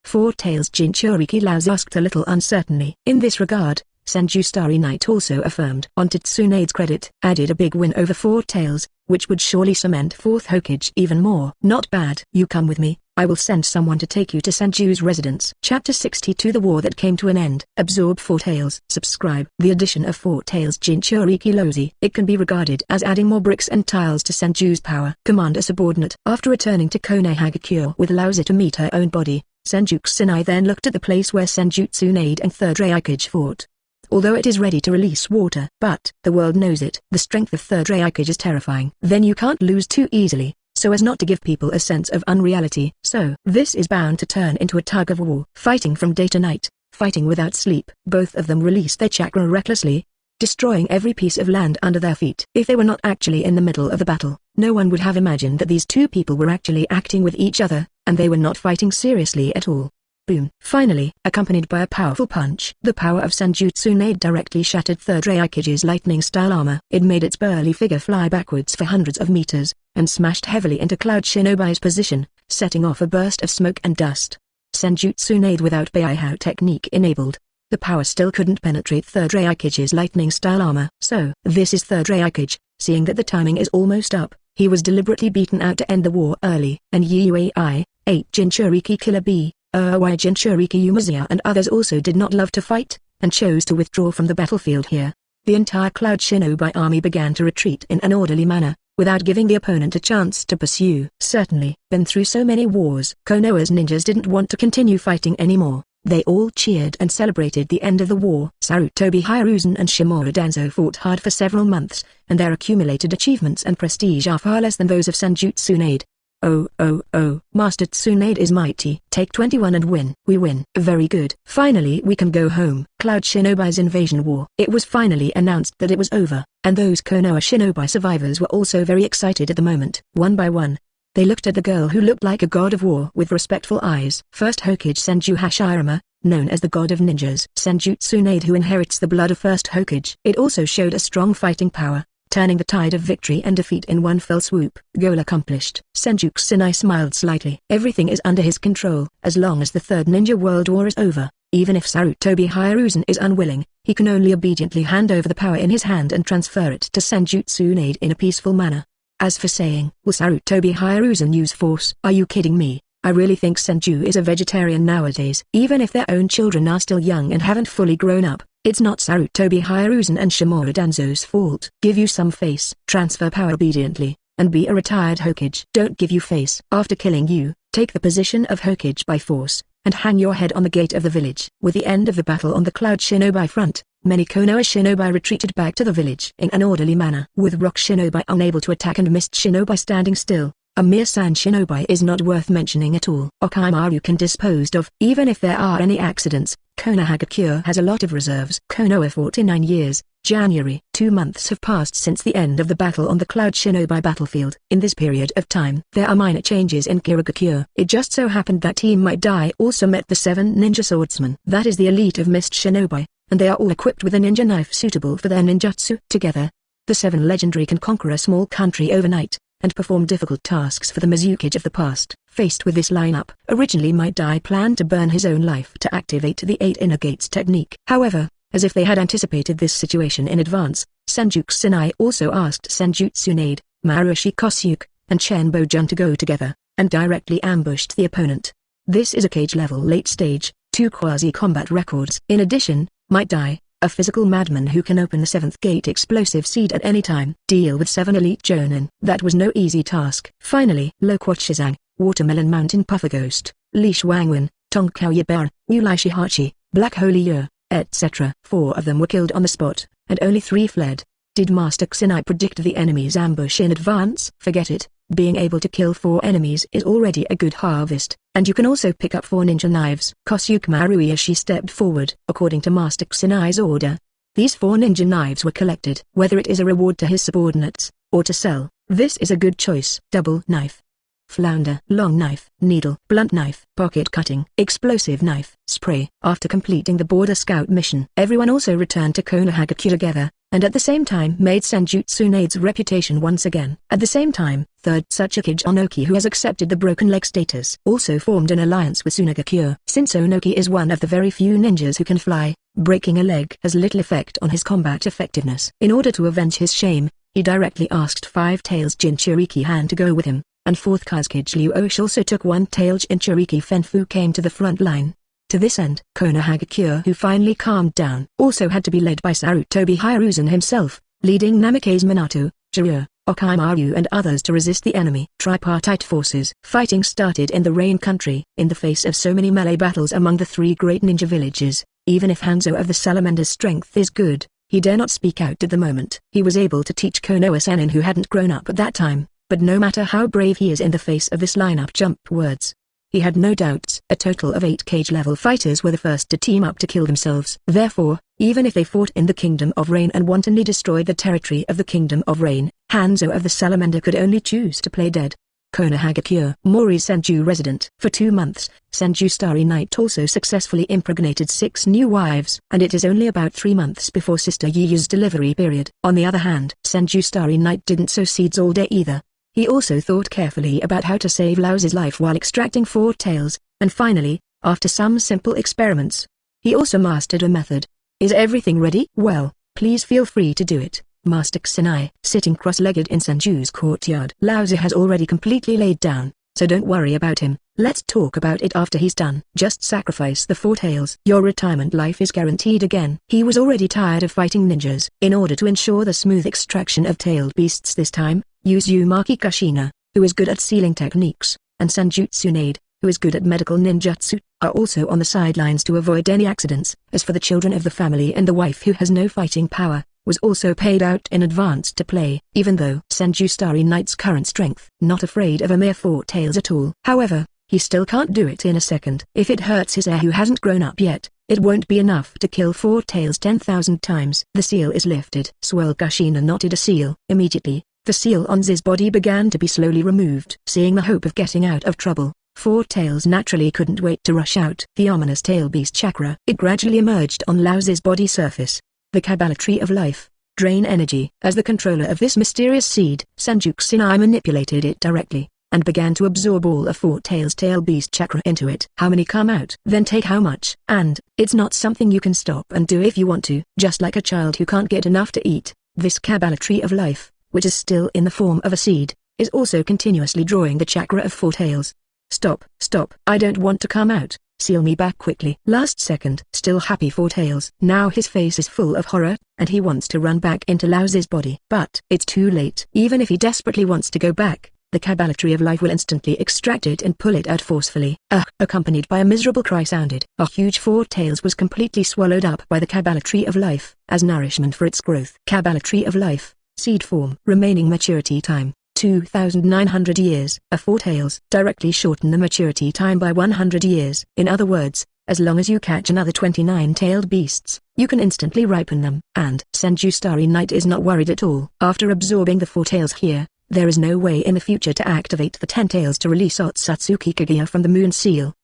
Four Tails Jinchuriki Laozi asked a little uncertainly. In this regard, Senju Starry Night also affirmed. On Tsunade's credit, added a big win over Four Tails, which would surely cement Fourth Hokage even more. Not bad. You come with me. I will send someone to take you to Senju's residence. Chapter 62 The War That Came to an End. Absorb Four Tails. Subscribe. The addition of Four Tails Jinchuriki Lozi. It can be regarded as adding more bricks and tiles to Senju's power. Command a subordinate. After returning to Konoha with Laozi to meet her own body, Senju Kusanai then looked at the place where Senjutsu and Third Raikage fought. Although it is ready to release water, but the world knows it. The strength of Third Raikage is terrifying. Then you can't lose too easily, so as not to give people a sense of unreality. So, this is bound to turn into a tug of war. Fighting from day to night, fighting without sleep. Both of them release their chakra recklessly, destroying every piece of land under their feet. If they were not actually in the middle of the battle, no one would have imagined that these two people were actually acting with each other, and they were not fighting seriously at all. Boom. Finally, accompanied by a powerful punch, the power of Senjutsu directly shattered Third Raikage's lightning-style armor. It made its burly figure fly backwards for hundreds of meters, and smashed heavily into Cloud Shinobi's position, setting off a burst of smoke and dust. Senjutsu without Beihao technique enabled. The power still couldn't penetrate Third Raikage's lightning-style armor. So, this is Third Raikage, seeing that the timing is almost up. He was deliberately beaten out to end the war early. And Yuai, 8 Jinchuriki Killer B, Erwei Jinchuriki Umazuya and others also did not love to fight, and chose to withdraw from the battlefield here. The entire Cloud Shinobi army began to retreat in an orderly manner, without giving the opponent a chance to pursue. Certainly, been through so many wars. Konoha's ninjas didn't want to continue fighting anymore. They all cheered and celebrated the end of the war. Sarutobi Hiruzen and Shimura Danzo fought hard for several months, and their accumulated achievements and prestige are far less than those of Senju Tsunade. Oh, Master Tsunade is mighty. Take 21 and win. We win. Very good. Finally we can go home. Cloud Shinobi's invasion war. It was finally announced that it was over, and those Konoha Shinobi survivors were also very excited at the moment. One by one, they looked at the girl who looked like a god of war with respectful eyes. First Hokage Senju Hashirama, known as the god of ninjas. Senju Tsunade, who inherits the blood of first Hokage. It also showed a strong fighting power, turning the tide of victory and defeat in one fell swoop. Goal accomplished. Senju Tsunade smiled slightly. Everything is under his control. As long as the Third Ninja World War is over, even if Sarutobi Hiruzen is unwilling, he can only obediently hand over the power in his hand and transfer it to Senju Tsunade in a peaceful manner. As for saying, will Sarutobi Hiruzen use force? Are you kidding me? I really think Senju is a vegetarian nowadays. Even if their own children are still young and haven't fully grown up, it's not Sarutobi Hiruzen and Shimura Danzo's fault. Give you some face, transfer power obediently, and be a retired Hokage. Don't give you face. After killing you, take the position of Hokage by force, and hang your head on the gate of the village. With the end of the battle on the Cloud Shinobi front, many Konoha Shinobi retreated back to the village in an orderly manner. With Rock Shinobi unable to attack and Mist Shinobi standing still, a mere Sand Shinobi is not worth mentioning at all. Okaimaru can disposed of. Even if there are any accidents, Konoha has a lot of reserves. Konoha 49 years, January. 2 months have passed since the end of the battle on the Cloud Shinobi battlefield. In this period of time, there are minor changes in Kirigakure. It just so happened that Team Might Die also met the 7 ninja swordsmen. That is the elite of Mist Shinobi, and they are all equipped with a ninja knife suitable for their ninjutsu. Together, the 7 legendary can conquer a small country overnight, and perform difficult tasks for the Mizukage of the past. Faced with this lineup, originally Might Die planned to burn his own life to activate the 8 inner gates technique. However, as if they had anticipated this situation in advance, Senju Tsunade also asked Senju Tsunade, Marushi Kosuke, and Chen Bojun to go together, and directly ambushed the opponent. This is a Kage-level late stage, 2 quasi-combat records. In addition, Might Die, a physical madman who can open the 7th gate explosive seed at any time. Deal with 7 elite jonin. That was no easy task. Finally, Loquat Shizang, Watermelon Mountain Puffer Ghost, Li Shuangwen, Tongkao Yaber, Ulai Shihachi, Black Holy Year, etc. 4 of them were killed on the spot, and only 3 fled. Did Master Tsunade predict the enemy's ambush in advance? Forget it. Being able to kill 4 enemies is already a good harvest, and you can also pick up 4 ninja knives. Kosuke Marui as she stepped forward. According to Master Tsunade's order, these 4 ninja knives were collected. Whether it is a reward to his subordinates, or to sell, this is a good choice. Double knife, flounder, long knife, needle, blunt knife, pocket cutting, explosive knife, spray. After completing the border scout mission, everyone also returned to Konohagakure together, and at the same time made Senju Tsunade's reputation once again. At the same time, third Tsuchikage Onoki, who has accepted the broken leg status, also formed an alliance with Tsunagakure. Since Onoki is one of the very few ninjas who can fly, breaking a leg has little effect on his combat effectiveness. In order to avenge his shame, he directly asked Five Tails Jinchuriki Han to go with him, and 4th Kazekage Liu Osh also took 1-tailed Jinchuriki Fenfu came to the front line. To this end, Konohagakure, who finally calmed down, also had to be led by Sarutobi Hiruzen himself, leading Namikaze Minato, Jiraiya, Okaimaru and others to resist the enemy. Tripartite forces. Fighting started in the Rain Country. In the face of so many melee battles among the 3 great ninja villages, even if Hanzo of the Salamander's strength is good, he dare not speak out at the moment. He was able to teach Konoha Sennin, who hadn't grown up at that time, but no matter how brave he is in the face of this lineup jump words, he had no doubts. A total of 8 Kage-level fighters were the first to team up to kill themselves. Therefore, even if they fought in the Kingdom of Rain and wantonly destroyed the territory of the Kingdom of Rain, Hanzo of the Salamander could only choose to play dead. Konohagakure, Mori's Senju resident. For 2 months, Senju Starry Night also successfully impregnated 6 new wives, and it is only about 3 months before Sister Yuyu's delivery period. On the other hand, Senju Starry Night didn't sow seeds all day either. He also thought carefully about how to save Lao's life while extracting 4 tails, and finally, after some simple experiments, he also mastered a method. Is everything ready? Well, please feel free to do it, Master Tsunade. Sitting cross-legged in Senju's courtyard, Laozi has already completely laid down, so don't worry about him. Let's talk about it after he's done. Just sacrifice the four tails. Your retirement life is guaranteed again. He was already tired of fighting ninjas. In order to ensure the smooth extraction of tailed beasts this time, use Uzumaki Kushina, who is good at sealing techniques, and Senju Tsunade, who is good at medical ninjutsu, are also on the sidelines to avoid any accidents. As for the children of the family and the wife who has no fighting power, was also paid out in advance to play, even though Senju Starry Knight's current strength, not afraid of a mere four tails at all. However, he still can't do it in a second. If it hurts his heir who hasn't grown up yet, it won't be enough to kill four tails 10,000 times. The seal is lifted. Swirl Kushina knotted a seal. Immediately, the seal on Z's body began to be slowly removed. Seeing the hope of getting out of trouble, Four Tails naturally couldn't wait to rush out the ominous tail beast chakra. It gradually emerged on Lao Z's body surface. The Kabbalah Tree of Life. Drain energy. As the controller of this mysterious seed, Senju Kushina manipulated it directly, and began to absorb all of Four Tails' tail beast chakra into it. How many come out? Then take how much? And, it's not something you can stop and do if you want to. Just like a child who can't get enough to eat, this Kabbalah Tree of Life, which is still in the form of a seed, is also continuously drawing the chakra of Four Tails. Stop, stop. I don't want to come out. Seal me back quickly. Last second. Still happy Four Tails. Now his face is full of horror, and he wants to run back into Lao Z's body. But it's too late. Even if he desperately wants to go back, the Kabbalah Tree of Life will instantly extract it and pull it out forcefully. Accompanied by a miserable cry sounded. A huge Four Tails was completely swallowed up by the Kabbalah Tree of Life, as nourishment for its growth. Kabbalah Tree of Life. Seed form. Remaining maturity time. 2,900 years. A Four Tails directly shorten the maturity time by 100 years. In other words, as long as you catch another 29 tailed beasts, you can instantly ripen them. And Senju Starry Night is not worried at all. After absorbing the Four Tails here, there is no way in the future to activate the 10 tails to release Otsutsuki Kaguya from the moon seal.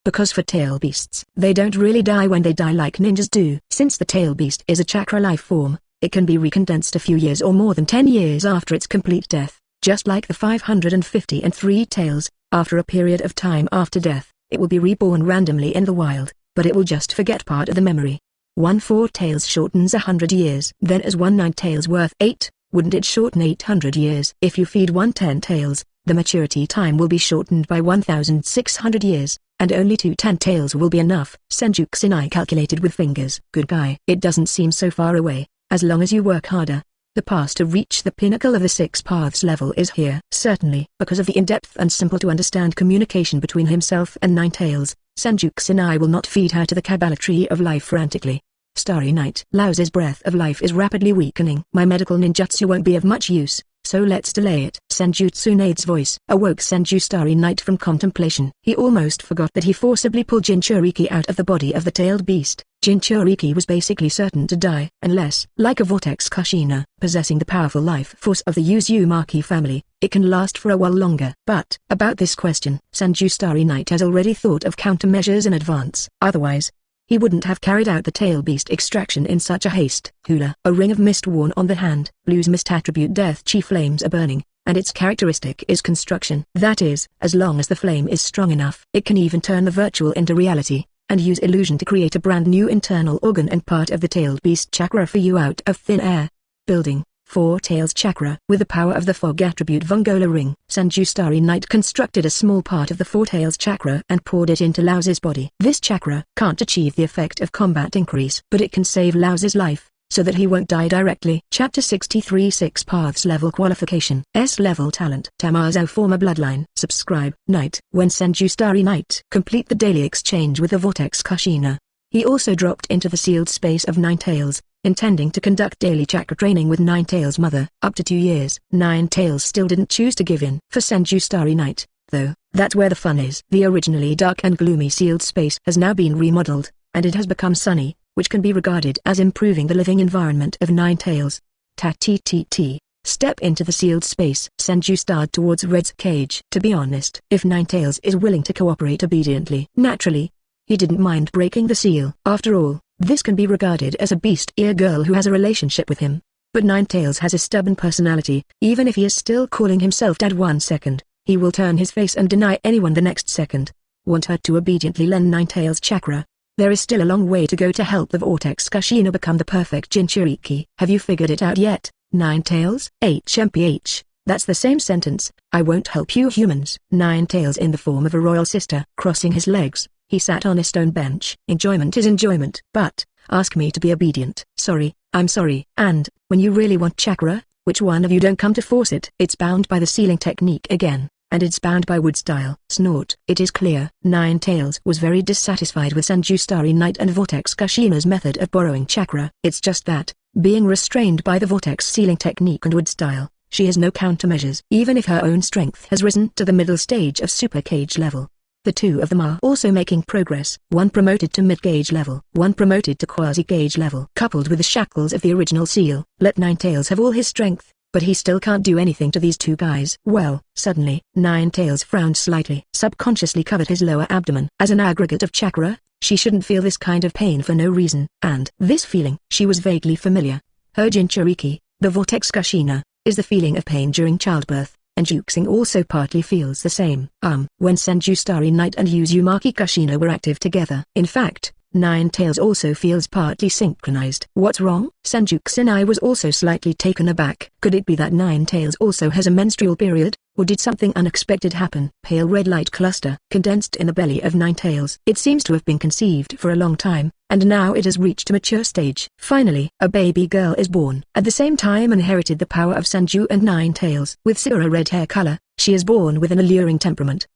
Because for tail beasts, they don't really die when they die like ninjas do. Since the tail beast is a chakra life form, it can be recondensed a few years or more than 10 years after its complete death. Just like the 553 tails, after a period of time after death, it will be reborn randomly in the wild, but it will just forget part of the memory. One Four Tails shortens 100 years. Then as one 9 tails worth 8, wouldn't it shorten 800 years? If you feed one 10 tails, the maturity time will be shortened by 1,600 years, and only 2 10 tails will be enough. Senju Kushina calculated with fingers. Good guy. It doesn't seem so far away, as long as you work harder. The path to reach the pinnacle of the 6 paths level is here. Certainly, because of the in-depth and simple-to-understand communication between himself and Nine Tails, Senju Kushina will not feed her to the Kabbalah Tree of Life frantically. Starry Night. Lao Z's breath of life is rapidly weakening. My medical ninjutsu won't be of much use, so let's delay it. Senju Tsunade's voice awoke Senju Starry Night from contemplation. He almost forgot that he forcibly pulled Jinchuriki out of the body of the tailed beast. Jinchuriki was basically certain to die, unless, like a Vortex Kushina, possessing the powerful life force of the Uzumaki family, it can last for a while longer. But, about this question, Senju Starry Night has already thought of countermeasures in advance. Otherwise, he wouldn't have carried out the tail beast extraction in such a haste. Hula. A ring of mist worn on the hand. Blue's mist attribute Death Chi flames are burning, and its characteristic is construction. That is, as long as the flame is strong enough, it can even turn the virtual into reality, and use illusion to create a brand new internal organ and part of the tailed beast chakra for you out of thin air. Building. Four Tails Chakra. With the power of the fog attribute Vongola Ring, Senju Starry Night constructed a small part of the Four Tails Chakra and poured it into Lao Z's body. This chakra can't achieve the effect of combat increase, but it can save Lao Z's life, so that he won't die directly. Chapter 63 6 Paths Level Qualification. S-Level Talent. Tamazo former bloodline. Subscribe. Night. When Senju Starry Night complete the daily exchange with the Vortex Kushina, he also dropped into the sealed space of Nine Tails, intending to conduct daily chakra training with Nine Tails' mother. Up to 2 years. Nine Tails still didn't choose to give in. For Senju Starry Night, though, that's where the fun is. The originally dark and gloomy sealed space has now been remodeled, and it has become sunny, which can be regarded as improving the living environment of Nine Tails. Ta-ti-ti-ti. Step into the sealed space. Senju started towards Red's cage. To be honest, if Nine Tails is willing to cooperate obediently, naturally, he didn't mind breaking the seal. After all, this can be regarded as a beast ear girl who has a relationship with him. But Nine Tails has a stubborn personality. Even if he is still calling himself dad 1 second, he will turn his face and deny anyone the next second. Want her to obediently lend Nine Tails chakra? There is still a long way to go to help the Vortex Kushina become the perfect Jinchuriki. Have you figured it out yet, Nine Tails? HMPH. That's the same sentence. I won't help you humans. Ninetales in the form of a royal sister. Crossing his legs, he sat on a stone bench. Enjoyment is enjoyment. But, ask me to be obedient. Sorry, I'm sorry. And, when you really want chakra, which one of you don't come to force it? It's bound by the sealing technique again. And it's bound by wood style. Snort. It is clear. Ninetales was very dissatisfied with Senju Starry Night and Vortex Kushina's method of borrowing chakra. It's just that, being restrained by the Vortex sealing technique and wood style, she has no countermeasures. Even if her own strength has risen to the middle stage of Super Kage level. The two of them are also making progress. One promoted to mid-gauge level. One promoted to quasi-gauge level. Coupled with the shackles of the original seal, let Ninetales have all his strength. But he still can't do anything to these two guys. Well, suddenly, Ninetales frowned slightly. Subconsciously covered his lower abdomen. As an aggregate of chakra, she shouldn't feel this kind of pain for no reason. And this feeling, she was vaguely familiar. Her Jinchuriki, the Vortex Kushina, is the feeling of pain during childbirth, and Juxing also partly feels the same. When Senju Starry Night and Uzumaki Kushina were active together. In fact, Ninetales also feels partly synchronized. What's wrong? Senju Kusinai was also slightly taken aback. Could it be that Ninetales also has a menstrual period, or did something unexpected happen? Pale red light cluster condensed in the belly of Ninetales. It seems to have been conceived for a long time, and now it has reached a mature stage. Finally, a baby girl is born. At the same time inherited the power of Senju and Ninetales. With Sakura red hair color, she is born with an alluring temperament.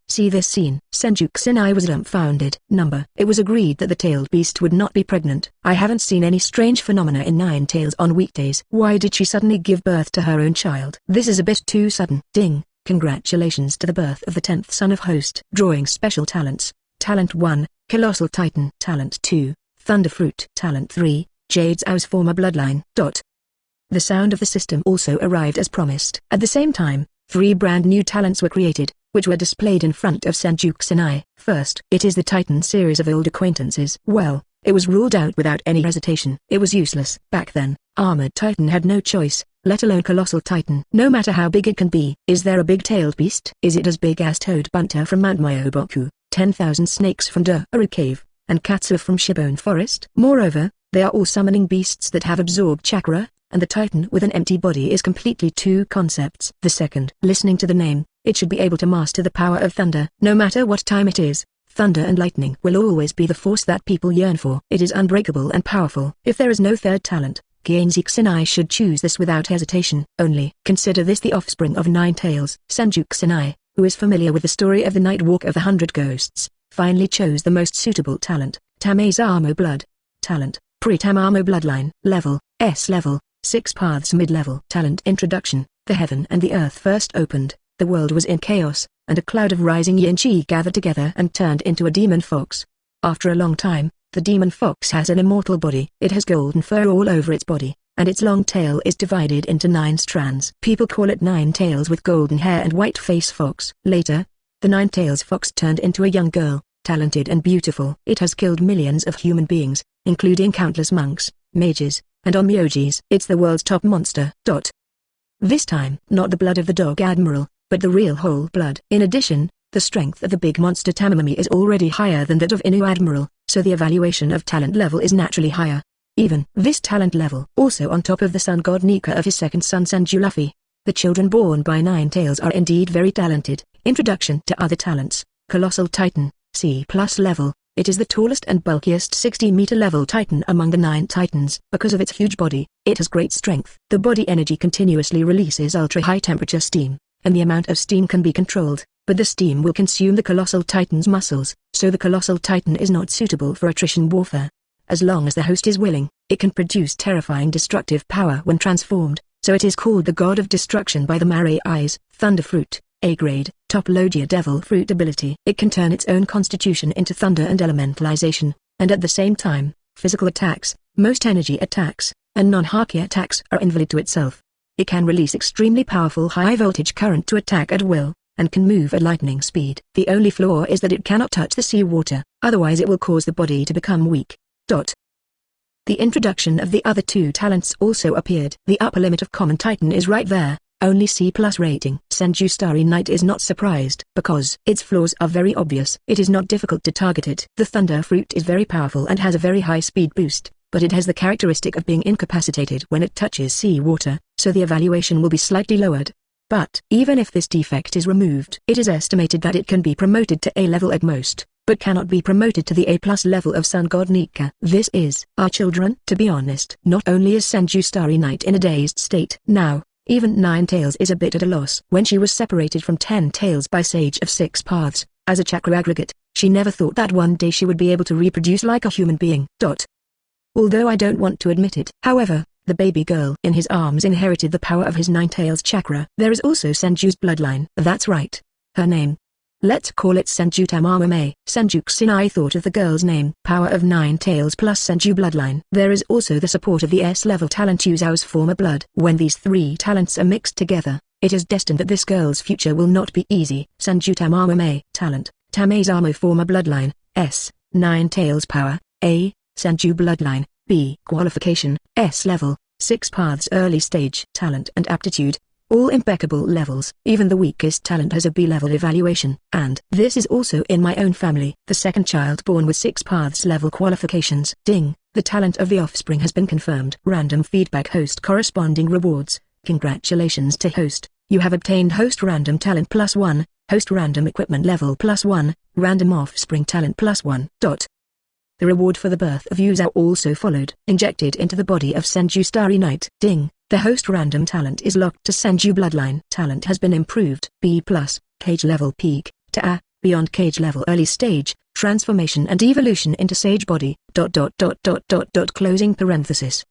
See this scene. Senju Kusinai was dumbfounded. It was agreed that the tailed beast would not be pregnant. I haven't seen any strange phenomena in Ninetales on weekdays. Why did she suddenly give birth to her own child? This is a bit too sudden. Ding. Congratulations to the birth of the 10th son of Host. Drawing special talents. Talent 1, Colossal Titan. Talent 2, Thunderfruit. Talent 3, Jade's Au's former bloodline. The sound of the system also arrived as promised. At the same time, 3 brand new talents were created, which were displayed in front of Senju Kusinai. First, it is the Titan series of old acquaintances. Well, it was ruled out without any hesitation. It was useless. Back then, Armored Titan had no choice, let alone Colossal Titan. No matter how big it can be. Is there a big-tailed beast? Is it as big as Toad Bunter from Mount Myoboku, 10,000 snakes from Duru Cave, and Katsu from Shibone Forest? Moreover, they are all summoning beasts that have absorbed chakra, and the Titan with an empty body is completely two concepts. The second, listening to the name, it should be able to master the power of thunder. No matter what time it is, thunder and lightning will always be the force that people yearn for. It is unbreakable and powerful. If there is no third talent, Genji Kusinai should choose this without hesitation. Only, consider this the offspring of Ninetales. Senju Kusinai, who is familiar with the story of the Night Walk of the 100 Ghosts, finally chose the most suitable talent, Tamazamo Blood. Talent, Pre-Tamamo Bloodline. Level, S level. 6 paths mid-level. Talent introduction. The heaven and the earth first opened, the world was in chaos, and a cloud of rising yin-chi gathered together and turned into a demon fox. After a long time, the demon fox has an immortal body. It has golden fur all over its body, and its long tail is divided into 9 strands. People call it Ninetales with golden hair and white face fox. Later, the Ninetales fox turned into a young girl, talented and beautiful. It has killed millions of human beings, including countless monks, mages, and onmyojis. It's the world's top monster. This time, not the blood of the dog admiral, but the real whole blood. In addition, the strength of the big monster Tamamami is already higher than that of Inu admiral, so the evaluation of talent level is naturally higher. Even this talent level, also on top of the sun god Nika of his second son Senju Luffy. The children born by Ninetales are indeed very talented. Introduction to other talents. Colossal Titan, C+ level. It is the tallest and bulkiest 60-meter level Titan among the 9 Titans. Because of its huge body, it has great strength. The body energy continuously releases ultra-high temperature steam, and the amount of steam can be controlled, but the steam will consume the Colossal Titan's muscles, so the Colossal Titan is not suitable for attrition warfare. As long as the host is willing, it can produce terrifying destructive power when transformed, so it is called the God of Destruction by the Mare Eyes. Thunderfruit, A-grade, top Logia Devil Fruit ability. It can turn its own constitution into thunder and elementalization, and at the same time, physical attacks, most energy attacks, and non-haki attacks are invalid to itself. It can release extremely powerful high-voltage current to attack at will, and can move at lightning speed. The only flaw is that it cannot touch the sea water, otherwise it will cause the body to become weak. The introduction of the other 2 talents also appeared. The upper limit of Common Titan is right there, only C+ rating. Senju Starry Night is not surprised, because its flaws are very obvious. It is not difficult to target it. The Thunder Fruit is very powerful and has a very high speed boost, but it has the characteristic of being incapacitated when it touches sea water, so the evaluation will be slightly lowered. But even if this defect is removed, it is estimated that it can be promoted to A level at most, but cannot be promoted to the A+ level of Sun God Nika. This is our children. To be honest, not only is Senju Starry Night in a dazed state now, even Nine Tails is a bit at a loss. When she was separated from 10 Tails by Sage of Six Paths, as a chakra aggregate, she never thought that one day she would be able to reproduce like a human being. Although I don't want to admit it. However, the baby girl in his arms inherited the power of his Nine Tails chakra. There is also Senju's bloodline. That's right. Her name. Let's call it Senju Tamamame. Senju Kusanai thought of the girl's name. Power of Nine Tails plus Senju bloodline. There is also the support of the S-level talent Yuzao's former blood. When these three talents are mixed together, it is destined that this girl's future will not be easy. Senju Tamamame talent, Tamezamo former bloodline, S, Nine Tails power, A, Senju bloodline, B. Qualification, S-level, Six Paths early stage talent and aptitude. All impeccable levels. Even the weakest talent has a B-level evaluation. And this is also in my own family. The second child born with Six Paths level qualifications. Ding, the talent of the offspring has been confirmed. Random feedback host corresponding rewards. Congratulations to host. You have obtained host random talent +1, host random equipment level +1, random offspring talent +1. The reward for the birth of Yuzao also followed. Injected into the body of Senju Starry Night. Ding. The host random talent is locked to Senju bloodline. Talent has been improved. B+, Kage-level peak, to A, beyond Kage-level early stage, transformation and evolution into sage body, ... closing parenthesis.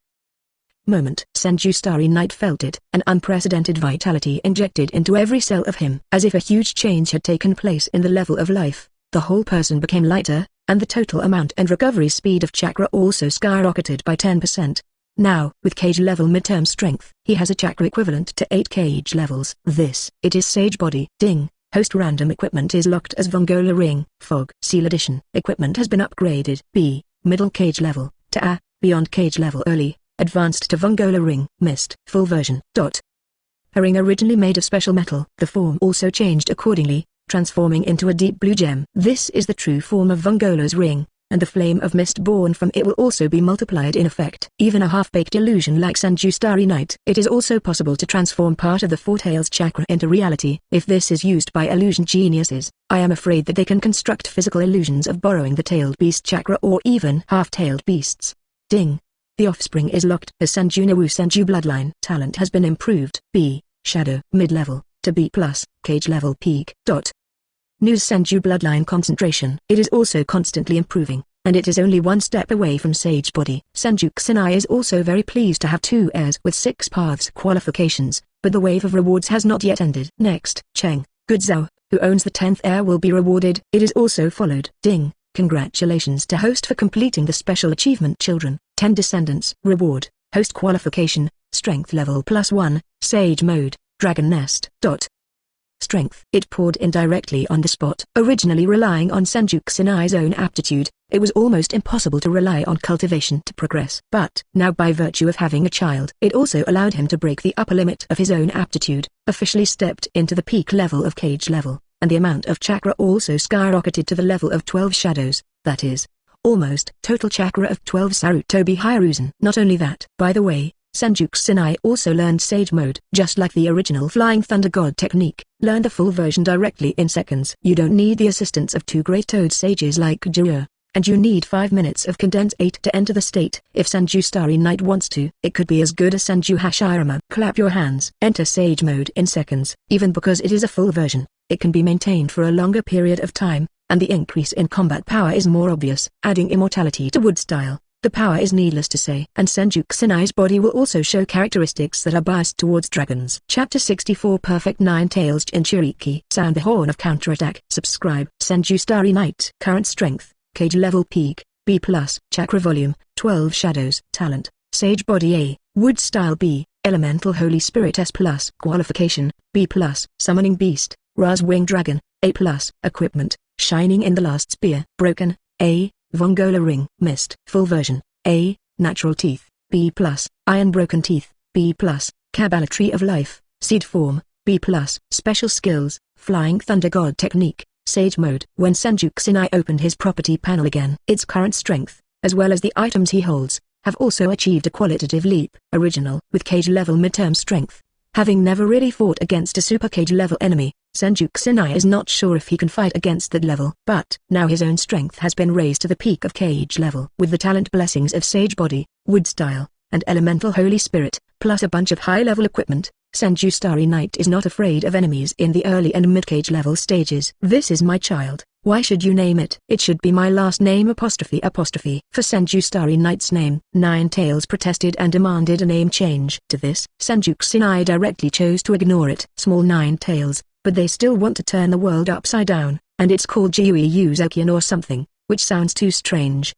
Moment. Senju Starry Night felt it, an unprecedented vitality injected into every cell of him. As if a huge change had taken place in the level of life, the whole person became lighter, and the total amount and recovery speed of chakra also skyrocketed by 10%. Now, with Kage-level midterm strength, he has a chakra equivalent to 8 Kage levels. It is Sage Body. Ding. Host random equipment is locked as Vongola Ring, Fog. Seal Edition. Equipment has been upgraded. B. Middle Kage level, to A, beyond Kage level early, advanced to Vongola Ring, Mist. Full version. A ring originally made of special metal. The form also changed accordingly, transforming into a deep blue gem. This is the true form of Vongola's ring, and the flame of mist born from it will also be multiplied in effect. Even a half-baked illusion like Senju Starry Night. It is also possible to transform part of the Four Tails chakra into reality. If this is used by illusion geniuses, I am afraid that they can construct physical illusions of borrowing the tailed beast chakra or even half-tailed beasts. Ding. The offspring is locked as Senju Nawu Senju bloodline. Talent has been improved. B. Shadow. Mid-level, to B+, Kage-level peak. News Senju bloodline concentration. It is also constantly improving, and it is only one step away from Sage Body. Senju Kusanai is also very pleased to have two heirs with Six Paths qualifications, but the wave of rewards has not yet ended. Next, Cheng Gudzhou, who owns the 10th heir, will be rewarded. It is also followed. Ding. Congratulations to host for completing the special achievement children. 10 descendants. Reward. Host qualification, strength level +1, Sage mode, Dragon Nest. Strength. It poured in directly on the spot. Originally relying on Senju Kusanai's own aptitude, it was almost impossible to rely on cultivation to progress. But now, by virtue of having a child, it also allowed him to break the upper limit of his own aptitude, officially stepped into the peak level of Kage level, and the amount of chakra also skyrocketed to the level of 12 shadows, that is, almost total chakra of 12 Sarutobi Hiruzen. Not only that, by the way, Senju Kusanai also learned Sage Mode. Just like the original Flying Thunder God technique, learn the full version directly in seconds. You don't need the assistance of two great toad sages like Jiraiya, and you need 5 minutes of Condense 8 to enter the state. If Senju Starry Night wants to, it could be as good as Senju Hashirama. Clap your hands. Enter Sage Mode in seconds. Even because it is a full version, it can be maintained for a longer period of time, and the increase in combat power is more obvious. Adding immortality to wood style, the power is needless to say. And Senju Kusanai's body will also show characteristics that are biased towards dragons. Chapter 64 Perfect Nine Tails Jinchuriki. Sound the horn of counterattack. Subscribe. Senju Starry Night. Current strength, Kage-level peak, B+, chakra volume, 12 shadows. Talent, Sage Body A, Wood Style B, Elemental Holy Spirit S+, Qualification, B+, Summoning Beast, Ra's Wing Dragon, A+, Equipment, Shining in the Last Spear, Broken, A, Vongola Ring, Mist, Full version, A, Natural Teeth, B+, Iron Broken Teeth, B+, Kabbalah Tree of Life, Seed Form, B+, Special Skills, Flying Thunder God Technique, Sage Mode. When Senju Kusanai opened his property panel again, its current strength, as well as the items he holds, have also achieved a qualitative leap. Original with Kage-level midterm strength, Having never really fought against a super Kage-level enemy, Senju Kusanai is not sure if he can fight against that level. But now his own strength has been raised to the peak of Kage-level. With the talent blessings of Sage Body, Wood Style, and Elemental Holy Spirit, plus a bunch of high-level equipment, Senju Starry Night is not afraid of enemies in the early and mid-Kage level stages. This is my child. Why should you name it? It should be my last name apostrophe apostrophe. For Senju Starry Night's name, Nine Tails protested and demanded a name change. To this, Senju Kusanai directly chose to ignore it. Small Nine Tails, but they still want to turn the world upside down, and it's called Jiui Uzukian or something, which sounds too strange.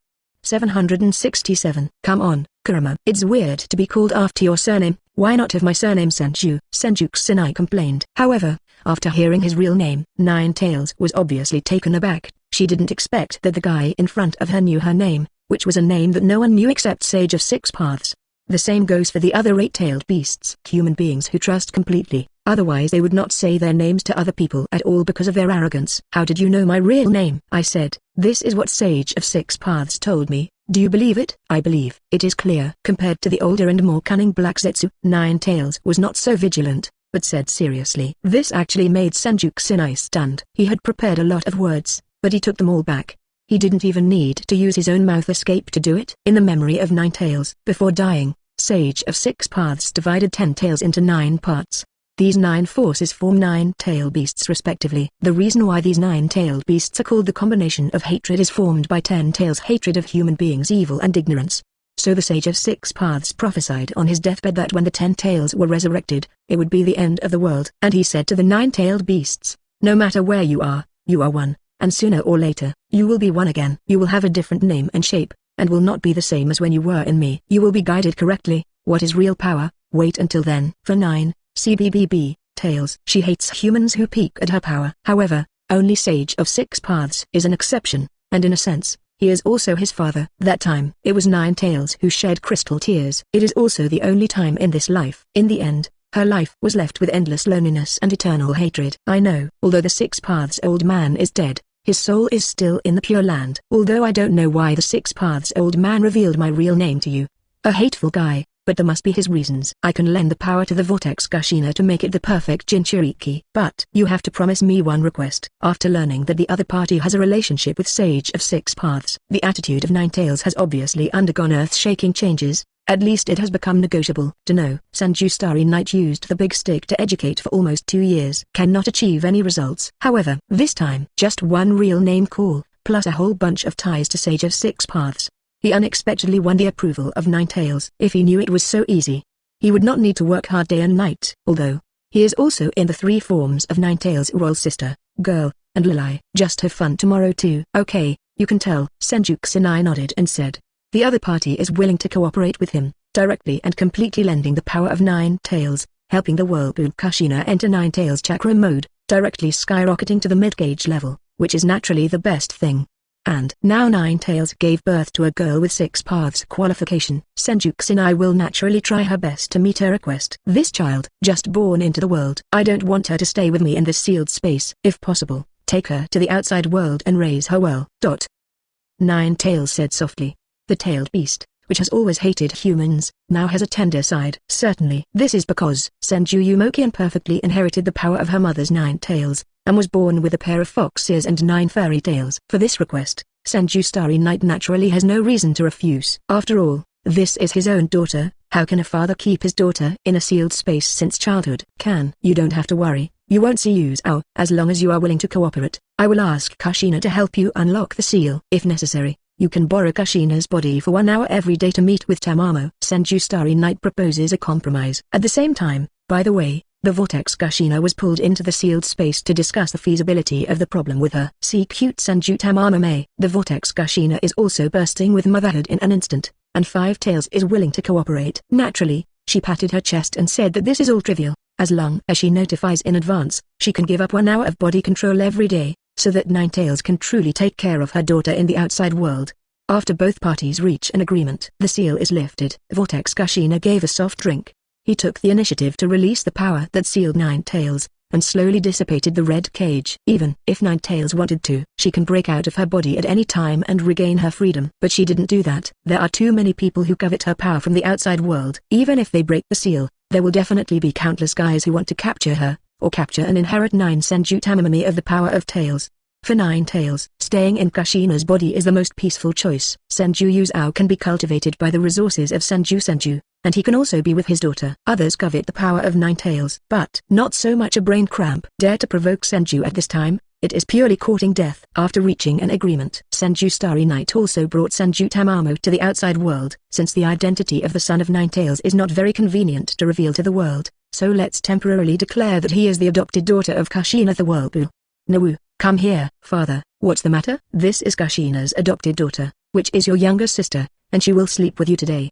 767. Come on, Kurama. It's weird to be called after your surname. Why not have my surname Senju? Senju Kusanai complained. However, after hearing his real name, Nine Tails was obviously taken aback. She didn't expect that the guy in front of her knew her name, which was a name that no one knew except Sage of Six Paths. The same goes for the other eight-tailed beasts. Human beings who trust completely, otherwise they would not say their names to other people at all because of their arrogance. How did you know my real name? I said, this is what Sage of Six Paths told me. Do you believe it? I believe. It is clear. Compared to the older and more cunning Black Zetsu, Nine Tails was not so vigilant, but said seriously. This actually made Senju Kusanai stunned. He had prepared a lot of words, but he took them all back. He didn't even need to use his own mouth escape to do it. In the memory of Nine Tails, before dying, Sage of Six Paths divided 10 tails into 9 parts. These 9 forces form 9 tail beasts respectively. The reason why these 9-tailed beasts are called the combination of hatred is formed by 10 tails' hatred of human beings' evil and ignorance. So the Sage of Six Paths prophesied on his deathbed that when the 10 tails were resurrected, it would be the end of the world. And he said to the 9-tailed beasts, no matter where you are one, and sooner or later, you will be one again. You will have a different name and shape, and will not be the same as when you were in me. You will be guided correctly. What is real power? Wait until then. For 9. CBBB, Tails. She hates humans who peek at her power. However, only Sage of Six Paths is an exception, and in a sense, he is also his father. That time, it was 9 Tails who shed crystal tears. It is also the only time in this life. In the end, her life was left with endless loneliness and eternal hatred. I know, although the Six Paths old man is dead, his soul is still in the Pure Land. Although I don't know why the Six Paths old man revealed my real name to you. A hateful guy. But there must be his reasons. I can lend the power to the Vortex Kushina to make it the perfect Jinchuriki. But you have to promise me one request. After learning that the other party has a relationship with Sage of Six Paths, the attitude of Nine Tails has obviously undergone earth-shaking changes. At least it has become negotiable. To know, Senju Starry Night used the big stick to educate for almost 2 years. Cannot achieve any results. However, this time, just one real name call, plus a whole bunch of ties to Sage of Six Paths. He unexpectedly won the approval of Nine Tails. If he knew it was so easy, he would not need to work hard day and night. Although, he is also in the 3 forms of Nine Tails' royal sister, girl, and Lilai. Just have fun tomorrow too. Okay, you can tell. Senju Kusanai nodded and said, the other party is willing to cooperate with him, directly and completely lending the power of Nine Tails, helping the Whirlpool Kushina enter Nine Tails chakra mode, directly skyrocketing to the mid-gauge level, which is naturally the best thing. And now Nine Tails gave birth to a girl with 6 paths qualification. Senju Kusanai will naturally try her best to meet her request. This child, just born into the world. I don't want her to stay with me in this sealed space. If possible, take her to the outside world and raise her well. Nine Tails said softly. The tailed beast, which has always hated humans, now has a tender side. Certainly. This is because Senju Umokian perfectly inherited the power of her mother's 9 tails, and was born with a pair of fox ears and 9 furry tails. For this request, Senju Starry Night naturally has no reason to refuse. After all, this is his own daughter. How can a father keep his daughter in a sealed space since childhood? You don't have to worry. You won't see Yuzao. As long as you are willing to cooperate, I will ask Kushina to help you unlock the seal. If necessary, you can borrow Kushina's body for 1 hour every day to meet with Tamamo. Senju Starry Night proposes a compromise. At the same time, by the way, the Vortex Kushina was pulled into the sealed space to discuss the feasibility of the problem with her. See cute Senju Tamamo. The Vortex Kushina is also bursting with motherhood in an instant, and 5 Tails is willing to cooperate. Naturally, she patted her chest and said that this is all trivial. As long as she notifies in advance, she can give up 1 hour of body control every day, so that 9 Tails can truly take care of her daughter in the outside world. After both parties reach an agreement, the seal is lifted. Vortex Kushina gave a soft drink. He took the initiative to release the power that sealed 9 Tails, and slowly dissipated the red cage. Even if Ninetales wanted to, she can break out of her body at any time and regain her freedom. But she didn't do that. There are too many people who covet her power from the outside world. Even if they break the seal, there will definitely be countless guys who want to capture her, or capture and inherit Senju Tamamami of the power of Tails. For Ninetales, staying in Kushina's body is the most peaceful choice. Senju Yuzao can be cultivated by the resources of Senju, and he can also be with his daughter. Others covet the power of Ninetales, but not so much a brain cramp. Dare to provoke Senju at this time? It is purely courting death. After reaching an agreement, Senju Starry Night also brought Senju Tamamo to the outside world. Since the identity of the son of Ninetales is not very convenient to reveal to the world, so let's temporarily declare that he is the adopted daughter of Kushina the Whirlpool. Nawu, come here. Father, what's the matter? This is Kushina's adopted daughter, which is your younger sister, and she will sleep with you today.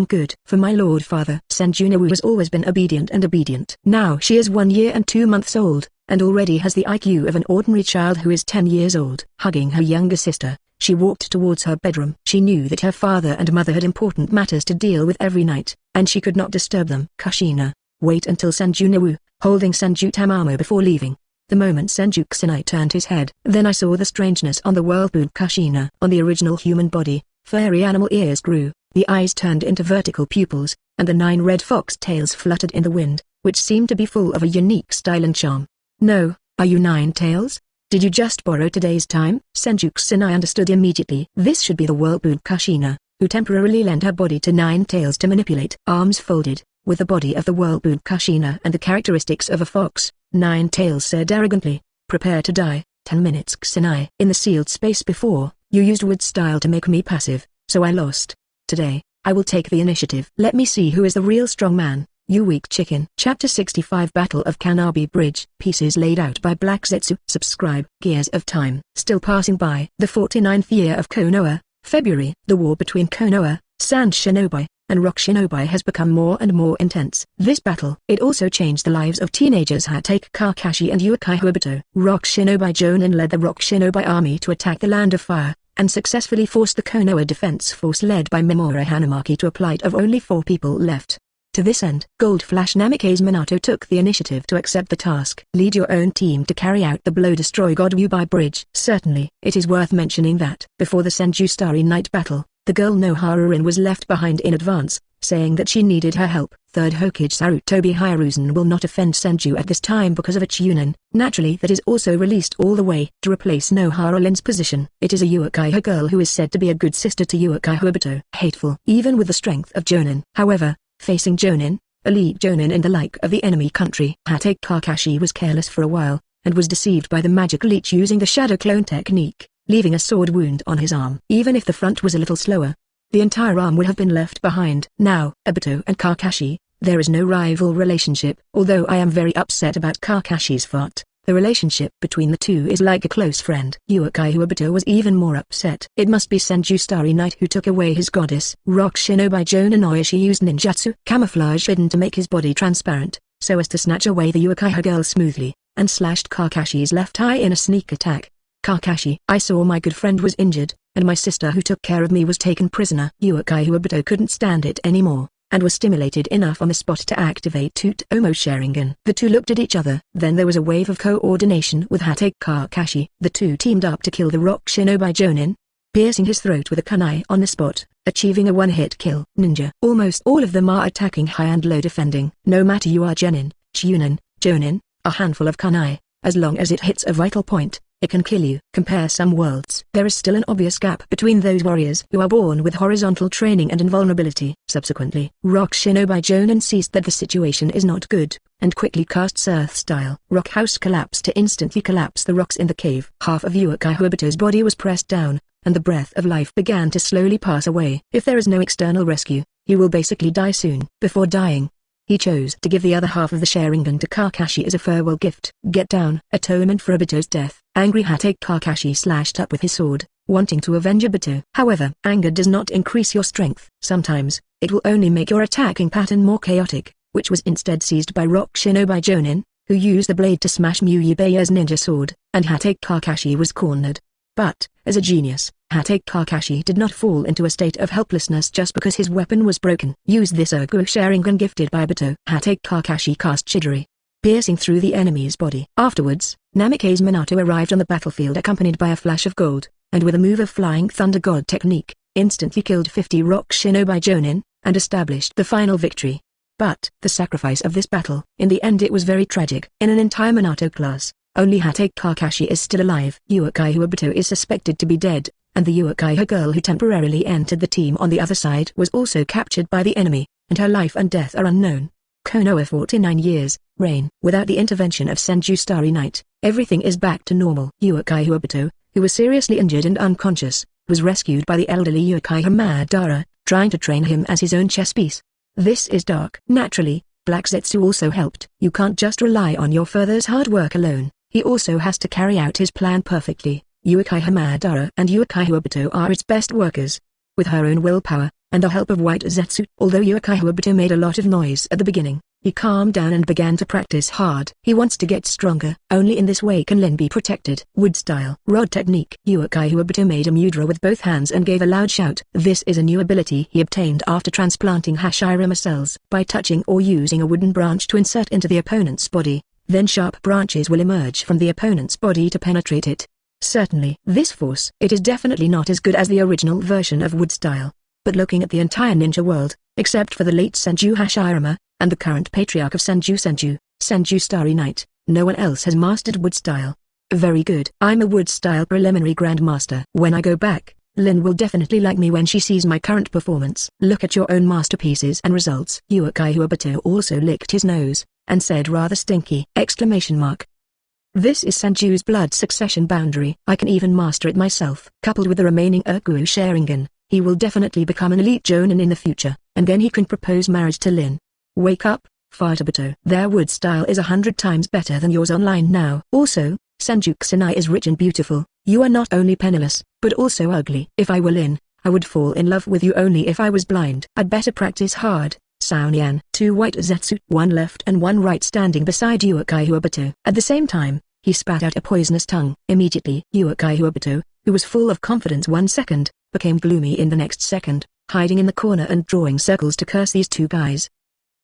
Good. For my lord father. Senju Nawu has always been obedient. Now she is 1 year and 2 months old, and already has the IQ of an ordinary child who is 10 years old. Hugging her younger sister, she walked towards her bedroom. She knew that her father and mother had important matters to deal with every night, and she could not disturb them. Kushina, wait until Senju Nawu, holding Senju Tamamo before leaving. The moment Senju Kusanai turned his head, then I saw the strangeness on the whirlpool Kushina. On the original human body, furry animal ears grew, the eyes turned into vertical pupils, and the 9 red fox tails fluttered in the wind, which seemed to be full of a unique style and charm. No, are you Ninetales? Did you just borrow today's time? Senju Kusanai understood immediately. This should be the whirlpool Kushina, who temporarily lent her body to Ninetales to manipulate. Arms folded, with the body of the whirlpool Kushina and the characteristics of a fox, Ninetales said arrogantly, prepare to die. 10 minutes Kusanai. In the sealed space before, you used wood style to make me passive, so I lost. Today, I will take the initiative. Let me see who is the real strong man, you weak chicken. Chapter 65 Battle of Kannabi Bridge. Pieces laid out by Black Zetsu. Subscribe. Gears of Time. Still passing by. The 49th year of Konoha, February. The war between Konoha, Sand Shinobi, and Rock Shinobi has become more and more intense. This battle, it also changed the lives of teenagers Hatake Kakashi and Uchiha Obito. Rock Shinobi Jonin led the Rock Shinobi army to attack the Land of Fire, and successfully forced the Konoha defense force led by Mimura Hanamaki to a plight of only 4 people left. To this end, Gold Flash Namikaze Minato took the initiative to accept the task. Lead your own team to carry out the blow destroy Godwubai Bridge. Certainly, it is worth mentioning that, before the Senju Starry Night battle, the girl Noharurin was left behind in advance, saying that she needed her help. Third Hokage Sarutobi Hiruzen will not offend Senju at this time because of a Chunin. Naturally that is also released all the way to replace Noharurin's position. It is a Uchiha girl who is said to be a good sister to Uchiha Obito. Hateful. Even with the strength of Jonin. However, facing Jonin, elite Jonin in the like of the enemy country, Hatake Kakashi was careless for a while, and was deceived by the magic leech using the shadow clone technique, leaving a sword wound on his arm. Even if the front was a little slower, the entire arm would have been left behind. Now, Obito and Kakashi, there is no rival relationship. Although I am very upset about Kakashi's fart, the relationship between the two is like a close friend. Uchiha Obito was even more upset. It must be Senju Starry Night who took away his goddess. Rock Shinobi Jonin Oishi used ninjutsu camouflage hidden to make his body transparent, so as to snatch away the Uchiha girl smoothly, and slashed Kakashi's left eye in a sneak attack. Kakashi, I saw my good friend was injured, and my sister who took care of me was taken prisoner. Uchiha Obito couldn't stand it anymore, and was stimulated enough on the spot to activate Tsutomu Sharingan. The two looked at each other. Then there was a wave of coordination with Hatake Kakashi. The two teamed up to kill the Rock Shinobi Jonin, piercing his throat with a kunai on the spot, achieving a one-hit kill. Ninja. Almost all of them are attacking high and low defending. No matter you are Genin, Chunin, Jonin, a handful of kunai, as long as it hits a vital point, it can kill you. Compare some worlds. There is still an obvious gap between those warriors who are born with horizontal training and invulnerability. Subsequently, Rock Shinobi Jonin sees that the situation is not good, and quickly casts Earth Style. Rock House collapse to instantly collapse the rocks in the cave. Half of Uchiha Obito's body was pressed down, and the breath of life began to slowly pass away. If there is no external rescue, he will basically die soon. Before dying, he chose to give the other half of the Sharingan to Kakashi as a farewell gift. Get down. Atonement for Obito's death. Angry Hatake Kakashi slashed up with his sword, wanting to avenge Obito. However, anger does not increase your strength. Sometimes, it will only make your attacking pattern more chaotic, which was instead seized by Rock Shinobi Jonin, who used the blade to smash Muyubaya's ninja sword, and Hatake Kakashi was cornered. But, as a genius, Hatake Kakashi did not fall into a state of helplessness just because his weapon was broken. Use this Erwei Sharingan gifted by Obito. Hatake Kakashi cast Chidori. piercing through the enemy's body. Afterwards, Namikaze Minato arrived on the battlefield accompanied by a flash of gold, and with a move of Flying Thunder God technique, instantly killed 50 rock shinobi jonin, and established the final victory. But the sacrifice of this battle, in the end it was very tragic. In an entire Minato class, only Hate Kakashi is still alive. Uchiha Obito is suspected to be dead, and the Uchiha girl who temporarily entered the team on the other side was also captured by the enemy, and her life and death are unknown. Konoha 49 years, reign. Without the intervention of Senju Starry Night, everything is back to normal. Uchiha Obito, who was seriously injured and unconscious, was rescued by the elderly Uchiha Madara, trying to train him as his own chess piece. This is dark. Naturally, Black Zetsu also helped. You can't just rely on your father's hard work alone, he also has to carry out his plan perfectly. Uchiha Madara and Uchiha Obito are its best workers. With her own willpower, and the help of White Zetsu. Although Uchiha Obito made a lot of noise at the beginning, he calmed down and began to practice hard. He wants to get stronger. Only in this way can Lin be protected. Wood style. Rod technique. Uchiha Obito made a mudra with both hands and gave a loud shout. This is a new ability he obtained after transplanting Hashirama cells. By touching or using a wooden branch to insert into the opponent's body, then sharp branches will emerge from the opponent's body to penetrate it. Certainly, this force. It is definitely not as good as the original version of wood style. But looking at the entire ninja world, except for the late Senju Hashirama, and the current patriarch of Senju Starry Night, no one else has mastered wood style. Very good. I'm a wood style preliminary grandmaster. When I go back, Lin will definitely like me when she sees my current performance. Look at your own masterpieces and results. Uchiha Obito also licked his nose, and said rather stinky! This is Senju's blood succession boundary. I can even master it myself. Coupled with the remaining Erwei Sharingan, he will definitely become an elite jonin in the future, and then he can propose marriage to Lin. Wake up, Fart Obito. Their wood style is 100 times better than yours online now. Also, Senju Kusanai is rich and beautiful. You are not only penniless, but also ugly. If I were Lin, I would fall in love with you only if I was blind. I'd better practice hard. Saonian. 2 White Zetsu, 1 left and 1 right standing beside Uchiha Obito. At the same time, he spat out a poisonous tongue. Immediately, Uchiha Obito, who was full of confidence 1 second, became gloomy in the next second, hiding in the corner and drawing circles to curse these two guys.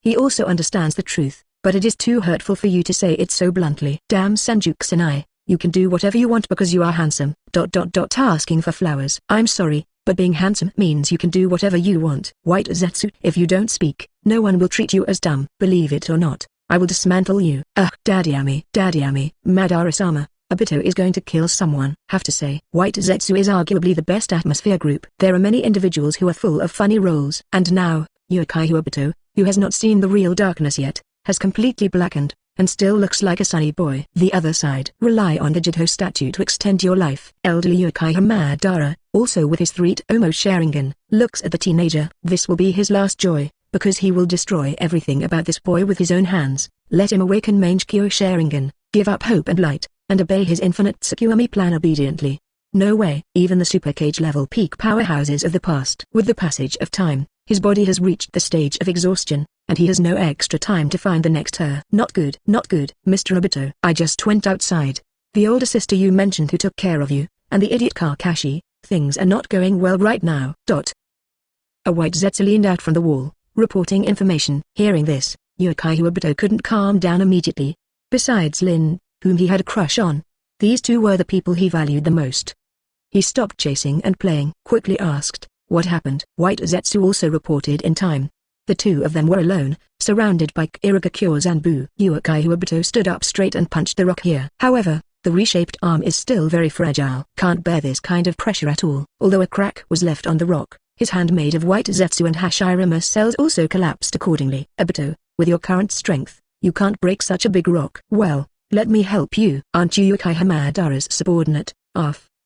He also understands the truth, but it is too hurtful for you to say it so bluntly. Damn Senju Kusanai, you can do whatever you want because you are handsome. Asking for flowers. I'm sorry, but being handsome means you can do whatever you want. White Zetsu. If you don't speak, no one will treat you as dumb. Believe it or not, I will dismantle you. Daddy-ami, Madara-sama, Obito is going to kill someone. Have to say, White Zetsu is arguably the best atmosphere group. There are many individuals who are full of funny roles. And now, Uchiha Obito, who has not seen the real darkness yet, has completely blackened, and still looks like a sunny boy. The other side. Rely on the Jido statue to extend your life. Elderly Uchiha Madara, also with his 3 Tomo Sharingan, looks at the teenager. This will be his last joy, because he will destroy everything about this boy with his own hands. Let him awaken Mangekyo Sharingan, give up hope and light, and obey his infinite Tsukuyomi plan obediently. No way. Even the super Kage-level peak powerhouses of the past. With the passage of time, his body has reached the stage of exhaustion, and he has no extra time to find the next her. Not good, Mr. Obito. I just went outside. The older sister you mentioned who took care of you, and the idiot Kakashi, things are not going well right now. A White Zetsu leaned out from the wall, reporting information. Hearing this, Uchiha Obito couldn't calm down immediately. Besides Lin, whom he had a crush on, these two were the people he valued the most. He stopped chasing and playing. Quickly asked, what happened? White Zetsu also reported in time. The two of them were alone, surrounded by Kirigakyo Zanbu. Uchiha Obito stood up straight and punched the rock here. However, the reshaped arm is still very fragile. Can't bear this kind of pressure at all. Although a crack was left on the rock, his hand made of White Zetsu and Hashirama cells also collapsed accordingly. Obito, with your current strength, you can't break such a big rock. Well, let me help you. Aren't you Uchiha Madara's subordinate?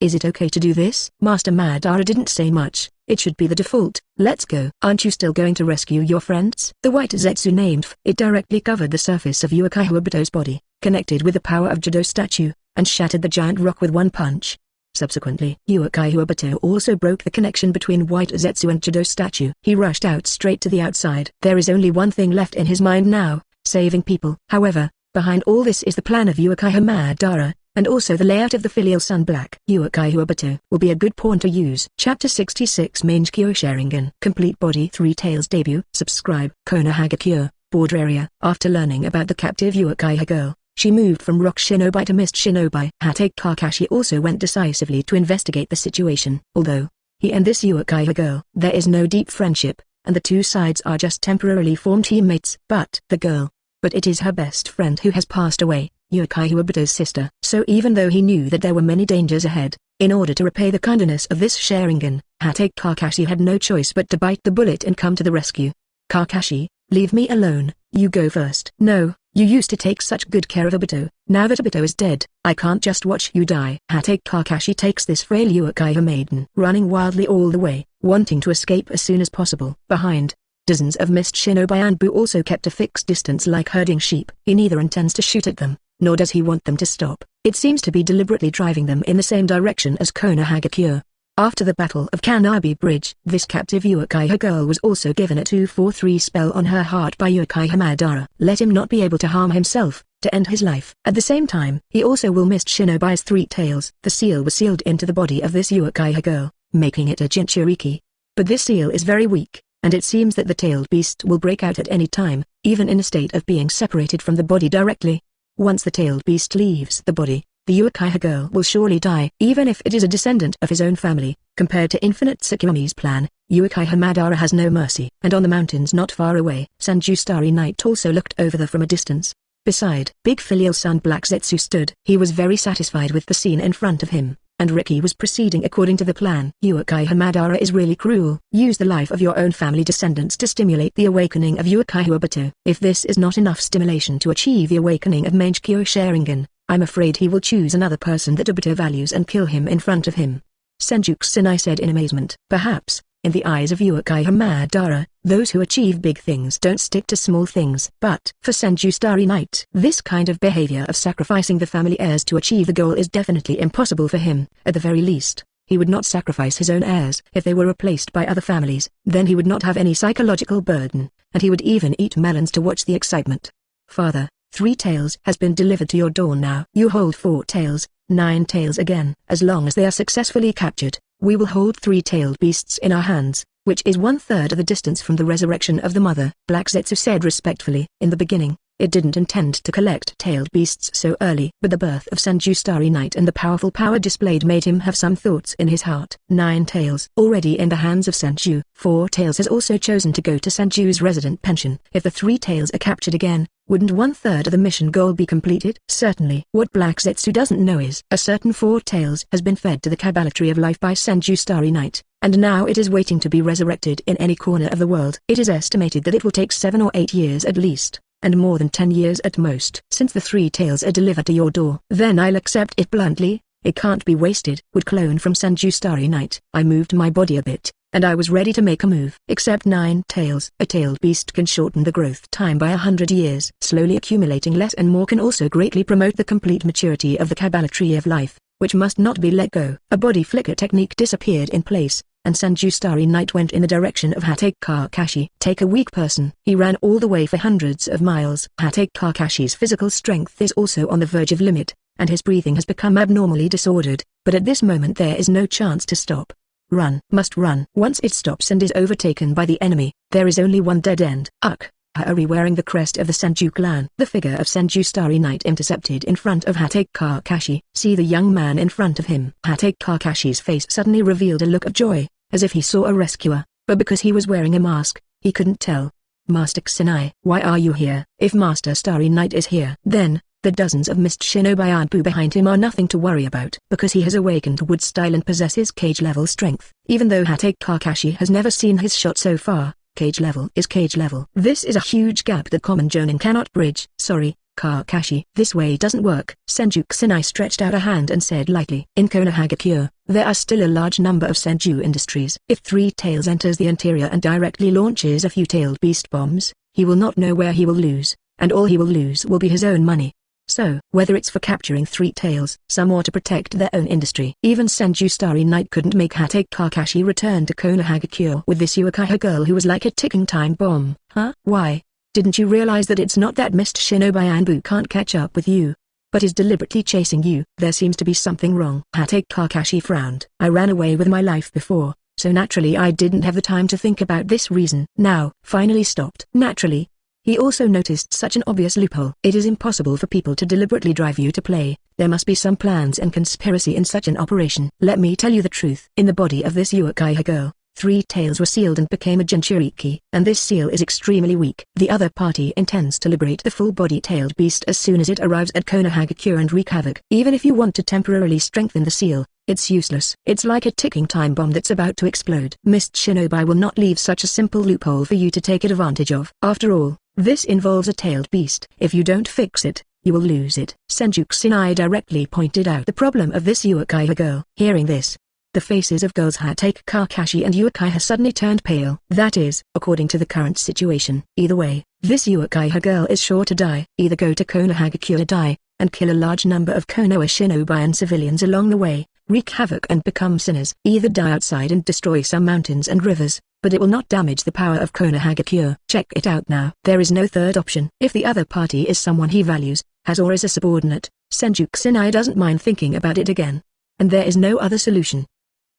Is it okay to do this? Master Madara didn't say much. It should be the default. Let's go. Aren't you still going to rescue your friends? The White Zetsu named it directly covered the surface of Uchiha Obito's body, connected with the power of Jido statue, and shattered the giant rock with one punch. Subsequently, Uchiha Obito also broke the connection between White Zetsu and Jido statue. He rushed out straight to the outside. There is only one thing left in his mind now, saving people. However, behind all this is the plan of Uchiha Madara, and also the layout of the filial Sun Black. Uchiha Obito will be a good pawn to use. Chapter 66 Mangekyo Sharingan. Complete Body 3 Tails Debut. Subscribe. Konoha Gakure, border area. After learning about the captive Uchiha girl, she moved from Rock Shinobi to Mist Shinobi. Kakashi also went decisively to investigate the situation. Although he and this Uchiha girl, there is no deep friendship, and the two sides are just temporarily formed teammates. But it is her best friend who has passed away, Uchiha Obito's sister. So even though he knew that there were many dangers ahead, in order to repay the kindness of this Sharingan, Kakashi had no choice but to bite the bullet and come to the rescue. Kakashi, leave me alone, you go first. No, you used to take such good care of Obito. Now that Obito is dead, I can't just watch you die. Kakashi takes this frail Uchiha maiden, running wildly all the way, wanting to escape as soon as possible. Behind, dozens of Mist Shinobi and Boo also kept a fixed distance like herding sheep. He neither intends to shoot at them, nor does he want them to stop. It seems to be deliberately driving them in the same direction as Konoha. After the Battle of Kannabi Bridge, this captive Uchiha girl was also given a 2-4-3 spell on her heart by Uchiha Madara. Let him not be able to harm himself, to end his life. At the same time, he also will Mist Shinobi's 3 tails. The seal was sealed into the body of this Uchiha girl, making it a Jinchuriki. But this seal is very weak, and it seems that the tailed beast will break out at any time, even in a state of being separated from the body directly. Once the tailed beast leaves the body, the Uchiha girl will surely die, even if it is a descendant of his own family. Compared to Infinite Tsukuyomi's plan, Uchiha Madara has no mercy. And on the mountains not far away, Senju Starry Night also looked over them from a distance. Beside big filial son Black Zetsu stood. He was very satisfied with the scene in front of him, and Riki was proceeding according to the plan. Uchiha Madara is really cruel. Use the life of your own family descendants to stimulate the awakening of Uchiha Obito. If this is not enough stimulation to achieve the awakening of Mangekyo Sharingan, I'm afraid he will choose another person that Obito values and kill him in front of him. Senju Kusanai said in amazement. Perhaps, in the eyes of Uchiha Madara, those who achieve big things don't stick to small things. But for Senju Starry Night, this kind of behavior of sacrificing the family heirs to achieve the goal is definitely impossible for him. At the very least, he would not sacrifice his own heirs. If they were replaced by other families, then he would not have any psychological burden, and he would even eat melons to watch the excitement. Father, 3 tails has been delivered to your door now. You hold 4 tails, 9 tails again. As long as they are successfully captured, we will hold 3 tailed beasts in our hands, which is 1/3 of the distance from the resurrection of the mother. Black Zetsu said respectfully. In the beginning, it didn't intend to collect tailed beasts so early, but the birth of Senju Starry Night and the powerful power displayed made him have some thoughts in his heart. 9 tails already in the hands of Senju. 4 tails has also chosen to go to Senju's resident pension. If the 3 tails are captured again, wouldn't 1/3 of the mission goal be completed? Certainly. What Black Zetsu doesn't know is a certain 4 tails has been fed to the Kage-level tree of life by Senju Starry Night, and now it is waiting to be resurrected in any corner of the world. It is estimated that it will take 7 or 8 years at least, and more than 10 years at most. Since the 3 tails are delivered to your door, then I'll accept it bluntly. It can't be wasted. Would clone from Senju Starry Night. I moved my body a bit, and I was ready to make a move. Except 9 tails. A tailed beast can shorten the growth time by 100 years. Slowly accumulating less and more can also greatly promote the complete maturity of the Kage-level tree of life, which must not be let go. A body flicker technique disappeared in place, and Senju Starry Night went in the direction of Kakashi. Take a weak person. He ran all the way for hundreds of miles. Kakashi's physical strength is also on the verge of limit, and his breathing has become abnormally disordered, but at this moment there is no chance to stop. Run. Must run. Once it stops and is overtaken by the enemy, there is only one dead end. Erwei wearing the crest of the Senju clan. The figure of Senju Starry Night intercepted in front of Kakashi. See the young man in front of him. Kakashi's face suddenly revealed a look of joy, as if he saw a rescuer, but because he was wearing a mask, he couldn't tell. Master Kusanai, why are you here? If Master Starry Night is here, then the dozens of Mist Shinobi and Boo behind him are nothing to worry about, because he has awakened wood style and possesses Kage-level strength. Even though Kakashi has never seen his shot so far, Kage-level is Kage-level. This is a huge gap that common Jonin cannot bridge. Sorry, Kakashi, this way doesn't work. Senju Kusanai stretched out a hand and said lightly. In Konoha, there are still a large number of Senju industries. If 3 tails enters the interior and directly launches a few tailed beast bombs, he will not know where he will lose, and all he will lose will be his own money. So, whether it's for capturing 3 tails, some or to protect their own industry, even Senju Starry Night couldn't make Kakashi return to Konoha with this Uchiha girl who was like a ticking time bomb. Huh? Why? Didn't you realize that it's not that Mist Shinobi Anbu can't catch up with you, but is deliberately chasing you? There seems to be something wrong. Kakashi frowned. I ran away with my life before, so naturally I didn't have the time to think about this reason. Now, finally stopped. Naturally, He also noticed such an obvious loophole. It is impossible for people to deliberately drive you to play. There must be some plans and conspiracy in such an operation. Let me tell you the truth. In the body of this Uchiha girl, 3 tails were sealed and became a Jinchuriki, and this seal is extremely weak. The other party intends to liberate the full-body tailed beast as soon as it arrives at Konoha and wreak havoc. Even if you want to temporarily strengthen the seal, it's useless. It's like a ticking time bomb that's about to explode. Mist Shinobi will not leave such a simple loophole for you to take advantage of. After all, this involves a tailed beast. If you don't fix it, you will lose it. Senju Kusinai directly pointed out the problem of this Uchiha girl. Hearing this, the faces of girls Hatake Kakashi and Uchiha suddenly turned pale. That is, according to the current situation. Either way, this Uchiha girl is sure to die. Either go to Konoha or die, and kill a large number of Konoha shinobi and civilians along the way, wreak havoc and become sinners. Either die outside and destroy some mountains and rivers, but it will not damage the power of Konoha. Check it out now. There is no third option. If the other party is someone he values, has or is a subordinate, Senju Kusinai doesn't mind thinking about it again. And there is no other solution.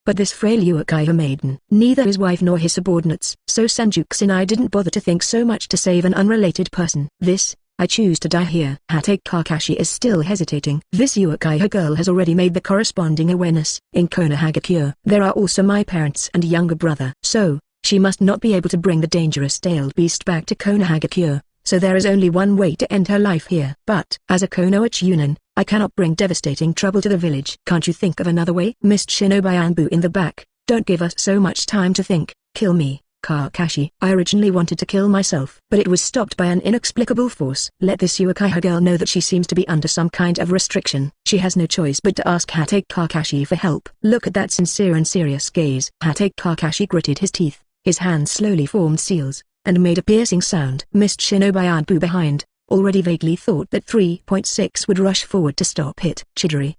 But this frail Uchiha maiden, neither his wife nor his subordinates, so Senju Kusinai didn't bother to think so much to save an unrelated person. I choose to die here. Hatake Kakashi is still hesitating. This Uchiha girl has already made the corresponding awareness. In Konoha, there are also my parents and younger brother. So, she must not be able to bring the dangerous tailed beast back to Konoha. So there is only one way to end her life here. But, as a Konoha Chunin, I cannot bring devastating trouble to the village. Can't you think of another way? Mist Shinobi Anbu in the back, don't give us so much time to think. Kill me, Kakashi. I originally wanted to kill myself, but it was stopped by an inexplicable force. Let this Uchiha girl know that she seems to be under some kind of restriction. She has no choice but to ask Hatake Kakashi for help. Look at that sincere and serious gaze. Hatake Kakashi gritted his teeth. His hands slowly formed seals, and made a piercing sound. Mist Shinobi Anbu behind, already vaguely thought that 3.6 would rush forward to stop it. Chidori.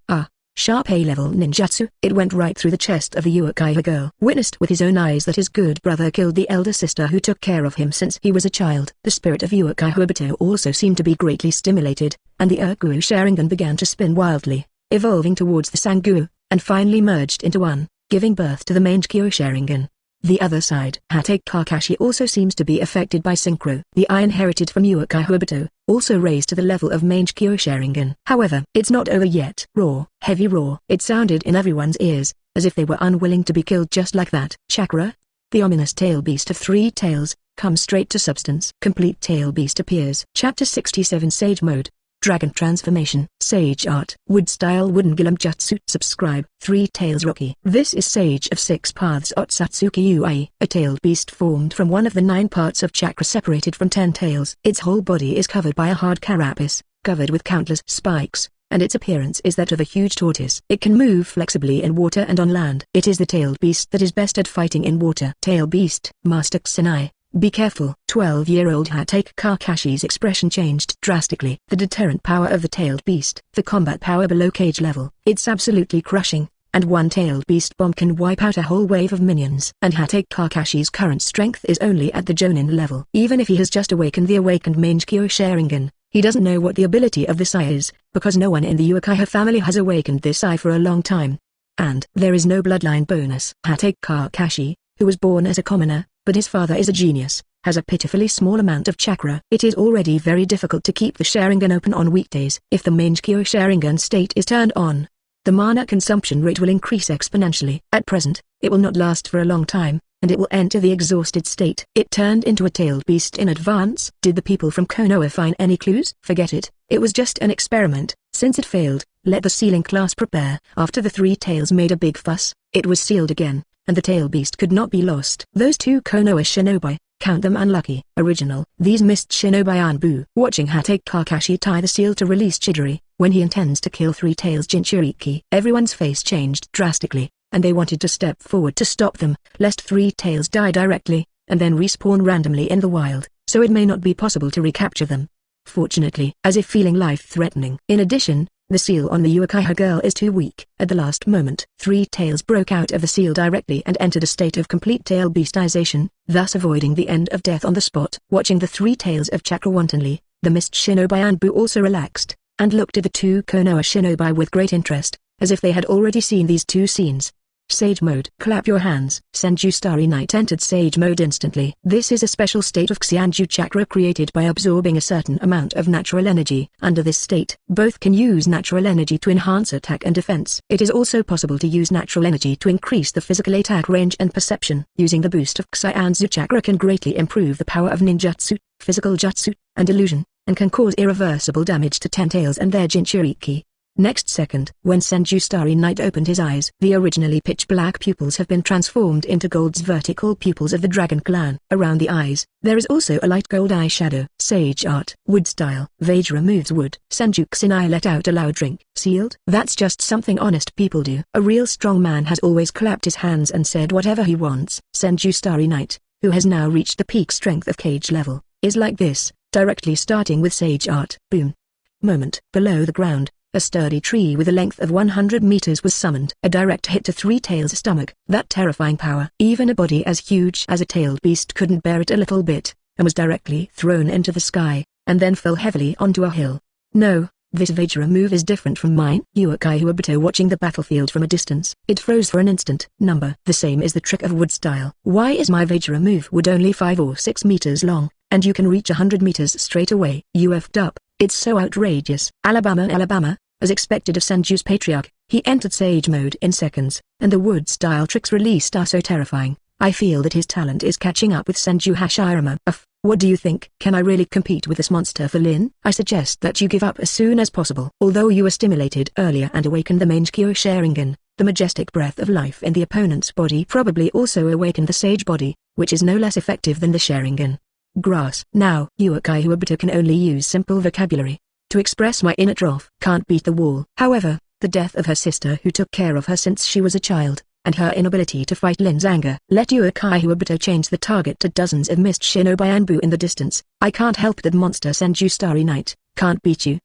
Sharp A-level ninjutsu. It went right through the chest of the Uchiha girl. Witnessed with his own eyes that his good brother killed the elder sister who took care of him since he was a child. The spirit of Uchiha also seemed to be greatly stimulated, and the Erwei Sharingan began to spin wildly, evolving towards the Senju, and finally merged into one, giving birth to the Mangekyo Sharingan. The other side. Hatake Kakashi also seems to be affected by synchro. The eye inherited from Uchiha also raised to the level of Mangekyo Sharingan. However, it's not over yet. Roar, heavy roar. It sounded in everyone's ears, as if they were unwilling to be killed just like that. Chakra? The ominous tail beast of 3 tails, comes straight to substance. Complete tail beast appears. Chapter 67 Sage Mode. Dragon Transformation. Sage Art. Wood Style Wooden Golem Jutsu. Subscribe. 3 Tails Rocky. This is Sage of 6 Paths Otsatsuki Ui. A tailed beast formed from one of the 9 parts of chakra separated from 10 tails. Its whole body is covered by a hard carapace, covered with countless spikes, and its appearance is that of a huge tortoise. It can move flexibly in water and on land. It is the tailed beast that is best at fighting in water. Tail Beast. Master Kusinai. Be careful. 12-year-old Hatake Kakashi's expression changed drastically. The deterrent power of the tailed beast. The combat power below cage level. It's absolutely crushing, and one tailed beast bomb can wipe out a whole wave of minions. And Hatake Kakashi's current strength is only at the Jonin level. Even if he has just awakened the awakened Mangekyo Sharingan, he doesn't know what the ability of this eye is, because no one in the Uchiha family has awakened this eye for a long time. And there is no bloodline bonus. Hatake Kakashi, who was born as a commoner, but his father is a genius, has a pitifully small amount of chakra. It is already very difficult to keep the Sharingan open on weekdays. If the Mangekyo Sharingan state is turned on, the mana consumption rate will increase exponentially. At present, it will not last for a long time, and it will enter the exhausted state. It turned into a tailed beast in advance. Did the people from Konoha find any clues? Forget it. It was just an experiment. Since it failed, let the sealing class prepare. After the 3 tails made a big fuss, it was sealed again, and the tail beast could not be lost. Those 2 Konoha shinobi, count them unlucky. Original. These Mist Shinobi Anbu. Watching Hatake Kakashi tie the seal to release Chidori, when he intends to kill 3 tails Jinchuriki. Everyone's face changed drastically, and they wanted to step forward to stop them, lest 3 tails die directly, and then respawn randomly in the wild, so it may not be possible to recapture them. Fortunately, as if feeling life-threatening. In addition, the seal on the Uchiha girl is too weak. At the last moment, 3 tails broke out of the seal directly and entered a state of complete tail beastization, thus avoiding the end of death on the spot. Watching the 3 tails of chakra wantonly, the Mist Shinobi Anbu also relaxed, and looked at the 2 Konoha shinobi with great interest, as if they had already seen these 2 scenes. Sage mode. Clap your hands. Senju Starry Night entered Sage mode instantly. This is a special state of Xianju chakra created by absorbing a certain amount of natural energy. Under this state, both can use natural energy to enhance attack and defense. It is also possible to use natural energy to increase the physical attack range and perception. Using the boost of Xianju chakra can greatly improve the power of ninjutsu, physical jutsu, and illusion, and can cause irreversible damage to Ten Tails and their Jinchuriki. Next second, when Senju Starry Night opened his eyes, the originally pitch-black pupils have been transformed into gold's vertical pupils of the Dragon Clan. Around the eyes, there is also a light gold eyeshadow. Sage art. Wood style. Vage removes wood. Senju Kusanai let out a loud drink. Sealed? That's just something honest people do. A real strong man has always clapped his hands and said whatever he wants. Senju Starry Night, who has now reached the peak strength of Kage level, is like this, directly starting with sage art. Boom. Moment. Below the ground, a sturdy tree with a length of 100 meters was summoned. A direct hit to Three Tails' stomach. That terrifying power. Even a body as huge as a tailed beast couldn't bear it a little bit, and was directly thrown into the sky, and then fell heavily onto a hill. No, this Vajra move is different from mine. Uekai Huabito watching the battlefield from a distance. It froze for an instant. Number. The same is the trick of wood style. Why is my Vajra move wood only 5 or 6 meters long, and you can reach 100 meters straight away? You effed up. It's so outrageous. Alabama, as expected of Senju's patriarch, he entered Sage mode in seconds, and the wood-style tricks released are so terrifying. I feel that his talent is catching up with Senju Hashirama. What do you think? Can I really compete with this monster for Lin? I suggest that you give up as soon as possible. Although you were stimulated earlier and awakened the Mangekyo Sharingan, the majestic breath of life in the opponent's body probably also awakened the Sage body, which is no less effective than the Sharingan. Grass. Now, Uekai Huabito can only use simple vocabulary to express my inner wrath. Can't beat the wall. However, the death of her sister who took care of her since she was a child, and her inability to fight Lin's anger, let Uekai Huabito change the target to dozens of missed Shinobi Anbu in the distance. I can't help that monster Senju Starry Night can't beat you.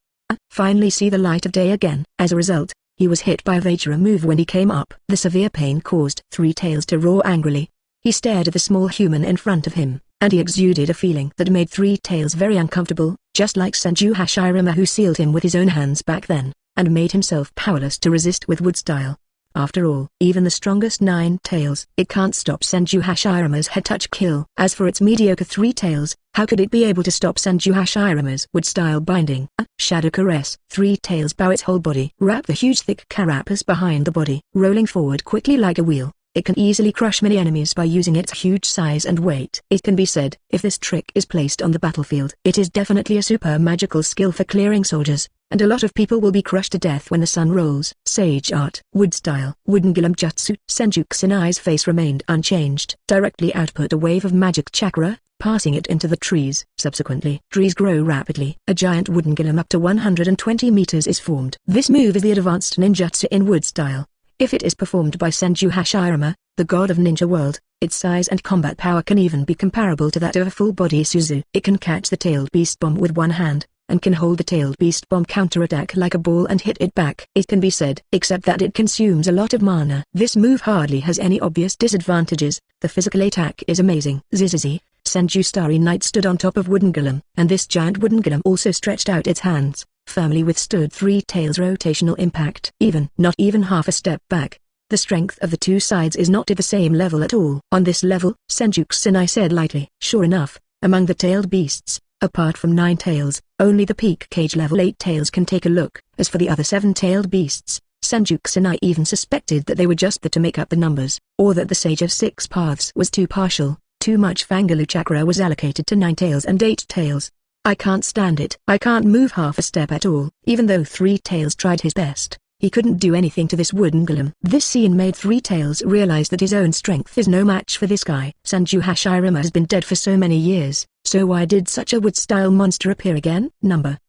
Finally see the light of day again. As a result, he was hit by a Vajra move when he came up. The severe pain caused Three Tails to roar angrily. He stared at the small human in front of him, and he exuded a feeling that made Three Tails very uncomfortable, just like Senju Hashirama who sealed him with his own hands back then, and made himself powerless to resist with wood style. After all, even the strongest 9 tails, it can't stop Senju Hashirama's head touch kill. As for its mediocre 3 tails, how could it be able to stop Senju Hashirama's wood style binding? Shadow caress. 3 tails bow its whole body. Wrap the huge thick carapace behind the body, rolling forward quickly like a wheel. It can easily crush many enemies by using its huge size and weight. It can be said, if this trick is placed on the battlefield, it is definitely a super magical skill for clearing soldiers, and a lot of people will be crushed to death when the sun rolls. Sage art. Wood style. Wooden Gillam Jutsu. Senju Kusanai's face remained unchanged. Directly output a wave of magic chakra, passing it into the trees. Subsequently, trees grow rapidly. A giant wooden Gillam up to 120 meters is formed. This move is the advanced ninjutsu in wood style. If it is performed by Senju Hashirama, the god of ninja world, its size and combat power can even be comparable to that of a full-body Suzu. It can catch the tailed beast bomb with one hand, and can hold the tailed beast bomb counterattack like a ball and hit it back. It can be said, except that it consumes a lot of mana. This move hardly has any obvious disadvantages. The physical attack is amazing. Zizizi. Senju Starry Night stood on top of wooden Gillam, and this giant wooden Gillam also stretched out its hands, firmly withstood Three Tails' rotational impact. Not even half a step back. The strength of the two sides is not at the same level at all. On this level, Senju Kusanai said lightly. Sure enough, among the tailed beasts, apart from 9 tails, only the peak Kage level 8 tails can take a look. As for the other 7-tailed beasts, Senju Kusanai even suspected that they were just there to make up the numbers, or that the Sage of 6 Paths was too partial. Too much Fangalu chakra was allocated to 9 tails and 8 tails. I can't stand it. I can't move half a step at all. Even though 3 Tails tried his best, he couldn't do anything to this wooden Gillam. This scene made 3 Tails realize that his own strength is no match for this guy. Senju Hashirama has been dead for so many years, so why did such a wood-style monster appear again?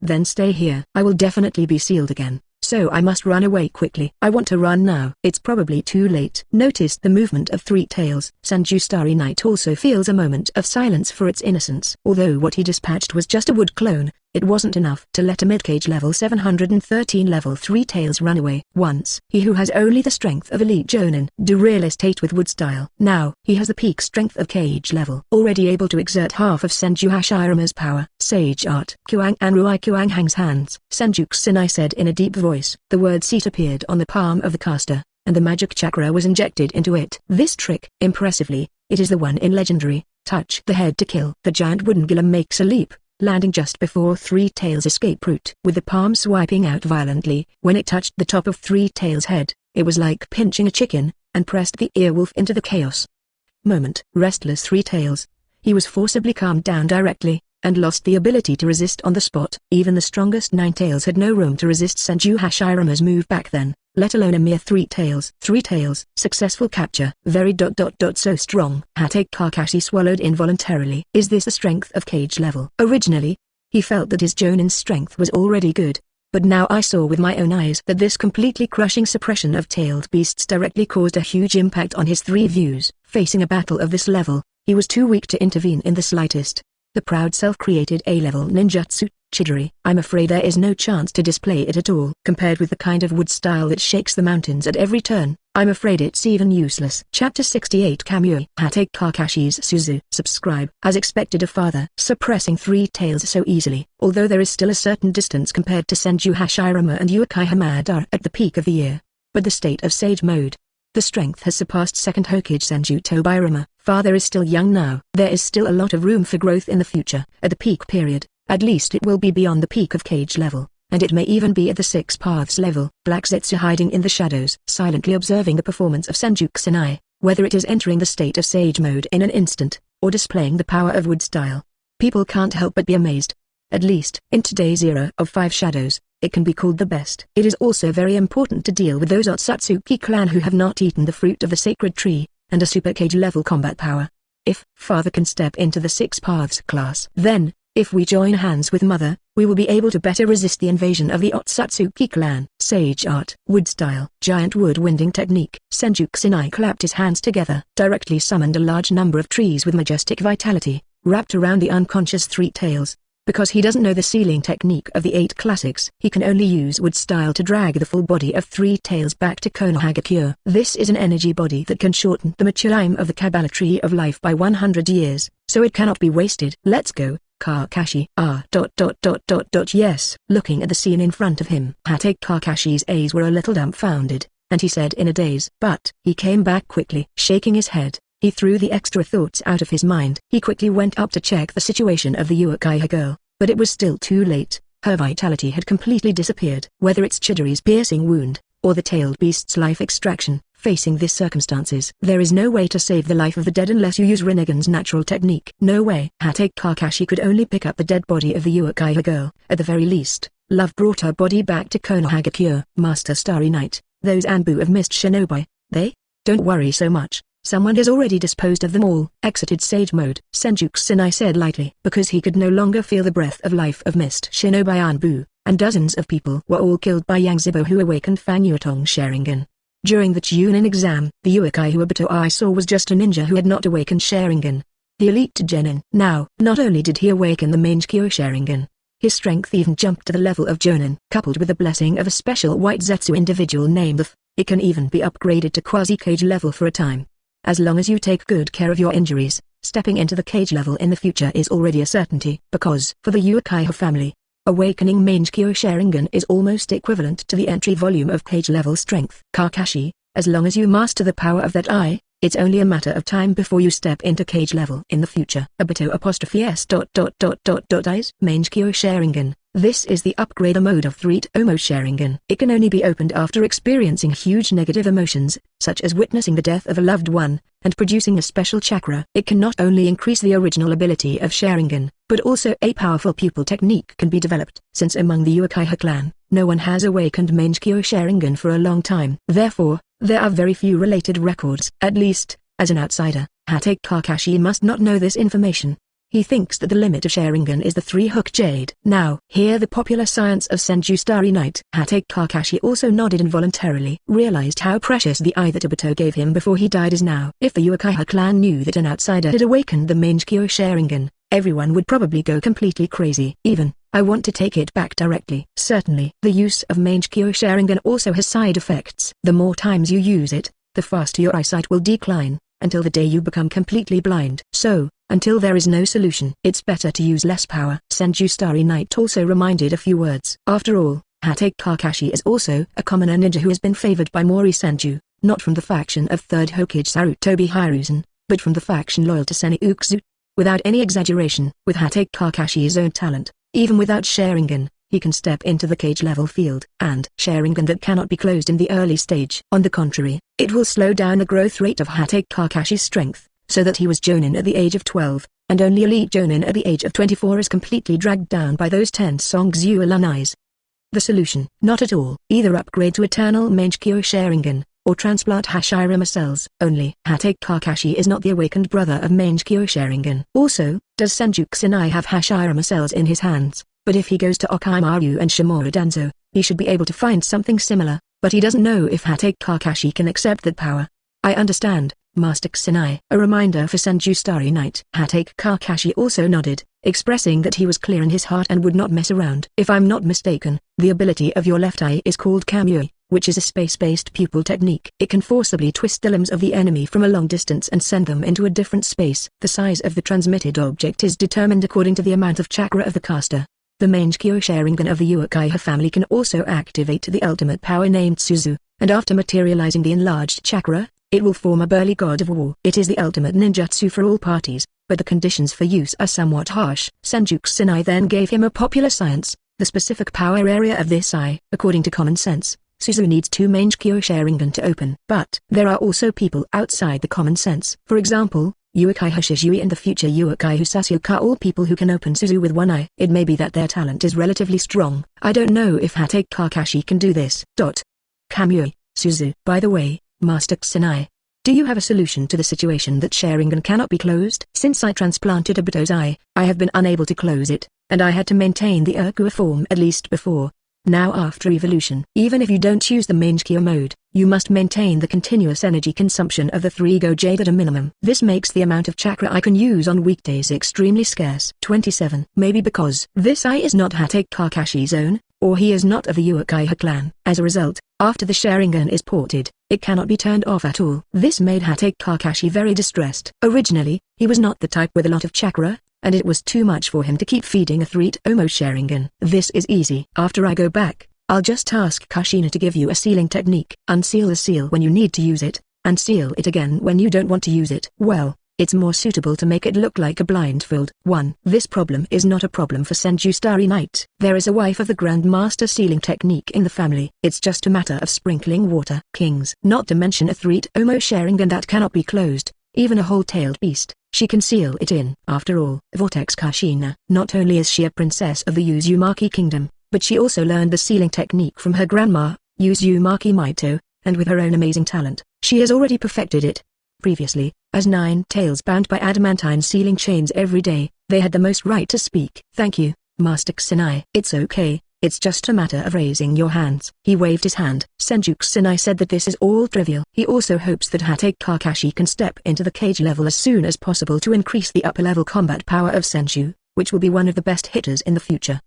Then stay here. I will definitely be sealed again, so I must run away quickly. I want to run now. It's probably too late. Noticed the movement of 3 Tails. Senju Starry Night also feels a moment of silence for its innocence. Although what he dispatched was just a wood clone, it wasn't enough to let a mid-Kage level 713 level 3 Tails run away. Once, he who has only the strength of elite Jonin do realist hate with wood style. Now, he has the peak strength of Kage level, already able to exert half of Senju Hashirama's power. Sage art. Kuang Anrui Kuang Hang's hands. Senju Kusanai said in a deep voice. The word seat appeared on the palm of the caster. and the magic chakra was injected into it. This trick, impressively, it is the one in Legendary, touch the head to kill. The giant wooden golem makes a leap, landing just before Three Tails' escape route. With the palm swiping out violently, when it touched the top of Three Tails' head, it was like pinching a chicken, and pressed the earwolf into the chaos. Restless Three Tails. He was forcibly calmed down directly, and lost the ability to resist on the spot. Even the strongest Nine Tails had no room to resist Senju Hashirama's move back then, let alone a mere Three Tails. Three Tails, successful capture. Very so strong. Hatake Kakashi swallowed involuntarily. Is this the strength of Cage level? Originally, he felt that his Jonin's strength was already good, but now I saw with my own eyes that this completely crushing suppression of tailed beasts directly caused a huge impact on his three views. Facing a battle of this level, he was too weak to intervene in the slightest. The proud self-created A-level ninjutsu, Chidori. I'm afraid there is no chance to display it at all. Compared with the kind of wood style that shakes the mountains at every turn, I'm afraid it's even useless. Chapter 68 Kamui. Hatake Kakashi's Suzu. Subscribe. As expected of father. Suppressing Three Tails so easily. Although there is still a certain distance compared to Senju Hashirama and Uchiha Madara at the peak of the year. But the state of Sage Mode. The strength has surpassed second Hokage Senju Tobirama. Father is still young now. There is still a lot of room for growth in the future. At the peak period, at least it will be beyond the peak of Cage level, and it may even be at the Six Paths level. Black Zetsu hiding in the shadows, silently observing the performance of Senju Kusanai, whether it is entering the state of Sage Mode in an instant, or displaying the power of wood style. People can't help but be amazed. At least, in today's era of Five Shadows, it can be called the best. It is also very important to deal with those Otsutsuki clan who have not eaten the fruit of the sacred tree, and a super Cage level combat power. If father can step into the Six Paths class, then, if we join hands with mother, we will be able to better resist the invasion of the Otsutsuki clan. Sage art, wood style, giant wood winding technique. Senju Kusanai clapped his hands together, directly summoned a large number of trees with majestic vitality, wrapped around the unconscious Three Tails. Because he doesn't know the sealing technique of the 8 classics, he can only use wood style to drag the full body of Three Tails back to Konoha. This is an energy body that can shorten the mature time of the Kabbalah tree of life by 100 years, so it cannot be wasted. Let's go, Kakashi. Yes. Looking at the scene in front of him, Hatake Kakashi's eyes were a little dumbfounded, and he said in a daze, but he came back quickly. Shaking his head, he threw the extra thoughts out of his mind. He quickly went up to check the situation of the Uchiha girl, but it was still too late. Her vitality had completely disappeared. Whether it's Chidori's piercing wound, or the tailed beast's life extraction, facing these circumstances, there is no way to save the life of the dead unless you use Rinnegan's natural technique. No way. Hatake Kakashi could only pick up the dead body of the Uchiha girl. At the very least, love brought her body back to Konoha. Master Starry Night, those Anbu of Mist Shinobi, they? Don't worry so much. Someone has already disposed of them all. Exited Sage Mode, Senju Kusanai said lightly, because he could no longer feel the breath of life of Mist Shinobi Anbu, and dozens of people were all killed by Yang Zibo who awakened Fang Yutong Sharingan. During the Chunin exam, the Uchiha Obito I saw was just a ninja who had not awakened Sharingan. The elite Genin. Now, not only did he awaken the Mangekyo Sharingan, his strength even jumped to the level of Jonin. Coupled with the blessing of a special white Zetsu individual named the it can even be upgraded to quasi-Cage level for a time. As long as you take good care of your injuries, stepping into the Cage level in the future is already a certainty. Because, for the Uchiha family, awakening Mangekyo Sharingan is almost equivalent to the entry volume of Cage level strength. Kakashi, as long as you master the power of that eye, it's only a matter of time before you step into Cage level in the future. Obito ''s eyes. Mangekyo Sharingan. This is the upgrader mode of Three Tomo Sharingan. It can only be opened after experiencing huge negative emotions, such as witnessing the death of a loved one, and producing a special chakra. It can not only increase the original ability of Sharingan, but also a powerful pupil technique can be developed. Since among the Uchiha clan, no one has awakened Mangekyo Sharingan for a long time. Therefore, there are very few related records. At least, as an outsider, Hatake Kakashi must not know this information. He thinks that the limit of Sharingan is the three-hook jade. Now, hear the popular science of Senju Starry Night. Hatake Kakashi also nodded involuntarily, realized how precious the eye that Obito gave him before he died is now. If the Uchiha clan knew that an outsider had awakened the Mangekyo Sharingan, everyone would probably go completely crazy. Even, I want to take it back directly. Certainly, the use of Mangekyo Sharingan also has side effects. The more times you use it, the faster your eyesight will decline, until the day you become completely blind. So, until there is no solution, it's better to use less power. Senju Starry Night also reminded a few words. After all, Hatake Kakashi is also a commoner ninja who has been favored by Mori Senju, not from the faction of 3rd Hokage Sarutobi Hiruzen, but from the faction loyal to Senju. Without any exaggeration, with Hatake Kakashi's own talent, even without Sharingan, he can step into the Kage-level field, and Sharingan that cannot be closed in the early stage. On the contrary, it will slow down the growth rate of Hatake Kakashi's strength, so that he was Jonin at the age of 12, and only elite Jonin at the age of 24 is completely dragged down by those 10 Songzu alumni. The solution: not at all. Either upgrade to Eternal Mangekyo Sharingan, or transplant Hashirama cells. Only Hatake Kakashi is not the awakened brother of Mangekyo Sharingan. Also, does Senju Kusanai have Hashirama cells in his hands? But if he goes to Okaimaru and Shimura Danzo, he should be able to find something similar, but he doesn't know if Hatake Kakashi can accept that power. I understand, Master Kusanai. A reminder for Senju Starry Night. Hatake Kakashi also nodded, expressing that he was clear in his heart and would not mess around. If I'm not mistaken, the ability of your left eye is called Kamui, which is a space-based pupil technique. It can forcibly twist the limbs of the enemy from a long distance and send them into a different space. The size of the transmitted object is determined according to the amount of chakra of the caster. The Mangekyo Sharingan of the Uchiha family can also activate the ultimate power named Suzu, and after materializing the enlarged chakra, it will form a burly god of war. It is the ultimate ninjutsu for all parties, but the conditions for use are somewhat harsh. Senju Kusanai then gave him a popular science, the specific power area of this eye. According to common sense, Suzu needs 2 Mangekyo Sharingan to open. But there are also people outside the common sense. For example, Uchiha Shizui and the future Uchiha Sasuke are all people who can open Suzu with one eye. It may be that their talent is relatively strong. I don't know if Hatake Kakashi can do this. Kamui, Suzu. By the way, Master Kusanai, do you have a solution to the situation that Sharingan cannot be closed? Since I transplanted Obito's eye, I have been unable to close it, and I had to maintain the Erwei form at least before. Now after evolution, even if you don't use the Mangekyo mode, you must maintain the continuous energy consumption of the 3 Gojade at a minimum. This makes the amount of chakra I can use on weekdays extremely scarce. 27. Maybe because this eye is not Hatake Kakashi's own, or he is not of the Uchiha clan. As a result, after the Sharingan is ported, it cannot be turned off at all. This made Hatake Kakashi very distressed. Originally, he was not the type with a lot of chakra, and it was too much for him to keep feeding a 3-Tomo Sharingan. This is easy. After I go back, I'll just ask Kushina to give you a sealing technique. Unseal the seal when you need to use it, and seal it again when you don't want to use it. Well, it's more suitable to make it look like a blindfold. 1. This problem is not a problem for Senju Starry Night. There is a wife of the Grand Master sealing technique in the family. It's just a matter of sprinkling water. Kings. Not to mention a 3-Tomo Sharingan that cannot be closed, even a whole-tailed beast. She can seal it in. After all, Vortex Kushina, not only is she a princess of the Uzumaki kingdom, but she also learned the sealing technique from her grandma, Uzumaki Maito, and with her own amazing talent, she has already perfected it. Previously, as 9 tails bound by adamantine sealing chains every day, they had the most right to speak. Thank you, Master Kusanai. It's okay, it's just a matter of raising your hands. He waved his hand. Senju Kusanai said that this is all trivial. He also hopes that Hatake Kakashi can step into the Kage-level as soon as possible to increase the upper-level combat power of Senju, which will be one of the best hitters in the future.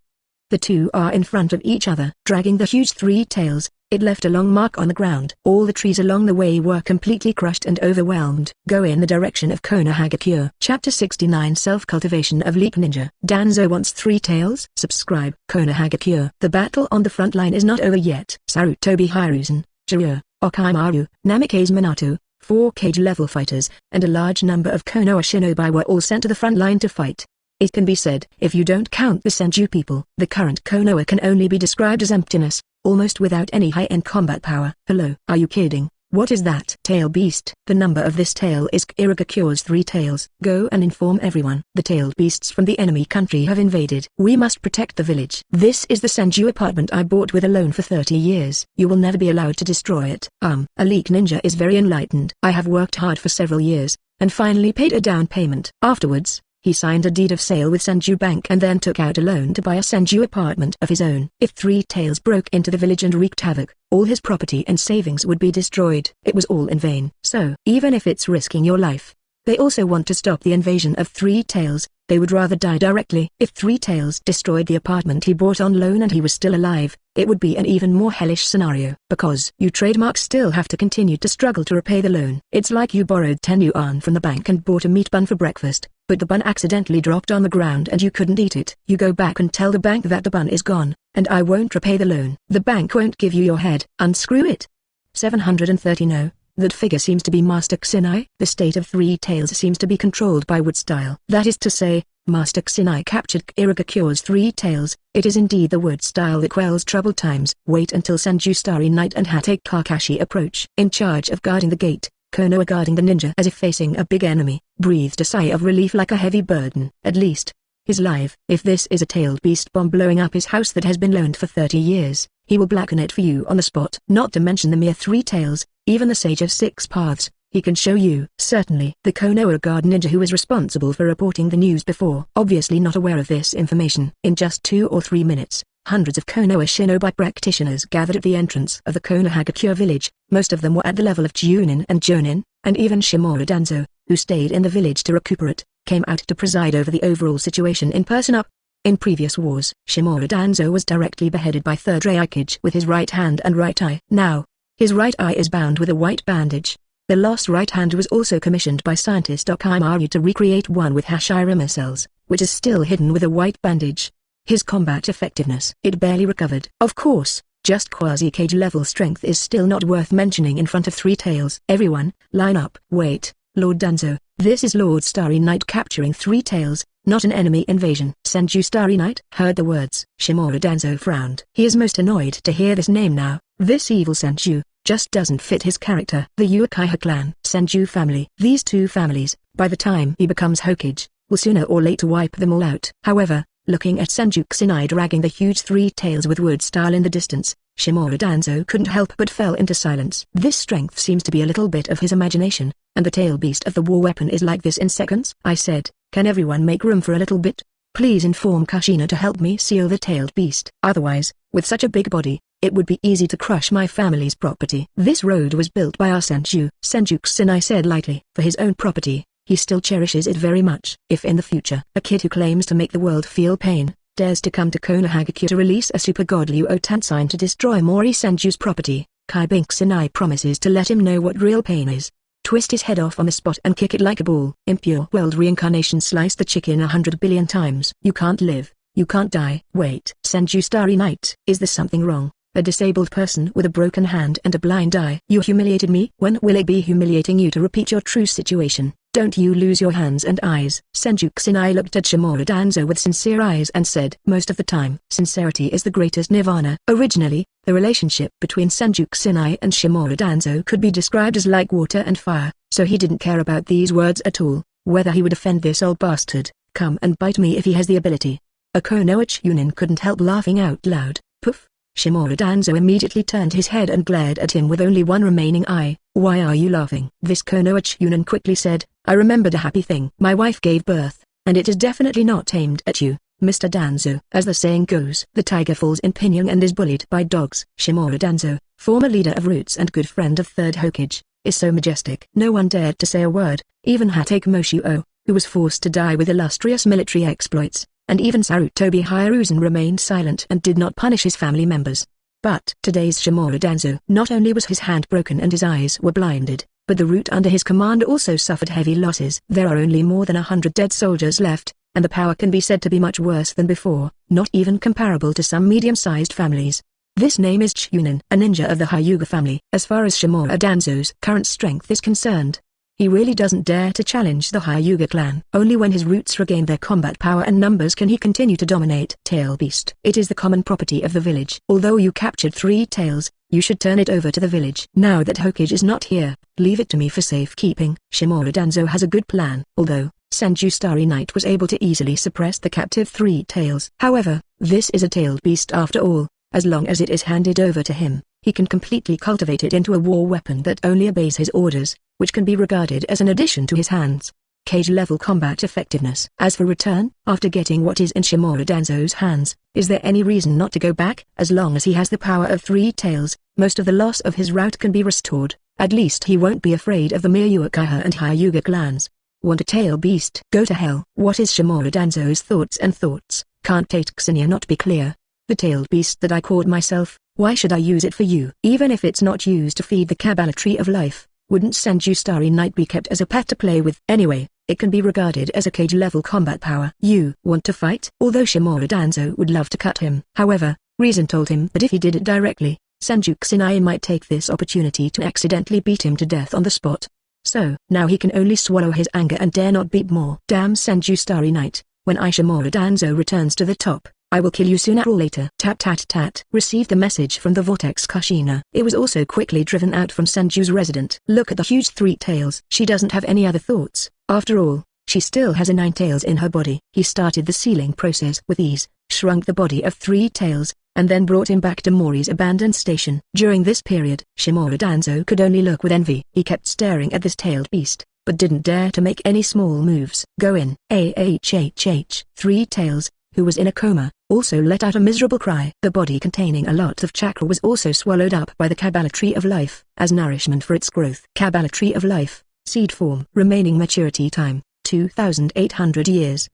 The two are in front of each other. Dragging the huge 3 tails, it left a long mark on the ground. All the trees along the way were completely crushed and overwhelmed. Go in the direction of Konoha. Chapter 69 Self-cultivation of Leek Ninja. Danzo wants 3 tails. Subscribe. Konoha. The battle on the front line is not over yet. Sarutobi Hiruzen, Jiraiya, Okaimaru, Namikaze Minato, 4 Kage-level fighters, and a large number of Konoha shinobi were all sent to the front line to fight. It can be said, if you don't count the Senju people, the current Konoha can only be described as emptiness, almost without any high-end combat power. Hello, are you kidding? What is that? Tail beast. The number of this tail is Kirigakyo's 3 tails. Go and inform everyone. The tailed beasts from the enemy country have invaded. We must protect the village. This is the Senju apartment I bought with a loan for 30 years. You will never be allowed to destroy it. A Leek ninja is very enlightened. I have worked hard for several years, and finally paid a down payment. Afterwards, he signed a deed of sale with Senju Bank and then took out a loan to buy a Senju apartment of his own. If 3 tails broke into the village and wreaked havoc, all his property and savings would be destroyed. It was all in vain. So, even if it's risking your life, they also want to stop the invasion of 3 tails. They would rather die directly. If 3 tails destroyed the apartment he bought on loan and he was still alive, it would be an even more hellish scenario. Because you trademarks still have to continue to struggle to repay the loan. It's like you borrowed 10 yuan from the bank and bought a meat bun for breakfast, but the bun accidentally dropped on the ground and you couldn't eat it. You go back and tell the bank that the bun is gone, and I won't repay the loan. The bank won't give you your head. Unscrew it. 730 No. That figure seems to be Master Kusanai. The state of Three Tails seems to be controlled by wood style. That is to say, Master Kusanai captured Kirigakyo's Three Tails. It is indeed the wood style that quells troubled times. Wait until Senju Starry Night and Hatake Kakashi approach. In charge of guarding the gate, Konoha guarding the ninja as if facing a big enemy, breathed a sigh of relief like a heavy burden. At least, he's live. If this is a tailed beast bomb blowing up his house that has been loaned for 30 years, he will blacken it for you on the spot. Not to mention the mere Three Tails, even the Sage of Six Paths, he can show you. Certainly. The Konoha guard ninja who was responsible for reporting the news before, obviously not aware of this information. In just 2 or 3 minutes, hundreds of Konoha shinobi practitioners gathered at the entrance of the Konohagakure village. Most of them were at the level of Chunin and Jonin, and even Shimura Danzo, who stayed in the village to recuperate, came out to preside over the overall situation in person. In previous wars, Shimura Danzo was directly beheaded by third Raikage with his right hand and right eye. Now, his right eye is bound with a white bandage. The lost right hand was also commissioned by scientist Okimaru to recreate one with Hashirama cells, which is still hidden with a white bandage. His combat effectiveness. It barely recovered. Of course, just quasi-Kage level strength is still not worth mentioning in front of Three Tails. Everyone, line up. Wait, Lord Danzo, this is Lord Starry Night capturing Three Tails, not an enemy invasion. Senju Starry Night heard the words. Shimura Danzo frowned. He is most annoyed to hear this name now. This evil Senju just doesn't fit his character. The Uchiha clan, Senju family. These two families, by the time he becomes Hokage, will sooner or later wipe them all out. However, looking at Senju Kusanai dragging the huge Three Tails with wood style in the distance, Shimura Danzo couldn't help but fell into silence. This strength seems to be a little bit of his imagination, and the tail beast of the war weapon is like this in seconds. I said, can everyone make room for a little bit? Please inform Kushina to help me seal the tailed beast. Otherwise, with such a big body, it would be easy to crush my family's property. This road was built by our Senju. Senju Kusanai said lightly. For his own property, he still cherishes it very much. If in the future, a kid who claims to make the world feel pain, dares to come to Konohagakure to release a super godly Otan to destroy Mori Senju's property, Kaiban Kusanai promises to let him know what real pain is. Twist his head off on the spot and kick it like a ball. Impure world reincarnation. Slice the chicken 100 billion times. You can't live. You can't die. Wait. Senju Starry Night. Is there something wrong? A disabled person with a broken hand and a blind eye. You humiliated me. When will it be humiliating you to repeat your true situation? Don't you lose your hands and eyes. Senju Kusanai looked at Shimura Danzo with sincere eyes and said, most of the time, sincerity is the greatest nirvana. Originally, the relationship between Senju Kusanai and Shimura Danzo could be described as like water and fire, so he didn't care about these words at all, whether he would offend this old bastard. Come and bite me if he has the ability. A Konoha Chunin couldn't help laughing out loud. Poof. Shimura Danzo immediately turned his head and glared at him with only one remaining eye. Why are you laughing? This Konoha Chunin quickly said, I remembered a happy thing. My wife gave birth, and it is definitely not aimed at you, Mr. Danzo. As the saying goes, the tiger falls in Pyongyang and is bullied by dogs. Shimura Danzo, former leader of Roots and good friend of Third Hokage, is so majestic. No one dared to say a word, even Hatake Moshuo, who was forced to die with illustrious military exploits. And even Sarutobi Hiruzen remained silent and did not punish his family members. But today's Shimura Danzo, not only was his hand broken and his eyes were blinded, but the root under his command also suffered heavy losses. There are only more than 100 dead soldiers left, and the power can be said to be much worse than before, not even comparable to some medium-sized families. This name is Chunin, a ninja of the Hyuga family. As far as Shimura Danzo's current strength is concerned, he really doesn't dare to challenge the Hyuga clan. Only when his roots regain their combat power and numbers can he continue to dominate. Tail Beast. It is the common property of the village. Although you captured Three Tails, you should turn it over to the village. Now that Hokage is not here, leave it to me for safekeeping. Shimura Danzo has a good plan. Although, Senju Starry Night was able to easily suppress the captive Three Tails. However, this is a tailed beast after all. As long as it is handed over to him, he can completely cultivate it into a war weapon that only obeys his orders, which can be regarded as an addition to his hands. Kage-level combat effectiveness. As for return, after getting what is in Shimura Danzo's hands, is there any reason not to go back? As long as he has the power of Three Tails, most of the loss of his route can be restored. At least he won't be afraid of the mere Uchiha and Hyuga clans. Want a tail beast? Go to hell. What is Shimura Danzo's thoughts? Can't Tate Ksenia not be clear? The tailed beast that I caught myself, why should I use it for you? Even if it's not used to feed the Kabbalah tree of life, wouldn't Senju Starry Night be kept as a pet to play with? Anyway, it can be regarded as a Kage-level combat power. You want to fight? Although Shimura Danzo would love to cut him. However, reason told him that if he did it directly, Senju Kusanai might take this opportunity to accidentally beat him to death on the spot. So, now he can only swallow his anger and dare not beat more. Damn Senju Starry Night, when Ishimura Danzo returns to the top, I will kill you sooner or later. Tat tat tat. Received the message from the Vortex Kushina. It was also quickly driven out from Senju's resident. Look at the huge 3 tails. She doesn't have any other thoughts. After all, she still has a 9 tails in her body. He started the sealing process with ease, shrunk the body of 3 tails, and then brought him back to Mori's abandoned station. During this period, Shimura Danzo could only look with envy. He kept staring at this tailed beast, but didn't dare to make any small moves. Go in. AHHH. 3 tails, who was in a coma, also let out a miserable cry. The body containing a lot of chakra was also swallowed up by the Kabbalah Tree of Life, as nourishment for its growth. Kabbalah Tree of Life, seed form. Remaining maturity time, 2,800 years.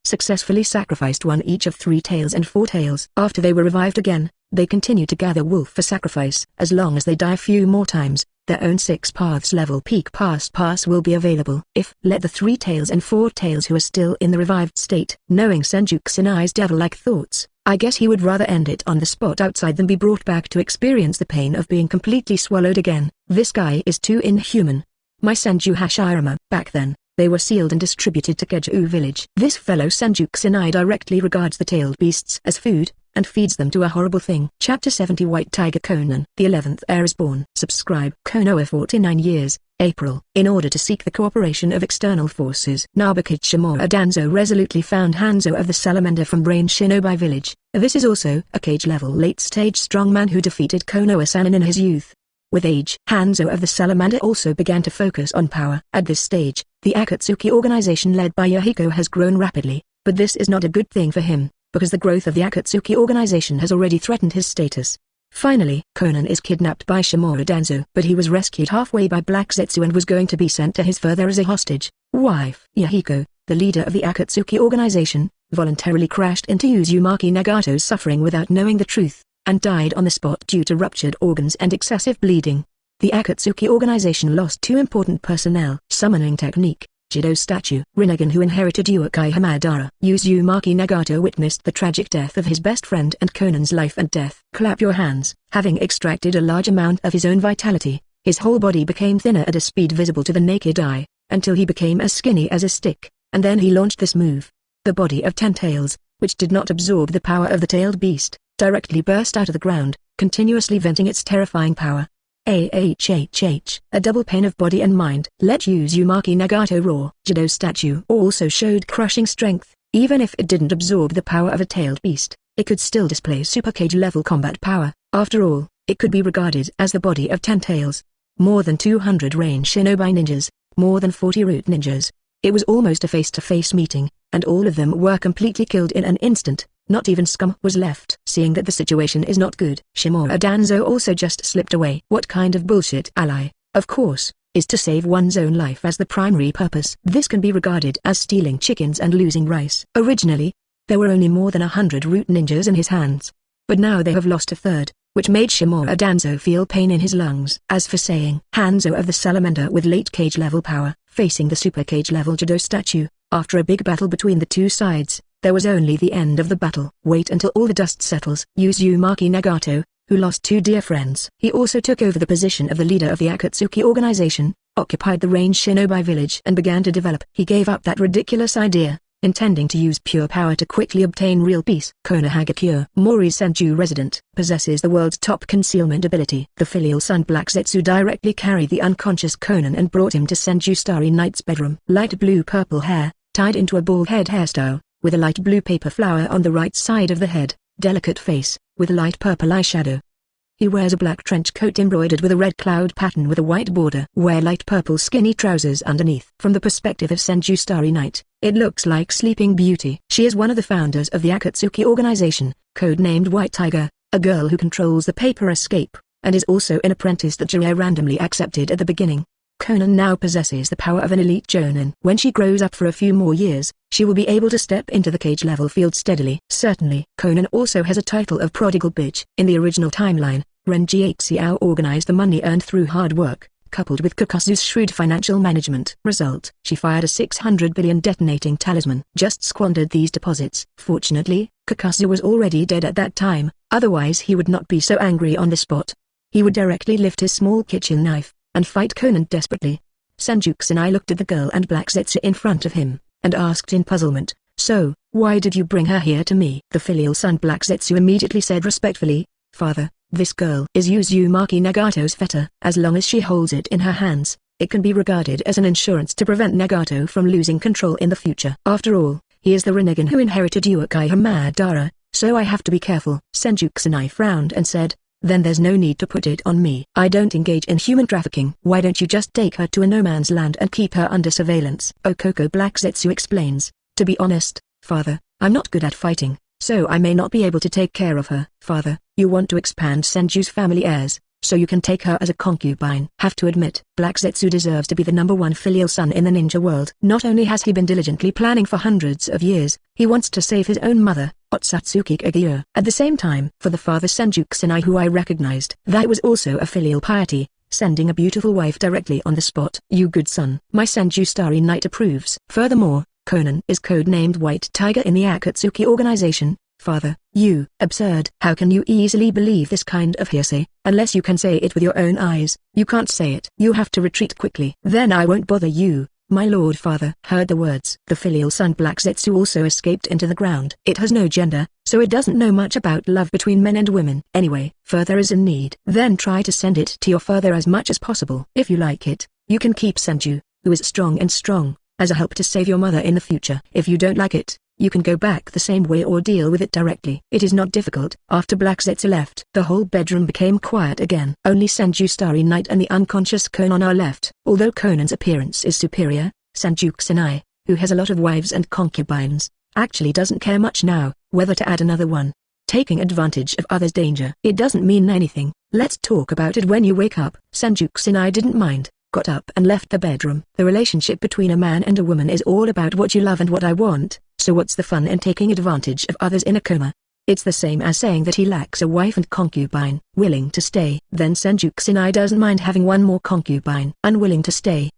Successfully sacrificed one each of 3 tails and 4 tails. After they were revived again, they continue to gather wolf for sacrifice. As long as they die a few more times, their own 6 paths level peak pass will be available. If let the 3 tails and 4 tails who are still in the revived state. Knowing Senju Kusanai's devil-like thoughts, I guess he would rather end it on the spot outside than be brought back to experience the pain of being completely swallowed again. This guy is too inhuman. My Senju Hashirama. Back then, they were sealed and distributed to Keju village. This fellow Senju Kusanai directly regards the tailed beasts as food, and feeds them to a horrible thing. Chapter 70 White Tiger Konan. The 11th heir is born. Subscribe. Konoha 49 years, April. In order to seek the cooperation of external forces, Naruto Shimura Danzo resolutely found Hanzo of the Salamander from Brain Shinobi village. This is also a Kage-level late-stage strongman who defeated Konoha-san in his youth. With age, Hanzo of the Salamander also began to focus on power. At this stage, the Akatsuki organization led by Yahiko has grown rapidly, but this is not a good thing for him, because the growth of the Akatsuki organization has already threatened his status. Finally, Konan is kidnapped by Shimura Danzo, but he was rescued halfway by Black Zetsu and was going to be sent to his father as a hostage. Wife Yahiko, the leader of the Akatsuki organization, voluntarily crashed into Uzumaki Nagato's suffering without knowing the truth, and died on the spot due to ruptured organs and excessive bleeding. The Akatsuki organization lost 2 important personnel. Summoning technique, Jido statue. Rinnegan who inherited Uekai Hamadara. Uzumaki Nagato witnessed the tragic death of his best friend and Konan's life and death. Clap your hands. Having extracted a large amount of his own vitality, his whole body became thinner at a speed visible to the naked eye, until he became as skinny as a stick, and then he launched this move. The body of 10 tails, which did not absorb the power of the tailed beast, directly burst out of the ground, continuously venting its terrifying power. AHHH. A double pain of body and mind. Let Uzumaki Nagato roar. Jido statue also showed crushing strength. Even if it didn't absorb the power of a tailed beast, it could still display super Kage-level combat power. After all, it could be regarded as the body of 10 tails. More than 200 range shinobi ninjas, more than 40 root ninjas. It was almost a face-to-face meeting, and all of them were completely killed in an instant. Not even scum was left. Seeing that the situation is not good, Shimura Danzo also just slipped away. What kind of bullshit ally, of course, is to save one's own life as the primary purpose. This can be regarded as stealing chickens and losing rice. Originally, there were only more than 100 root ninjas in his hands, but now they have lost a third, which made Shimura Danzo feel pain in his lungs. As for saying, Hanzo of the Salamander with late Kage-level power, facing the super Kage-level Jido statue, after a big battle between the two sides, there was only the end of the battle. Wait until all the dust settles. Uzumaki Nagato, who lost 2 dear friends. He also took over the position of the leader of the Akatsuki organization, occupied the range shinobi village and began to develop. He gave up that ridiculous idea, intending to use pure power to quickly obtain real peace. Konoha Mori's Senju resident, possesses the world's top concealment ability. The filial son Black Zetsu directly carried the unconscious Konan and brought him to Senju Starry Night's bedroom. Light blue-purple hair, tied into a bald head hairstyle, with a light blue paper flower on the right side of the head, delicate face, with light purple eyeshadow. He wears a black trench coat embroidered with a red cloud pattern with a white border. Wear light purple skinny trousers underneath. From the perspective of Senju Starry Night, it looks like Sleeping Beauty. She is one of the founders of the Akatsuki organization, codenamed White Tiger, a girl who controls the paper escape, and is also an apprentice that Jiraiya randomly accepted at the beginning. Konan now possesses the power of an elite jonin. When she grows up for a few more years, she will be able to step into the Kage-level field steadily. Certainly, Konan also has a title of Prodigal Bitch. In the original timeline, Renji Xiao organized the money earned through hard work. coupled with Kakazu's shrewd financial management. Result: she fired a 600 billion detonating talisman. Just squandered these deposits. Fortunately, Kakazu was already dead at that time, otherwise he would not be so angry on the spot. He would directly lift his small kitchen knife, and fight Konan desperately. Senju Kusanai looked at the girl and Black Zetsu in front of him, and asked in puzzlement, "So, why did you bring her here to me?" The filial son Black Zetsu immediately said respectfully, "Father, this girl is Uzumaki Nagato's fetter. As long as she holds it in her hands, it can be regarded as an insurance to prevent Nagato from losing control in the future. After all, he is the Rinnegan who inherited Uchiha Madara, so I have to be careful." Senju Kusanai frowned and said, "Then there's no need to put it on me. I don't engage in human trafficking. Why don't you just take her to a no-man's land and keep her under surveillance?" Okoko Black Zetsu explains, "To be honest, father, I'm not good at fighting, so I may not be able to take care of her." "Father, you want to expand Senju's family heirs, so you can take her as a concubine." Have to admit, Black Zetsu deserves to be the #1 filial son in the ninja world. Not only has he been diligently planning for hundreds of years, he wants to save his own mother, Otsutsuki Kage-level. At the same time, for the father Senju Kusanai who I recognized, that was also a filial piety, sending a beautiful wife directly on the spot. "You good son." My Senju Starry Knight approves. Furthermore, Konan is codenamed White Tiger in the Akatsuki organization. "Father, you..." "Absurd. How can you easily believe this kind of hearsay, unless you can say it with your own eyes?" "You can't say it. You have to retreat quickly." "Then I won't bother you, my lord father." Heard the words. The filial son Black Zetsu also escaped into the ground. It has no gender, so it doesn't know much about love between men and women. Anyway, further is in need. Then try to send it to your father as much as possible. If you like it, you can keep Senju, who is strong, as a help to save your mother in the future. If you don't like it, you can go back the same way or deal with it directly. It is not difficult. After Black Zetsu left, the whole bedroom became quiet again. Only Senju Starry Night and the unconscious Konan are left. Although Konan's appearance is superior, Senju Kusanai, who has a lot of wives and concubines, actually doesn't care much now, whether to add another one. Taking advantage of others' danger. It doesn't mean anything. Let's talk about it when you wake up. Senju Kusanai didn't mind, got up and left the bedroom. The relationship between a man and a woman is all about what you love and what I want. So what's the fun in taking advantage of others in a coma? It's the same as saying that he lacks a wife and concubine. Willing to stay. Then Senju Kusanai doesn't mind having one more concubine. Unwilling to stay.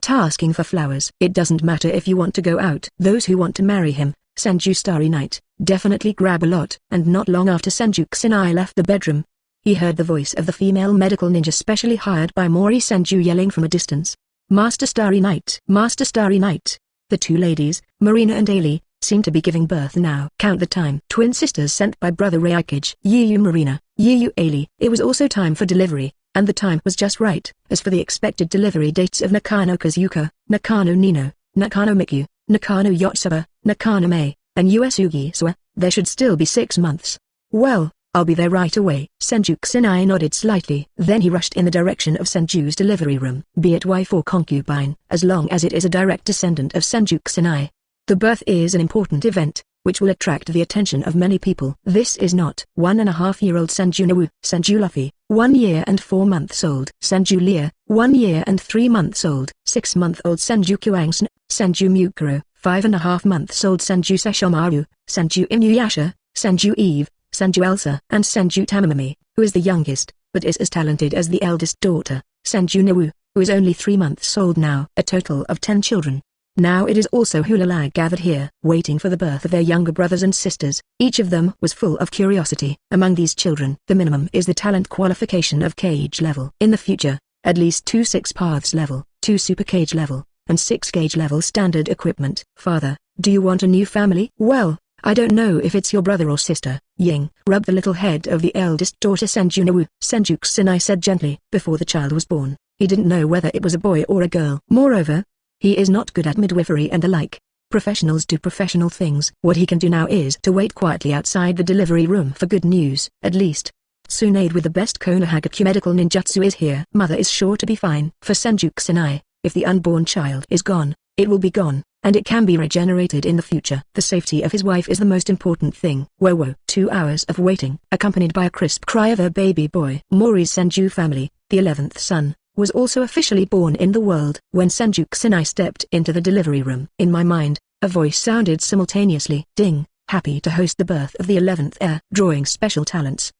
Asking for flowers. It doesn't matter if you want to go out. Those who want to marry him, Senju Starry Night, definitely grab a lot. And not long after Senju Kusanai left the bedroom, he heard the voice of the female medical ninja specially hired by Mori Senju yelling from a distance. "Master Starry Night! Master Starry Night!" The two ladies, Marina and Ailey, seem to be giving birth now. Count the time. Twin sisters sent by brother Raikage. Yiyu Marina, Yiyu Ailey. It was also time for delivery, and the time was just right. As for the expected delivery dates of Nakano Kazuka, Nakano Nino, Nakano Mikyu, Nakano Yotsuba, Nakano Mei, and Uesugi Suwa, there should still be 6 months. "Well, I'll be there right away." Senju Kusanai nodded slightly. Then he rushed in the direction of Senju's delivery room. Be it wife or concubine, as long as it is a direct descendant of Senju Kusanai. The birth is an important event, which will attract the attention of many people. This is not 1.5-year-old Senju Nawu, Senju Luffy, 1 year and 4 months old. Senju Lia, 1 year and 3 months old. 6-month-old Senju Kuangsn, Senju Mukuro, 5.5 months old Senju Sesshomaru, Senju Inuyasha, Senju Eve, Senju Elsa, and Senju Tamamami, who is the youngest, but is as talented as the eldest daughter, Senju Nawu, who is only 3 months old now. A total of 10 children. Now it is also Hulalag gathered here, waiting for the birth of their younger brothers and sisters. Each of them was full of curiosity. Among these children, the minimum is the talent qualification of Kage-level. In the future, at least 2 6 paths level, 2 super Kage-level, and 6 Kage-level standard equipment. "Father, do you want a new family?" "Well, I don't know if it's your brother or sister." Ying rubbed the little head of the eldest daughter Senju Nawu. Senju Kusanai said gently. Before the child was born, he didn't know whether it was a boy or a girl. Moreover, he is not good at midwifery and the like. Professionals do professional things. What he can do now is to wait quietly outside the delivery room for good news. At least, Tsunade with the best Konoha medical ninjutsu is here. Mother is sure to be fine. For Senju Kusanai, if the unborn child is gone, it will be gone, and it can be regenerated in the future. The safety of his wife is the most important thing. Whoa. 2 hours of waiting, accompanied by a crisp cry of a baby boy. Mori's Senju family, the 11th son, was also officially born in the world. When Senju Kusanai stepped into the delivery room, in my mind, a voice sounded simultaneously. Ding, happy to host the birth of the 11th heir. Drawing special talents.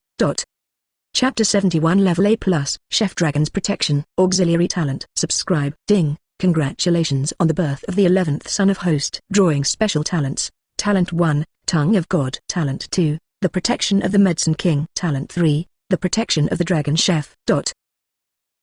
Chapter 71 Level A+, Chef Dragon's Protection, Auxiliary Talent. Subscribe. Ding. Congratulations on the birth of the 11th son of Host. Drawing Special Talents. Talent 1, Tongue of God. Talent 2, the Protection of the Medicine King. Talent 3, the Protection of the Dragon Chef.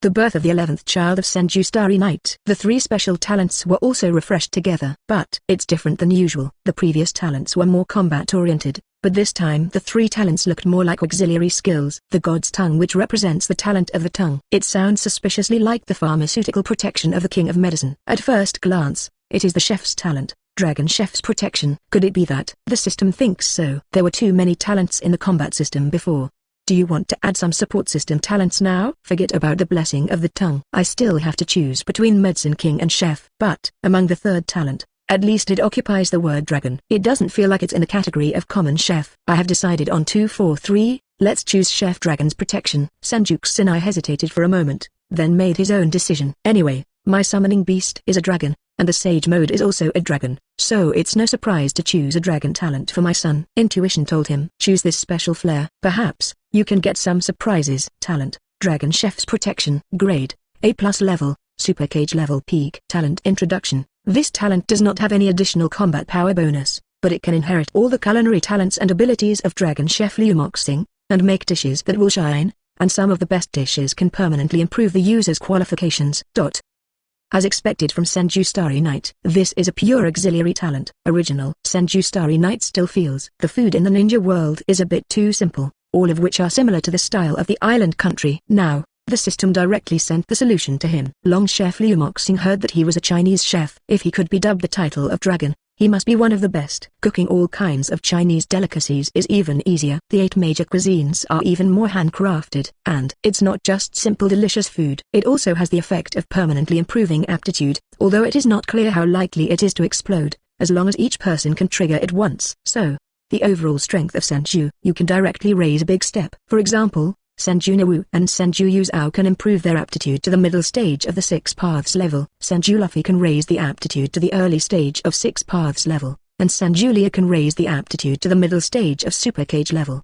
The birth of the 11th child of Senju Starry Night. The 3 special talents were also refreshed together. But it's different than usual. The previous talents were more combat-oriented, but this time the 3 talents looked more like auxiliary skills. The God's Tongue, which represents the talent of the tongue. It sounds suspiciously like the pharmaceutical protection of the King of Medicine. At first glance, it is the chef's talent. Dragon Chef's Protection. Could it be that? The system thinks so. There were too many talents in the combat system before. Do you want to add some support system talents now? Forget about the blessing of the tongue. I still have to choose between Medicine King and Chef. But, among the 3rd talent, at least it occupies the word dragon. It doesn't feel like it's in the category of common chef. I have decided on 2 4 3, let's choose Chef Dragon's Protection. Senju Kusanai hesitated for a moment, then made his own decision. Anyway, my summoning beast is a dragon, and the sage mode is also a dragon, so it's no surprise to choose a dragon talent for my son. Intuition told him, choose this special flair. Perhaps you can get some surprises. Talent, Dragon Chef's Protection. Grade, A+ level, Super Kage-level peak. Talent Introduction. This talent does not have any additional combat power bonus, but it can inherit all the culinary talents and abilities of Dragon Chef Liu Moxing, and make dishes that will shine, and some of the best dishes can permanently improve the user's qualifications. As expected from Senju Starry Night, this is a pure auxiliary talent. Original. Senju Starry Night still feels the food in the ninja world is a bit too simple, all of which are similar to the style of the island country. Now, the system directly sent the solution to him. Long Chef Liu Moxing heard that he was a Chinese chef. If he could be dubbed the title of dragon, he must be one of the best. Cooking all kinds of Chinese delicacies is even easier. The 8 major cuisines are even more handcrafted. And it's not just simple delicious food. It also has the effect of permanently improving aptitude, although it is not clear how likely it is to explode, as long as each person can trigger it once. So, the overall strength of Senju, you can directly raise a big step. For example, Senju Nawu and Senju Yuzao can improve their aptitude to the middle stage of the 6 paths level. Senju Luffy can raise the aptitude to the early stage of 6 paths level, and Senju Lia can raise the aptitude to the middle stage of Super Kage level.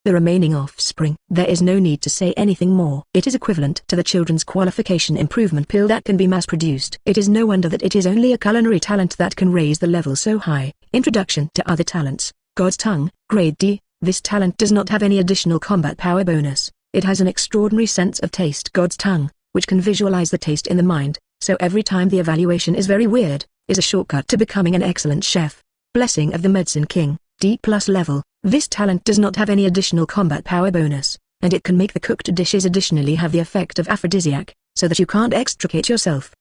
The remaining offspring, there is no need to say anything more. It is equivalent to the children's qualification improvement pill that can be mass-produced. It is no wonder that it is only a culinary talent that can raise the level so high. Introduction to other talents. God's Tongue, Grade D. This talent does not have any additional combat power bonus. It has an extraordinary sense of taste. God's Tongue, which can visualize the taste in the mind, so every time the evaluation is very weird, is a shortcut to becoming an excellent chef. Blessing of the Medicine King, D+ level. This talent does not have any additional combat power bonus, and it can make the cooked dishes additionally have the effect of aphrodisiac, so that you can't extricate yourself.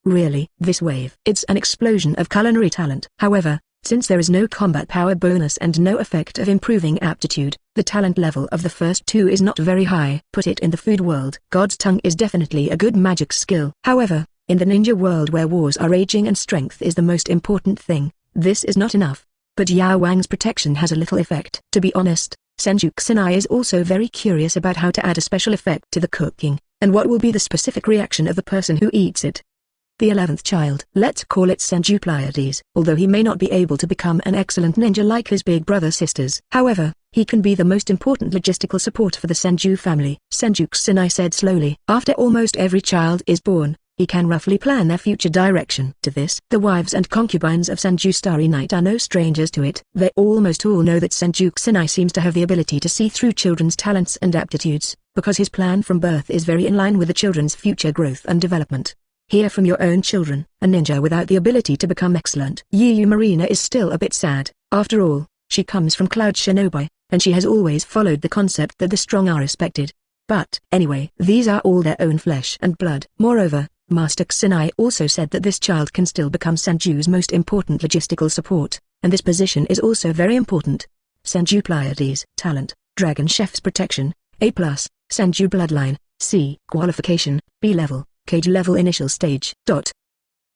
Really, this wave. It's an explosion of culinary talent. However, since there is no combat power bonus and no effect of improving aptitude, the talent level of the first 2 is not very high. Put it in the food world. God's Tongue is definitely a good magic skill. However, in the ninja world where wars are raging and strength is the most important thing, this is not enough. But Yao Wang's protection has a little effect. To be honest, Senju Kusanai is also very curious about how to add a special effect to the cooking, and what will be the specific reaction of the person who eats it. The 11th child. Let's call it Senju Pleiades. Although he may not be able to become an excellent ninja like his big brother sisters. However, he can be the most important logistical support for the Senju family. Senju Kusanai said slowly. After almost every child is born, he can roughly plan their future direction. To this, the wives and concubines of Senju Starry Night are no strangers to it. They almost all know that Senju Kusanai seems to have the ability to see through children's talents and aptitudes, because his plan from birth is very in line with the children's future growth and development. Hear from your own children. A ninja without the ability to become excellent. Yu Marina is still a bit sad. After all, she comes from Cloud Shinobi, and she has always followed the concept that the strong are respected. But, anyway, these are all their own flesh and blood. Moreover, Master Kusanai also said that this child can still become Senju's most important logistical support, and this position is also very important. Senju Pleiades. Talent, Dragon Chef's Protection, A+, Senju Bloodline, C. Qualification, B level. Kage-level initial stage.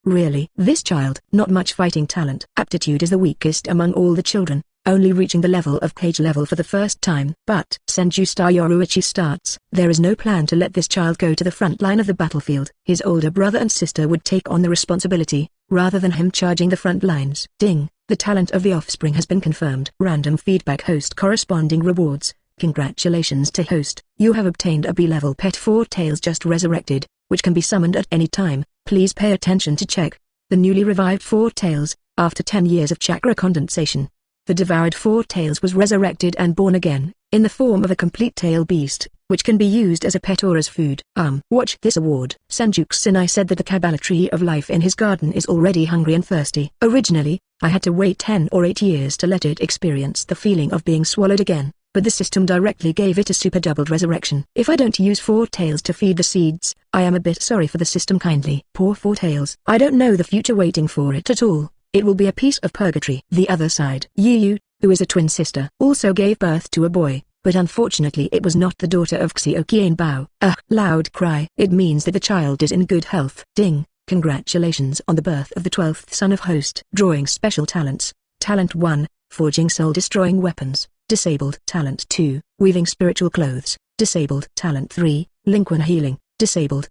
Really, this child, not much fighting talent. Aptitude is the weakest among all the children, only reaching the level of Kage-level for the first time. But Senju Star Yoruichi starts. There is no plan to let this child go to the front line of the battlefield. His older brother and sister would take on the responsibility, rather than him charging the front lines. Ding, the talent of the offspring has been confirmed. Random feedback host corresponding rewards. Congratulations to host. You have obtained a B-level pet 4 tails just resurrected, which can be summoned at any time. Please pay attention to check the newly revived 4 tails, after 10 years of chakra condensation. The devoured 4 tails was resurrected and born again, in the form of a complete tail beast, which can be used as a pet or as food. Watch this award. Senju Kusanai said that the Kabbalah tree of life in his garden is already hungry and thirsty. Originally, I had to wait 10 or 8 years to let it experience the feeling of being swallowed again, but the system directly gave it a super doubled resurrection. If I don't use 4 tails to feed the seeds, I am a bit sorry for the system kindly. Poor 4 tails. I don't know the future waiting for it at all. It will be a piece of purgatory. The other side. Yu, who is a twin sister, also gave birth to a boy, but unfortunately it was not the daughter of Xiao Bao. Loud cry. It means that the child is in good health. Ding. Congratulations on the birth of the 12th son of host. Drawing special talents. Talent 1, forging soul-destroying weapons, disabled. Talent 2, weaving spiritual clothes, disabled. Talent 3, Linquan healing, disabled.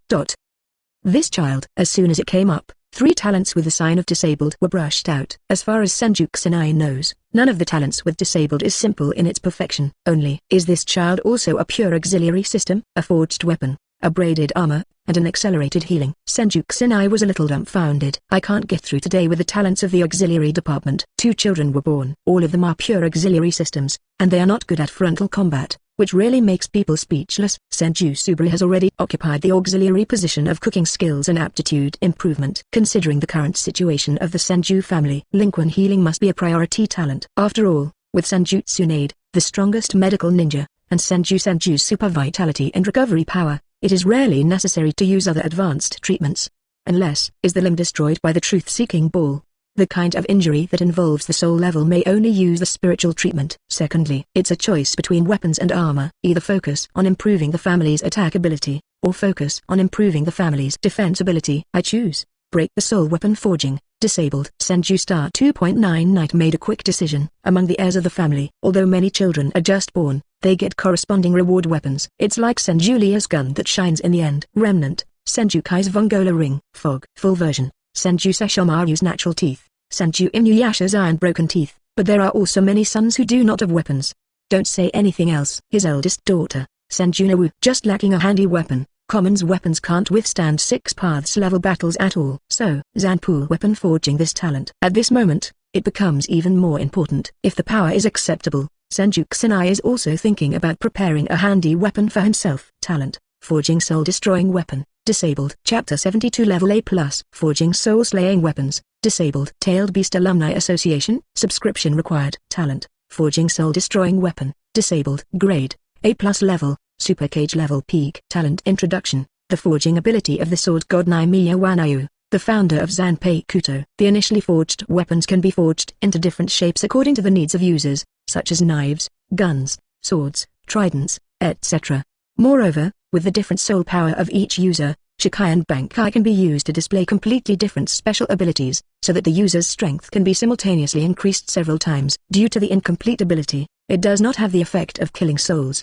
This child, as soon as it came up, 3 talents with the sign of disabled were brushed out. As far as Senju Kusanai knows, none of the talents with disabled is simple in its perfection. Only is this child also a pure auxiliary system, a forged weapon, a braided armor, and an accelerated healing. Senju Kusanai was a little dumbfounded. I can't get through today with the talents of the auxiliary department. 2 children were born. All of them are pure auxiliary systems, and they are not good at frontal combat, which really makes people speechless. Senju Subari has already occupied the auxiliary position of cooking skills and aptitude improvement. Considering the current situation of the Senju family, Linquan healing must be a priority talent. After all, with Senjutsu Nade, the strongest medical ninja, and Senju's super vitality and recovery power, it is rarely necessary to use other advanced treatments. Unless is the limb destroyed by the truth-seeking ball. The kind of injury that involves the soul level may only use the spiritual treatment. Secondly, it's a choice between weapons and armor. Either focus on improving the family's attack ability, or focus on improving the family's defense ability. I choose break the soul weapon forging, disabled. Senju Star 2.9 Knight made a quick decision. Among the heirs of the family, although many children are just born, they get corresponding reward weapons. It's like Senju Lia's gun that shines in the end. Remnant, Senju Kai's Vongola ring. Fog. Full version, Senju Seshomaru's natural teeth, Senju Inuyasha's iron broken teeth, but there are also many sons who do not have weapons. Don't say anything else. His eldest daughter, Senju Nawu, just lacking a handy weapon. Common's weapons can't withstand 6 paths level battles at all. So, Zanpu weapon forging this talent. At this moment, it becomes even more important. If the power is acceptable, Senju Kusanai is also thinking about preparing a handy weapon for himself. Talent, forging soul-destroying weapon, disabled. Chapter 72 Level A+, forging soul-slaying weapons, disabled. Tailed Beast Alumni Association, subscription required. Talent, forging soul-destroying weapon, disabled. Grade, A+ level, Super Kage-level peak. Talent introduction, the forging ability of the sword god Naimiya Wanayu, the founder of Zanpei Kuto. The initially forged weapons can be forged into different shapes according to the needs of users, such as knives, guns, swords, tridents, etc. Moreover, with the different soul power of each user, Shikai and Bankai can be used to display completely different special abilities, so that the user's strength can be simultaneously increased several times. Due to the incomplete ability, it does not have the effect of killing souls.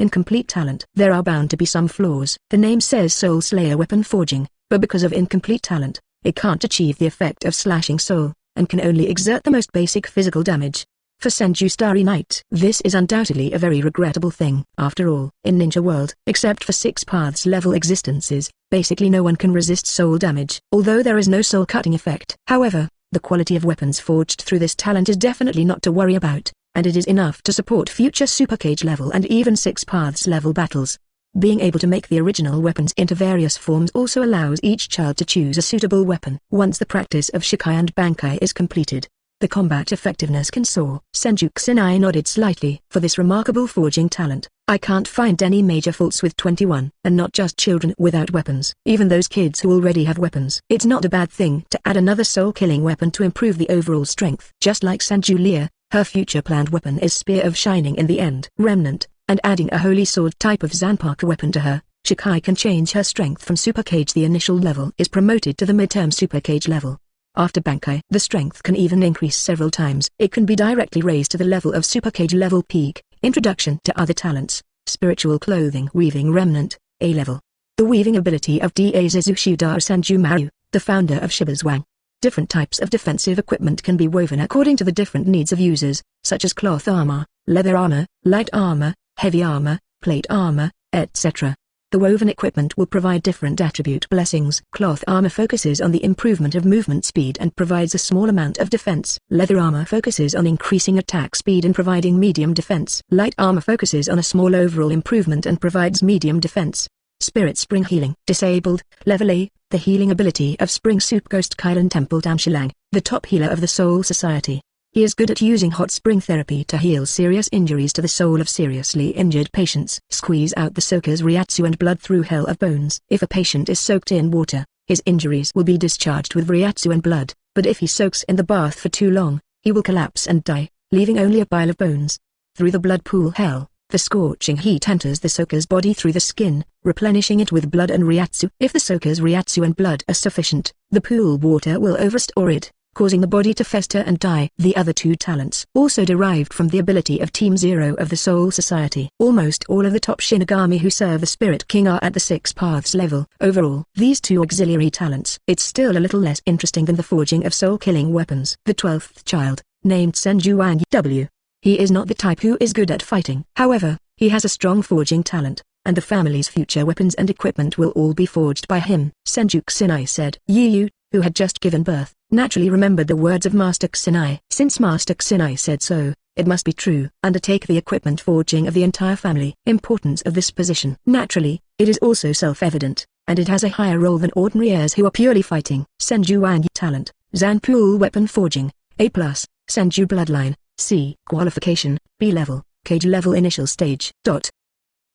Incomplete talent. There are bound to be some flaws. The name says Soul Slayer weapon forging, but because of incomplete talent, it can't achieve the effect of slashing soul, and can only exert the most basic physical damage. For Senju Starry Night, this is undoubtedly a very regrettable thing. After all, in Ninja World, except for 6 paths level existences, basically no one can resist soul damage, although there is no soul cutting effect. However, the quality of weapons forged through this talent is definitely not to worry about, and it is enough to support future Super Kage level and even 6 paths level battles. Being able to make the original weapons into various forms also allows each child to choose a suitable weapon. Once the practice of Shikai and Bankai is completed, the combat effectiveness can soar. Senju Kusanai nodded slightly. For this remarkable forging talent, I can't find any major faults with 21, and not just children without weapons. Even those kids who already have weapons. It's not a bad thing to add another soul-killing weapon to improve the overall strength. Just like Senju Lia, her future planned weapon is Spear of Shining in the end. Remnant, and adding a holy sword type of Zanpakuo weapon to her, Shikai can change her strength from Super Kage. The initial level is promoted to the midterm Super Kage level. After Bankai, the strength can even increase several times. It can be directly raised to the level of Super Kage level peak. Introduction to other talents, spiritual clothing weaving remnant, A level. The weaving ability of Daisuke Senju Maru, the founder of Shiba's Wang. Different types of defensive equipment can be woven according to the different needs of users, such as cloth armor, leather armor, light armor, heavy armor, plate armor, etc. The woven equipment will provide different attribute blessings. Cloth armor focuses on the improvement of movement speed and provides a small amount of defense. Leather armor focuses on increasing attack speed and providing medium defense. Light armor focuses on a small overall improvement and provides medium defense. Spirit Spring Healing. Disabled, Level A, the healing ability of Spring Soup Ghost Kylan Temple Damshilang, the top healer of the Soul Society. He is good at using hot spring therapy to heal serious injuries to the soul of seriously injured patients. Squeeze out the soaker's Ryatsu and blood through Hell of Bones. If a patient is soaked in water, his injuries will be discharged with Ryatsu and blood, but if he soaks in the bath for too long, he will collapse and die, leaving only a pile of bones. Through the blood pool Hell, the scorching heat enters the soaker's body through the skin, replenishing it with blood and Ryatsu. If the soaker's Ryatsu and blood are sufficient, the pool water will overstore it, causing the body to fester and die. The other two talents also derived from the ability of Team Zero of the Soul Society. Almost all of the top Shinigami who serve the Spirit King are at the 6 paths level. Overall, these two auxiliary talents. It's still a little less interesting than the forging of soul-killing weapons. The 12th child, named Senju Wang W. He is not the type who is good at fighting. However, he has a strong forging talent, and the family's future weapons and equipment will all be forged by him. Senju Kusanai said. Yu, who had just given birth, naturally remembered the words of Master Kusanai. Since Master Kusanai said so, it must be true. Undertake the equipment forging of the entire family. Importance of this position. Naturally, it is also self-evident, and it has a higher role than ordinary heirs who are purely fighting. Senju Wang talent, Zanpool weapon forging, A+, Senju bloodline, C. Qualification, B level, Kage-level initial stage.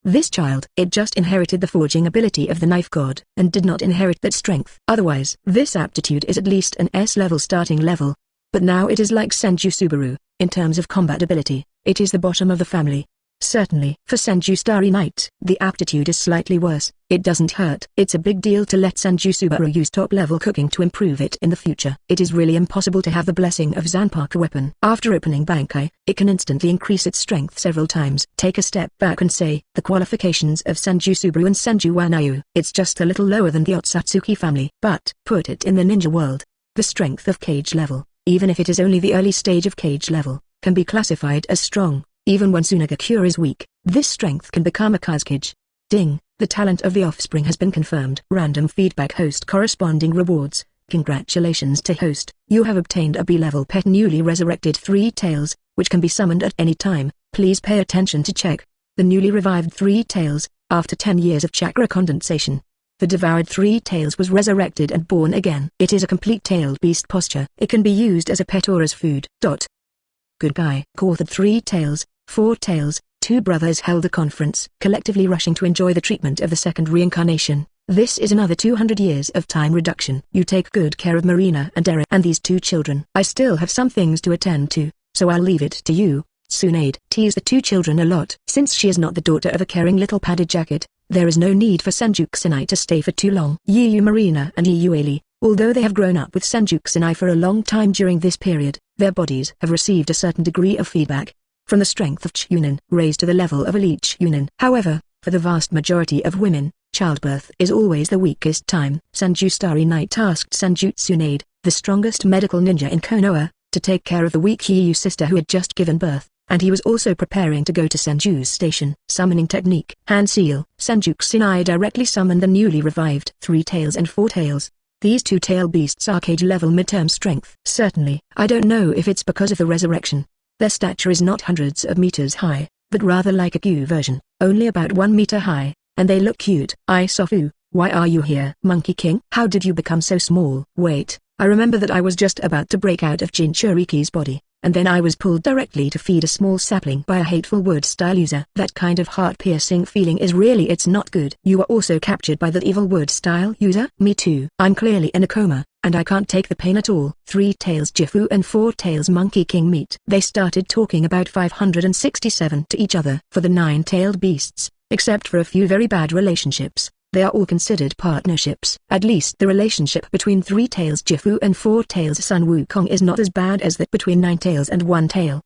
This child, it just inherited the forging ability of the knife god, and did not inherit that strength. Otherwise, this aptitude is at least an S-level starting level. But now it is like Senju Subaru, in terms of combat ability, it is the bottom of the family. Certainly, for Senju Starry Night, the aptitude is slightly worse. It doesn't hurt. It's a big deal to let Senju Subaru use top-level cooking to improve it in the future. It is really impossible to have the blessing of Zanpaku's weapon. After opening Bankai, it can instantly increase its strength several times. Take a step back and say, the qualifications of Senju Subaru and Senju Wanayu. It's just a little lower than the Otsutsuki family. But, put it in the ninja world. The strength of Kage level, even if it is only the early stage of Kage level, can be classified as strong. Even when Tsunagakure is weak, this strength can become a Kazekage. Ding, the talent of the offspring has been confirmed. Random feedback host corresponding rewards. Congratulations to host, you have obtained a B-level pet newly resurrected 3 tails, which can be summoned at any time. Please pay attention to check. The newly revived 3 tails, after 10 years of chakra condensation. The devoured 3 tails was resurrected and born again. It is a complete tailed beast posture. It can be used as a pet or as food. Good guy. Authored 3 tails. 4 tails, 2 brothers held a conference, collectively rushing to enjoy the treatment of the second reincarnation. This is another 200 years of time reduction. You take good care of Marina and Erwei and these 2 children. I still have some things to attend to, so I'll leave it to you. Tsunade teased the 2 children a lot. Since she is not the daughter of a caring little padded jacket, there is no need for Senju Kusanai to stay for too long. Yu Marina and Yu Ailey, although they have grown up with Senju Kusanai for a long time during this period, their bodies have received a certain degree of feedback from the strength of Chunin raised to the level of elite Chunin. However, for the vast majority of women, childbirth is always the weakest time. Senju Starry Night tasked Senju Tsunade, the strongest medical ninja in Konoha, to take care of the weak Hiyu sister who had just given birth, and he was also preparing to go to Senju's station. Summoning technique. Hand seal. Senju Kusanai directly summoned the newly revived 3 tails and 4 tails. These 2 tail beasts are Kage-level midterm strength. Certainly, I don't know if it's because of the resurrection. Their stature is not hundreds of meters high, but rather like a Q version, only about 1 meter high, and they look cute. Isofu, why are you here? Monkey King? How did you become so small? Wait, I remember that I was just about to break out of Jinchuriki's body, and then I was pulled directly to feed a small sapling by a hateful word-style user. That kind of heart-piercing feeling is really it's not good. You were also captured by that evil word-style user? Me too. I'm clearly in a coma, and I can't take the pain at all. 3 tails Jifu and 4 tails Monkey King meet. They started talking about 567 to each other. For the 9-tailed beasts, except for a few very bad relationships, they are all considered partnerships. At least the relationship between 3 tails Jifu and 4 tails Sun Wukong is not as bad as that between 9 tails and 1 tail.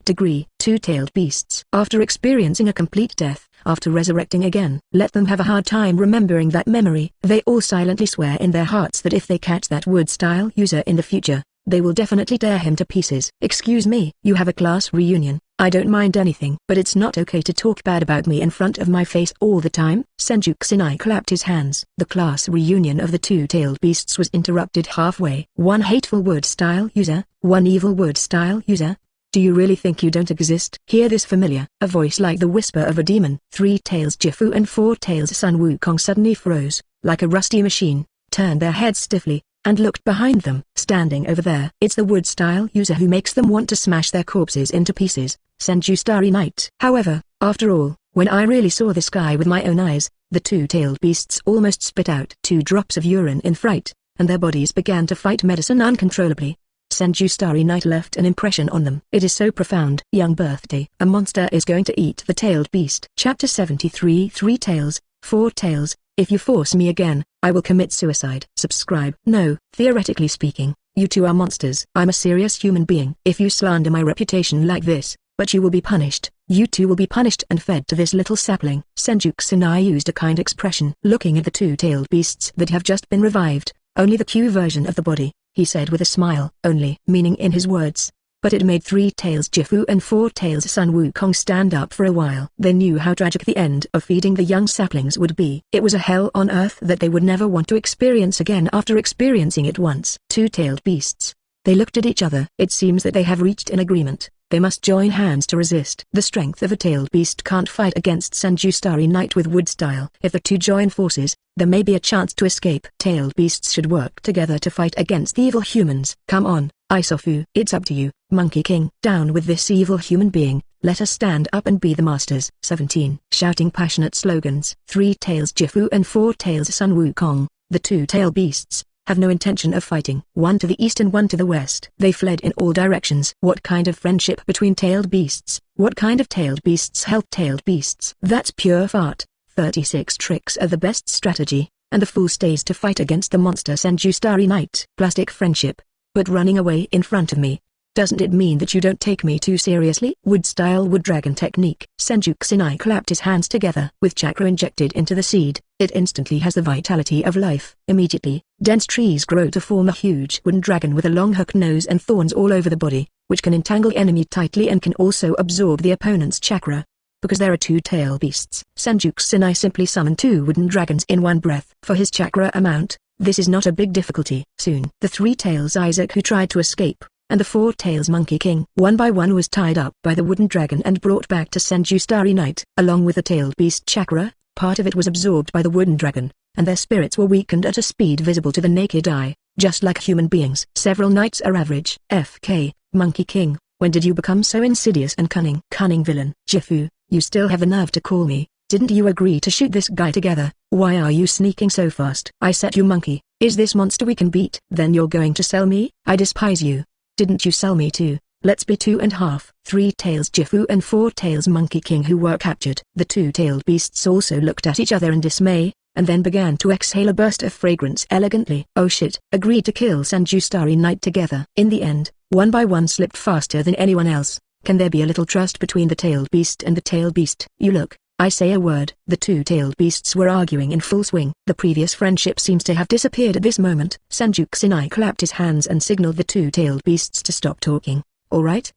Degree. 2-tailed beasts. After experiencing a complete death, after resurrecting again. Let them have a hard time remembering that memory. They all silently swear in their hearts that if they catch that wood-style user in the future, they will definitely tear him to pieces. Excuse me, you have a class reunion. I don't mind anything, but it's not okay to talk bad about me in front of my face all the time. Senju Kusanai clapped his hands. The class reunion of the two-tailed beasts was interrupted halfway. One hateful word-style user, one evil word-style user. Do you really think you don't exist? Hear this familiar, a voice like the whisper of a demon. Three Tails Jifu and Four Tails Sun Wukong suddenly froze, like a rusty machine, turned their heads stiffly, and looked behind them. Standing over there, it's the wood-style user who makes them want to smash their corpses into pieces, Senju Starry Night. However, after all, when I really saw this guy with my own eyes, the two-tailed beasts almost spit out 2 drops of urine in fright, and their bodies began to fight medicine uncontrollably. Senju Starry Night left an impression on them. It is so profound. Young birthday. A monster is going to eat the tailed beast. Chapter 73. 3 Tails, 4 Tails. If you force me again, I will commit suicide. Subscribe. No, theoretically speaking, you two are monsters. I'm a serious human being. If you slander my reputation like this, but you will be punished. You two will be punished and fed to this little sapling. Senju Kusanai used a kind expression. Looking at the two-tailed beasts that have just been revived, only the Q version of the body, he said with a smile. Only meaning in his words. But it made 3 Tails Jifu and 4 Tails Sun Wukong stand up for a while. They knew how tragic the end of feeding the young saplings would be. It was a hell on earth that they would never want to experience again after experiencing it once. Two-tailed beasts. They looked at each other. It seems that they have reached an agreement. They must join hands to resist. The strength of a tailed beast can't fight against Senju Starry Night with wood style. If the two join forces, there may be a chance to escape. Tailed beasts should work together to fight against the evil humans. Come on, Isofu. It's up to you, Monkey King. Down with this evil human being. Let us stand up and be the masters. 17. Shouting passionate slogans. 3 Tails Jifu and 4 Tails Sun Wukong, the two-tail beasts, have no intention of fighting. One to the east and one to the west. They fled in all directions. What kind of friendship between tailed beasts? What kind of tailed beasts help tailed beasts? That's pure fart. 36 tricks are the best strategy, and the fool stays to fight against the monster Senju Starry Night. Plastic friendship. But running away in front of me, doesn't it mean that you don't take me too seriously? Wood-style wood dragon technique. Senju Kusanai clapped his hands together. With chakra injected into the seed, it instantly has the vitality of life. Immediately, dense trees grow to form a huge wooden dragon with a long hooked nose and thorns all over the body, which can entangle enemy tightly and can also absorb the opponent's chakra. Because there are two tail beasts, Senju Kusanai simply summoned 2 wooden dragons in one breath. For his chakra amount, this is not a big difficulty. Soon, the 3 tails Isaac who tried to escape, and the 4 Tails Monkey King one by one was tied up by the wooden dragon and brought back to Senju Starry Night. Along with the tailed beast chakra, part of it was absorbed by the wooden dragon, and their spirits were weakened at a speed visible to the naked eye, just like human beings. Several nights are average. FK, Monkey King, when did you become so insidious and cunning? Cunning villain. Jifu, you still have a nerve to call me. Didn't you agree to shoot this guy together? Why are you sneaking so fast? I said you monkey. Is this monster we can beat? Then you're going to sell me? I despise you. Didn't you sell me too? Let's be 2.5. 3 Tails Jifu and 4 Tails Monkey King who were captured. The two-tailed beasts also looked at each other in dismay, and then began to exhale a burst of fragrance elegantly. Oh shit. Agreed to kill Senju Starry Night together. In the end, one by one slipped faster than anyone else. Can there be a little trust between the tailed beast and the tailed beast? You look. I say a word. The two-tailed beasts were arguing in full swing. The previous friendship seems to have disappeared at this moment. Senju Kusanai clapped his hands and signaled the two-tailed beasts to stop talking. Alright,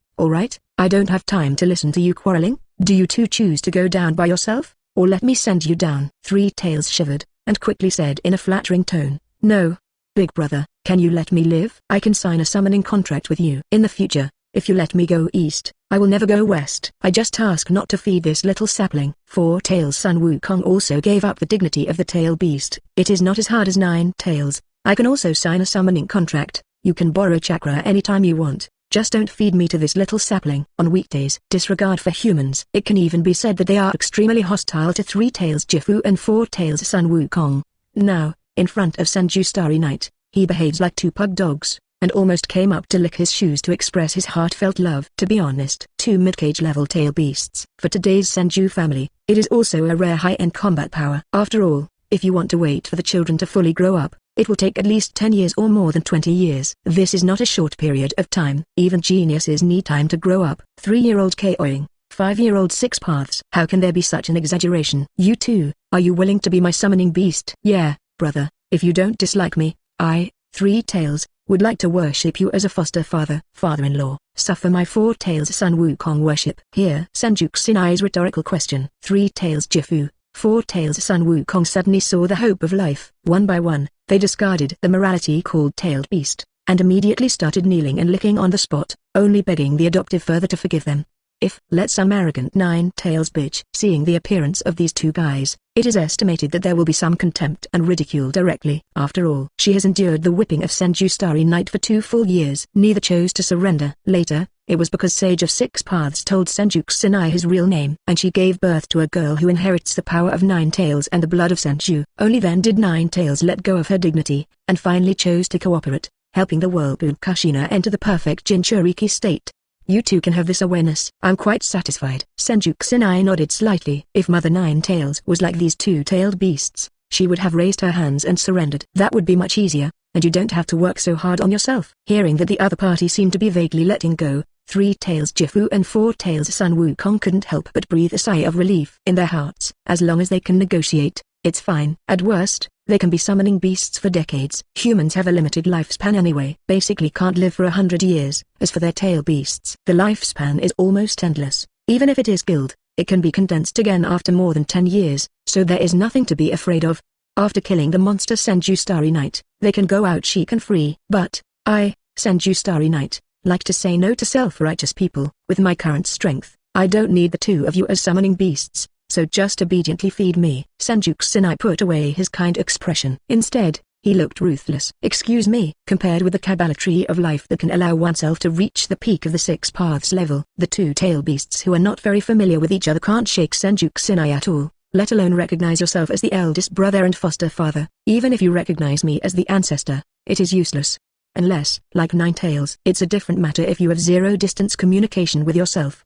I don't have time to listen to you quarreling. Do you two choose to go down by yourself, or let me send you down? 3 Tails shivered, and quickly said in a flattering tone, No. Big brother, can you let me live? I can sign a summoning contract with you. In the future, if you let me go east, I will never go west. I just ask not to feed this little sapling. 4 Tails Sun Wukong also gave up the dignity of the tail beast. It is not as hard as 9 Tails. I can also sign a summoning contract. You can borrow chakra anytime you want. Just don't feed me to this little sapling. On weekdays, disregard for humans. It can even be said that they are extremely hostile to 3 Tails Jifu and 4 Tails Sun Wukong. Now, in front of Senju Starry Night, he behaves like 2 pug dogs, and almost came up to lick his shoes to express his heartfelt love. To be honest, 2 mid-cage level tail beasts. For today's Senju family, it is also a rare high-end combat power. After all, if you want to wait for the children to fully grow up, it will take at least 10 years or more than 20 years. This is not a short period of time. Even geniuses need time to grow up. 3-year-old Koing, 5-year-old 6 paths. How can there be such an exaggeration? You too, are you willing to be my summoning beast? Yeah, brother, if you don't dislike me, I, 3 Tails, would like to worship you as a foster father-in-law. Suffer my 4 Tails son Wukong worship. Here Senju Kusanai's rhetorical question. 3 Tails Gifu, 4 Tails son Wukong suddenly saw the hope of life. One by one, they discarded the morality called tailed beast, and immediately started kneeling and licking on the spot, only begging the adoptive father to forgive them. If let some arrogant 9 Tails bitch. Seeing the appearance of these 2 guys, it is estimated that there will be some contempt and ridicule directly. After all, she has endured the whipping of Senju Starry Night for 2 full years. Neither chose to surrender. Later, it was because Sage of 6 Paths told Senju Kusanai his real name, and she gave birth to a girl who inherits the power of 9 Tails and the blood of Senju. Only then did 9 Tails let go of her dignity, and finally chose to cooperate, helping the whirlpool Kushina enter the perfect Jinchuriki state. You too can have this awareness. I'm quite satisfied. Senju Kusanai nodded slightly. If Mother 9 Tails was like these 2-tailed beasts, she would have raised her hands and surrendered. That would be much easier, and you don't have to work so hard on yourself. Hearing that the other party seemed to be vaguely letting go, 3 Tails Gifu and 4 Tails son Wukong couldn't help but breathe a sigh of relief in their hearts. As long as they can negotiate, it's fine. At worst, they can be summoning beasts for decades. Humans have a limited lifespan anyway. Basically can't live for 100 years. As for their tail beasts, the lifespan is almost endless. Even if it is killed, it can be condensed again after more than 10 years, so there is nothing to be afraid of. After killing the monster Senju Starry Night, they can go out chic and free. But, I, Senju Starry Night, like to say no to self-righteous people. With my current strength, I don't need the 2 of you as summoning beasts. So just obediently feed me. Senju Kusanai put away his kind expression. Instead, he looked ruthless. Excuse me. Compared with the Kabbalah tree of life that can allow oneself to reach the peak of the 6 paths level, the 2 tail beasts who are not very familiar with each other can't shake Senju Kusanai at all, let alone recognize yourself as the eldest brother and foster father. Even if you recognize me as the ancestor, it is useless. Unless, like 9 Tails, it's a different matter if you have zero-distance communication with yourself.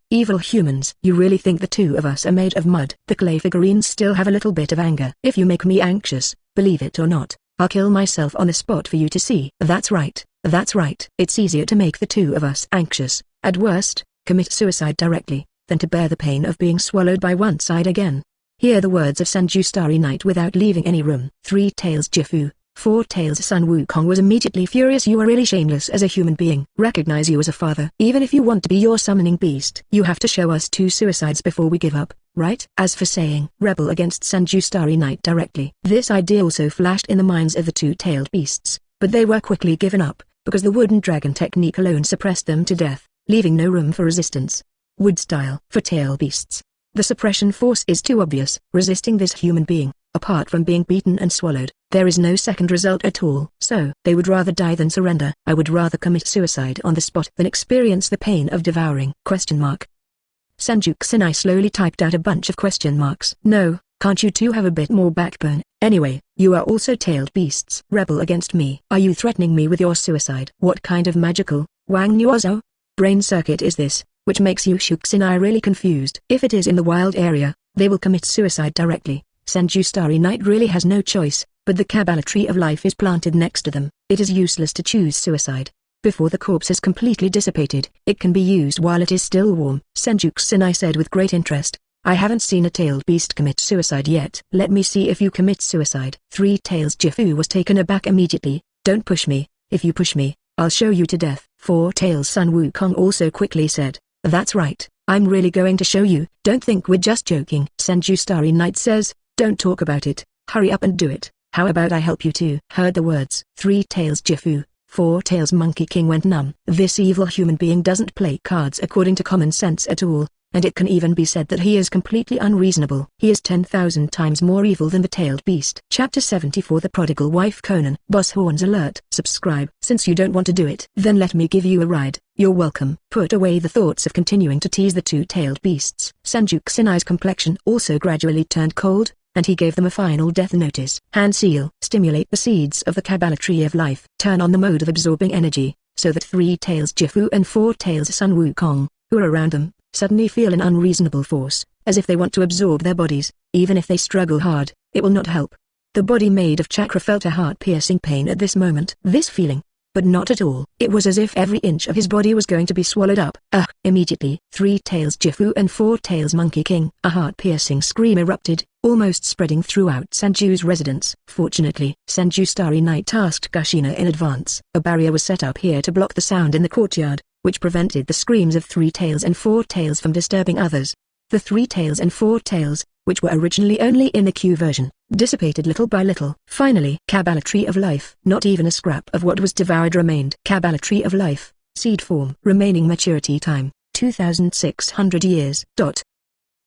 Evil humans. You really think the 2 of us are made of mud? The clay figurines still have a little bit of anger. If you make me anxious, believe it or not, I'll kill myself on the spot for you to see. That's right. That's right. It's easier to make the 2 of us anxious, at worst, commit suicide directly, than to bear the pain of being swallowed by one side again. Hear the words of Senju Starry Night without leaving any room. 3 Tails Gifu, 4 Tails son Wukong was immediately furious. You are really shameless as a human being. Recognize you as a father. Even if you want to be your summoning beast, you have to show us 2 suicides before we give up, right? As for saying rebel against Senju Starry Night directly, this idea also flashed in the minds of the 2-tailed beasts, but they were quickly given up, because the wooden dragon technique alone suppressed them to death, leaving no room for resistance. Wood style. For tail beasts, the suppression force is too obvious. Resisting this human being, apart from being beaten and swallowed, there is no second result at all. So, they would rather die than surrender. I would rather commit suicide on the spot than experience the pain of devouring. Senju Kusanai slowly typed out a bunch of question marks. No, can't you two have a bit more backbone? Anyway, you are also tailed beasts. Rebel against me. Are you threatening me with your suicide? What kind of magical, Wang Nuozo brain circuit is this, which makes you Kusanai really confused? If it is in the wild area, they will commit suicide directly. Senju Starry Night really has no choice, but the Kabbalah tree of life is planted next to them. It is useless to choose suicide. Before the corpse has completely dissipated, it can be used while it is still warm. Senju Kusanai said with great interest, I haven't seen a tailed beast commit suicide yet. Let me see if you commit suicide. 3 Tails Gifu was taken aback immediately. Don't push me. If you push me, I'll show you to death. 4 Tails son Wukong also quickly said, that's right, I'm really going to show you. Don't think we're just joking. Senju Starry Night says, don't talk about it, hurry up and do it. How about I help you too? Heard the words 3 Tails Gifu, 4 Tails Monkey King went numb. This evil human being doesn't play cards according to common sense at all, and it can even be said that he is completely unreasonable. He is 10,000 times more evil than the tailed beast. Chapter 74 The Prodigal Wife Konan. Boss Horns alert. Subscribe. Since you don't want to do it, then let me give you a ride. You're welcome. Put away the thoughts of continuing to tease the 2-tailed beasts. Senju Kusanai's complexion also gradually turned cold, and he gave them a final death notice. Hand seal. Stimulate the seeds of the Kabbalah tree of life. Turn on the mode of absorbing energy, so that 3 Tails Gifu and 4 Tails son Wukong, who are around them, suddenly feel an unreasonable force, as if they want to absorb their bodies. Even if they struggle hard, it will not help. The body made of chakra felt a heart-piercing pain at this moment. This feeling, but not at all. It was as if every inch of his body was going to be swallowed up. Immediately, 3 Tails Gifu and 4 Tails Monkey King. A heart-piercing scream erupted, almost spreading throughout Senju's residence. Fortunately, Senju Starry Night tasked Kushina in advance. A barrier was set up here to block the sound in the courtyard, which prevented the screams of 3 Tails and 4 Tails from disturbing others. The 3 Tails and 4 Tails, which were originally only in the Q version, dissipated little by little. Finally, Kabbalah Tree of Life. Not even a scrap of what was devoured remained. Kabbalah Tree of Life, seed form. Remaining maturity time, 2,600 years.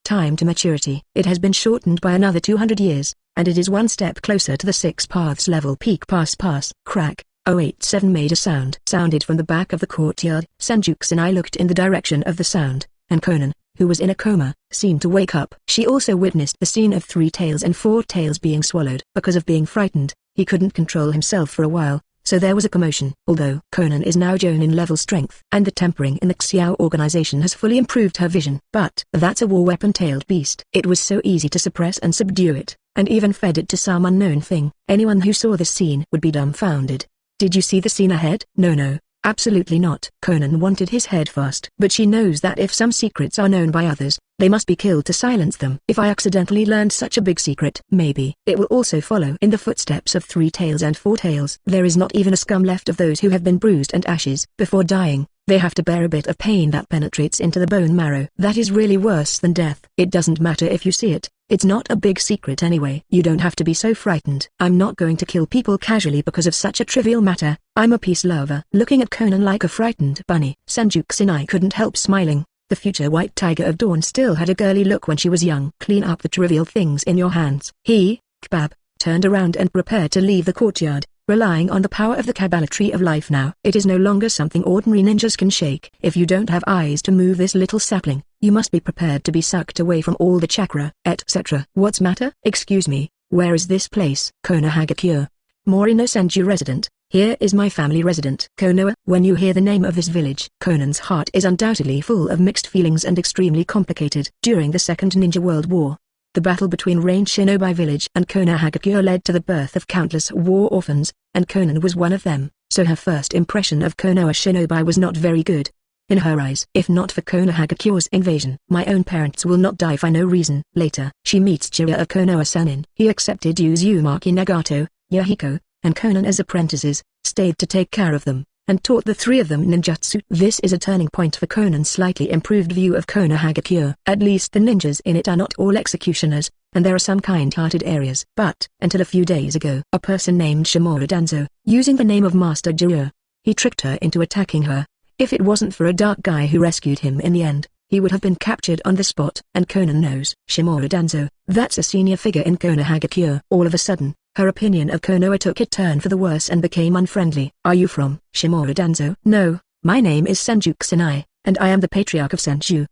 Time to maturity. It has been shortened by another 200 years, and it is one step closer to the 6 paths level peak. Pass. Crack. 087 made a sound. Sounded from the back of the courtyard. Senju Kusanai looked in the direction of the sound, and Konan, who was in a coma, seemed to wake up. She also witnessed the scene of 3 Tails and 4 Tails being swallowed. Because of being frightened, he couldn't control himself for a while, so there was a commotion. Although Konan is now Jonin level strength, and the tempering in the Xiao organization has fully improved her vision. But that's a war weapon-tailed beast. It was so easy to suppress and subdue it, and even fed it to some unknown thing. Anyone who saw this scene would be dumbfounded. Did you see the scene ahead? No. Absolutely not. Konan wanted his head fast. But she knows that if some secrets are known by others, they must be killed to silence them. If I accidentally learned such a big secret, maybe it will also follow in the footsteps of 3 Tails and 4 Tails. There is not even a scum left of those who have been bruised and ashes. Before dying, they have to bear a bit of pain that penetrates into the bone marrow. That is really worse than death. It doesn't matter if you see it. It's not a big secret anyway. You don't have to be so frightened. I'm not going to kill people casually because of such a trivial matter. I'm a peace lover. Looking at Konan like a frightened bunny, Senju Kusanai couldn't help smiling. The future white tiger of dawn still had a girly look when she was young. Clean up the trivial things in your hands. He, Kbab, turned around and prepared to leave the courtyard, relying on the power of the Kabbalah Tree of Life now. It is no longer something ordinary ninjas can shake. If you don't have eyes to move this little sapling, you must be prepared to be sucked away from all the chakra, etc. What's matter? Excuse me, where is this place? Konoha Mori no Senju resident. Here is my family resident. Konoha. When you hear the name of this village, Konan's heart is undoubtedly full of mixed feelings and extremely complicated. During the Second Ninja World War, the battle between Rain Shinobi village and Konoha led to the birth of countless war orphans, and Konan was one of them, so her first impression of Konoha Shinobi was not very good. In her eyes, if not for Konoha invasion, my own parents will not die for no reason. Later, she meets Jiraiya of Konoha Sanin. He accepted Uzumaki Nagato, Yahiko, and Konan as apprentices, stayed to take care of them, and taught the 3 of them ninjutsu. This is a turning point for Konan's slightly improved view of Konoha. At least the ninjas in it are not all executioners, and there are some kind-hearted areas. But, until a few days ago, a person named Shimura Danzo, using the name of Master Jiraiya, he tricked her into attacking her. If it wasn't for a dark guy who rescued him in the end, he would have been captured on the spot. And Konan knows Shimura Danzo, that's a senior figure in Konoha. All of a sudden, her opinion of Konoha took a turn for the worse and became unfriendly. Are you from Shimura Danzo? No, my name is Senju Kusanai, and I am the patriarch of Senju.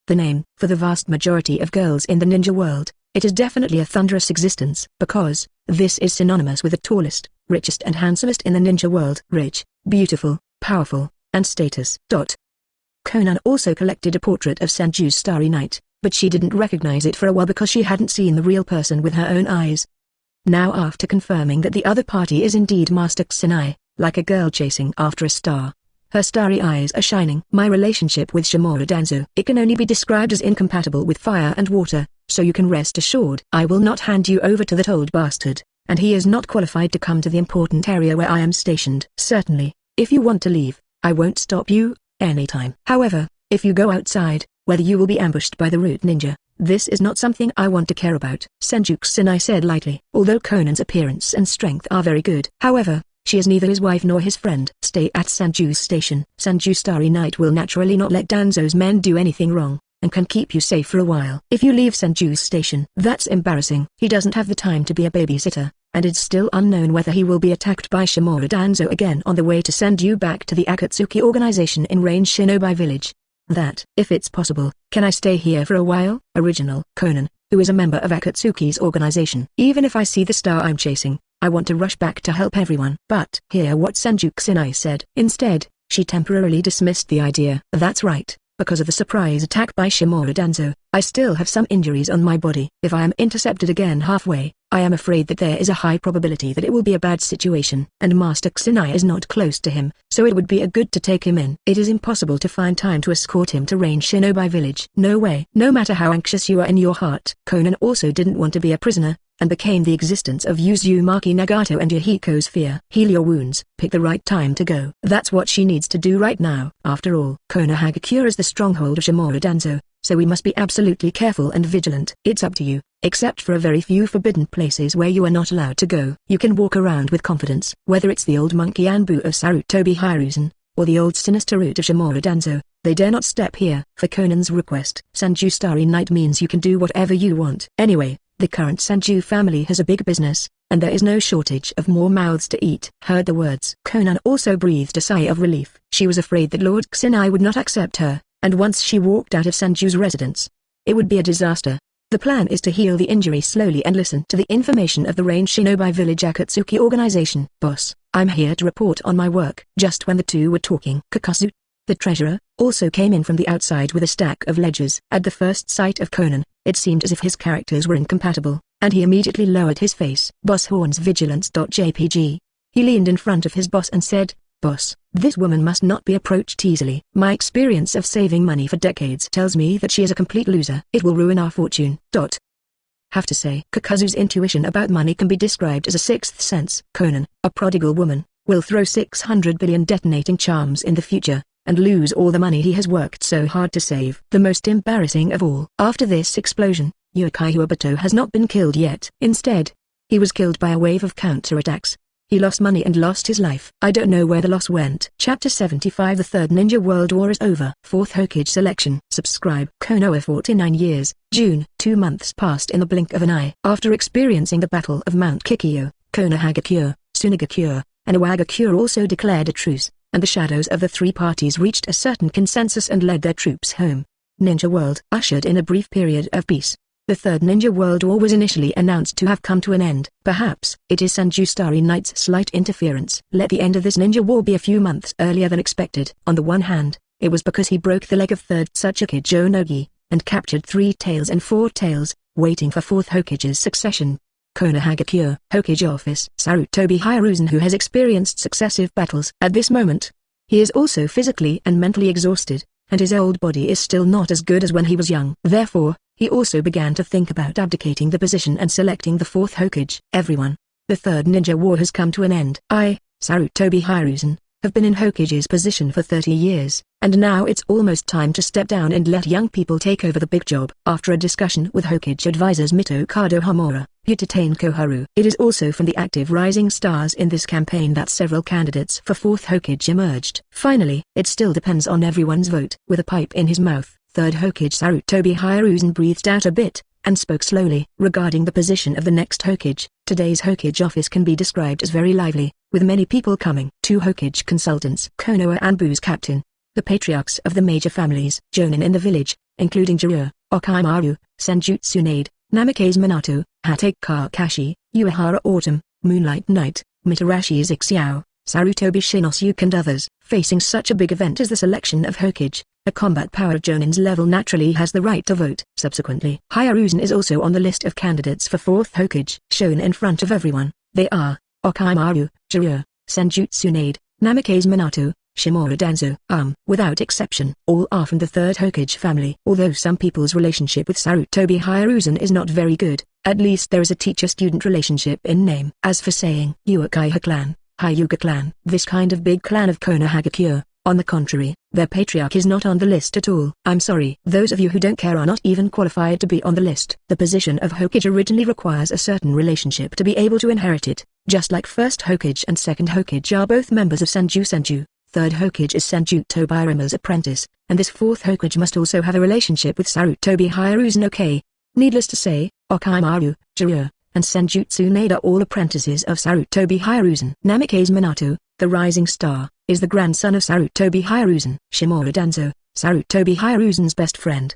The name, for the vast majority of girls in the ninja world, it is definitely a thunderous existence, because this is synonymous with the tallest, richest and handsomest in the ninja world. Rich, beautiful, powerful, and status. Konan also collected a portrait of Senju's Starry Night, but she didn't recognize it for a while because she hadn't seen the real person with her own eyes. Now after confirming that the other party is indeed Master Kusanai, like a girl chasing after a star, her starry eyes are shining. My relationship with Shimura Danzo, it can only be described as incompatible with fire and water, so you can rest assured I will not hand you over to that old bastard, and he is not qualified to come to the important area where I am stationed. Certainly, if you want to leave, I won't stop you, anytime. However, if you go outside, whether you will be ambushed by the root ninja, this is not something I want to care about. Senju Kusanai said lightly. Although Konan's appearance and strength are very good, however, she is neither his wife nor his friend. Stay at Senju's station. Senju Starry Night will naturally not let Danzo's men do anything wrong, and can keep you safe for a while. If you leave Senju's station, that's embarrassing. He doesn't have the time to be a babysitter, and it's still unknown whether he will be attacked by Shimura Danzo again on the way to send you back to the Akatsuki organization in Rain Shinobi village. That, if it's possible, can I stay here for a while? Original Konan, who is a member of Akatsuki's organization. Even if I see the star I'm chasing, I want to rush back to help everyone. But hear what Senju Kusanai said. Instead, she temporarily dismissed the idea. That's right, because of the surprise attack by Shimura Danzo. I still have some injuries on my body. If I am intercepted again halfway, I am afraid that there is a high probability that it will be a bad situation. And Master Kusanai is not close to him, so it would be a good to take him in. It is impossible to find time to escort him to Rain Shinobi village. No way. No matter how anxious you are in your heart. Konan also didn't want to be a prisoner, and became the existence of Uzumaki Nagato and Yahiko's fear. Heal your wounds, pick the right time to go. That's what she needs to do right now. After all, Konoha is the stronghold of Shimura Danzo, so we must be absolutely careful and vigilant. It's up to you, except for a very few forbidden places where you are not allowed to go. You can walk around with confidence. Whether it's the old monkey Anbu of Sarutobi Hiruzen, or the old sinister route of Shimura Danzo, they dare not step here. For Konan's request, Senju Starry Night means you can do whatever you want. Anyway, the current Senju family has a big business, and there is no shortage of more mouths to eat. Heard the words. Konan also breathed a sigh of relief. She was afraid that Lord Kusanai would not accept her, and once she walked out of Senju's residence, it would be a disaster. The plan is to heal the injury slowly and listen to the information of the Rain Shinobi Village Akatsuki organization. Boss, I'm here to report on my work. Just when the two were talking, Kakazu, the treasurer, also came in from the outside with a stack of ledgers. At the first sight of Konan, it seemed as if his characters were incompatible, and he immediately lowered his face. Boss Horn's Vigilance.jpg. He leaned in front of his boss and said, Boss, this woman must not be approached easily. My experience of saving money for decades tells me that she is a complete loser. It will ruin our fortune. Have to say, Kakazu's intuition about money can be described as a sixth sense. Konan, a prodigal woman, will throw 600 billion detonating charms in the future, and lose all the money he has worked so hard to save. The most embarrassing of all. After this explosion, Yukai Huabato has not been killed yet. Instead, he was killed by a wave of counterattacks. He lost money and lost his life. I don't know where the loss went. Chapter 75. The Third Ninja World War is over. Fourth Hokage selection. Subscribe. Konoha 49 years, June. 2 months passed in the blink of an eye. After experiencing the Battle of Mount Kikyo, Konoha, Tsunagakure, and Iwagakure also declared a truce, and the shadows of the three parties reached a certain consensus and led their troops home. Ninja World ushered in a brief period of peace. The Third Ninja World War was initially announced to have come to an end. Perhaps it is Senju Starry Night's slight interference. Let the end of this ninja war be a few months earlier than expected. On the one hand, it was because he broke the leg of Third Tsuchikage Jonogi, and captured 3 tails and 4 tails, waiting for Fourth Hokage's succession. Konoha Hokage Office. Sarutobi Hiruzen, who has experienced successive battles. At this moment, he is also physically and mentally exhausted, and his old body is still not as good as when he was young. Therefore, he also began to think about abdicating the position and selecting the Fourth Hokage. Everyone, the Third Ninja War has come to an end. I, Sarutobi Hiruzen, have been in Hokage's position for 30 years, and now it's almost time to step down and let young people take over the big job. After a discussion with Hokage advisors Mito Kado Hamura, Yutatane Koharu. It is also from the active rising stars in this campaign that several candidates for Fourth Hokage emerged. Finally, it still depends on everyone's vote. With a pipe in his mouth, Third Hokage Sarutobi Hiruzen breathed out a bit, and spoke slowly. Regarding the position of the next Hokage, today's Hokage office can be described as very lively, with many people coming. 2 Hokage consultants. Konoha Anbu's captain, the patriarchs of the major families. Jonin in the village, including Jiraiya, Okimaru, Senju Tsunade, Namikaze Minato, Hatake Kakashi, Uehara Autumn, Moonlight Knight, Mitarashi Xiao, Sarutobi Shinosuke and others. Facing such a big event as the selection of Hokage, a combat power of Jonin's level naturally has the right to vote. Subsequently, Hiruzen is also on the list of candidates for Fourth Hokage. Shown in front of everyone, they are Okimaru, Jiraiya, Senju Tsunade, Namikaze Minato, Shimura Danzo. Without exception, all are from the Third Hokage family. Although some people's relationship with Sarutobi Hiruzen is not very good, at least there is a teacher-student relationship in name. As for saying Uchiha clan, Hyuga clan, this kind of big clan of Konoha, on the contrary, their patriarch is not on the list at all. I'm sorry. Those of you who don't care are not even qualified to be on the list. The position of Hokage originally requires a certain relationship to be able to inherit it, just like First Hokage and Second Hokage are both members of Senju. Third Hokage is Senju Tobirama's apprentice, and this Fourth Hokage must also have a relationship with Sarutobi Hiruzen. Okay. Needless to say, Okimaru, Jiraiya, and Senju Tsunade are all apprentices of Sarutobi Hiruzen. Namikaze Minato, the rising star, is the grandson of Sarutobi Hiruzen. Shimura Danzo, Sarutobi Hiruzen's best friend.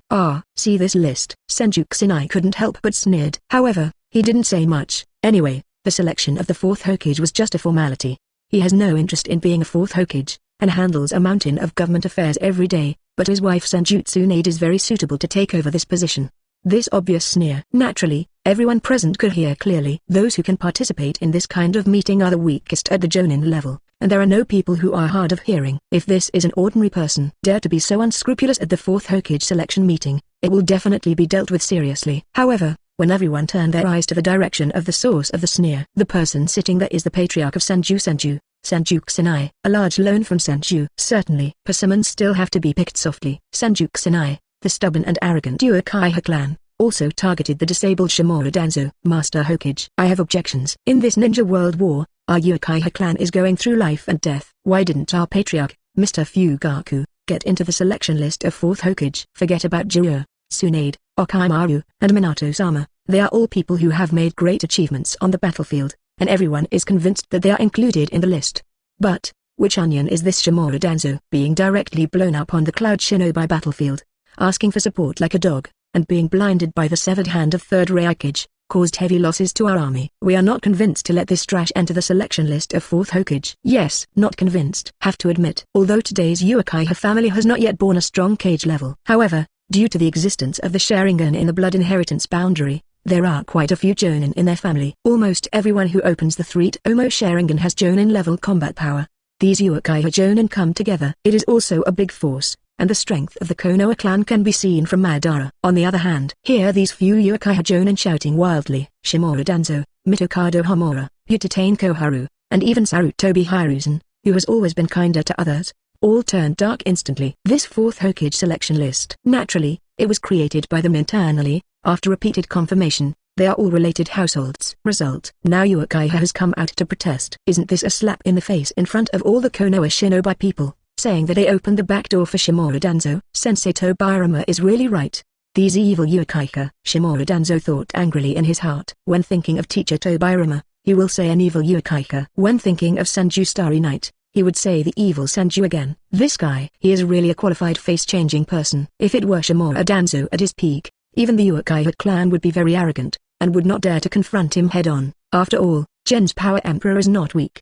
See this list. Senju Kusanai couldn't help but sneered. However, he didn't say much. Anyway, the selection of the Fourth Hokage was just a formality. He has no interest in being a Fourth Hokage, and handles a mountain of government affairs every day, but his wife Senju is very suitable to take over this position. This obvious sneer. Naturally, everyone present could hear clearly. Those who can participate in this kind of meeting are the weakest at the jonin level, and there are no people who are hard of hearing. If this is an ordinary person dare to be so unscrupulous at the 4th Hokage selection meeting, it will definitely be dealt with seriously. However, when everyone turned their eyes to the direction of the source of the sneer, the person sitting there is the patriarch of Senju Kusanai, a large loan from Senju. Certainly, persimmons still have to be picked softly. Senju Kusanai, the stubborn and arrogant Uchiha clan, also targeted the disabled Shimura Danzo, Master Hokage. I have objections. In this ninja world war, our Uchiha clan is going through life and death. Why didn't our patriarch, Mr. Fugaku, get into the selection list of 4th Hokage? Forget about Jiraiya, Tsunade, Orochimaru, and Minato-sama. They are all people who have made great achievements on the battlefield, and everyone is convinced that they are included in the list. But, which onion is this Shimura Danzo? Being directly blown up on the Cloud Shinobi battlefield, asking for support like a dog, and being blinded by the severed hand of 3rd Raikage, caused heavy losses to our army. We are not convinced to let this trash enter the selection list of 4th Hokage. Yes, not convinced. Have to admit, although today's Uchiha family has not yet born a strong Kage-level. However, due to the existence of the Sharingan in the blood inheritance boundary, there are quite a few Jonin in their family. Almost everyone who opens the 3-Tomo Sharingan has Jonin-level combat power. These Uchiha Jonin come together. It is also a big force, and the strength of the Konoha clan can be seen from Madara. On the other hand, hear these few Uchiha Jonin shouting wildly, Shimura Danzo, Mitokado Homura, Utatane Koharu, and even Sarutobi Hiruzen, who has always been kinder to others, all turned dark instantly. This 4th Hokage selection list. Naturally, it was created by them internally, after repeated confirmation. They are all related households. Result: now Uchiha has come out to protest. Isn't this a slap in the face in front of all the Konoha Shinobi people, saying that they opened the back door for Shimura Danzo? Sensei Tobirama is really right. These evil Uchiha. Shimura Danzo thought angrily in his heart. When thinking of teacher Tobirama, he will say an evil Uchiha. When thinking of Senju Starry Night, he would say the evil Senju again. This guy, he is really a qualified face-changing person. If it were Shimura Danzo at his peak, even the Uchiha clan would be very arrogant, and would not dare to confront him head-on. After all, Gen's power emperor is not weak.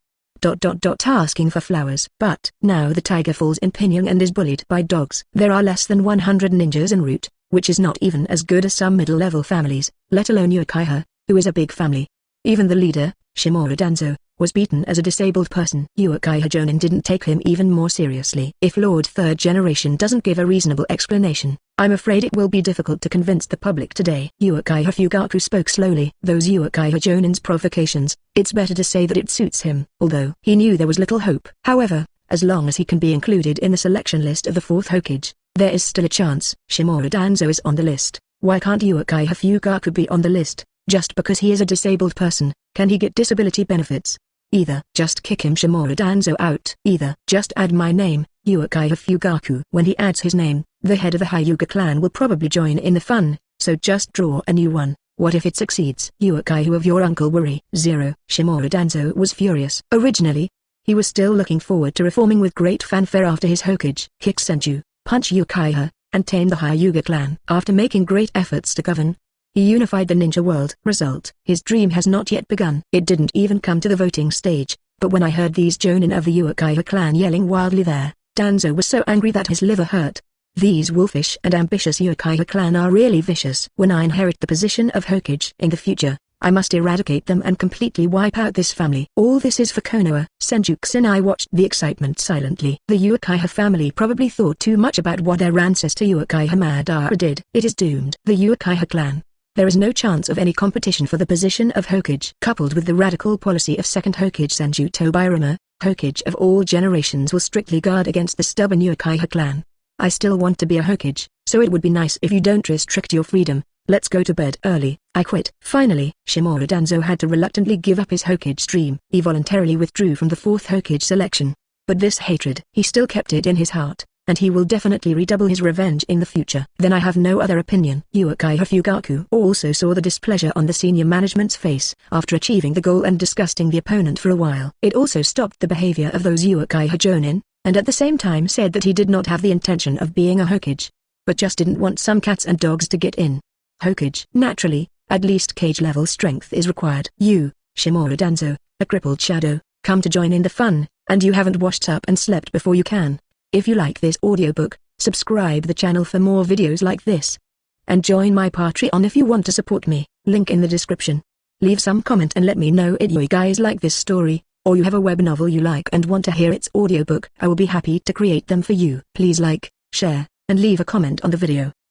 Asking for flowers. But now the tiger falls in Pyongyang and is bullied by dogs. There are less than 100 ninjas en route, which is not even as good as some middle-level families, let alone Uchiha, who is a big family. Even the leader, Shimura Danzo, was beaten as a disabled person. Uchiha Jonin didn't take him even more seriously. If Lord 3rd Generation doesn't give a reasonable explanation, I'm afraid it will be difficult to convince the public today. Uchiha Fugaku spoke slowly. Those Uchiha Jonin's provocations, it's better to say that it suits him. Although he knew there was little hope. However, as long as he can be included in the selection list of the 4th Hokage, there is still a chance. Shimura Danzo is on the list. Why can't Uchiha Fugaku be on the list? Just because he is a disabled person, can he get disability benefits? Either just kick him Shimura Danzo out. Either just add my name, Uchiha Fugaku. When he adds his name, the head of the Hyuga clan will probably join in the fun, so just draw a new one. What if it succeeds? Uchiha of your uncle worry. 0. Shimura Danzo was furious. Originally, he was still looking forward to reforming with great fanfare after his Hokage. Kick Senju, punch Uchiha, and tame the Hyuga clan. After making great efforts to govern, he unified the ninja world. Result: his dream has not yet begun. It didn't even come to the voting stage, but when I heard these Jonin of the Uchiha clan yelling wildly there, Danzo was so angry that his liver hurt. These wolfish and ambitious Uchiha clan are really vicious. When I inherit the position of Hokage in the future, I must eradicate them and completely wipe out this family. All this is for Konoha. Senju Kusanai watched the excitement silently. The Uchiha family probably thought too much about what their ancestor Uchiha Madara did. It is doomed. The Uchiha clan. There is no chance of any competition for the position of Hokage. Coupled with the radical policy of 2nd Hokage Senju Tobirama, Hokage of all generations will strictly guard against the stubborn Uchiha clan. I still want to be a Hokage, so it would be nice if you don't restrict your freedom. Let's go to bed early. I quit. Finally, Shimura Danzo had to reluctantly give up his Hokage dream. He voluntarily withdrew from the 4th Hokage selection. But this hatred, he still kept it in his heart, and he will definitely redouble his revenge in the future. Then I have no other opinion. Uchiha Fugaku also saw the displeasure on the senior management's face after achieving the goal and disgusting the opponent for a while. It also stopped the behavior of those Uchiha Jonin, and at the same time said that he did not have the intention of being a Hokage, but just didn't want some cats and dogs to get in. Hokage. Naturally, at least Kage-level strength is required. You, Shimura Danzo, a crippled shadow, come to join in the fun, and you haven't washed up and slept before you can. If you like this audiobook, subscribe the channel for more videos like this. And join my Patreon if you want to support me, link in the description. Leave some comment and let me know if you guys like this story, or you have a web novel you like and want to hear its audiobook. I will be happy to create them for you. Please like, share, and leave a comment on the video.